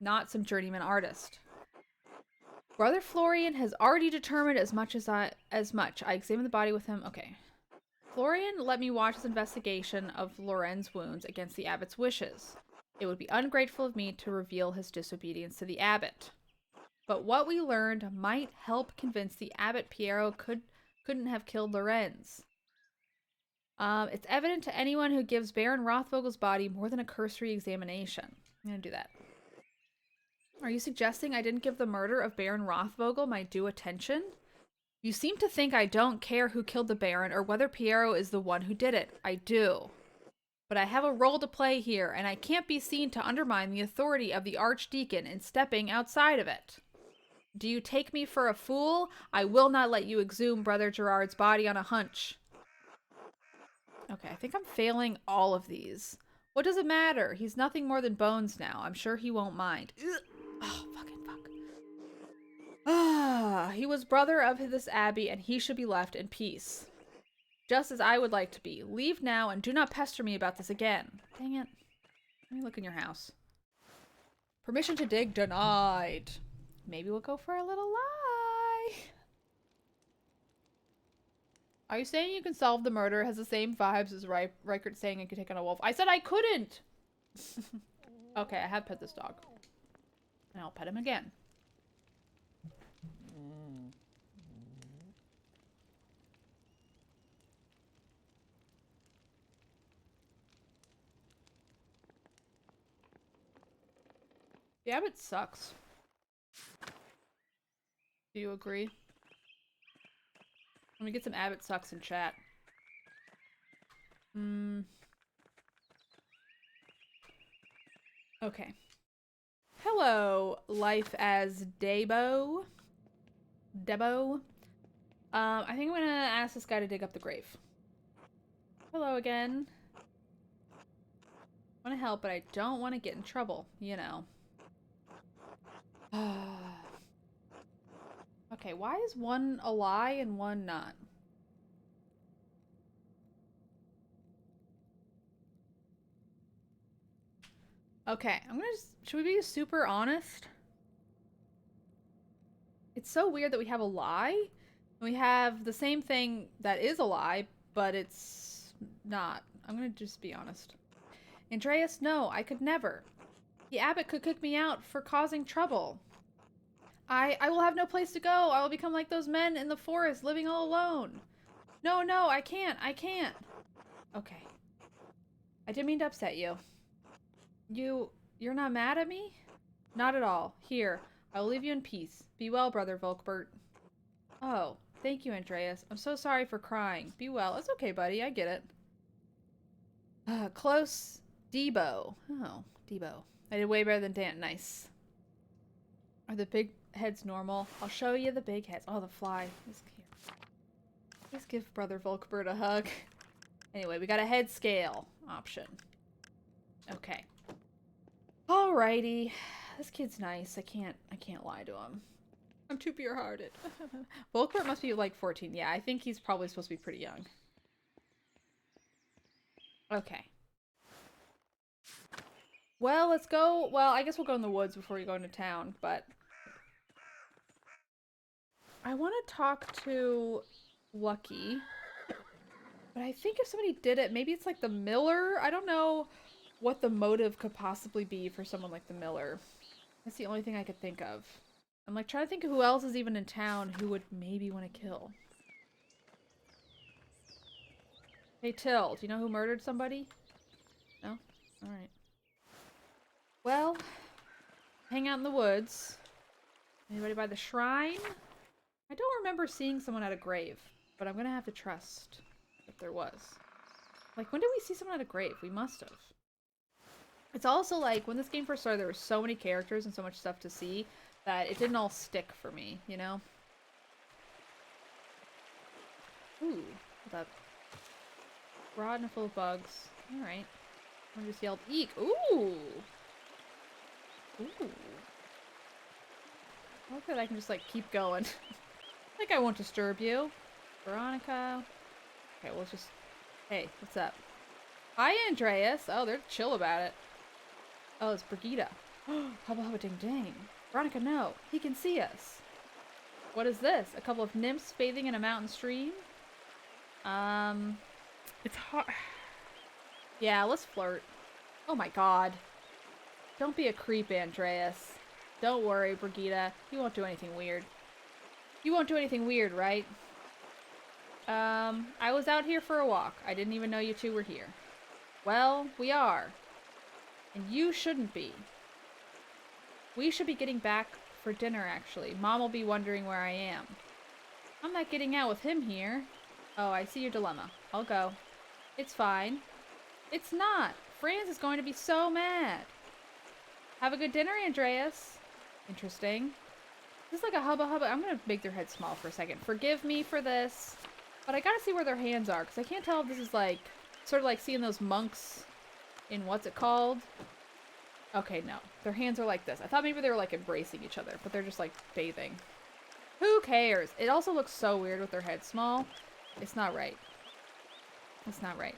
Not some journeyman artist. Brother Florian has already determined as much. I examined the body with him. Okay. Florian let me watch his investigation of Lorenz's wounds against the abbot's wishes. It would be ungrateful of me to reveal his disobedience to the abbot. But what we learned might help convince the abbot Piero couldn't have killed Lorenz. It's evident to anyone who gives Baron Rothvogel's body more than a cursory examination. I'm gonna do that. Are you suggesting I didn't give the murder of Baron Rothvogel my due attention? You seem to think I don't care who killed the Baron or whether Piero is the one who did it. I do. But I have a role to play here, and I can't be seen to undermine the authority of the Archdeacon in stepping outside of it. Do you take me for a fool? I will not let you exhume Brother Gerard's body on a hunch. Okay, I think I'm failing all of these. What does it matter? He's nothing more than bones now. I'm sure he won't mind. Ugh. Oh, fucking fuck. Ah, he was brother of this abbey, and he should be left in peace. Just as I would like to be. Leave now, and do not pester me about this again. Dang it. Let me look in your house. Permission to dig denied. Maybe we'll go for a little lie. Are you saying you can solve the murder? Has the same vibes as Reichert saying I could take on a wolf. I said I couldn't! Okay, I have pet this dog. And I'll pet him again. The abbot sucks. Do you agree? Let me get some abbot sucks in chat. Okay. Hello, life as Debo. I think I'm gonna ask this guy to dig up the grave. Hello again. I want to help, but I don't want to get in trouble, you know. Okay, why is one a lie and one not? Okay, I'm gonna just... Should we be super honest? It's so weird that we have a lie. We have the same thing that is a lie, but it's not. I'm gonna just be honest. Andreas, no, I could never. The abbot could kick me out for causing trouble. I will have no place to go. I will become like those men in the forest, living all alone. No, I can't. Okay. I didn't mean to upset you. You're not mad at me? Not at all. Here, I will leave you in peace. Be well, Brother Volkbert. Oh, thank you, Andreas. I'm so sorry for crying. Be well. It's okay, buddy. I get it. Close. Debo. Oh, Debo. I did way better than Dan. Nice. Are the big heads normal? I'll show you the big heads. Oh, the fly. Please give Brother Volkbert a hug. Anyway, we got a head scale option. Okay. Alrighty. This kid's nice. I can't lie to him. I'm too pure-hearted. Volkbert must be like 14. Yeah, I think he's probably supposed to be pretty young. Okay. Well, let's go. Well, I guess we'll go in the woods before we go into town, but I want to talk to Lucky. But I think if somebody did it, maybe it's like the miller. I don't know what the motive could possibly be for someone like the miller. That's the only thing I could think of. I'm like trying to think of who else is even in town who would maybe want to kill. Hey, Till, do you know who murdered somebody? No? Alright. Well, hang out in the woods. Anybody by the shrine? I don't remember seeing someone at a grave, but I'm gonna have to trust that there was. Like, when did we see someone at a grave? We must have. It's also like, when this game first started, there were so many characters and so much stuff to see that it didn't all stick for me, you know? Ooh, that rotten full of bugs. Alright. I just yelled, eek! Ooh! Ooh. I like that I can just, like, keep going. Like I won't disturb you. Veronica. Okay, we'll just... Hey, what's up? Hi, Andreas! Oh, they're chill about it. Oh, it's Brigitte. Hubba hubba ding ding. Veronica, no. He can see us. What is this? A couple of nymphs bathing in a mountain stream? It's hard. Yeah, let's flirt. Oh my god. Don't be a creep, Andreas. Don't worry, Brigitte. You won't do anything weird. You won't do anything weird, right? I was out here for a walk. I didn't even know you two were here. Well, we are. And you shouldn't be. We should be getting back for dinner, actually. Mom will be wondering where I am. I'm not getting out with him here. Oh, I see your dilemma. I'll go. It's fine. It's not. Franz is going to be so mad. Have a good dinner, Andreas. Interesting. This is like a hubba hubba. I'm going to make their head small for a second. Forgive me for this. But I gotta see where their hands are, because I can't tell if this is like, sort of like seeing those monks in what's it called? Okay, no. Their hands are like this. I thought maybe they were like embracing each other, but they're just like bathing. Who cares? It also looks so weird with their head small. It's not right. It's not right.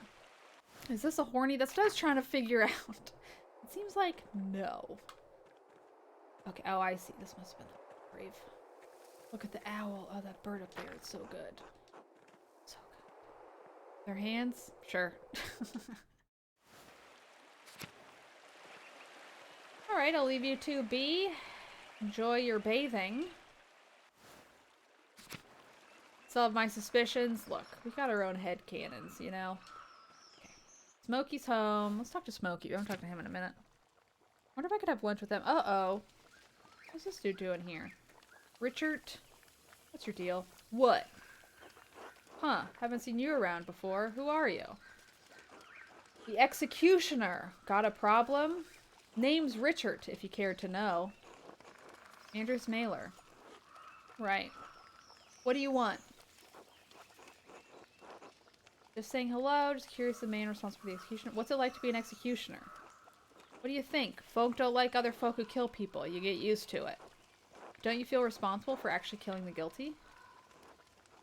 Is this a horny? That's what I was trying to figure out. It seems like no. Okay, oh, I see. This must have been brave. Look at the owl. Oh, that bird up there. It's so good. So good. Their hands? Sure. Alright, I'll leave you to be. Enjoy your bathing. Still have my suspicions. Look, we got our own head cannons, you know? Okay. Smokey's home. Let's talk to Smokey. We haven't talked to him in a minute. Wonder if I could have lunch with him. Uh-oh. What's this dude doing here? Richard? What's your deal? What? Huh. Haven't seen you around before. Who are you? The Executioner. Got a problem? Name's Richard, if you care to know. Andrews Mailer. Right. What do you want? Just saying hello, just curious the man responsible for the executioner. What's it like to be an executioner? What do you think? Folk don't like other folk who kill people. You get used to it. Don't you feel responsible for actually killing the guilty?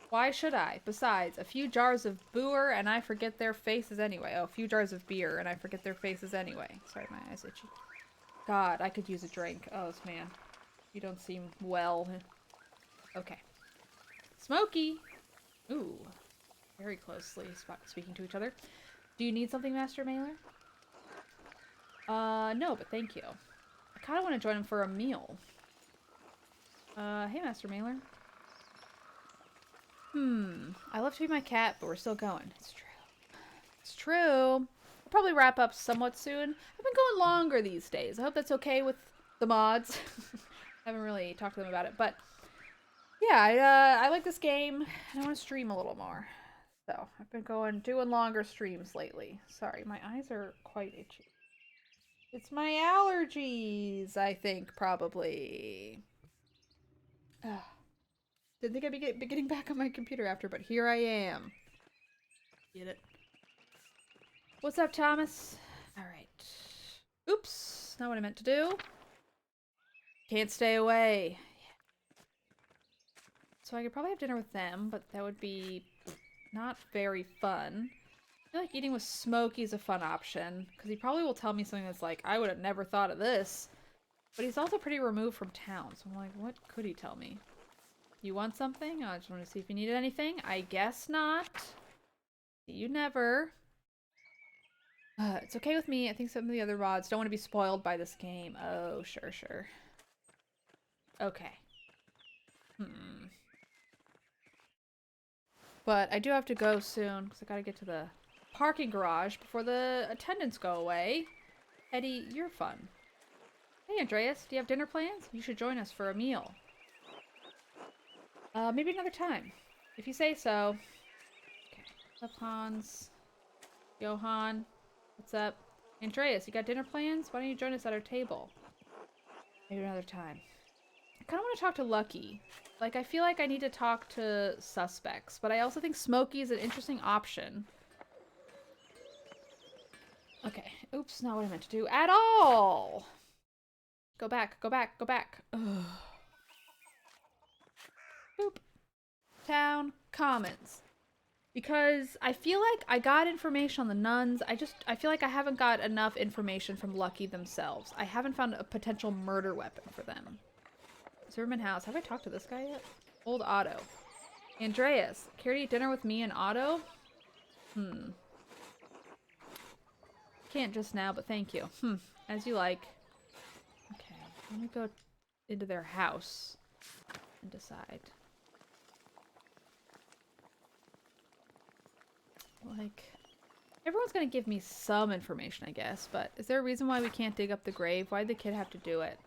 Why should I? Besides, a few jars of beer and I forget their faces anyway. Oh, a few jars of beer and I forget their faces anyway. Sorry, my eyes itchy. God, I could use a drink. Oh, this man. You don't seem well. Okay. Smokey! Ooh. Very closely speaking to each other. Do you need something, Master Mailer? No, but thank you. I kind of want to join him for a meal. Hey, Master Mailer. I love to be my cat, but we're still going. It's true. It's true. I'll probably wrap up somewhat soon. I've been going longer these days. I hope that's okay with the mods. I haven't really talked to them about it, but yeah, I like this game, and I want to stream a little more. So, I've been doing longer streams lately. Sorry, my eyes are quite itchy. It's my allergies, I think, probably. Didn't think I'd be getting back on my computer after, but here I am. Get it? What's up, Thomas? Alright. Oops, not what I meant to do. Can't stay away. So I could probably have dinner with them, but that would be not very fun. I feel like eating with Smokey is a fun option, because he probably will tell me something that's like, I would have never thought of this. But he's also pretty removed from town, so I'm like, what could he tell me? You want something? I just want to see if you needed anything. I guess not. See you never. It's okay with me. I think some of the other mods don't want to be spoiled by this game. Oh, sure, sure. Okay. But I do have to go soon, because I gotta get to the parking garage before the attendants go away. Eddie, you're fun. Hey, Andreas, do you have dinner plans? You should join us for a meal. Maybe another time. If you say so. Okay. What's up, Hans? Johan? What's up? Andreas, you got dinner plans? Why don't you join us at our table? Maybe another time. I kind of want to talk to Lucky. Like, I feel like I need to talk to suspects, but I also think Smokey is an interesting option. Okay. Oops, not what I meant to do at all! Go back, go back, go back. Ugh. Boop. Town Commons. Because I feel like I got information on the nuns. I feel like I haven't got enough information from Lucky themselves. I haven't found a potential murder weapon for them. Zimmerman House. Have I talked to this guy yet? Old Otto. Andreas, care to eat dinner with me and Otto? Can't just now, but thank you. As you like. Okay, let me go into their house and decide. Like, everyone's gonna give me some information, I guess, but is there a reason why we can't dig up the grave? Why'd the kid have to do it?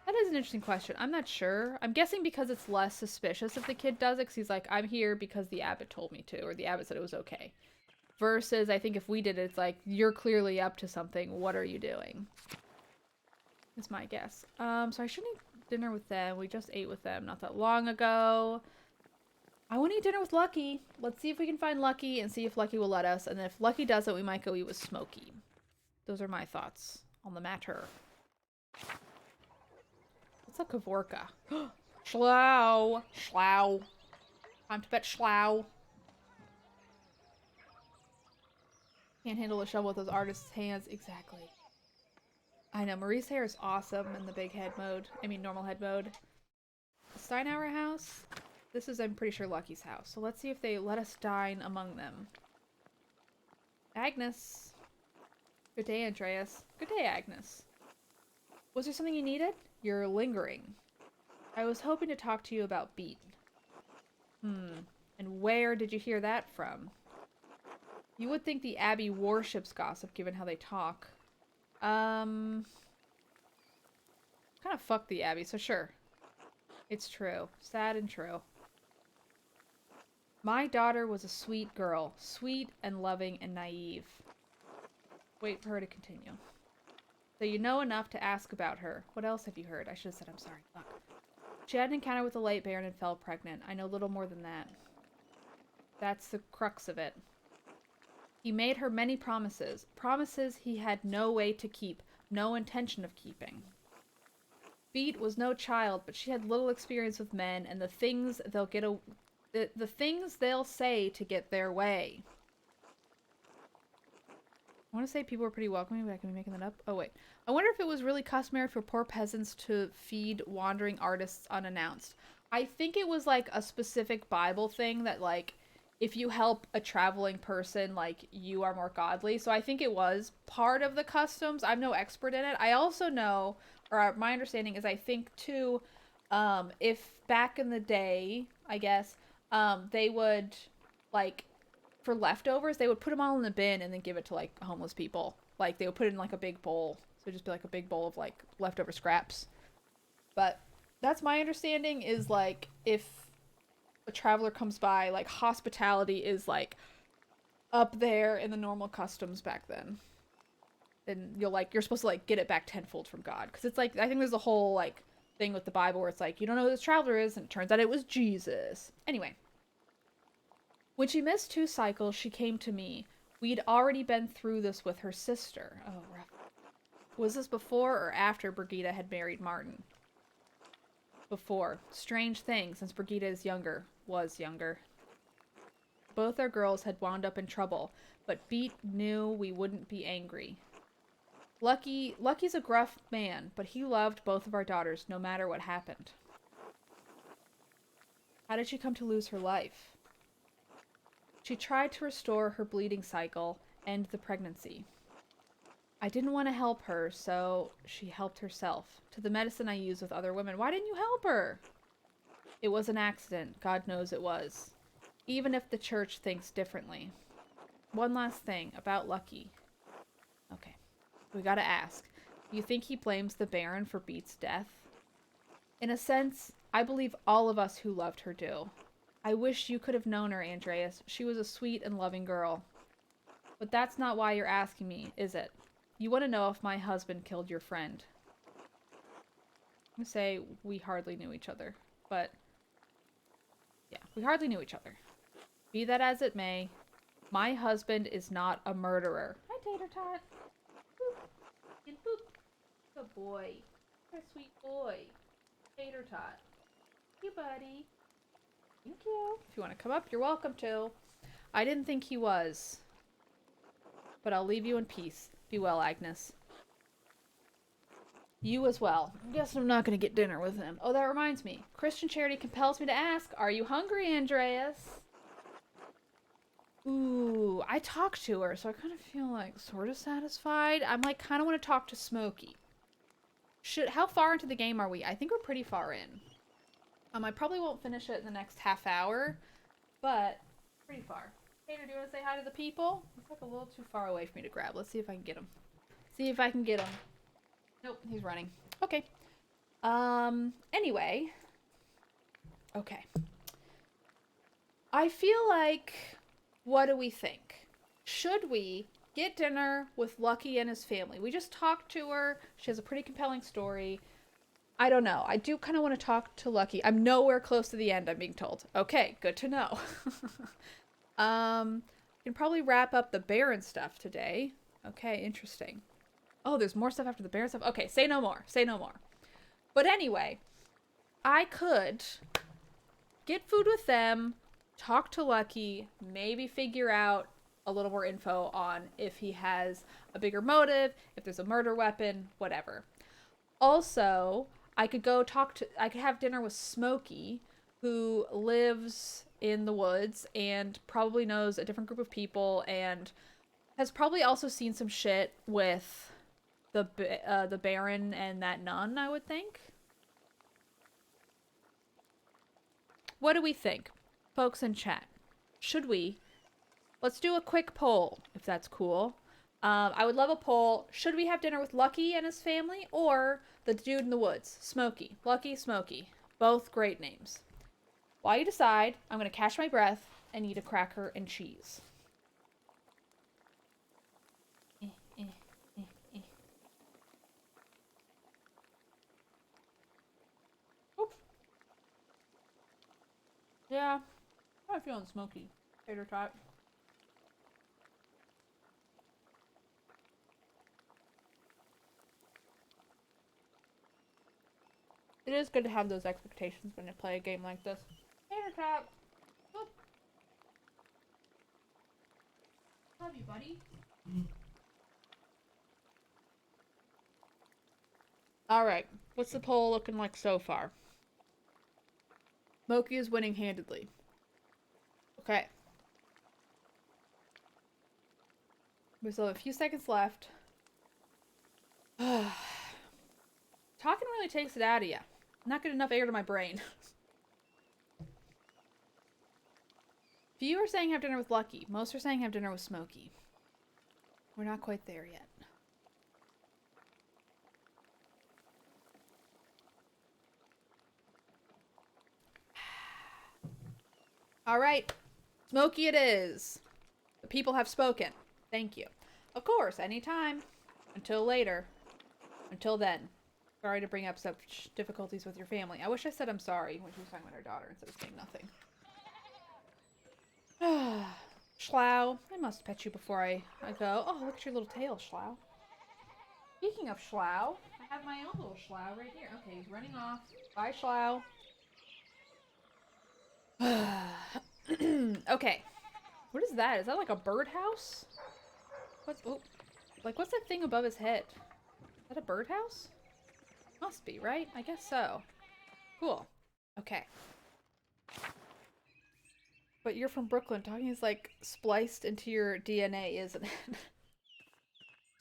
That is an interesting question. I'm not sure. I'm guessing because it's less suspicious if the kid does it, because he's like, I'm here because the abbot told me to, or the abbot said it was okay. Versus, I think if we did it, it's like, you're clearly up to something. What are you doing? Is my guess. So I shouldn't eat dinner with them. We just ate with them not that long ago. I want to eat dinner with Lucky. Let's see if we can find Lucky and see if Lucky will let us. And if Lucky doesn't, we might go eat with Smokey. Those are my thoughts on the matter. What's a Kavorka? Schlau. Schlau. Time to bet Schlau. Can't handle a shovel with those artists' hands. Exactly. I know. Marie's hair is awesome in the big head mode. I mean, normal head mode. Steinhauer house? This is, I'm pretty sure, Lucky's house. So let's see if they let us dine among them. Agnes. Good day, Andreas. Good day, Agnes. Was there something you needed? You're lingering. I was hoping to talk to you about Beat. And where did you hear that from? You would think the Abbey worships gossip, given how they talk. Kind of fuck the Abbey, so sure. It's true. Sad and true. My daughter was a sweet girl. Sweet and loving and naive. Wait for her to continue. So you know enough to ask about her. What else have you heard? I should have said I'm sorry. Look. She had an encounter with the late Baron and fell pregnant. I know little more than that. That's the crux of it. He made her many promises. Promises he had no way to keep. No intention of keeping. Beat was no child, but she had little experience with men and the things they'll get the things they'll say to get their way. I want to say people were pretty welcoming, but I can be making that up. Oh, wait. I wonder if it was really customary for poor peasants to feed wandering artists unannounced. I think it was, like, a specific Bible thing that, like, if you help a traveling person, like, you are more godly. So I think it was part of the customs. I'm no expert in it. I also know, or my understanding is I think, too, if back in the day, I guess, they would, like, for leftovers, they would put them all in the bin and then give it to, like, homeless people. Like, they would put it in, like, a big bowl. So it'd just be, like, a big bowl of, like, leftover scraps. But that's my understanding is, like, if a traveler comes by, like, hospitality is, like, up there in the normal customs back then. And you're supposed to, like, get it back tenfold from God. Because it's, like, I think there's a whole, like, thing with the Bible where it's, like, you don't know who this traveler is, and it turns out it was Jesus. Anyway. When she missed 2 cycles, she came to me. We'd already been through this with her sister. Oh, rough. Was this before or after Brigida had married Martin? Before. Strange thing, since Brigida was younger. Both our girls had wound up in trouble, but Beat knew we wouldn't be angry. Lucky's a gruff man, but he loved both of our daughters, no matter what happened. How did she come to lose her life? She tried to restore her bleeding cycle and the pregnancy. I didn't want to help her, so she helped herself to the medicine I use with other women. Why didn't you help her? It was an accident. God knows it was. Even if the church thinks differently. One last thing about Lucky. Okay. We gotta ask. Do you think he blames the Baron for Beat's death? In a sense, I believe all of us who loved her do. I wish you could have known her, Andreas. She was a sweet and loving girl. But that's not why you're asking me, is it? You want to know if my husband killed your friend. I'm going to say we hardly knew each other. But, yeah, we hardly knew each other. Be that as it may, my husband is not a murderer. Hi, Tater Tot. Boop. And boop. Good boy. What a sweet boy. Tater Tot. You, buddy. Thank you. If you want to come up, you're welcome to. I didn't think he was. But I'll leave you in peace. Be well, Agnes. You as well. I guess I'm not going to get dinner with him. Oh, that reminds me. Christian charity compels me to ask, are you hungry, Andreas? Ooh, I talked to her, so I kind of feel like sort of satisfied. I'm like, kind of want to talk to Smokey. How far into the game are we? I think we're pretty far in. I probably won't finish it in the next half hour, but pretty far. Tater, do you want to say hi to the people? He's like a little too far away for me to grab. Let's see if I can get him. Nope, he's running. Okay. Anyway. Okay. I feel like, what do we think? Should we get dinner with Lucky and his family? We just talked to her. She has a pretty compelling story. I don't know. I do kind of want to talk to Lucky. I'm nowhere close to the end, I'm being told. Okay, good to know. Can probably wrap up the Baron stuff today. Okay, interesting. Oh, there's more stuff after the Baron stuff? Okay, say no more. Say no more. But anyway, I could get food with them, talk to Lucky, maybe figure out a little more info on if he has a bigger motive, if there's a murder weapon, whatever. Also, I could have dinner with Smokey, who lives in the woods and probably knows a different group of people and has probably also seen some shit with the Baron and that nun, I would think. What do we think? Folks in chat. Should we? Let's do a quick poll, if that's cool. I would love a poll. Should we have dinner with Lucky and his family or the dude in the woods? Smokey. Lucky, Smokey. Both great names. While you decide, I'm going to catch my breath and eat a cracker and cheese. Oops. Yeah. I'm feeling smoky. Tater tot. It is good to have those expectations when you play a game like this. Tater tot. Oop. Love you, buddy. Alright. What's the poll looking like so far? Moki is winning handedly. Okay. We still have a few seconds left. Talking really takes it out of you. Not getting enough air to my brain. Few are saying have dinner with Lucky. Most are saying have dinner with Smokey. We're not quite there yet. Alright. Smokey it is. The people have spoken. Thank you. Of course, anytime. Until later. Until then. Sorry to bring up such difficulties with your family. I wish I said I'm sorry when she was talking about her daughter instead of saying nothing. Schlau, I must pet you before I go. Oh, look at your little tail, Schlau. Speaking of Schlau, I have my own little Schlau right here. Okay, he's running off. Bye, Schlau. Okay. What is that? Is that like a birdhouse? What's that thing above his head? Is that a birdhouse? Must be, right? I guess so. Cool. Okay. But you're from Brooklyn. Talking is like spliced into your DNA, isn't it?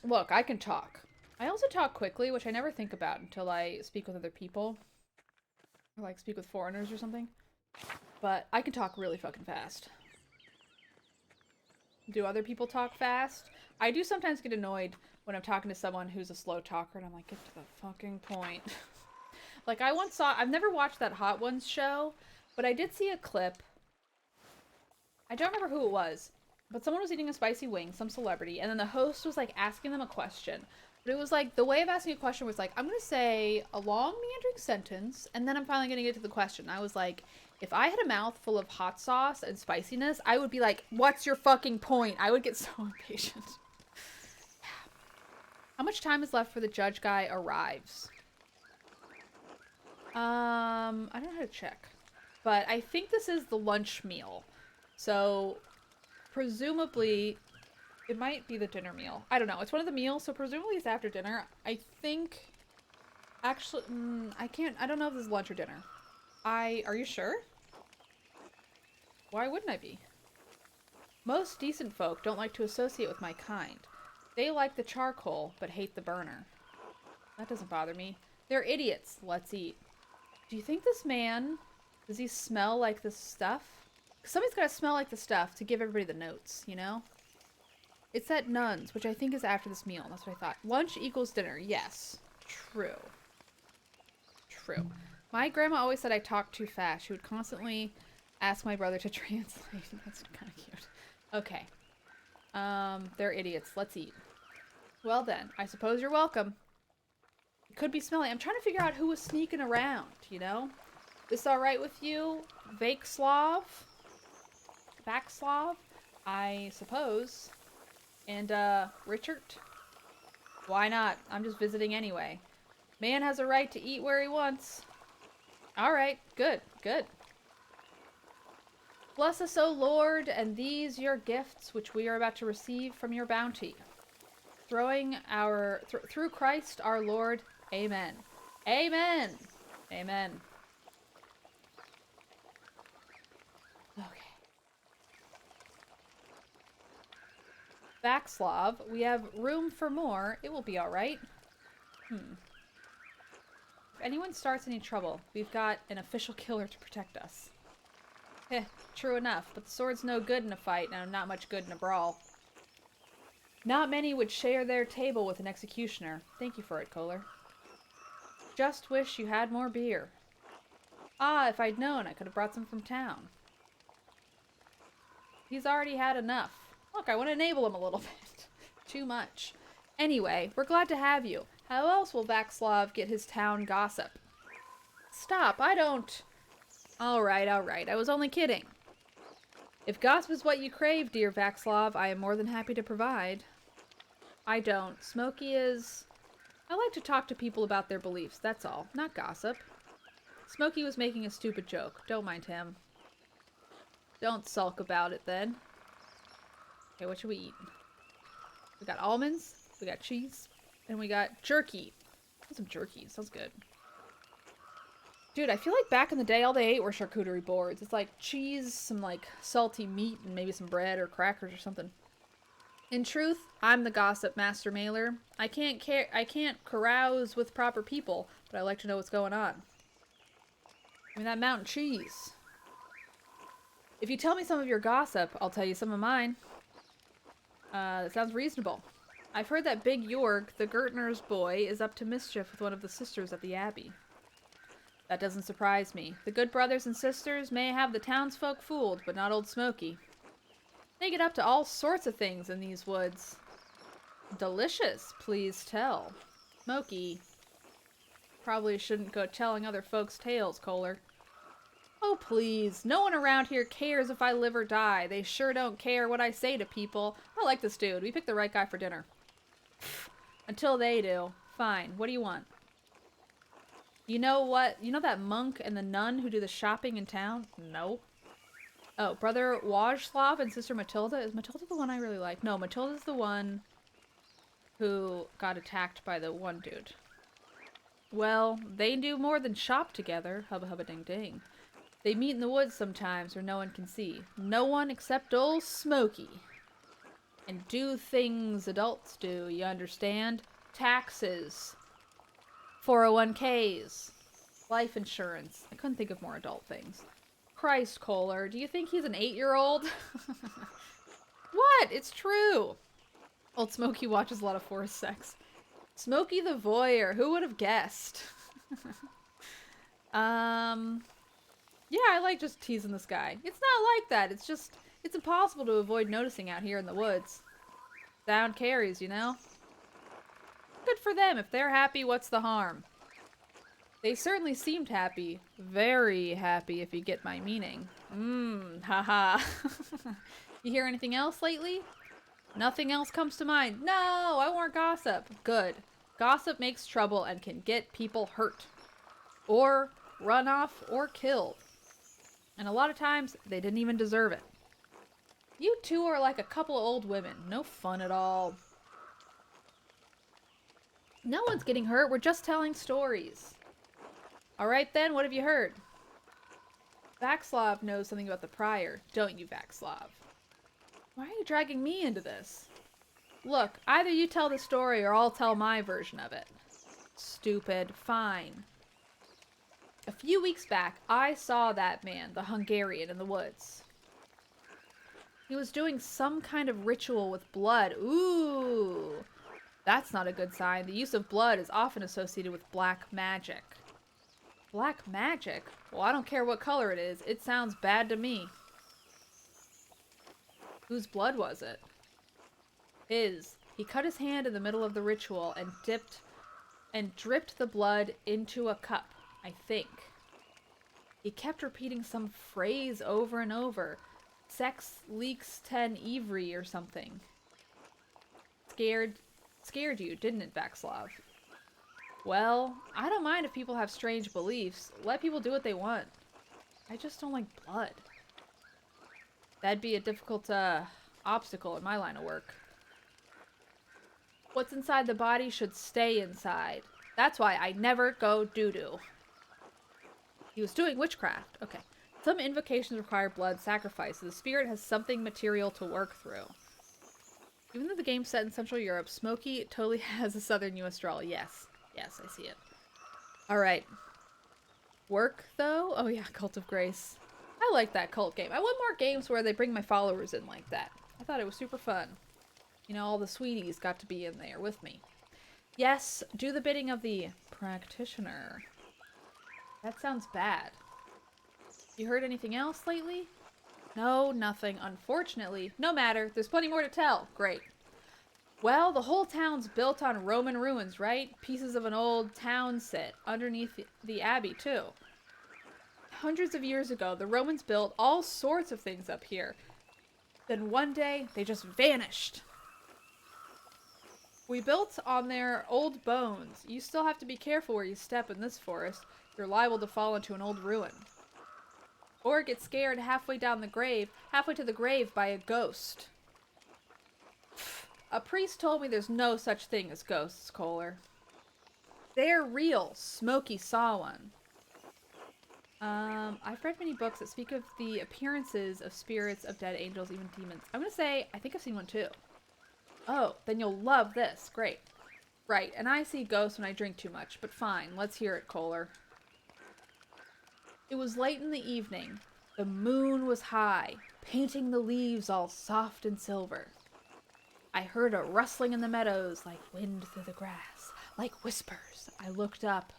Look, I can talk. I also talk quickly, which I never think about until I speak with other people. Or like speak with foreigners or something. But I can talk really fucking fast. Do other people talk fast? I do sometimes get annoyed when I'm talking to someone who's a slow talker and I'm like, get to the fucking point. Like I've never watched that Hot Ones show, but I did see a clip. I don't remember who it was, but someone was eating a spicy wing, some celebrity, and then the host was like asking them a question. But it was like, the way of asking a question was like, I'm going to say a long meandering sentence, and then I'm finally going to get to the question. I was like, if I had a mouth full of hot sauce and spiciness, I would be like, what's your fucking point? I would get so impatient. How much time is left for the judge guy arrives? I don't know how to check. But I think this is the lunch meal. So, presumably, it might be the dinner meal. I don't know. It's one of the meals, so presumably it's after dinner. I think... Actually, I don't know if this is lunch or dinner. Are you sure? Why wouldn't I be? Most decent folk don't like to associate with my kind. They like the charcoal, but hate the burner. That doesn't bother me. They're idiots. Let's eat. Do you think this man... Does he smell like the stuff? Somebody's gotta smell like the stuff to give everybody the notes, you know? It's at Nuns, which I think is after this meal. That's what I thought. Lunch equals dinner. Yes. True. true. My grandma always said I talked too fast. She would constantly ask my brother to translate. That's kind of cute. Okay. They're idiots. Let's eat. Well then, I suppose you're welcome. It could be smelly. I'm trying to figure out who was sneaking around, you know? This alright with you? Vakeslav? Vaxslav? I suppose. And, Richard? Why not? I'm just visiting anyway. Man has a right to eat where he wants. Alright, good, good. Bless us, O Lord, and these your gifts, which we are about to receive from your bounty. Through Christ our Lord. Amen. Amen. Amen. Okay. Vaxslav, we have room for more. It will be alright. If anyone starts any trouble, we've got an official killer to protect us. Heh, true enough, but the sword's no good in a fight, and not much good in a brawl. Not many would share their table with an executioner. Thank you for it, Kohler. Just wish you had more beer. Ah, if I'd known, I could have brought some from town. He's already had enough. Look, I want to enable him a little bit. Too much. Anyway, we're glad to have you. How else will Vaxslav get his town gossip? Stop, I don't... Alright, I was only kidding. If gossip is what you crave, dear Vaxslav, I am more than happy to provide. I don't. Smokey is... I like to talk to people about their beliefs, that's all. Not gossip. Smokey was making a stupid joke. Don't mind him. Don't sulk about it, then. Okay, what should we eat? We got almonds, we got cheese, and we got jerky. Some jerky. Sounds good. Dude, I feel like back in the day, all they ate were charcuterie boards. It's like cheese, some like salty meat, and maybe some bread or crackers or something. In truth, I'm the gossip master mailer. I can't carouse with proper people, but I like to know what's going on. I mean, that mountain cheese. If you tell me some of your gossip, I'll tell you some of mine. That sounds reasonable. I've heard that Big Jorg, the Gertner's boy, is up to mischief with one of the sisters at the Abbey. That doesn't surprise me. The good brothers and sisters may have the townsfolk fooled, but not old Smokey. They get up to all sorts of things in these woods. Delicious, please tell. Smokey. Probably shouldn't go telling other folks' tales, Kohler. Oh, please. No one around here cares if I live or die. They sure don't care what I say to people. I like this dude. We picked the right guy for dinner. Until they do. Fine. What do you want? You know what? You know that monk and the nun who do the shopping in town? No. Oh, Brother Wojslav and Sister Matilda? Is Matilda the one I really like? No, Matilda's the one who got attacked by the one dude. Well, they do more than shop together. Hubba hubba ding ding. They meet in the woods sometimes where no one can see. No one except old Smokey. And do things adults do, you understand? Taxes. 401ks. Life insurance. I couldn't think of more adult things. Christ, Kohler, do you think he's an 8-year-old? What? It's true. Old Smokey watches a lot of forced sex. Smokey the voyeur. Who would have guessed? Yeah, I like just teasing this guy. It's not like that. It's just, it's impossible to avoid noticing out here in the woods. Sound carries, you know? Good for them. If they're happy, what's the harm? They certainly seemed happy. Very happy, if you get my meaning. Haha. You hear anything else lately? Nothing else comes to mind. No, I want gossip. Good. Gossip makes trouble and can get people hurt. Or run off or killed. And a lot of times, they didn't even deserve it. You two are like a couple of old women. No fun at all. No one's getting hurt. We're just telling stories. Alright then, what have you heard? Vaxslav knows something about the prior, don't you, Vaxslav? Why are you dragging me into this? Look, either you tell the story or I'll tell my version of it. Stupid. Fine. A few weeks back, I saw that man, the Hungarian, in the woods. He was doing some kind of ritual with blood. Ooh! That's not a good sign. The use of blood is often associated with black magic. Black magic? Well, I don't care what color it is. It sounds bad to me. Whose blood was it? His. He cut his hand in the middle of the ritual and dripped the blood into a cup, I think. He kept repeating some phrase over and over. Sex leaks 10 Ivry or something. Scared you, didn't it, Vaxlov? Well, I don't mind if people have strange beliefs. Let people do what they want. I just don't like blood. That'd be a difficult, obstacle in my line of work. What's inside the body should stay inside. That's why I never go doo-doo. He was doing witchcraft. Okay. Some invocations require blood sacrifice, so the spirit has something material to work through. Even though the game's set in Central Europe, Smokey totally has a Southern U.S. drawl. Yes. Yes, I see it. Alright. Work, though? Oh yeah, Cult of Grace. I like that cult game. I want more games where they bring my followers in like that. I thought it was super fun. You know, all the sweeties got to be in there with me. Yes, do the bidding of the practitioner. That sounds bad. You heard anything else lately? No, nothing, unfortunately. No matter, there's plenty more to tell. Great. Well, the whole town's built on Roman ruins, right? Pieces of an old town sit underneath the abbey, too. Hundreds of years ago, the Romans built all sorts of things up here. Then one day, they just vanished. We built on their old bones. You still have to be careful where you step in this forest. You're liable to fall into an old ruin. Or get scared halfway to the grave by a ghost. A priest told me there's no such thing as ghosts, Kohler. They're real. Smokey saw one. I've read many books that speak of the appearances of spirits of dead angels, even demons. I'm gonna say, I think I've seen one too. Oh, then you'll love this. Great. Right, and I see ghosts when I drink too much, but fine, let's hear it, Kohler. It was late in the evening. The moon was high, painting the leaves all soft and silver. I heard a rustling in the meadows like wind through the grass, like whispers. I looked up.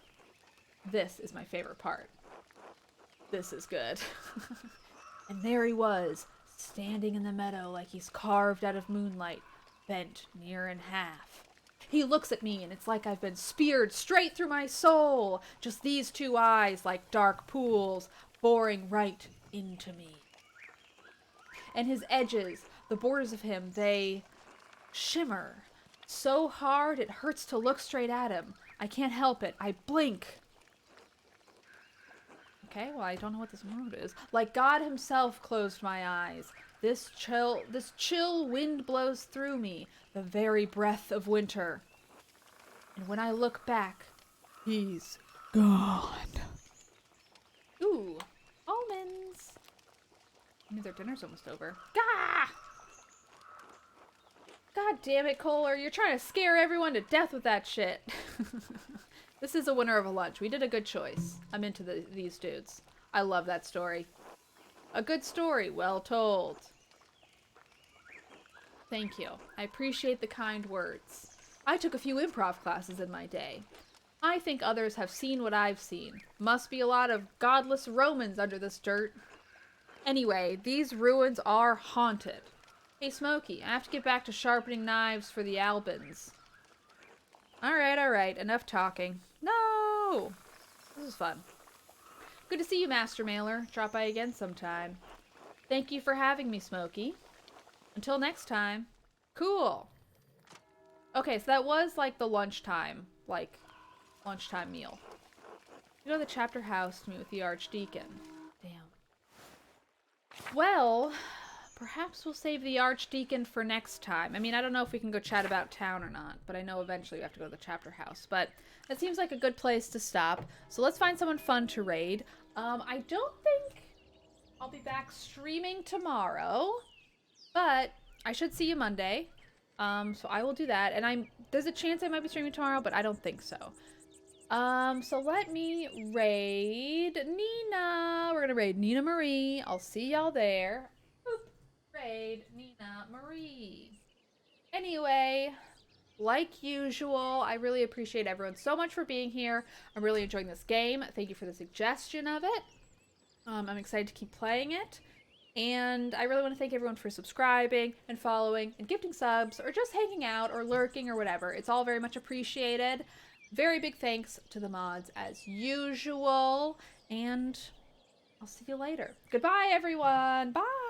This is my favorite part. This is good. And there he was, standing in the meadow like he's carved out of moonlight, bent near in half. He looks at me and it's like I've been speared straight through my soul. Just these two eyes like dark pools, boring right into me. And his edges, the borders of him, they shimmer so hard it hurts to look straight at him. I can't help it. I blink. Okay, well, I don't know what this mood is. Like God himself closed my eyes. This chill wind blows through me, the very breath of winter. And when I look back, he's gone. Ooh, almonds. I knew their dinner's almost over. Gah! God damn it, Kohler, you're trying to scare everyone to death with that shit. This is a winner of a lunch. We did a good choice. I'm into these dudes. I love that story. A good story, well told. Thank you. I appreciate the kind words. I took a few improv classes in my day. I think others have seen what I've seen. Must be a lot of godless Romans under this dirt. Anyway, these ruins are haunted. Hey, Smokey, I have to get back to sharpening knives for the Albans. Alright, enough talking. No! This is fun. Good to see you, Master Mailer. Drop by again sometime. Thank you for having me, Smokey. Until next time. Cool. Okay, so that was like the lunchtime meal. You go to the chapter house to meet with the Archdeacon. Damn. Well, perhaps we'll save the Archdeacon for next time. I mean, I don't know if we can go chat about town or not, but I know eventually we have to go to the chapter house. But that seems like a good place to stop. So let's find someone fun to raid. I don't think I'll be back streaming tomorrow, but I should see you Monday. So I will do that. And there's a chance I might be streaming tomorrow, but I don't think so. So let me raid Nina. We're gonna raid Nina Marie. I'll see y'all there. Boop. Raid Nina Marie. Anyway, like usual, I really appreciate everyone so much for being here. I'm really enjoying this game. Thank you for the suggestion of it. I'm excited to keep playing it. And I really want to thank everyone for subscribing and following and gifting subs or just hanging out or lurking or whatever. It's all very much appreciated. Very big thanks to the mods as usual. And I'll see you later. Goodbye, everyone. Bye.